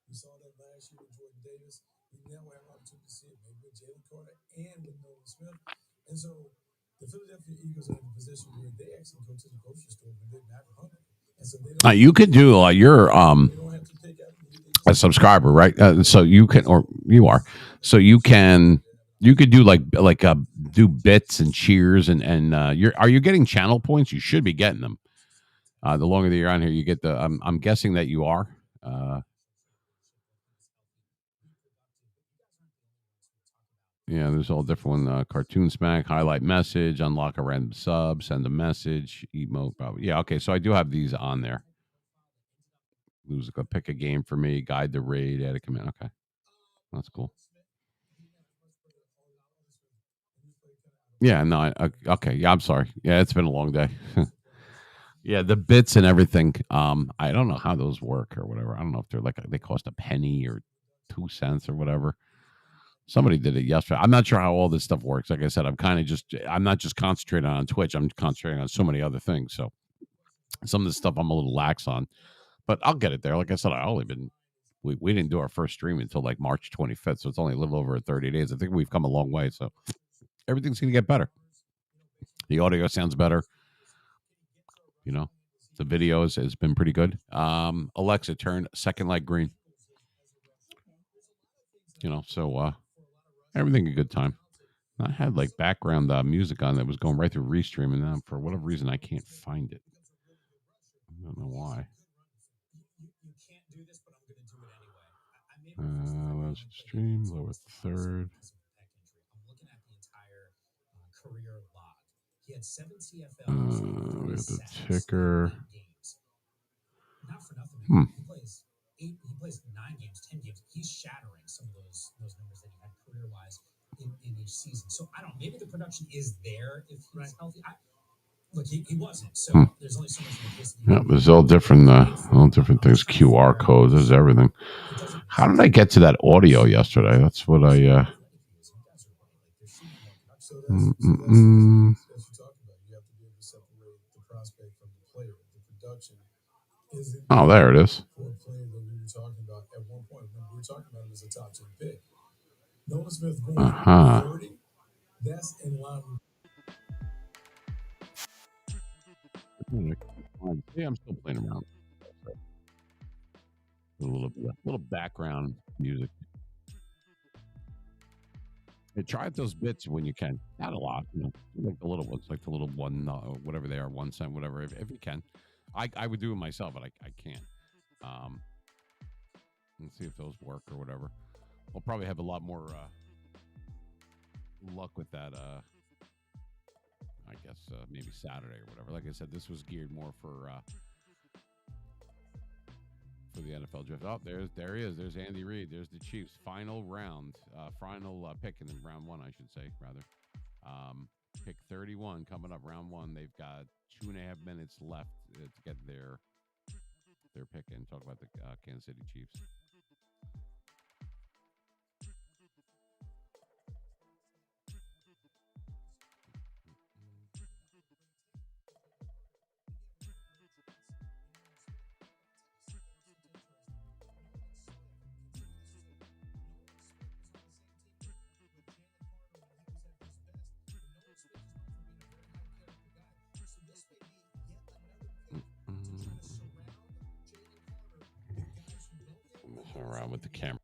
S3: We saw that last year with Jordan Davis. We now have an opportunity to see it maybe with Jalen Carter and with Nolan Smith. And so the Philadelphia Eagles are in a position where they actually go to the grocery store when they're not hungry. And so they don't
S1: You could do you're a subscriber, right? So you can, or you are, so you could do do bits and cheers and are you getting channel points? You should be getting them. The longer that you're on here, you get the. I'm guessing that you are. Yeah, there's all different one. Cartoon Smack, highlight message, unlock a random sub, send a message, emote. Probably. Yeah, okay. So I do have these on there. Pick a game for me, guide the raid, add a command. Okay, that's cool. Yeah, no, okay. Yeah, I'm sorry. Yeah, it's been a long day. Yeah, the bits and everything. I don't know how those work or whatever. I don't know if they're they cost a penny or 2 cents or whatever. Somebody did it yesterday. I'm not sure how all this stuff works. Like I said, I'm not just concentrating on Twitch. I'm concentrating on so many other things. So some of this stuff I'm a little lax on, but I'll get it there. Like I said, we didn't do our first stream until like March 25th. So it's only a little over 30 days. I think we've come a long way. So everything's going to get better. The audio sounds better. The video has been pretty good. Alexa, turn second light green. So everything a good time. I had background music on that was going right through Restream, and now for whatever reason I can't find it. I don't know why. Let's stream lower third.
S4: He had 7 CFLs.
S1: We have the ticker.
S4: Not for nothing. He plays 9 games, 10 games. He's shattering some of those numbers that he had career-wise in each season. So I don't know. Maybe the production is there if he's healthy. Look, he wasn't. So there's only so much electricity.
S1: Yeah, there's all different things. QR codes. There's everything. How did I get to that audio yesterday? That's what I. Oh, there it is.
S3: That's in line with
S1: Yeah, I'm still playing around. A little background music. Hey, try out those bits when you can. Not a lot, like the little ones, like the little one, whatever they are, 1 cent, whatever. If you can, I would do it myself, but I can't. Let's see if those work or whatever. We'll probably have a lot more luck with that. I guess maybe Saturday or whatever. Like I said, this was geared more for the NFL draft. Oh, there he is. There's Andy Reid. There's the Chiefs' final round, final pick in round 1, I should say, rather. Pick 31 coming up, round 1. They've got 2.5 minutes left to get their pick in. Talk about the Kansas City Chiefs. Messing around with the camera.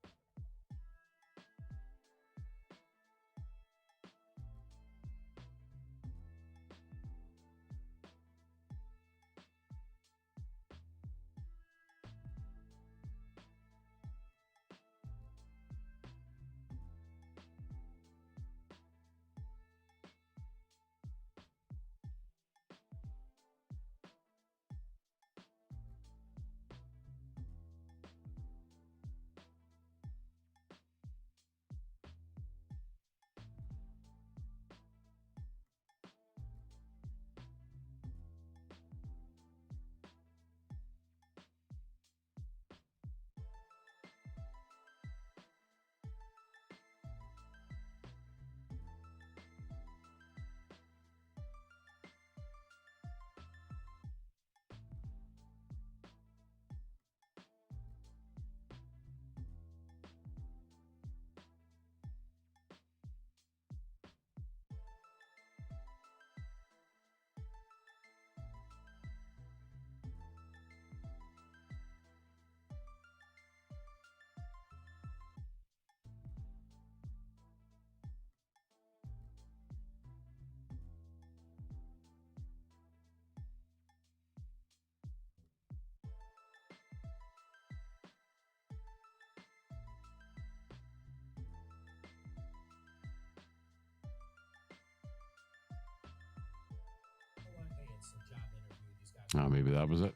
S1: Oh, maybe that was it.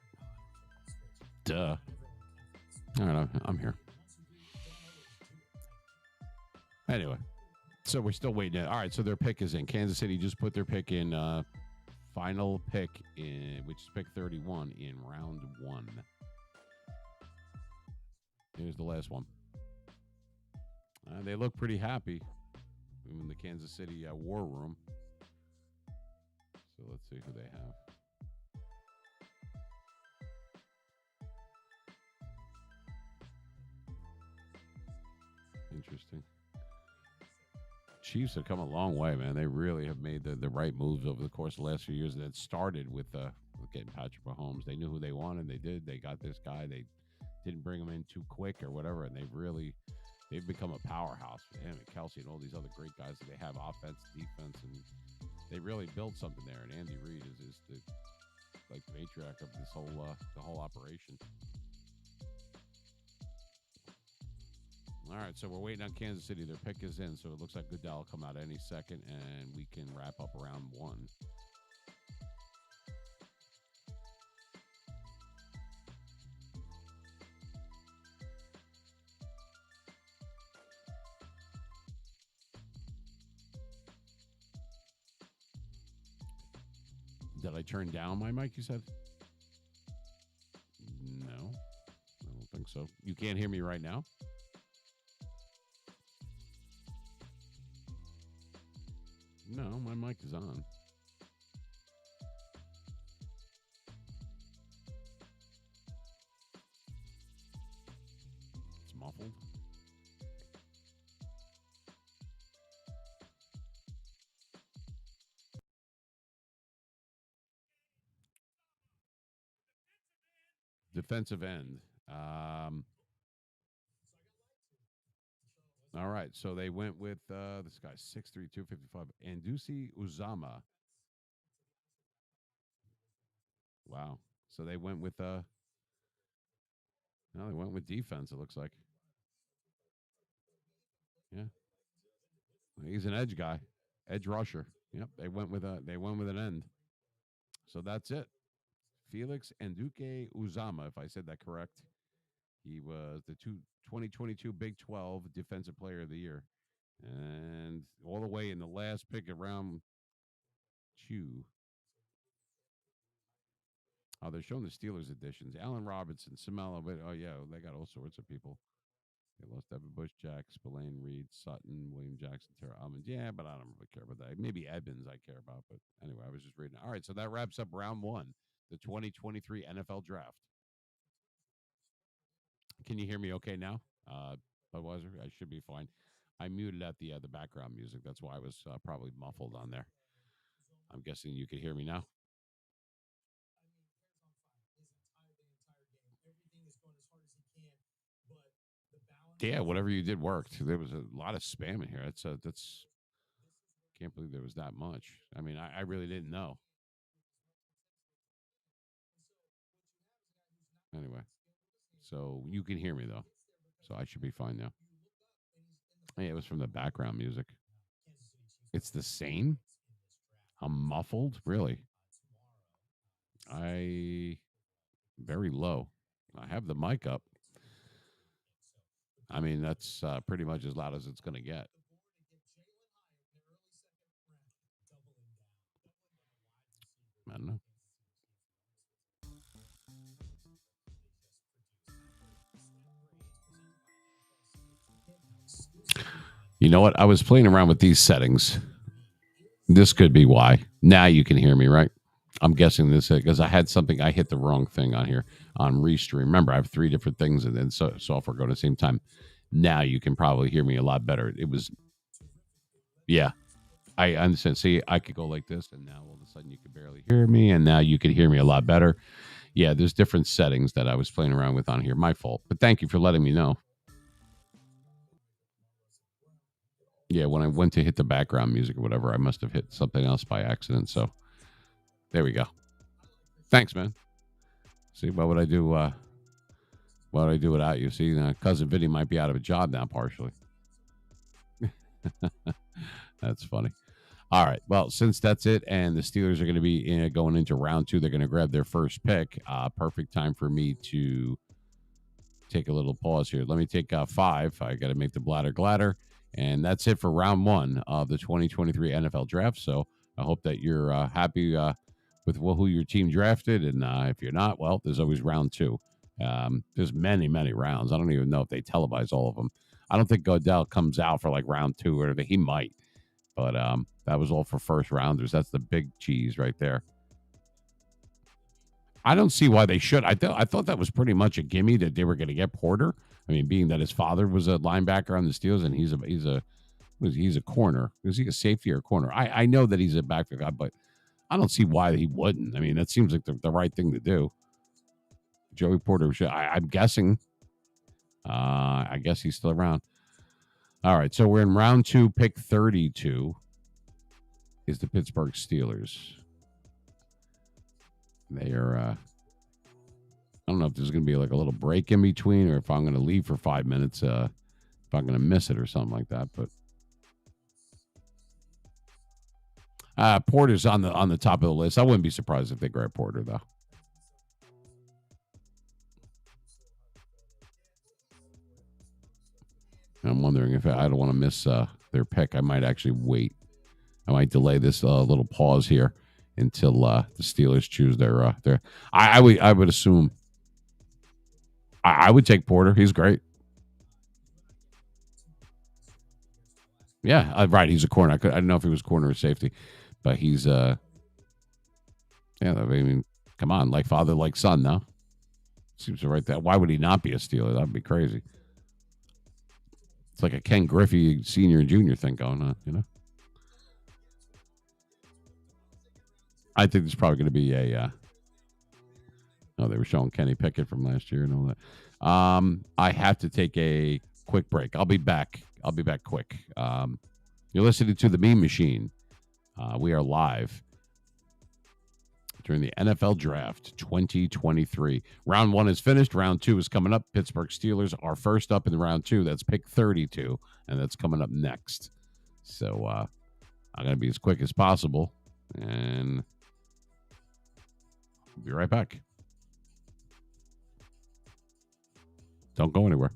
S1: Duh. All right, I'm here. Anyway, so we're still waiting. All right, so their pick is in. Kansas City just put their pick in. Final pick in, which is pick 31 in round 1. Here's the last one. They look pretty happy in the Kansas City war room. So let's see who they have. Interesting. Chiefs have come a long way, man. They really have made the right moves over the course of the last few years. That started with getting Patrick Mahomes. They knew who they wanted. They did. They got this guy. They didn't bring him in too quick or whatever, and they've become a powerhouse. Him and Kelsey and all these other great guys that they have, offense, defense, and they really built something there. And Andy Reid is the matriarch of this the whole operation. All right, so we're waiting on Kansas City. Their pick is in, so it looks like Goodell will come out any second, and we can wrap up round 1. Did I turn down my mic, you said? No, I don't think so. You can't hear me right now? No, my mic is on. It's muffled. Defensive end. All right, so they went with this guy, 6'3", 255, Anudike-Uzomah. Wow. So they went with they went with defense, it looks like. Yeah. He's an edge guy, edge rusher. Yep, they went with an end. So that's it. Felix Anudike-Uzomah, if I said that correct. He was the 2022 Big 12 Defensive Player of the Year. And all the way in the last pick of round 2. Oh, they're showing the Steelers editions. Allen Robinson, Samela. Oh, yeah, they got all sorts of people. They lost Devin Bush, Jack, Spillane, Reed, Sutton, William Jackson, Tara Almond. Yeah, but I don't really care about that. Maybe Edmonds I care about. But anyway, I was just reading. All right, so that wraps up round 1, the 2023 NFL Draft. Can you hear me okay now? Budweiser, I should be fine. I muted out the background music. That's why I was probably muffled on there. I'm guessing you can hear me now. Yeah, whatever you did worked. There was a lot of spam in here. That's can't believe there was that much. I mean, I really didn't know. Anyway, so you can hear me though, so I should be fine now. Yeah, it was from the background music. It's the same. I'm muffled, really. Very low. I have the mic up. I mean, that's pretty much as loud as it's going to get. I don't know. You know what? I was playing around with these settings. This could be why. Now you can hear me, right? I'm guessing this because I had something. I hit the wrong thing on here on Restream. Remember, I have 3 different things and then software going at the same time. Now you can probably hear me a lot better. It was, yeah, I understand. See, I could go like this, and now all of a sudden you could barely hear me, and now you can hear me a lot better. Yeah, there's different settings that I was playing around with on here. My fault, but thank you for letting me know. Yeah, when I went to hit the background music or whatever, I must have hit something else by accident. So there we go. Thanks, man. See, what would I do? What would I do without you? See, cousin Vinny might be out of a job now, partially. That's funny. All right. Well, since that's it, and the Steelers are going to be going into round 2, they're going to grab their first pick. Perfect time for me to take a little pause here. Let me take 5. I got to make the bladder gladder. And that's it for round 1 of the 2023 NFL draft. So I hope that you're happy with who your team drafted. And if you're not, well, there's always round 2. There's many, many rounds. I don't even know if they televise all of them. I don't think Godell comes out for like round 2 or he might. But that was all for first rounders. That's the big cheese right there. I don't see why they should. I thought that was pretty much a gimme that they were going to get Porter. I mean, being that his father was a linebacker on the Steelers and he's a corner. Is he a safety or a corner? I know that he's a backfield guy, but I don't see why he wouldn't. I mean, that seems like the right thing to do. Joey Porter, I'm guessing. I guess he's still around. All right, so we're in round 2, pick 32 is the Pittsburgh Steelers. They are, I don't know if there's going to be like a little break in between or if I'm going to leave for 5 minutes, if I'm going to miss it or something like that. But Porter's on the top of the list. I wouldn't be surprised if they grab Porter, though. I'm wondering if I don't want to miss their pick. I might actually wait. I might delay this little pause here until the Steelers choose their. I would assume. I would take Porter. He's great. Yeah, right. He's a corner. I didn't know if he was corner or safety, but he's yeah. I mean, come on, like father, like son. No, seems right there. Why would he not be a Steeler? That'd be crazy. It's like a Ken Griffey senior and junior thing going on, you know. I think there's probably going to be a. Oh, they were showing Kenny Pickett from last year and all that. I have to take a quick break. I'll be back. I'll be back quick. You're listening to the Meme Machine. We are live during the NFL Draft 2023. Round 1 is finished. Round 2 is coming up. Pittsburgh Steelers are first up in round 2. That's pick 32, and that's coming up next. So I'm going to be as quick as possible, and I'll be right back. Don't go anywhere.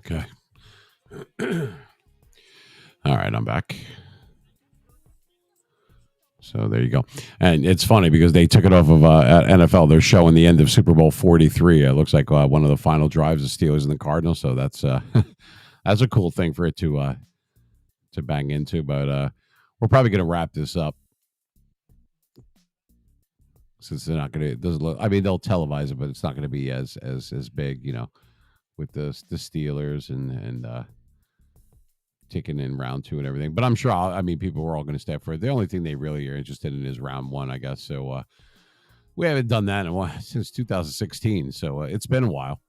S1: Okay. All right, I'm back. So there you go. And it's funny because they took it off of NFL. They're showing the end of Super Bowl 43. It looks like one of the final drives of Steelers and the Cardinals. So that's that's a cool thing for it to bang into. But we're probably going to wrap this up since they're not going to. It doesn't look. I mean, they'll televise it, but it's not going to be as big, with the Steelers and taking in round 2 and everything. But I'm sure, people were all going to stay for it. The only thing they really are interested in is round 1, I guess. So we haven't done that since 2016. So it's been a while.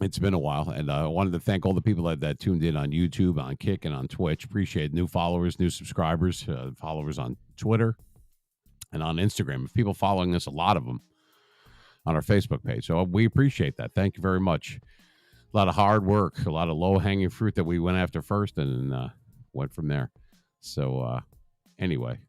S1: It's been a while. And I wanted to thank all the people that tuned in on YouTube, on Kick, and on Twitch. Appreciate new followers, new subscribers, followers on Twitter and on Instagram. People following us, a lot of them, on our Facebook page. So we appreciate that. Thank you very much. A lot of hard work, a lot of low-hanging fruit that we went after first and went from there. So anyway,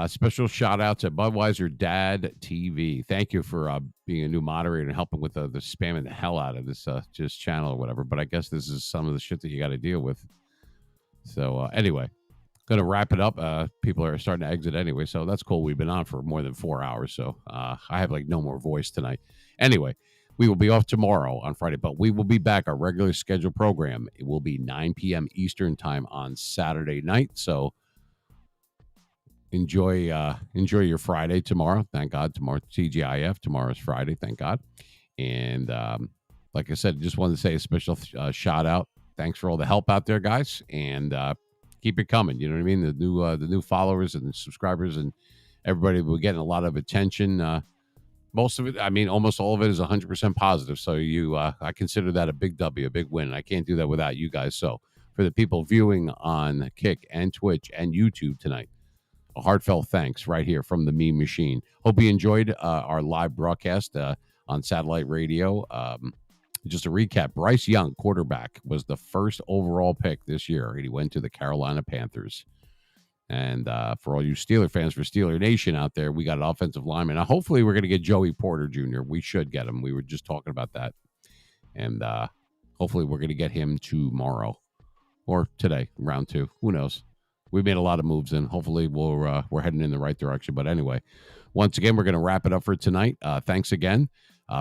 S1: special shout-out to Budweiser Dad TV. Thank you for being a new moderator and helping with the spamming the hell out of this just channel or whatever. But I guess this is some of the shit that you got to deal with. So anyway, going to wrap it up. People are starting to exit anyway, so that's cool. We've been on for more than 4 hours, so I have no more voice tonight. Anyway, we will be off tomorrow on Friday, but we will be back. Our regular scheduled program, it will be 9 p.m. Eastern time on Saturday night. So enjoy your Friday tomorrow. Thank God. Tomorrow, TGIF. Tomorrow's Friday. Thank God. And like I said, just wanted to say a special shout out. Thanks for all the help out there, guys. And keep it coming. You know what I mean? The new followers and subscribers and everybody. We're getting a lot of attention. Most of it, almost all of it is 100% positive. So I consider that a big W, a big win. I can't do that without you guys. So for the people viewing on Kick and Twitch and YouTube tonight, a heartfelt thanks right here from the Meme Machine. Hope you enjoyed our live broadcast on satellite radio. Just to recap, Bryce Young, quarterback, was the first overall pick this year. He went to the Carolina Panthers. And for all you Steeler fans, for Steeler Nation out there, we got an offensive lineman. Now, hopefully, we're going to get Joey Porter Jr. We should get him. We were just talking about that. And hopefully, we're going to get him tomorrow or today, round 2. Who knows? We made a lot of moves, and hopefully, we're heading in the right direction. But anyway, once again, we're going to wrap it up for tonight. Thanks again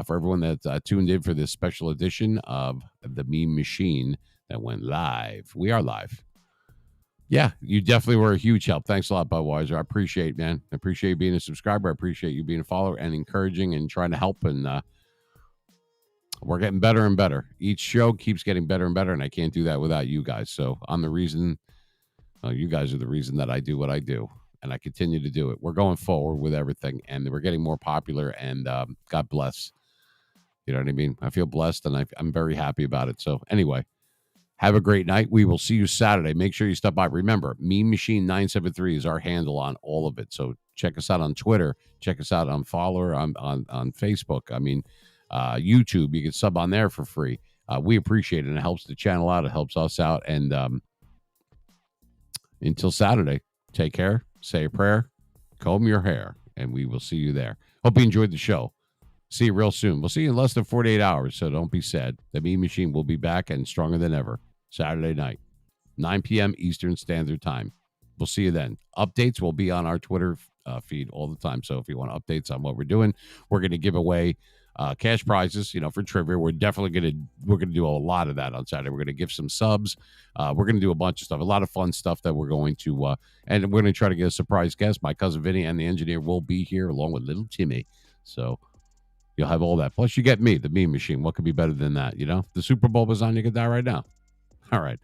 S1: for everyone that tuned in for this special edition of the Meme Machine that went live. We are live. Yeah, you definitely were a huge help. Thanks a lot, Budweiser. I appreciate, man. I appreciate you being a subscriber. I appreciate you being a follower and encouraging and trying to help. And we're getting better and better. Each show keeps getting better and better, and I can't do that without you guys. So I'm the reason, you guys are the reason that I do what I do, and I continue to do it. We're going forward with everything, and we're getting more popular, and God bless. You know what I mean? I feel blessed, and I'm very happy about it. So anyway. Have a great night. We will see you Saturday. Make sure you stop by. Remember, Meme Machine 973 is our handle on all of it. So check us out on Twitter. Check us out on Follower, on Facebook. YouTube. You can sub on there for free. We appreciate it, and it helps the channel out. It helps us out. And until Saturday, take care, say a prayer, comb your hair, and we will see you there. Hope you enjoyed the show. See you real soon. We'll see you in less than 48 hours, so don't be sad. The Meme Machine will be back and stronger than ever. Saturday night, 9 p.m. Eastern Standard Time. We'll see you then. Updates will be on our Twitter feed all the time. So if you want updates on what we're doing, we're going to give away cash prizes, for trivia. We're definitely going to do a lot of that on Saturday. We're going to give some subs. We're going to do a bunch of stuff, a lot of fun stuff that we're going to, and we're going to try to get a surprise guest. My cousin Vinny and the engineer will be here along with little Timmy. So you'll have all that. Plus, you get me, the Meme Machine. What could be better than that? The Super Bowl was on. You could die right now. All right.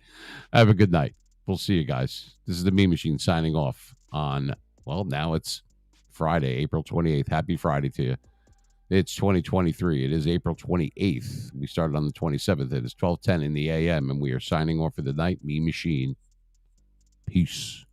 S1: Have a good night. We'll see you guys. This is the Meme Machine signing off on, now it's Friday, April 28th. Happy Friday to you. It's 2023. It is April 28th. We started on the 27th. It is 12:10 in the a.m., and we are signing off for the night. Meme Machine. Peace.